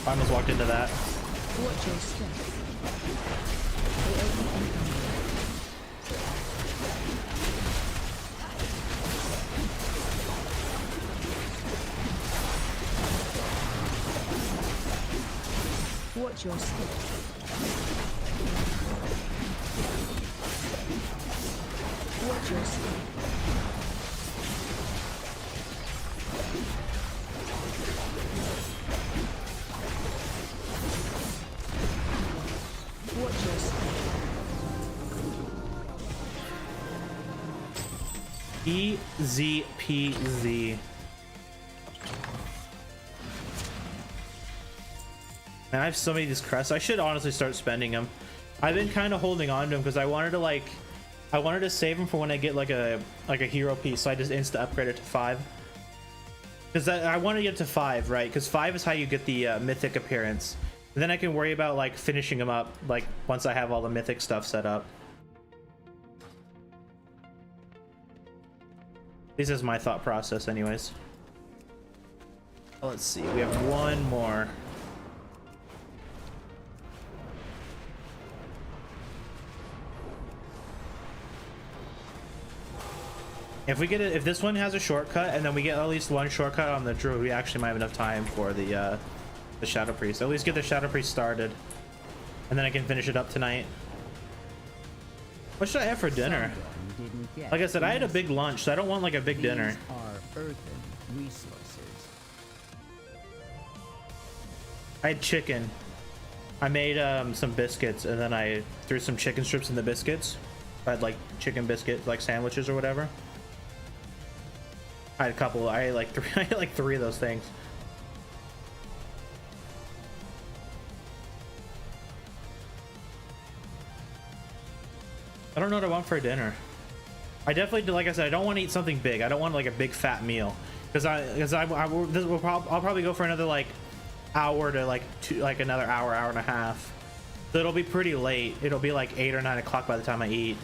I almost walked into that. Watch your step. AoE incoming. Watch your step. Watch your step. Watch your step. EZPZ. Man, I have so many of these crests. I should honestly start spending them. I've been kind of holding on to them because I wanted to save them for when I get like a hero piece. So I just insta upgrade it to 5. Because I want to get to 5, right? Because 5 is how you get the mythic appearance. And then I can worry about like finishing them up like once I have all the mythic stuff set up. This is my thought process anyways. Let's see, we have one more. If we get it, if this one has a shortcut and then we get at least one shortcut on the druid, we actually might have enough time for the Shadow Priest. At least get the Shadow Priest started. And then I can finish it up tonight. What should I have for dinner? Like I said, I had a big lunch, so I don't want like a big dinner. These are earthen resources. I had chicken. I made some biscuits and then I threw some chicken strips in the biscuits. I had like chicken biscuit like sandwiches or whatever. I had a couple. I had like 3. I had like 3 of those things. I don't know what I want for dinner. I definitely do. Like I said, I don't want to eat something big. I don't want like a big fat meal because I'll probably go for another like hour to like another hour and a half. So it'll be pretty late. It'll be like 8 or 9 o'clock by the time I eat.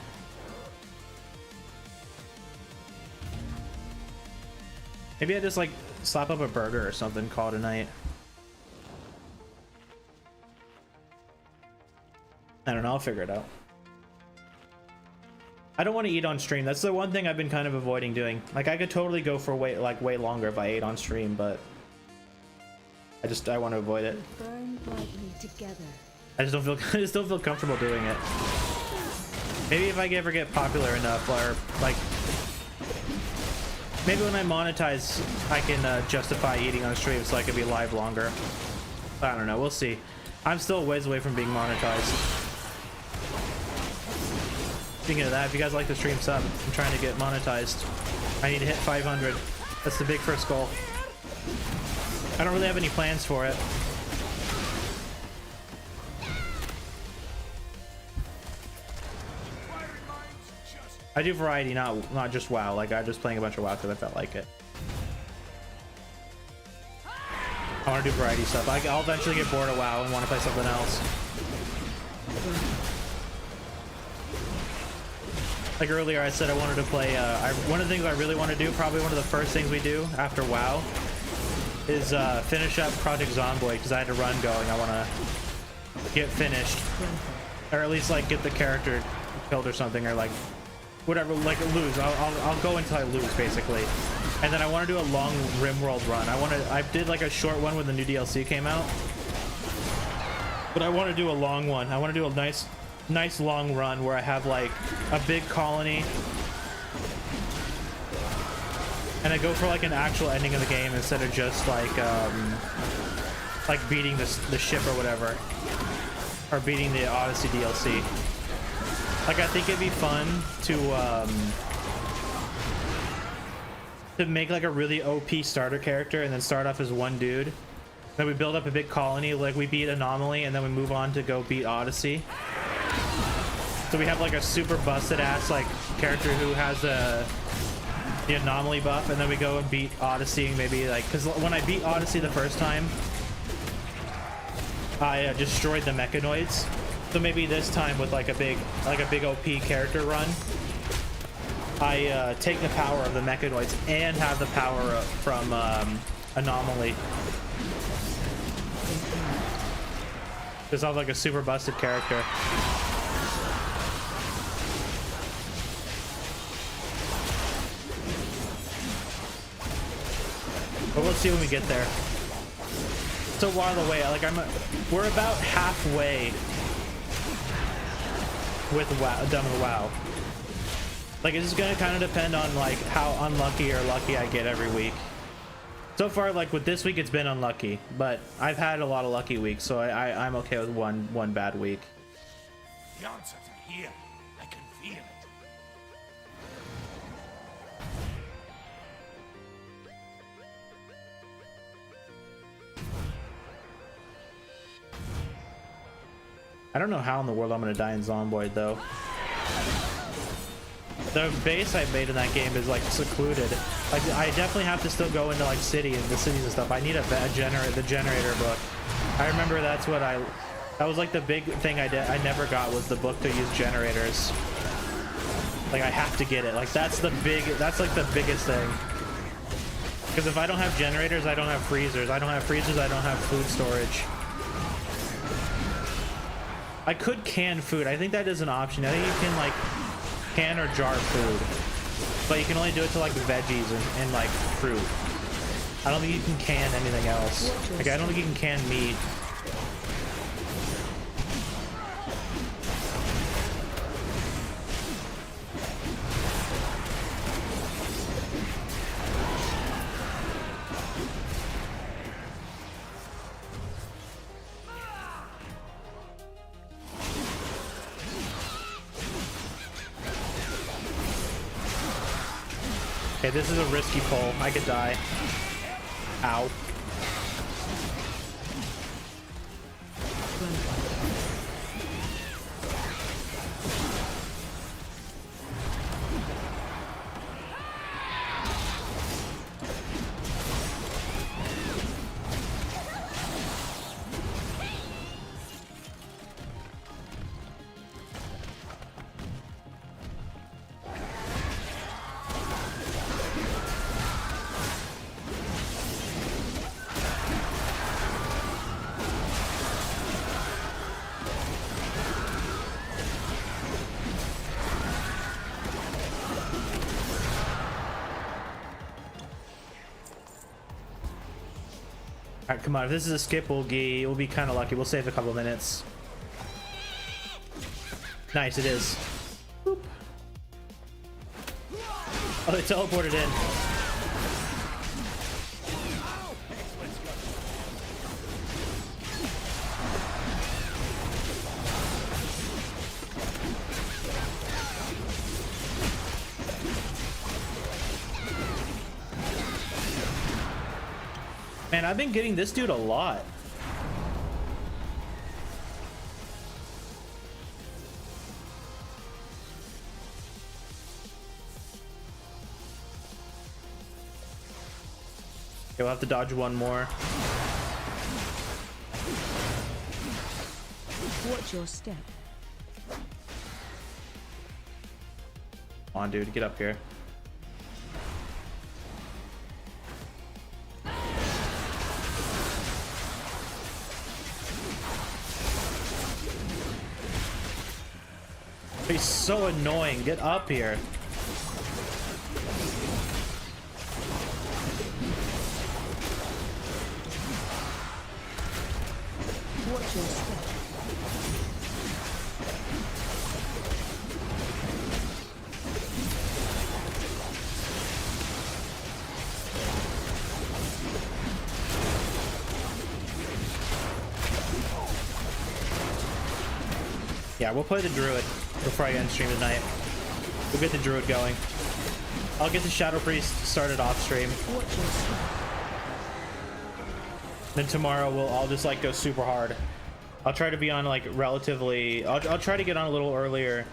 Maybe I just like slap up a burger or something, call it a night. I don't know, I'll figure it out. I don't want to eat on stream. That's the one thing I've been kind of avoiding doing. Like I could totally go for way longer if I ate on stream, but I want to avoid it. Burn brightly together. I just don't feel comfortable doing it. Maybe if I ever get popular enough, or like maybe when I monetize, I can justify eating on stream so I can be live longer. I don't know. We'll see. I'm still a ways away from being monetized. Speaking of that, if you guys like the stream sub, I'm trying to get monetized. I need to hit 500. That's the big first goal. I don't really have any plans for it. I do variety, not just WoW. Like I just playing a bunch of WoW because I felt like it. I want to do variety stuff. I'll eventually get bored of WoW and want to play something else. Like earlier, I said I wanted to play. One of the things I really want to do, probably one of the first things we do after WoW, is finish up Project Zomboid because I had a run going. I want to get finished, or at least like get the character killed or something, or like whatever, like lose. I'll go until I lose basically, and then I want to do a long RimWorld run. I did like a short one when the new DLC came out, but I want to do a long one. I want to do a nice long run where I have like a big colony and I go for like an actual ending of the game instead of just like beating the ship or whatever, or beating the Odyssey DLC. Like I think it'd be fun to make like a really OP starter character and then start off as one dude. Then we build up a big colony, like we beat Anomaly, and then we move on to go beat Odyssey. So we have like a super busted ass like character who has the Anomaly buff, and then we go and beat Odyssey, maybe like, because when I beat Odyssey the first time, I destroyed the mechanoids. So maybe this time with like a big OP character run, I take the power of the mechanoids and have the power from Anomaly. This sounds like a super busted character. But we'll see when we get there. It's a while away. Like we're about halfway with WoW, done with WoW. Like it's gonna kind of depend on like how unlucky or lucky I get every week. So far, like with this week, it's been unlucky, but I've had a lot of lucky weeks, so I'm okay with one bad week. The answers are here. I can feel it. I don't know how in the world I'm gonna die in Zomboid though. The base I made in that game is like secluded. Like I definitely have to still go into like the cities and stuff. I need the generator book. I remember that was like the big thing I never got was the book to use generators. Like I have to get it. Like that's like the biggest thing. Because if I don't have generators, I don't have freezers. I don't have freezers, I don't have food storage. I could can food. I think that is an option. I think you can like can or jar food, but you can only do it to like veggies and like fruit. I don't think you can can anything else. Like I don't think you can can meat. Okay, this is a risky pull. I could die. Ow. Alright, come on. If this is a skip, we'll be kind of lucky. We'll save a couple minutes. Nice, it is. Boop. Oh, they teleported in. Man, I've been getting this dude a lot. Okay, we'll have to dodge one more. Watch your step. Come on, dude, get up here. He's so annoying. Get up here. Watch your step. Yeah, we'll play the druid before I end stream tonight. We'll get the druid going. I'll get the shadow priest started off stream. Watch your step. Then tomorrow I'll just like go super hard. I'll try to be on like relatively. I'll try to get on a little earlier,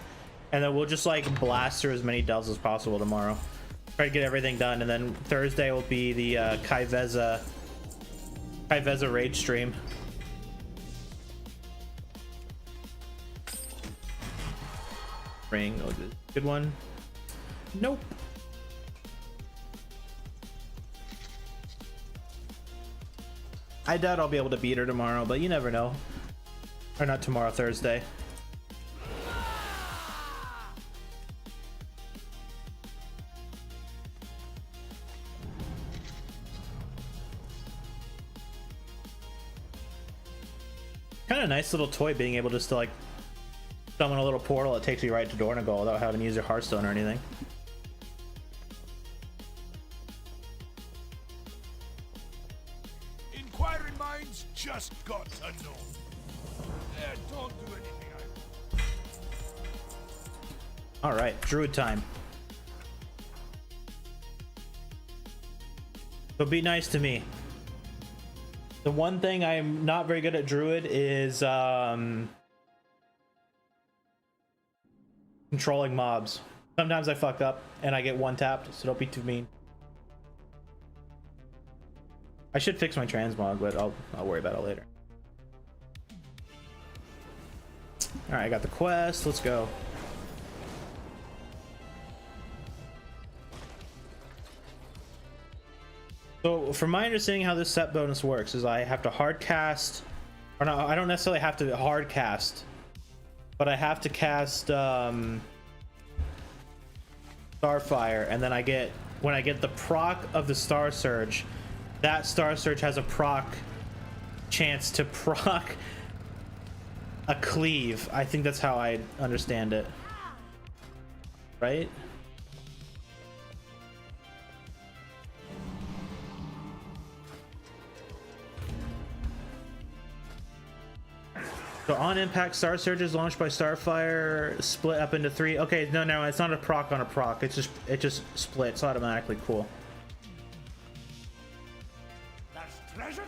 and then we'll just like blast through as many dells as possible tomorrow. Try to get everything done, and then Thursday will be the Kaiveza raid stream. Ring, oh, good one. Nope. I doubt I'll be able to beat her tomorrow, but you never know. Or not tomorrow, Thursday. Kind of nice little toy being able just to like summon a little portal that takes you right to Dornogal without having to use your Hearthstone or anything. Inquiring minds just got to know. Don't do anything All right, Druid time. So be nice to me. The one thing I'm not very good at Druid is controlling mobs. Sometimes I fuck up and I get one tapped, so don't be too mean. I should fix my transmog, but I'll worry about it later. All right, I got the quest. Let's go. So, from my understanding, how this set bonus works is I have to hard cast, or no, I don't necessarily have to hard cast, but I have to cast Starfire, and then when I get the proc of the Star Surge, that Star Surge has a proc chance to proc a cleave. I think that's how I understand it. Right? So on impact, Star Surge is launched by Starfire, split up into 3. Okay, no, it's not a proc on a proc. It just splits automatically. Cool.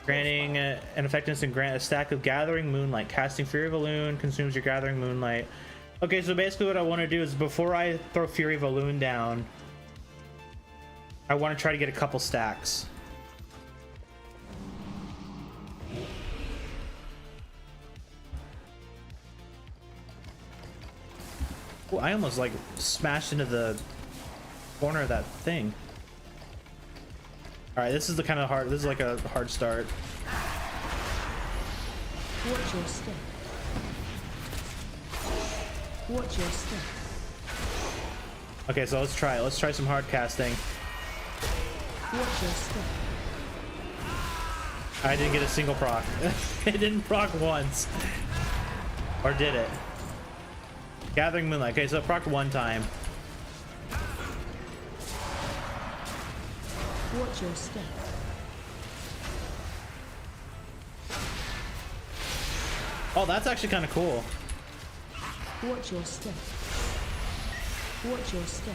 Granting an effectiveness and grant a stack of Gathering Moonlight. Casting Fury of Elune consumes your Gathering Moonlight. Okay, so basically what I want to do is before I throw Fury of Elune down, I want to try to get a couple stacks. Oh, I almost like smashed into the corner of that thing. All right, this is the kind of hard. This is like a hard start. Watch your step. Watch your step. Okay, so let's try it. Let's try some hard casting. Watch your step. I didn't get a single proc. It didn't proc once. Or did it? Gathering Moonlight. Okay, so it proc one time. Watch your step. Oh, that's actually kind of cool. Watch your step. Watch your step.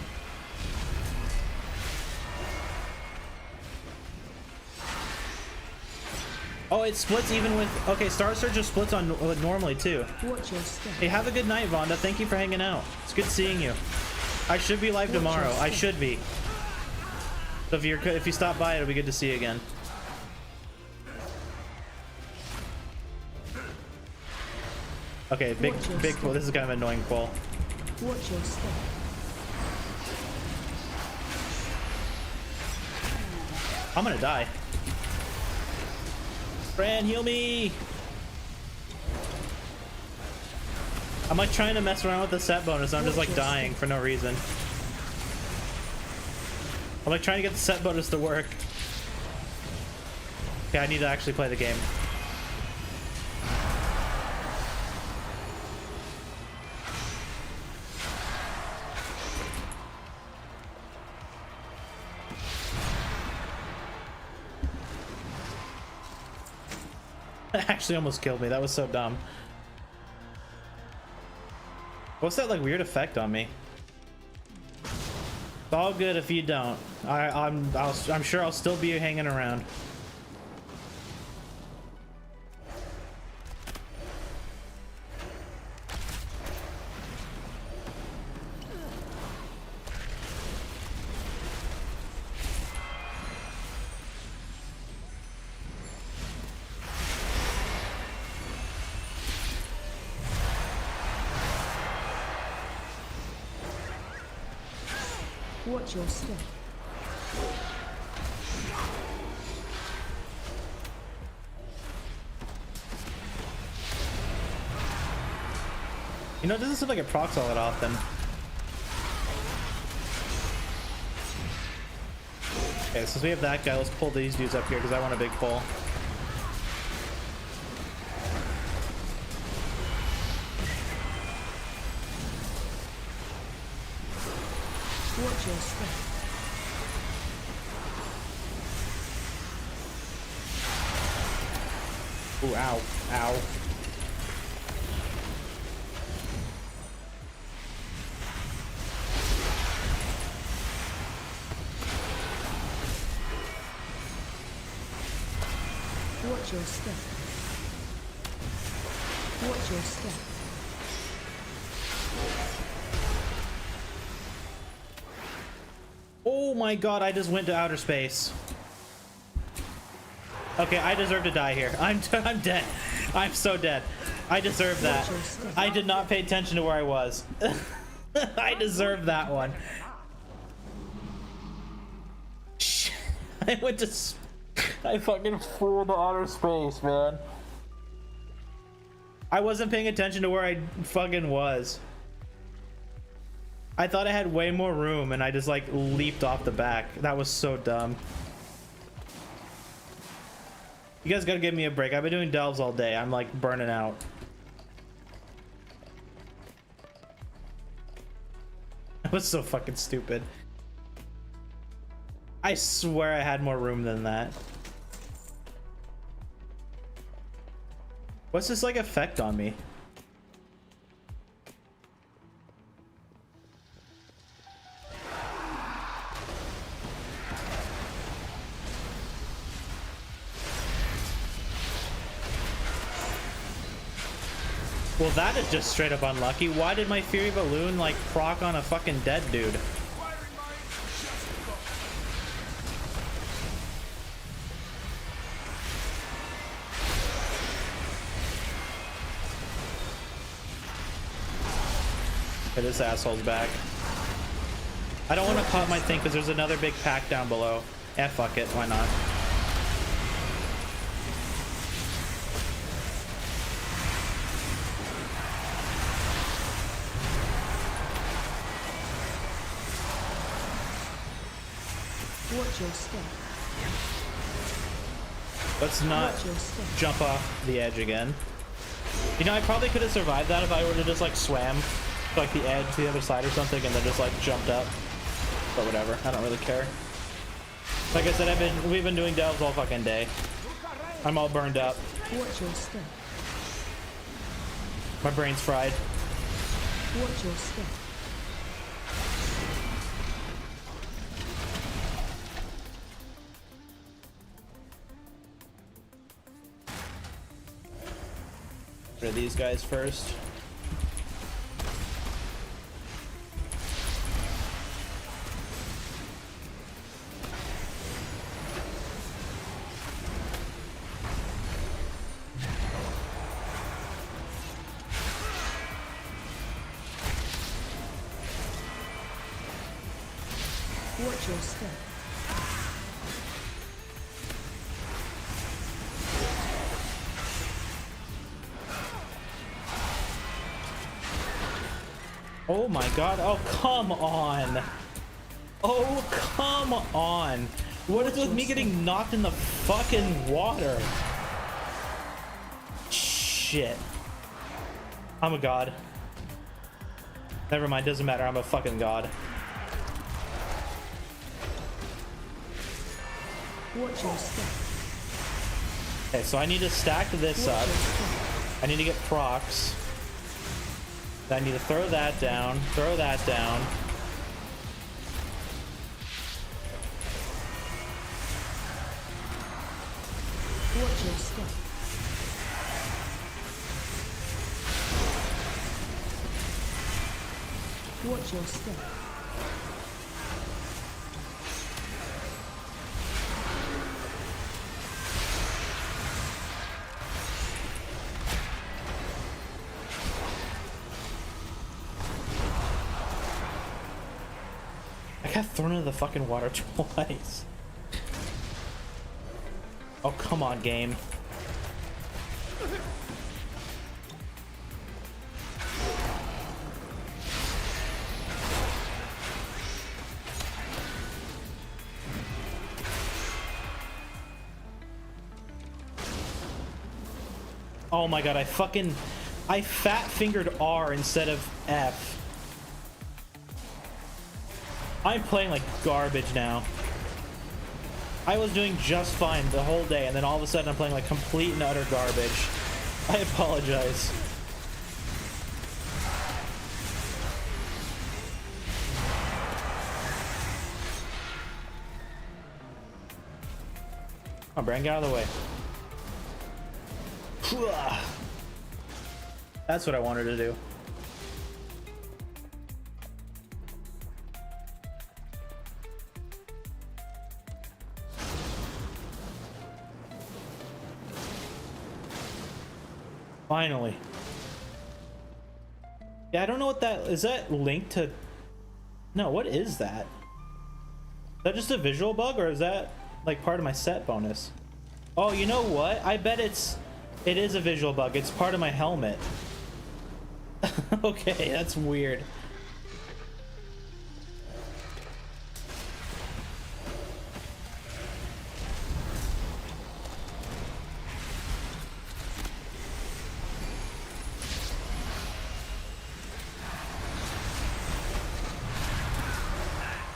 Oh, it splits even with... Okay, Star Surge just splits on normally, too. Watch your step. Hey, have a good night, Vonda. Thank you for hanging out. It's good seeing you. I should be live tomorrow. I should be. So if you stop by, it'll be good to see you again. Okay, big pull. This is kind of an annoying pull. Watch your step. I'm gonna die. Fran, heal me! I'm like trying to mess around with the set bonus. I'm just like dying for no reason. I'm like trying to get the set bonus to work. Okay, I need to actually play the game. That actually almost killed me. That was so dumb. What's that like weird effect on me? It's all good if you don't. I'm sure I'll still be hanging around. Watch your step. You know, it doesn't seem like it procs all that often. Okay, since we have that guy, let's pull these dudes up here because I want a big pull. Watch your step. Ooh, ow, ow. Watch your step. Watch your step. Oh my god, I just went to outer space. Okay, I deserve to die here. I'm dead. I'm so dead. I deserve that. I did not pay attention to where I was. I deserve that one. I went to... I fucking flew into outer space, man. I wasn't paying attention to where I fucking was. I thought I had way more room and I just like leaped off the back. That was so dumb. You guys gotta give me a break. I've been doing delves all day. I'm like burning out. That was so fucking stupid. I swear I had more room than that. What's this like effect on me? Well, that is just straight up unlucky. Why did my Fury Balloon like proc on a fucking dead dude? Okay, this asshole's back. I don't want to pop my thing because there's another big pack down below. Eh, fuck it. Why not? Watch your step. Let's not Watch your step. jump off the edge again. You know, I probably could have survived that if I were to just like swam to, like the edge to the other side or something and then just like jumped up. But whatever, I don't really care. Like I said, we've been doing delves all fucking day. I'm all burned up. Watch your step. My brain's fried. Watch your step. Rid of these guys first. Watch your step. Oh my god. Oh, come on. Oh, come on. What is with me getting knocked in the fucking water? Shit. I'm a god. Never mind, doesn't matter. I'm a fucking god. Watch your step. Okay, so I need to stack this Watch up. your step. I need to get procs. I need to throw that down. Throw that down. Watch your step. Watch your step. I got thrown into the fucking water twice. Oh, come on, game. Oh my god, I fat fingered R instead of F. I'm playing like garbage now. I was doing just fine the whole day, and then all of a sudden I'm playing like complete and utter garbage. I apologize. Come on, Bran, get out of the way. That's what I wanted to do. Finally. Yeah, I don't know what that is. That linked to? No, what is that? Is that just a visual bug, or is that like part of my set bonus? Oh, you know what? I bet it is a visual bug. It's part of my helmet. Okay, that's weird.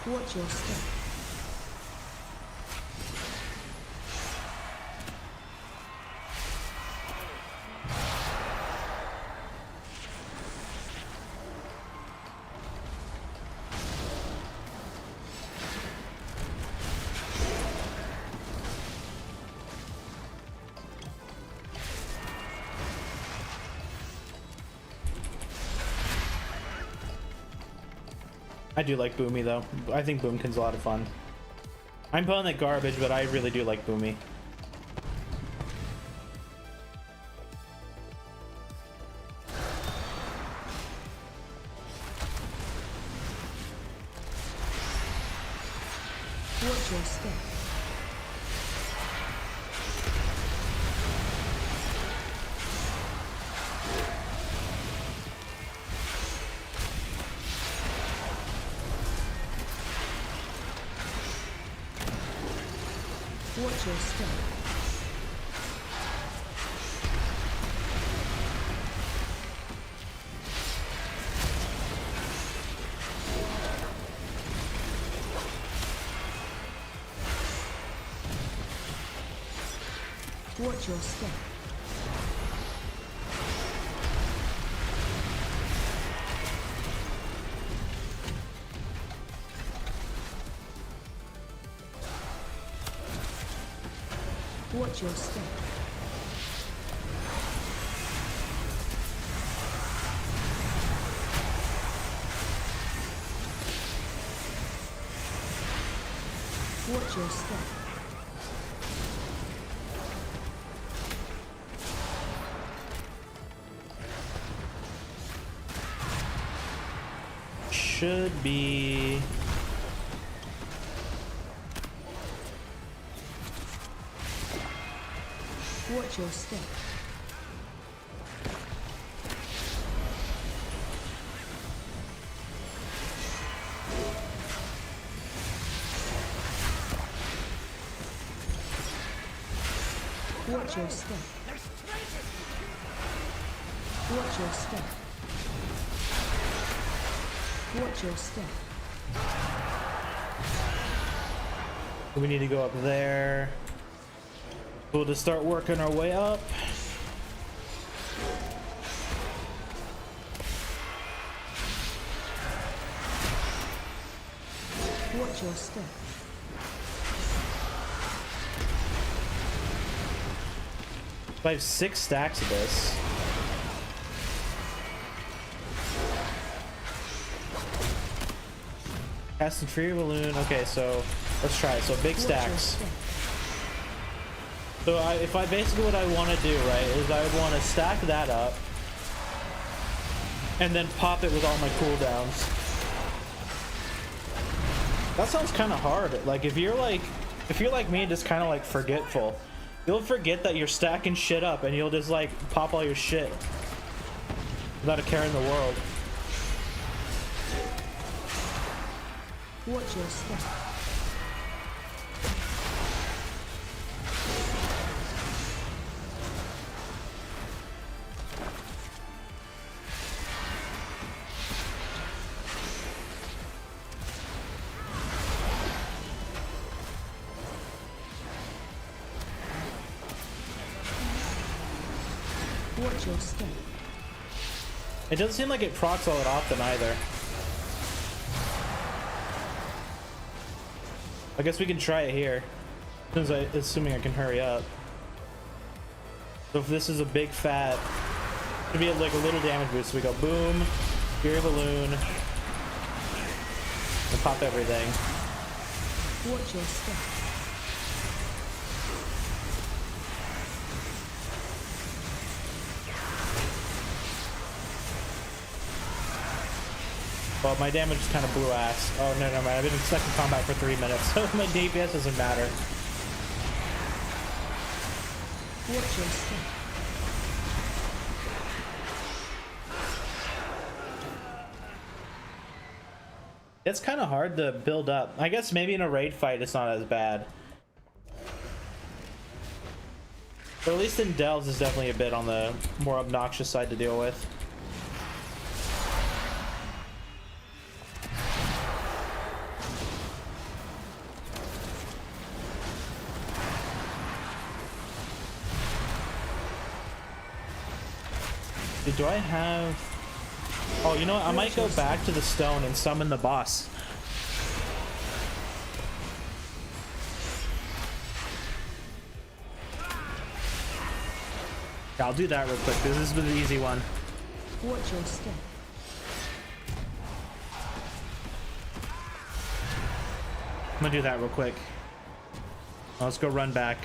Watch your step. I do like Boomy though. I think Boomkin's a lot of fun. I'm playing like garbage, but I really do like Boomy. Watch your step. Watch your step. Watch your step. Watch your step. Watch your step. Should be. Watch your step. Watch your step. Watch your step. Watch your step. We need to go up there. We'll just start working our way up. Watch your step. So I have 6 stacks of this. Cast and tree balloon. Okay, so let's try it. So big stacks. So if I basically what I want to do, right, is I would want to stack that up and then pop it with all my cooldowns. That sounds kind of hard. Like if you're like me, just kind of like forgetful, you'll forget that you're stacking shit up and you'll just like pop all your shit without a care in the world. Watch your step. Watch your step. It doesn't seem like it procs all that often either. I guess we can try it here. Assuming I can hurry up. So if this is a big fat, it'd be like a little damage boost. So we go boom, Fury Balloon, and pop everything. Watch your step. Well, my damage kind of blew ass. Oh, no, no, I've been in second combat for 3 minutes, so my DPS doesn't matter. Watch your step. It's kind of hard to build up. I guess maybe in a raid fight it's not as bad. But at least in Delves is definitely a bit on the more obnoxious side to deal with. Do I have... Oh, you know what? I might go back to the stone and summon the boss. Yeah, I'll do that real quick. This is the easy one. Watch your step. I'm gonna do that real quick. Let's go run back.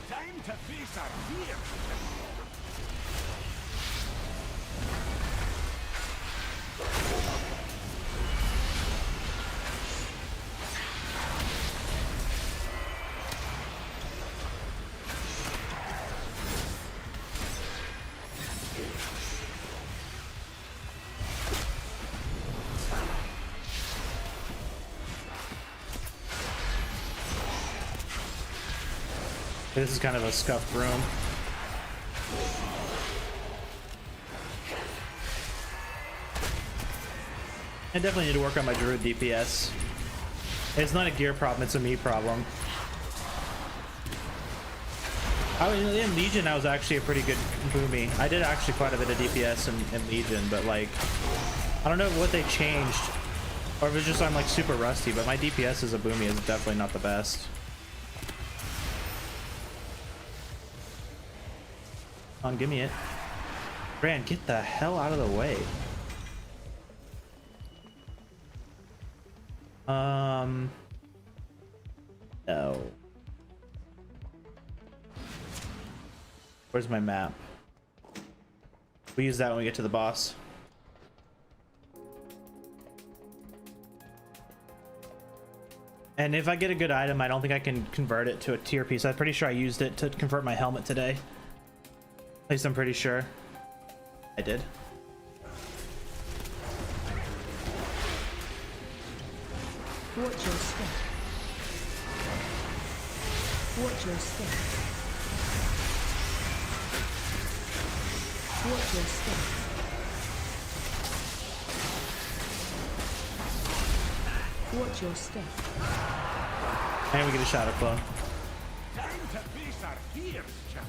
Time to face our fear. This is kind of a scuffed room. I definitely need to work on my druid DPS. It's not a gear problem, it's a me problem. In Legion, I was actually a pretty good boomy. I did actually quite a bit of DPS in Legion, but like, I don't know what they changed, or if it's just I'm like super rusty, but my DPS as a boomy is definitely not the best. Come on, give me it. Grant, get the hell out of the way. No. Where's my map? We use that when we get to the boss. And if I get a good item, I don't think I can convert it to a tier piece. I'm pretty sure I used it to convert my helmet today. At least I'm pretty sure I did. Watch your step. Watch your step. Watch your step. Watch your step. And we get a shadow clone. Time to face our fears, chap.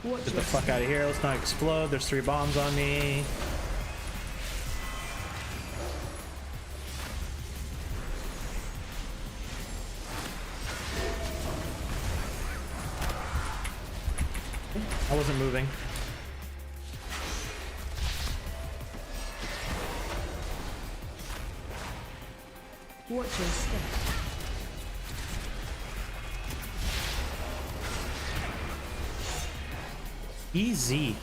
Watch Get your the fuck out of here. Let's not explode. There's 3 bombs on me. I wasn't moving. Watch your step. Easy.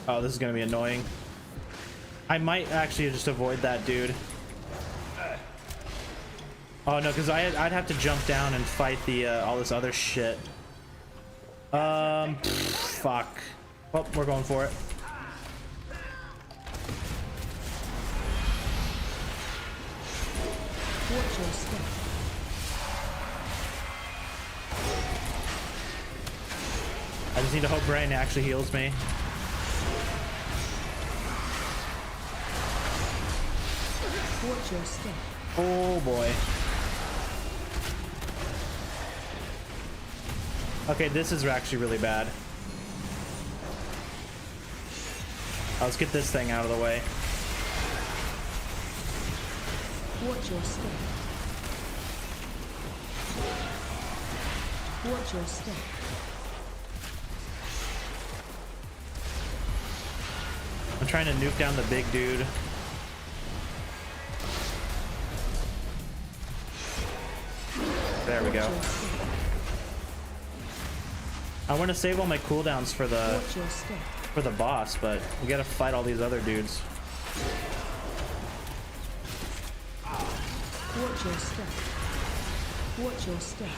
Oh, this is gonna be annoying. I might actually just avoid that dude. Oh no, because I'd have to jump down and fight the all this other shit. Fuck. Well, we're going for it. Watch your step. I just need to hope Brain actually heals me. Watch your step. Oh boy. Okay, this is actually really bad. Let's get this thing out of the way. Watch your step. Watch your step. I'm trying to nuke down the big dude. There we go. Watch your step. I want to save all my cooldowns for Watch your step. the boss, but we gotta fight all these other dudes. Watch your step. Watch your step.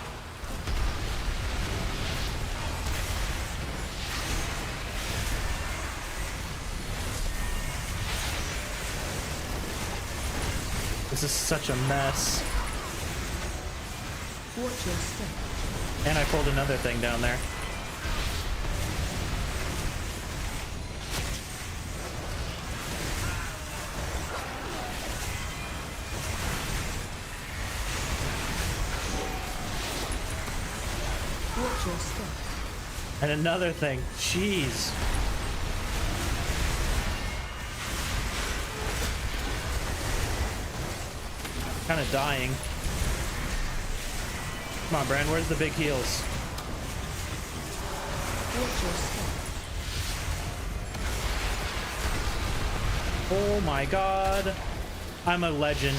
This is such a mess. Watch your step. And I pulled another thing down there. Watch your step. And another thing. Jeez. Kind of dying. Come on, Brand, where's the big heals? Watch your step. Oh my god. I'm a legend.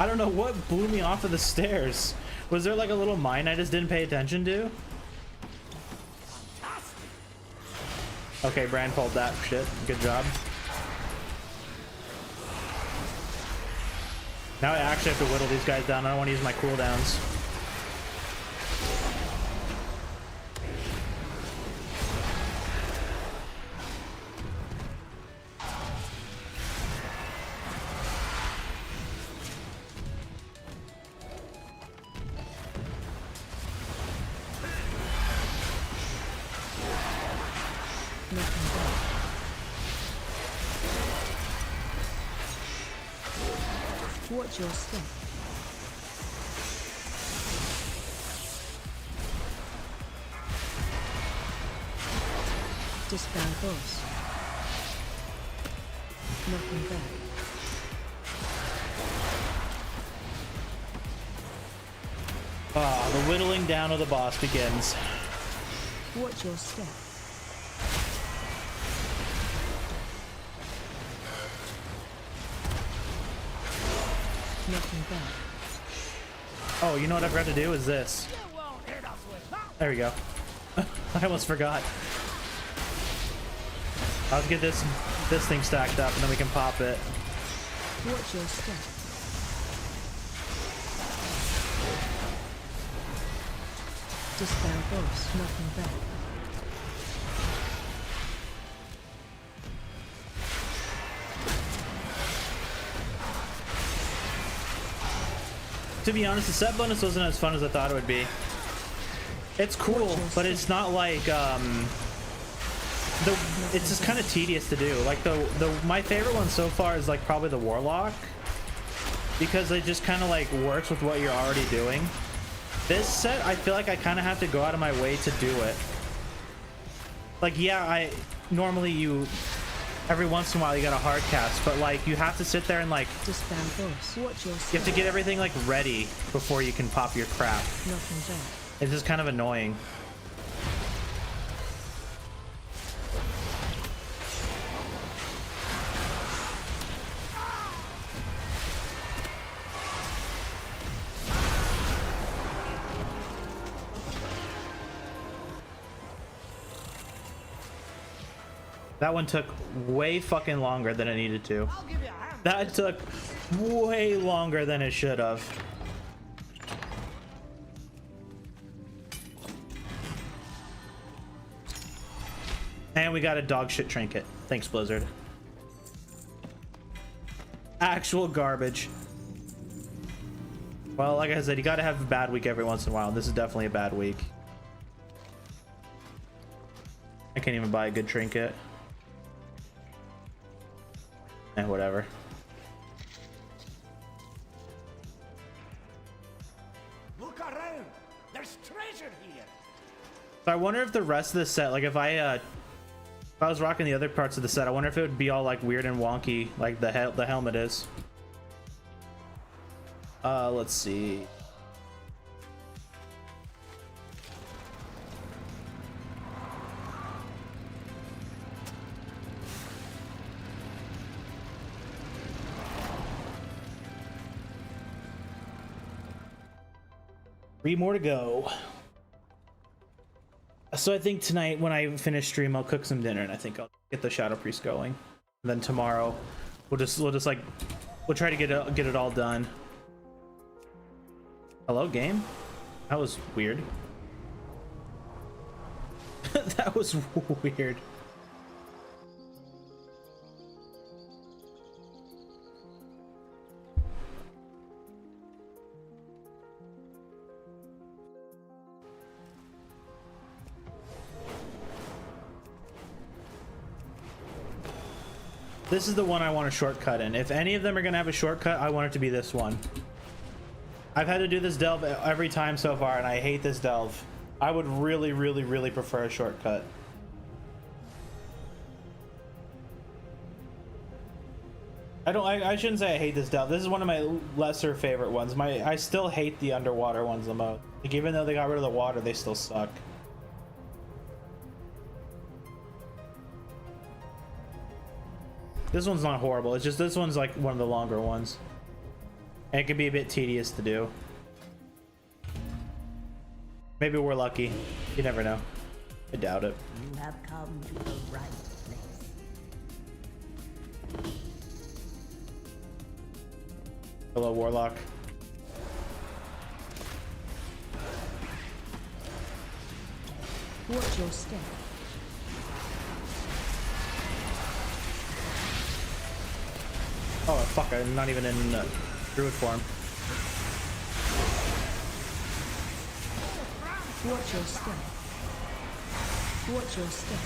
I don't know what blew me off of the stairs. Was there like a little mine I just didn't pay attention to? Okay, Brand pulled that shit. Good job. Now I actually have to whittle these guys down. I don't want to use my cooldowns. Nothing back. Watch your step. Dispel boss. Nothing back. Ah, the whittling down of the boss begins. Watch your step. Nothing back. Oh, you know what I forgot to do is this. There we go. I almost forgot. Let's get this thing stacked up and then we can pop it. Watch your step. Dispel boss. Nothing back. To be honest, the set bonus wasn't as fun as I thought it would be. It's cool, but it's not like it's just kind of tedious to do. Like my favorite one so far is like probably the Warlock, because it just kind of like works with what you're already doing. This set, I feel like I kind of have to go out of my way to do it. Like, yeah, normally every once in a while you got a hard cast, but like you have to sit there and like Disband boss. Watch your you step. have to get everything like ready before you can pop your crap. Knocking back. It's just kind of annoying. That one took way fucking longer than it needed to. I'll give you a hand. That took way longer than it should have. And we got a dog shit trinket. Thanks, Blizzard. Actual garbage. Well, like I said, you gotta have a bad week every once in a while. This is definitely a bad week. I can't even buy a good trinket. Eh, whatever. Look around. There's treasure here. So I wonder if the rest of the set, like if I was rocking the other parts of the set, I wonder if it would be all like weird and wonky, like the helmet is. Let's see. Three more to go. So I think tonight when I finish stream, I'll cook some dinner, and I think I'll get the Shadow Priest going. And then tomorrow, we'll try to get it all done. Hello, game? That was weird. That was weird. This is the one I want a shortcut in. If any of them are gonna have a shortcut, I want it to be this one. I've had to do this delve every time so far, and I hate this delve. I would really, really, really prefer a shortcut. I shouldn't say I hate this delve. This is one of my lesser favorite ones. I still hate the underwater ones the most. Like, even though they got rid of the water, they still suck. This one's not horrible. It's just this one's like one of the longer ones. And it can be a bit tedious to do. Maybe we're lucky. You never know. I doubt it. You have come to the right place. Hello, Warlock. Watch your step. Oh, fuck. I'm not even in druid form. Watch your step. Watch your step.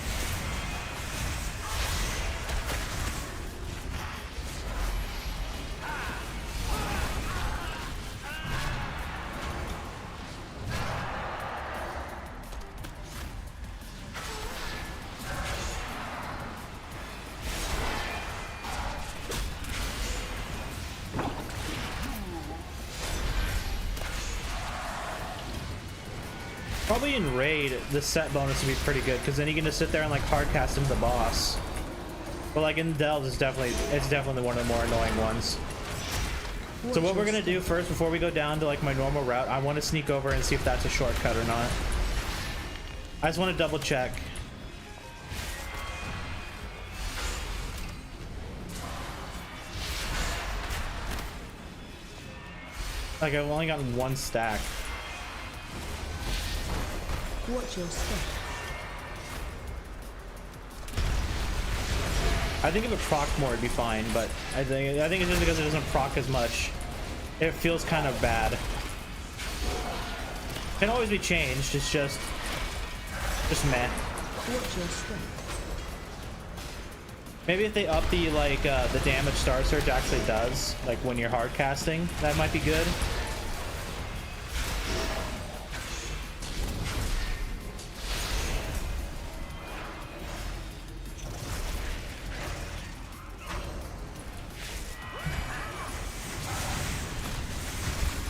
Probably in raid, the set bonus would be pretty good because then you can just sit there and like hard cast into the boss. But like in delves, it's definitely one of the more annoying ones. So what we're gonna do first, before we go down to like my normal route, I want to sneak over and see if that's a shortcut or not. I just want to double check. Like I've only gotten one stack. Watch your step. I think if it procced more, it'd be fine, but I think it's just because it doesn't proc as much. It feels kind of bad. Can always be changed. It's just meh. Watch your step. Maybe if they up the like the damage Star Surge actually does, like when you're hard casting, that might be good.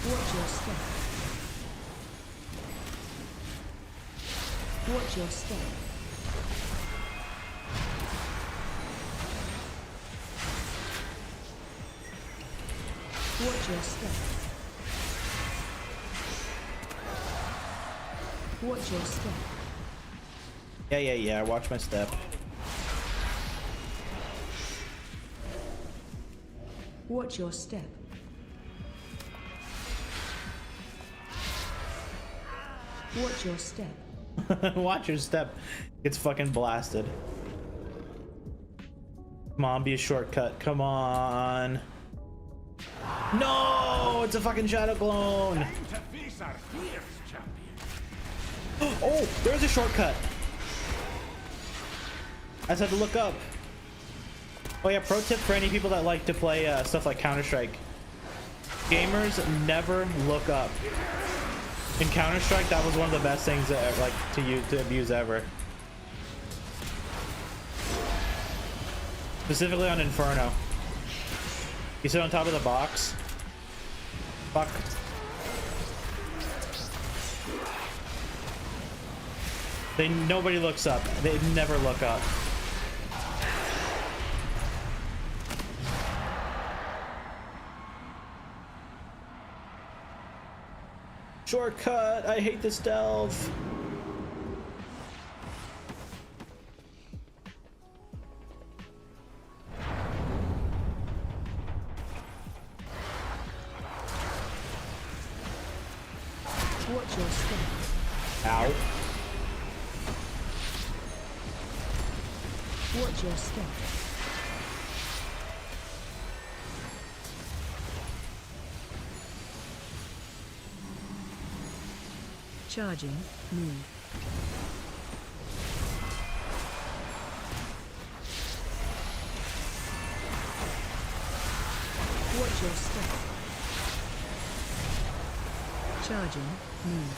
Watch your step. Watch your step. Watch your step. Watch your step. Yeah. Watch my step. Watch your step. Watch your step. Watch your step. Gets fucking blasted. Come on, be a shortcut. Come on. No, it's a fucking shadow clone. Time to face our fears, champion. Oh, there's a shortcut. I just had to look up. Oh yeah, pro tip for any people that like to play stuff like Counter-Strike. Gamers never look up. In Counter-Strike, that was one of the best things that, like to abuse ever. Specifically on Inferno. You sit on top of the box. Fuck. Nobody looks up. They never look up. Shortcut. I hate this delve. Watch your step. Ow. Watch your step. Charging. Move. Watch your step. Charging. Move.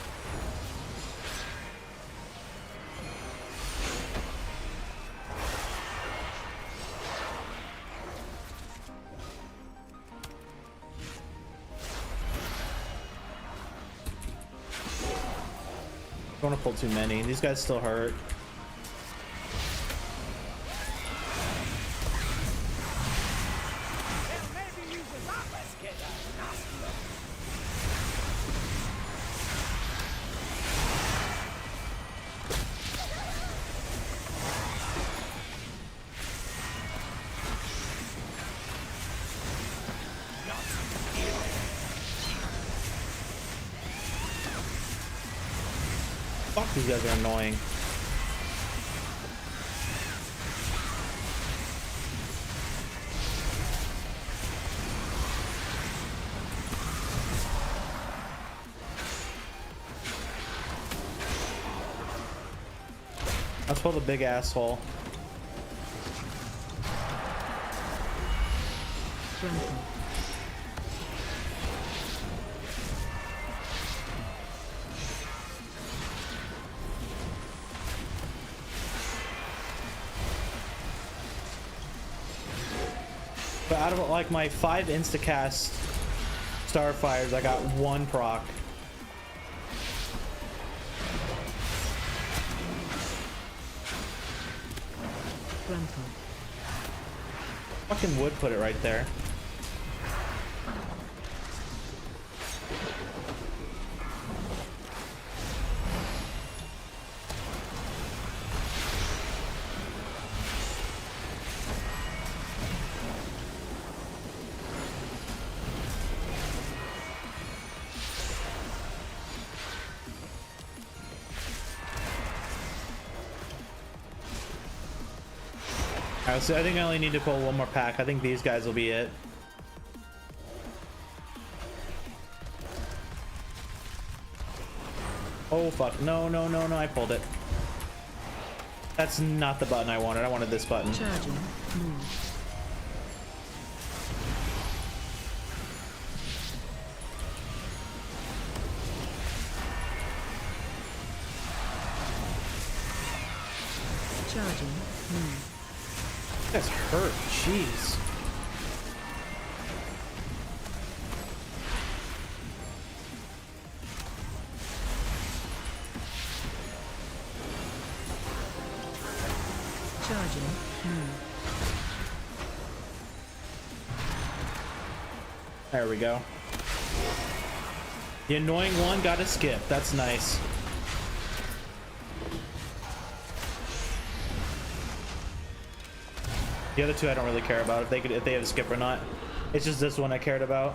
Don't want to pull too many. These guys still hurt. Fuck, these guys are annoying. Let's pull the big asshole. But out of like my 5 instacast starfires, I got 1 proc. Fucking would put it right there. Alright, so I think I only need to pull 1 more pack. I think these guys will be it. Oh fuck, no, I pulled it. That's not the button I wanted. I wanted this button. Charging. Move. Charging. Move. That's hurt. Jeez. Charging. Move. There we go. The annoying one got a skip. That's nice. The other two I don't really care about if they have a skip or not. It's just this one I cared about.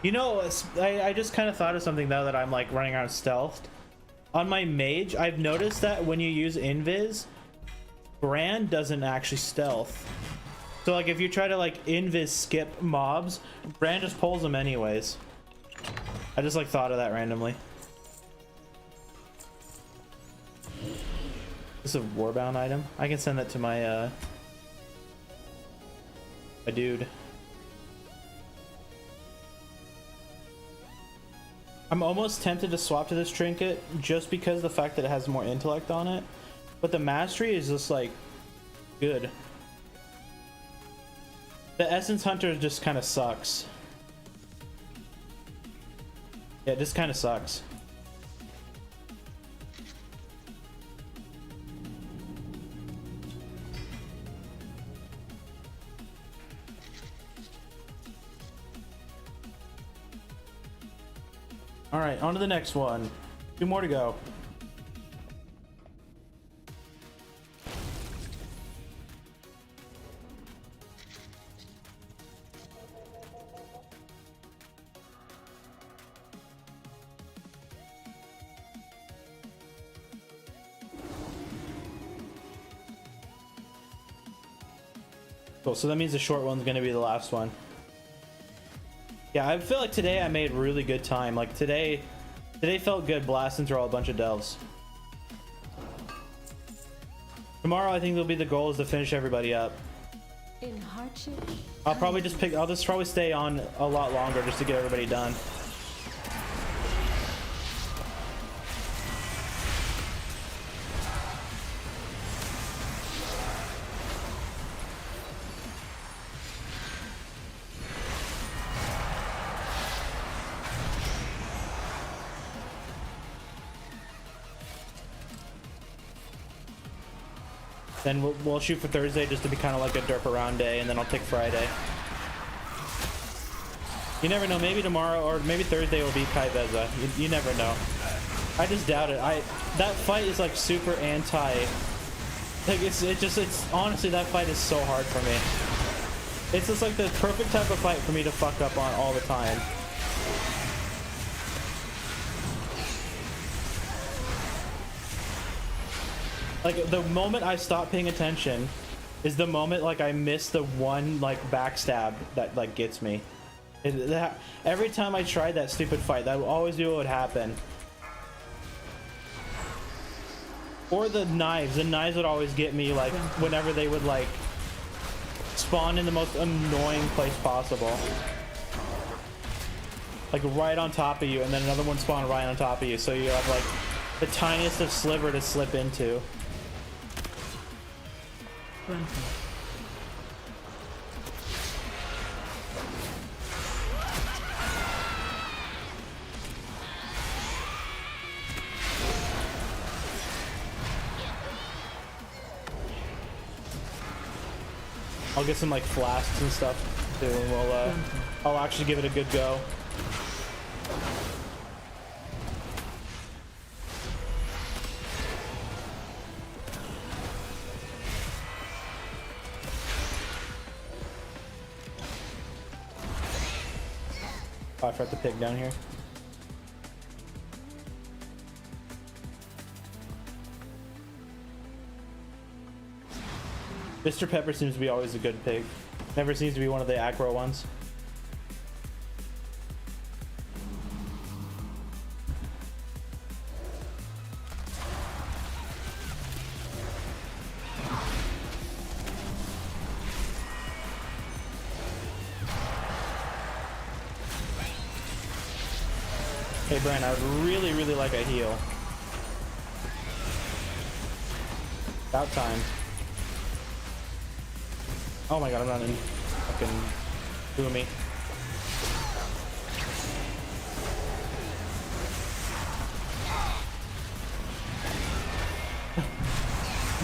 You know, I just kind of thought of something now that I'm like running around stealthed. On my mage, I've noticed that when you use invis, Brand doesn't actually stealth. So like if you try to like invis skip mobs, Brand just pulls them anyways. I just like thought of that randomly. This is a warbound item. I can send that to my my dude. I'm almost tempted to swap to this trinket just because of the fact that it has more intellect on it, but the mastery is just like good. The essence hunter just kind of sucks. Yeah, it just kind of sucks. All right, on to the next one. 2 more to go. Cool, so that means the short one's gonna be the last one. Yeah, I feel like today I made really good time. Like today felt good blasting through a bunch of delves. Tomorrow I think will be the goal is to finish everybody up. In hardship. I'll probably just pick, I'll just probably stay on a lot longer just to get everybody done. Then we'll shoot for Thursday just to be kind of like a derp around day, and then I'll pick Friday. You never know, maybe tomorrow or maybe Thursday will be Kai Veza. You never know. I just doubt it. That fight is like super anti. Like it's honestly that fight is so hard for me. It's just like the perfect type of fight for me to fuck up on all the time. Like the moment I stop paying attention is the moment like I miss the one like backstab that like gets me. Every time I tried that stupid fight, that would always be what would happen. Or the knives would always get me like whenever they would like spawn in the most annoying place possible. Like right on top of you, and then another one spawn right on top of you, so you have like the tiniest of sliver to slip into. I'll get some like flasks and stuff too, and I'll actually give it a good go. Oh, I forgot the pig down here. Mr. Pepper seems to be always a good pig. Never seems to be one of the aggro ones. Hey, Brian, I would really, really like a heal. About time. Oh my god, I'm running. Fucking do me.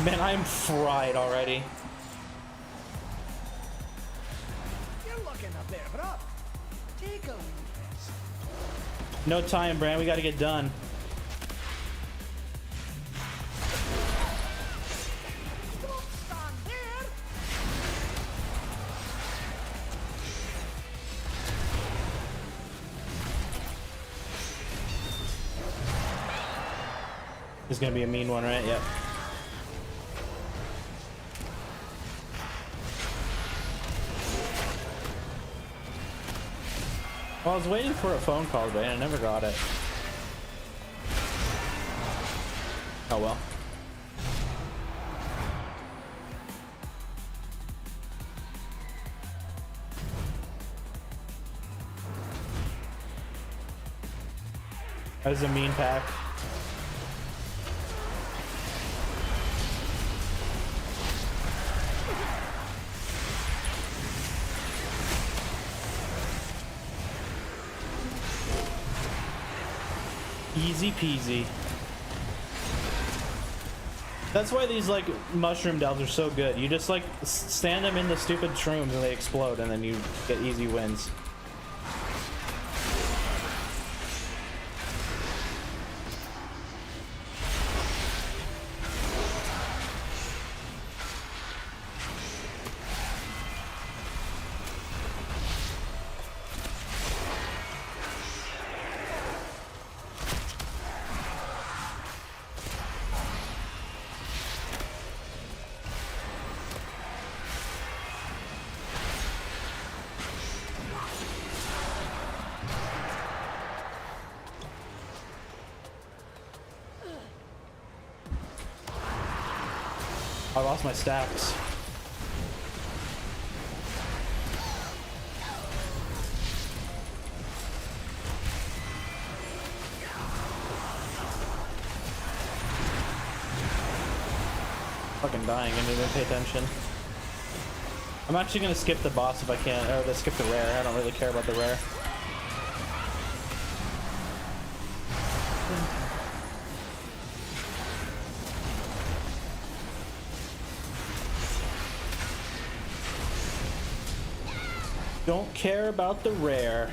Man, I am fried already. You're looking a bit rough. Take a wee rest. No time, Bran. We gotta get done. Don't stand there. This is gonna be a mean one, right? Yep. Well, I was waiting for a phone call, but I never got it. Oh well. That was a mean pack. Easy peasy. That's why these like mushroom delves are so good. You just like stand them in the stupid shrooms and they explode and then you get easy wins. I lost my stacks. Fucking dying, I didn't even pay attention. I'm actually gonna skip the boss if I can, or skip the rare. I don't really care about the rare. Don't care about the rare.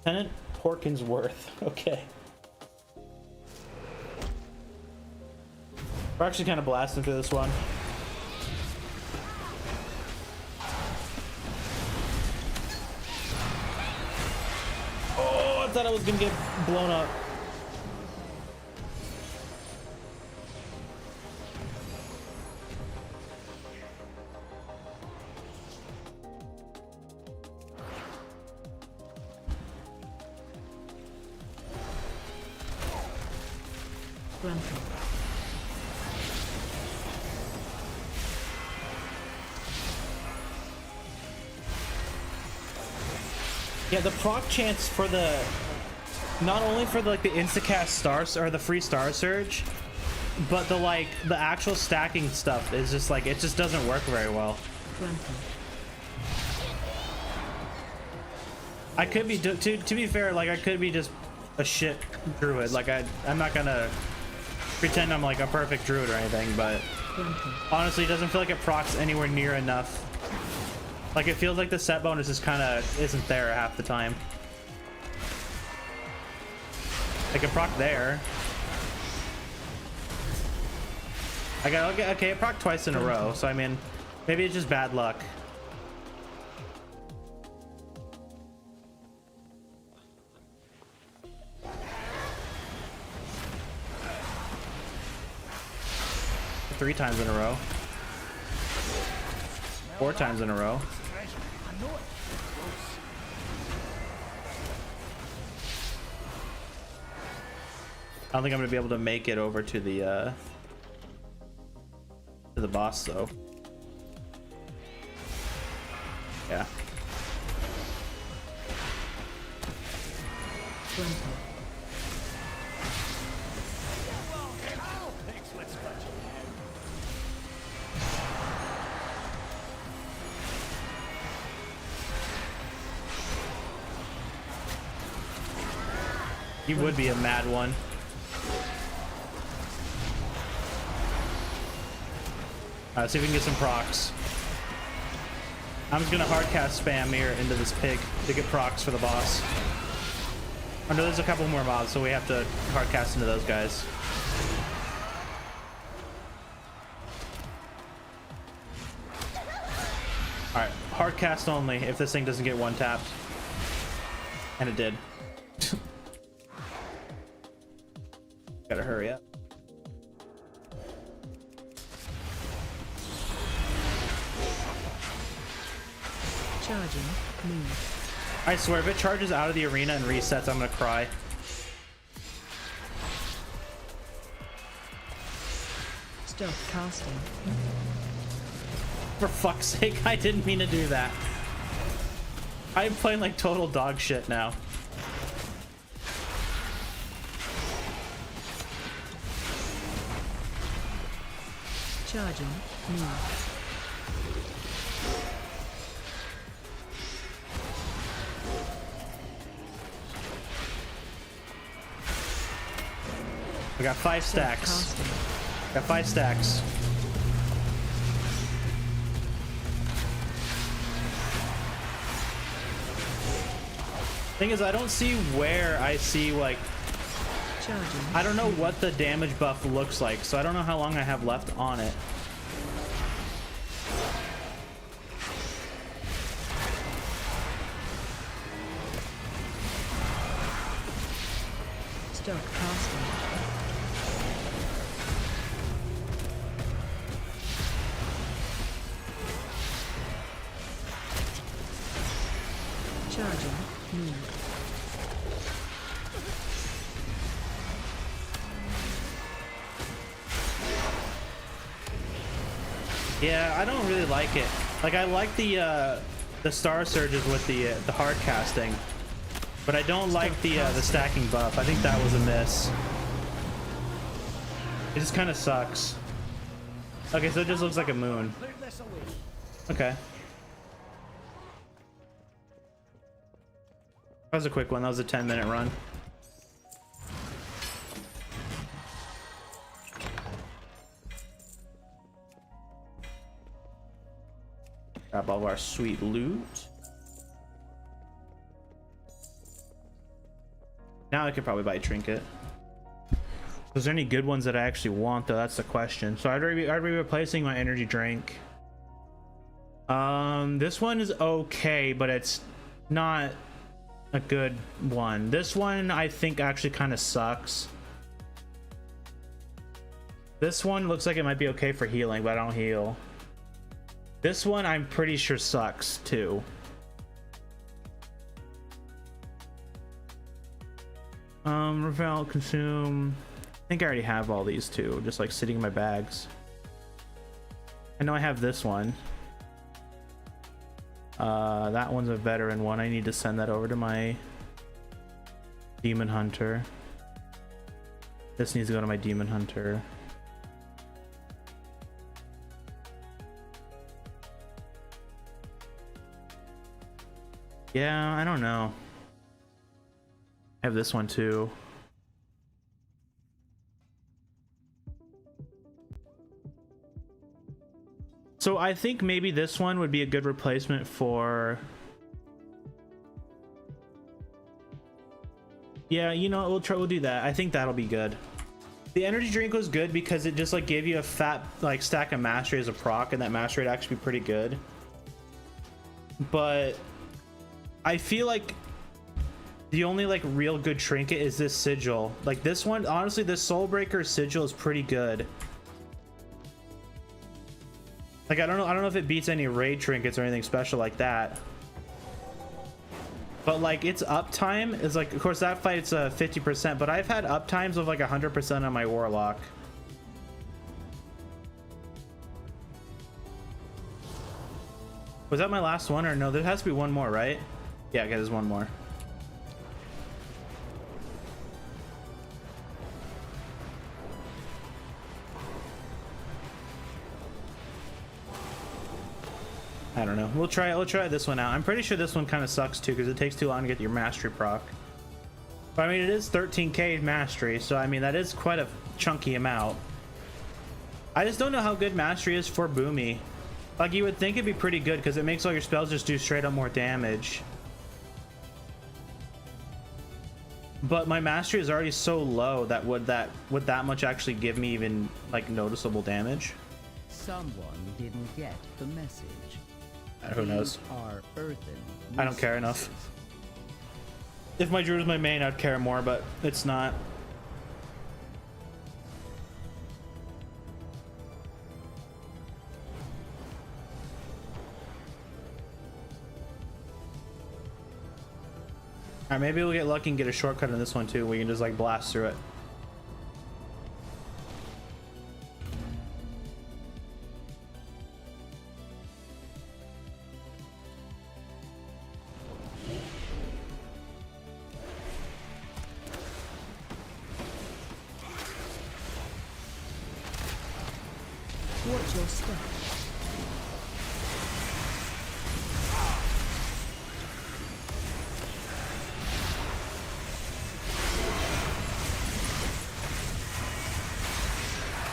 Lieutenant Porkinsworth. Okay. We're actually kind of blasting through this one. Oh, I thought I was gonna get blown up. Granted. Yeah, the proc chance for the not only for the, like the instacast stars or the free star surge, but the like the actual stacking stuff is just like it just doesn't work very well. Granted. I could be to be fair, like I could be just a shit druid. Like I'm not gonna pretend I'm like a perfect druid or anything, but honestly, it doesn't feel like it procs anywhere near enough. Like it feels like the set bonus is kind of isn't there half the time. I can proc there. I got okay. It proc twice in a row, so I mean, maybe it's just bad luck. Three times in a row. 4 times in a row. I don't think I'm gonna be able to make it over to the boss though. Yeah. 20. He would be a mad one. Alright, see if we can get some procs. I'm just gonna hardcast spam here into this pig to get procs for the boss. Oh no, there's a couple more mobs, so we have to hardcast into those guys. Alright, hardcast only if this thing doesn't get one tapped. And it did. Gotta hurry up. Charging. Move. I swear, if it charges out of the arena and resets, I'm gonna cry. Stop casting. For fuck's sake, I didn't mean to do that. I'm playing like total dog shit now. Charging. Move. We got 5 stacks. Casting. Got 5 stacks. Thing is, I don't see where I see like Charging. I don't know what the damage buff looks like, so I don't know how long I have left on it. Stop casting. Charging. Move. Yeah, I don't really like it. Like, I like the star surges with the hard casting, but I don't like the stacking buff. I think that was a miss. It just kind of sucks. Okay, so it just looks like a moon. Okay. That was a quick one. That was a 10-minute run. Grab all of our sweet loot. Now I could probably buy a trinket. Is there any good ones that I actually want, though? That's the question. So I'd be replacing my energy drink. This one is okay, but it's not a good one. This one I think actually kind of sucks. This one looks like it might be okay for healing, but I don't heal. This one I'm pretty sure sucks too. Revel, consume. I think I already have all these too, just like sitting in my bags. I know I have this one. That one's a veteran one. I need to send that over to my demon hunter. This needs to go to my demon hunter. Yeah, I don't know. I have this one too. So I think maybe this one would be a good replacement for... Yeah, you know, we'll do that. I think that'll be good. The energy drink was good because it just like gave you a fat like stack of mastery as a proc, and that mastery would actually be pretty good. But I feel like the only like real good trinket is this sigil. Like this one, honestly, this Soulbreaker sigil is pretty good. Like I don't know if it beats any raid trinkets or anything special like that. But like its uptime is like, of course that fight's 50%, but I've had uptimes of like 100% on my warlock. Was that my last one or no? There has to be one more, right? Yeah, okay, there's one more. I don't know. We'll try this one out. I'm pretty sure this one kind of sucks too because it takes too long to get your mastery proc. But I mean, it is 13k mastery, so I mean that is quite a chunky amount. I just don't know how good mastery is for Boomy. Like, you would think it'd be pretty good because it makes all your spells just do straight up more damage. But my mastery is already so low that would that much actually give me even like noticeable damage? Someone didn't get the message. Who knows? These are earthen I don't care enough. resources. If my druid was my main, I'd care more, but it's not. Alright, maybe we'll get lucky and get a shortcut in this one too. We can just like blast through it. Watch your step.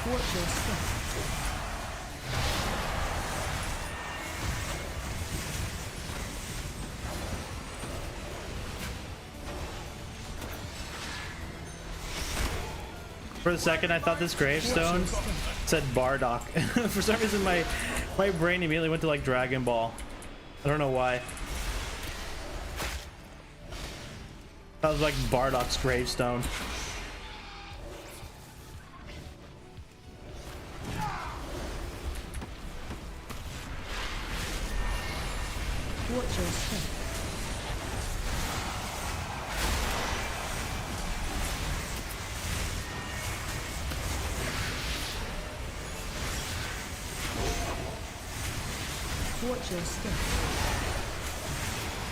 Watch your step. For a second, I thought this gravestone said Bardock. For some reason, my brain immediately went to like Dragon Ball. I don't know why. That was like Bardock's gravestone. Watch your step. Watch your step.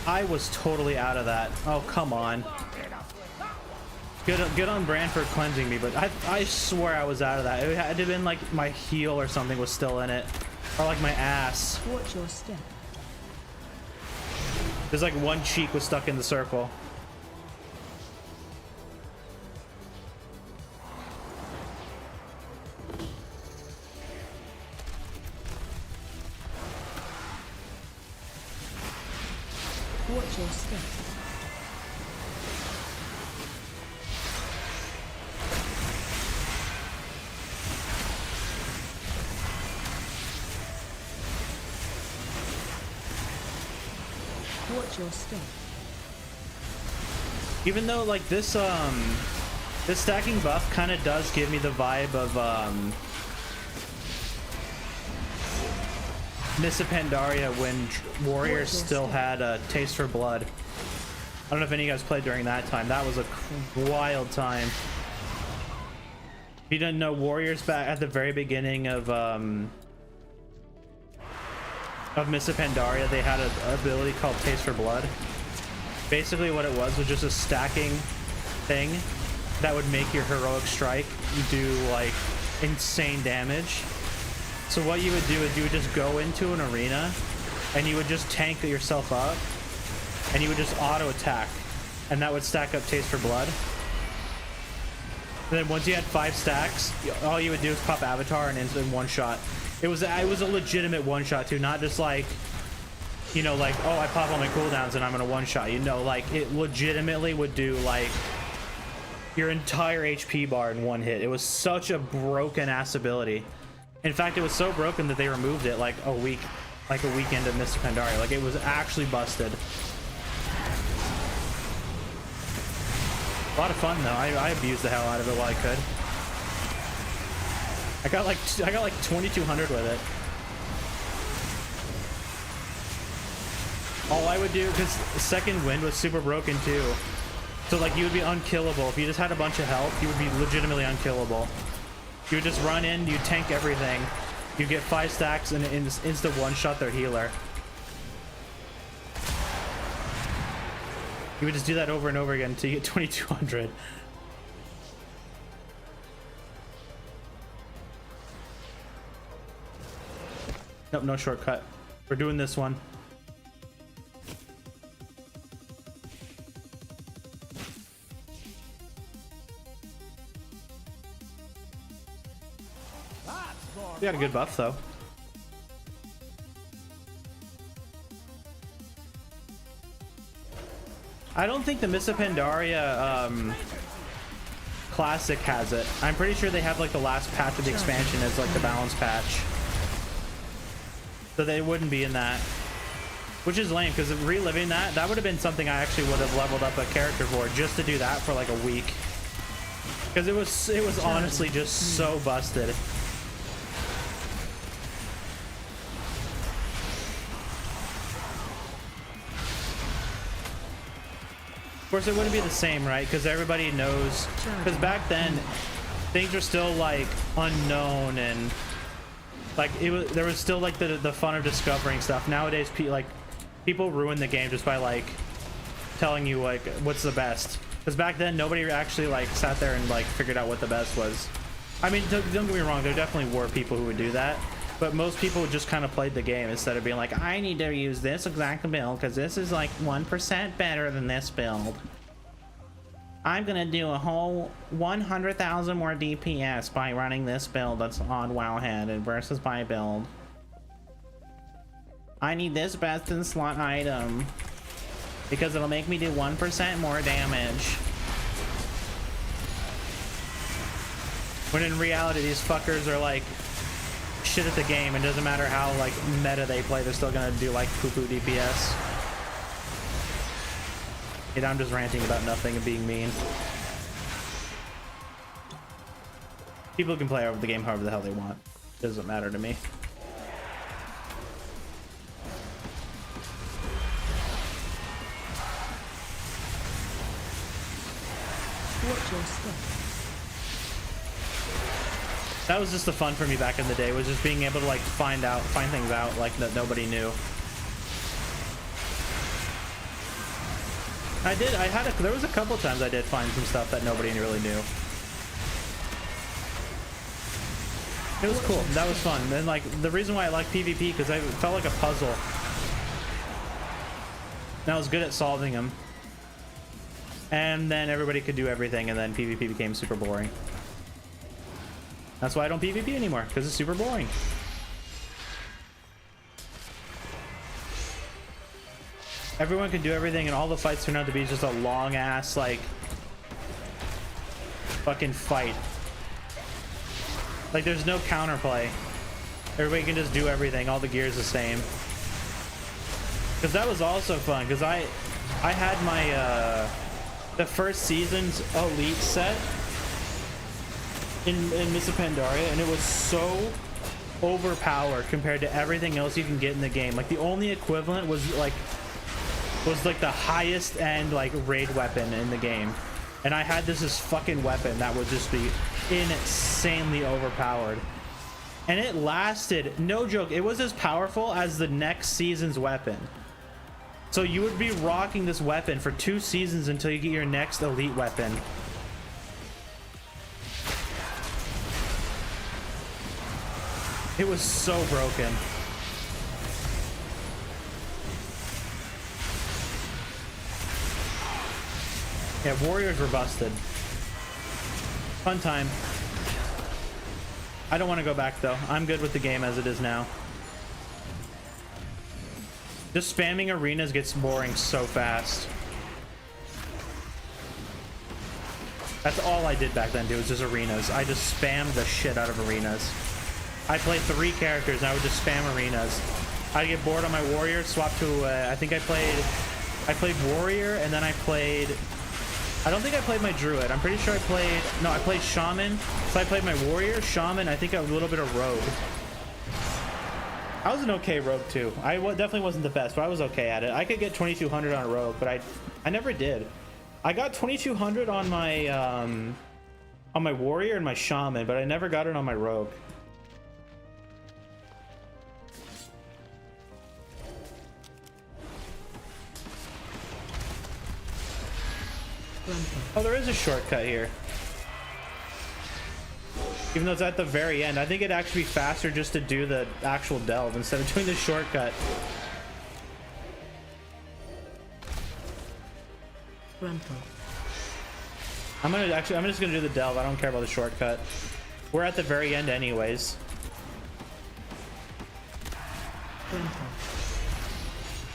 I was totally out of that. Oh, come on. Good on brand for cleansing me, but I swear I was out of that. It had to have been like my heel or something was still in it. Or like my ass. Watch your step. There's like one cheek was stuck in the circle. Watch your step. Watch your step. Even though like this stacking buff kind of does give me the vibe of Miss Pandaria when warriors still had a taste for blood. I don't know if any of you guys played during that time. That was a wild time. If you didn't know, warriors back at the very beginning of Miss Pandaria, they had an ability called Taste for Blood. Basically what it was just a stacking thing that would make your heroic strike do like insane damage. So what you would do is you would just go into an arena and you would just tank yourself up and you would just auto attack and that would stack up Taste for Blood. And then once you had 5 stacks, all you would do is pop Avatar and instant one shot. It was a legitimate one shot too, not just like, you know, like, oh, I pop all my cooldowns and I'm gonna one shot, you know, like it legitimately would do like your entire HP bar in one hit. It was such a broken ass ability. In fact, it was so broken that they removed it like a weekend of Mr. Pandaria. Like it was actually busted. A lot of fun though. I abused the hell out of it while I could. I got like 2200 with it. All I would do, because second wind was super broken too, so like you would be unkillable. If you just had a bunch of health, you would be legitimately unkillable. You would just run in, you tank everything, you get 5 stacks and insta one shot their healer. You would just do that over and over again until you get 2200. Nope, no shortcut. We're doing this one. We got a good buff though. I don't think the Miss of Pandaria Classic has it. I'm pretty sure they have like the last patch of the expansion as like the balance patch. So they wouldn't be in that. Which is lame, because reliving that would have been something I actually would have leveled up a character for, just to do that for like a week. Because it was honestly just so busted. Of course, it wouldn't be the same, right? Because everybody knows. Because back then, things were still like unknown and like there was still like the fun of discovering stuff. Nowadays, people ruin the game just by like telling you like what's the best. Because back then, nobody actually like sat there and like figured out what the best was. I mean, don't get me wrong. There definitely were people who would do that. But most people just kind of played the game instead of being like, I need to use this exact build because this is like 1% better than this build. I'm going to do a whole 100,000 more DPS by running this build that's on Wowhead and versus my build. I need this best in slot item because it'll make me do 1% more damage. When in reality, these fuckers are like shit at the game, and doesn't matter how like meta they play, they're still gonna do like poo-poo DPS. And I'm just ranting about nothing and being mean. People can play over the game however the hell they want. Doesn't matter to me. Watch your step. That was just the fun for me back in the day, was just being able to like find things out like that nobody knew. There was a couple times I did find some stuff that nobody really knew. It was cool. That was fun. And like the reason why I like PvP, because it felt like a puzzle. And I was good at solving them. And then everybody could do everything, and then PvP became super boring. That's why I don't PvP anymore, because it's super boring. Everyone can do everything, and all the fights turn out to be just a long ass like fucking fight. Like there's no counterplay. Everybody can just do everything. All the gear's the same. Because that was also fun. Because I had my the first season's elite set in Miss of Pandaria, and it was so overpowered compared to everything else you can get in the game. Like the only equivalent was like the highest end like raid weapon in the game, and I had this fucking weapon that would just be insanely overpowered, and it lasted, no joke, it was as powerful as the next season's weapon. So you would be rocking this weapon for 2 seasons until you get your next elite weapon. It was so broken. Yeah, warriors were busted. Fun time. I don't want to go back though. I'm good with the game as it is now. Just spamming arenas gets boring so fast. That's all I did back then, dude, was just arenas. I just spammed the shit out of arenas. I played 3 characters and I would just spam arenas. I'd get bored on my warrior, swap to, I think I played warrior, and then I don't think I played my druid. I'm pretty sure I played shaman. So I played my warrior, shaman, I think a little bit of rogue. I was an okay rogue too. I definitely wasn't the best, but I was okay at it. I could get 2200 on a rogue, but I never did. I got 2200 on my warrior and my shaman, but I never got it on my rogue. Oh, there is a shortcut here. Even though it's at the very end, I think it'd actually be faster just to do the actual delve instead of doing the shortcut. Frontal. I'm just gonna do the delve. I don't care about the shortcut. We're at the very end anyways. Frontal.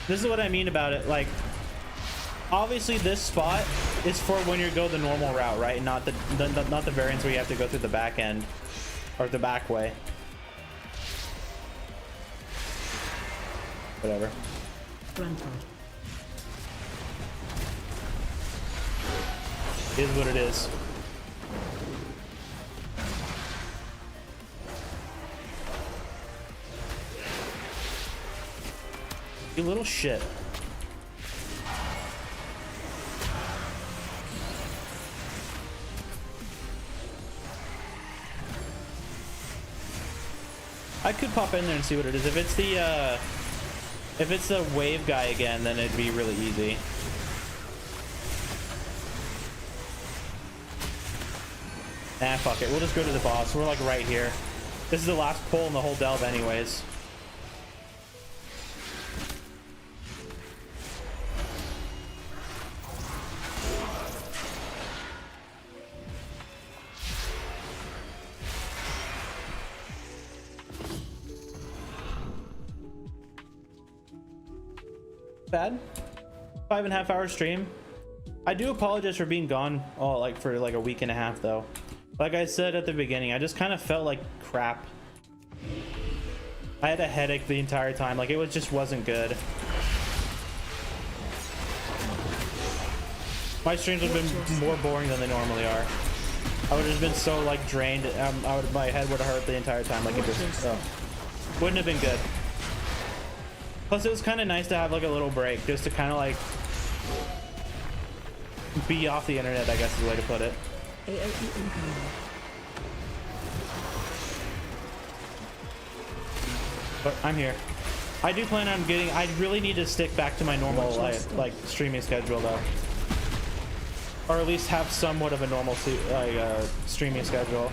This is what I mean about it. Like, obviously this spot is for when you go the normal route, right? Not the variants where you have to go through the back end or the back way. Whatever. Frontal. It is what it is. You little shit. I could pop in there and see what it is. If it's the wave guy again, then it'd be really easy. Nah, fuck it. We'll just go to the boss. We're like right here. This is the last pull in the whole delve anyways. Bad 5.5 hour stream. I do apologize for being gone for like a week and a half though. Like I said at the beginning, I just kind of felt like crap. I had a headache the entire time. Like it just wasn't good. My streams would have been more boring than they normally are. I would have just been so like drained. My head would have hurt the entire time. Like it just wouldn't have been good. Plus, it was kind of nice to have like a little break, just to kind of like be off the internet, I guess is the way to put it. AOE incoming. But I'm here. I do plan on getting. I really need to stick back to my normal like streaming schedule though, or at least have somewhat of a normal streaming schedule.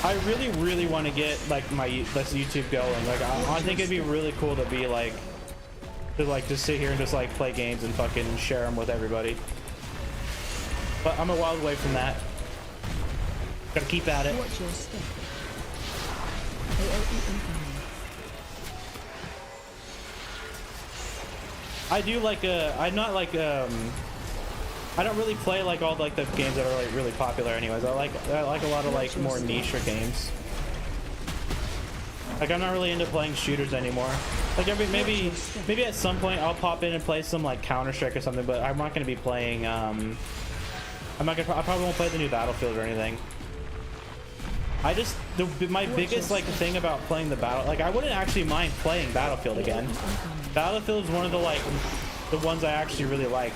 I really want to get like this YouTube going. Like I think it'd be really cool to be like. To like just sit here and just like play games and fucking share them with everybody. But I'm a while away from that. Gotta keep at it. Watch your step. AOE incoming. I do like I'm not like I don't really play like all like the games that are like really popular anyways. I like a lot of like more niche games. Like I'm not really into playing shooters anymore. Like maybe at some point I'll pop in and play some like Counter-Strike or something, but I'm not going to be playing I probably won't play the new Battlefield or anything. My biggest like thing about playing I wouldn't actually mind playing Battlefield again. Battlefield is one of the ones I actually really like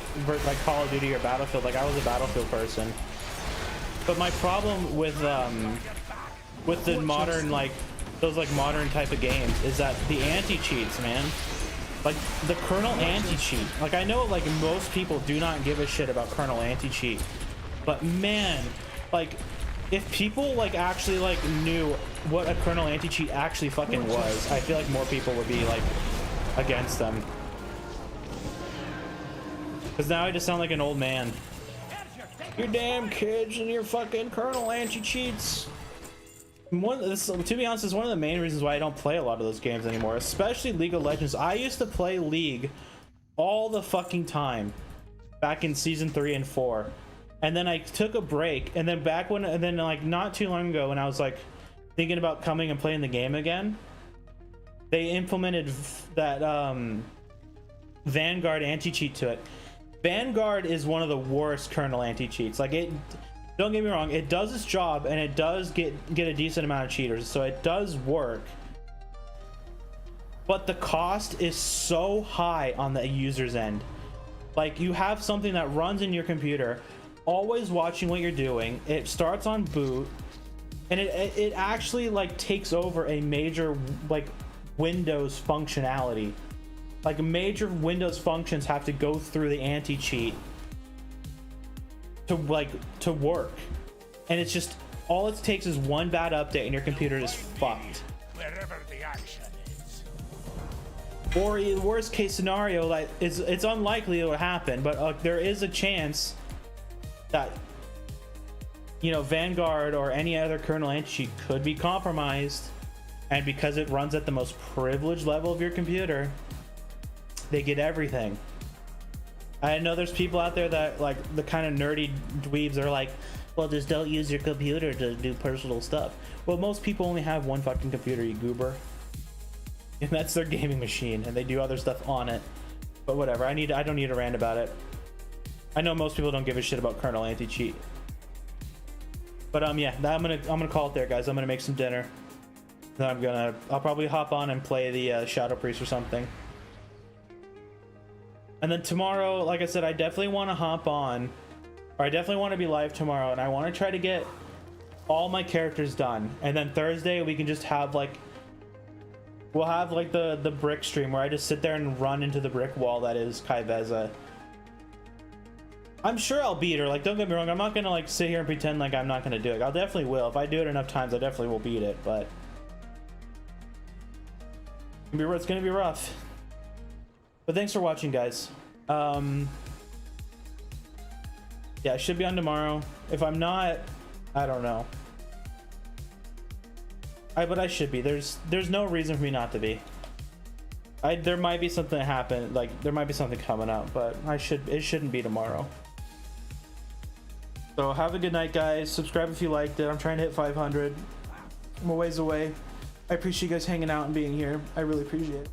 Call of Duty or Battlefield. Like I was a Battlefield person. But my problem with the modern those like modern type of games is that the anti-cheats, man. Like the kernel anti-cheat. Like I know like most people do not give a shit about kernel anti-cheat. But man, like if people like actually like knew what a kernel anti-cheat actually fucking was, I feel like more people would be like against them. Cause now I just sound like an old man. You damn kids and your fucking kernel anti-cheats. To be honest, is one of the main reasons why I don't play a lot of those games anymore, especially League of Legends. I used to play League all the fucking time back in season 3 and 4, and then I took a break, and then like not too long ago when I was like thinking about coming and playing the game again, they implemented that Vanguard anti-cheat to it. Vanguard is one of the worst kernel anti-cheats. Like it. Don't get me wrong, it does its job and it does get a decent amount of cheaters, so it does work. But the cost is so high on the user's end. Like you have something that runs in your computer, always watching what you're doing. It starts on boot, and it actually like takes over a major like Windows functionality. Like major Windows functions have to go through the anti-cheat to work, and it's just all it takes is one bad update and your computer is fucked. Wherever the action is. Or in the worst case scenario, like it's unlikely it will happen, but there is a chance that, you know, Vanguard or any other kernel anti-cheat could be compromised, and because it runs at the most privileged level of your computer, they get everything. I know there's people out there that, like, the kind of nerdy dweebs are like, well, just don't use your computer to do personal stuff. Well, most people only have one fucking computer, you goober. And that's their gaming machine, and they do other stuff on it. But whatever, I don't need to rant about it. I know most people don't give a shit about kernel anti-cheat. But yeah, I'm gonna call it there, guys. I'm gonna make some dinner. Then I'll probably hop on and play the Shadow Priest or something. And then tomorrow, like I said, I definitely want to hop on, or I definitely want to be live tomorrow, and I want to try to get all my characters done. And then Thursday we can just have like, we'll have like the brick stream where I just sit there and run into the brick wall that is Kaiveza. I'm sure I'll beat her. Like, don't get me wrong, I'm not gonna like sit here and pretend like I'm not gonna do it. I'll definitely will. If I do it enough times, I definitely will beat it. But it's gonna be rough. But thanks for watching, guys. Yeah, I should be on tomorrow. If I'm not, I don't know. But I should be. There's no reason for me not to be. There might be something that happened, like there might be something coming up, but it shouldn't be tomorrow. So have a good night, guys. Subscribe if you liked it. I'm trying to hit 500. I'm a ways away. I appreciate you guys hanging out and being here. I really appreciate it.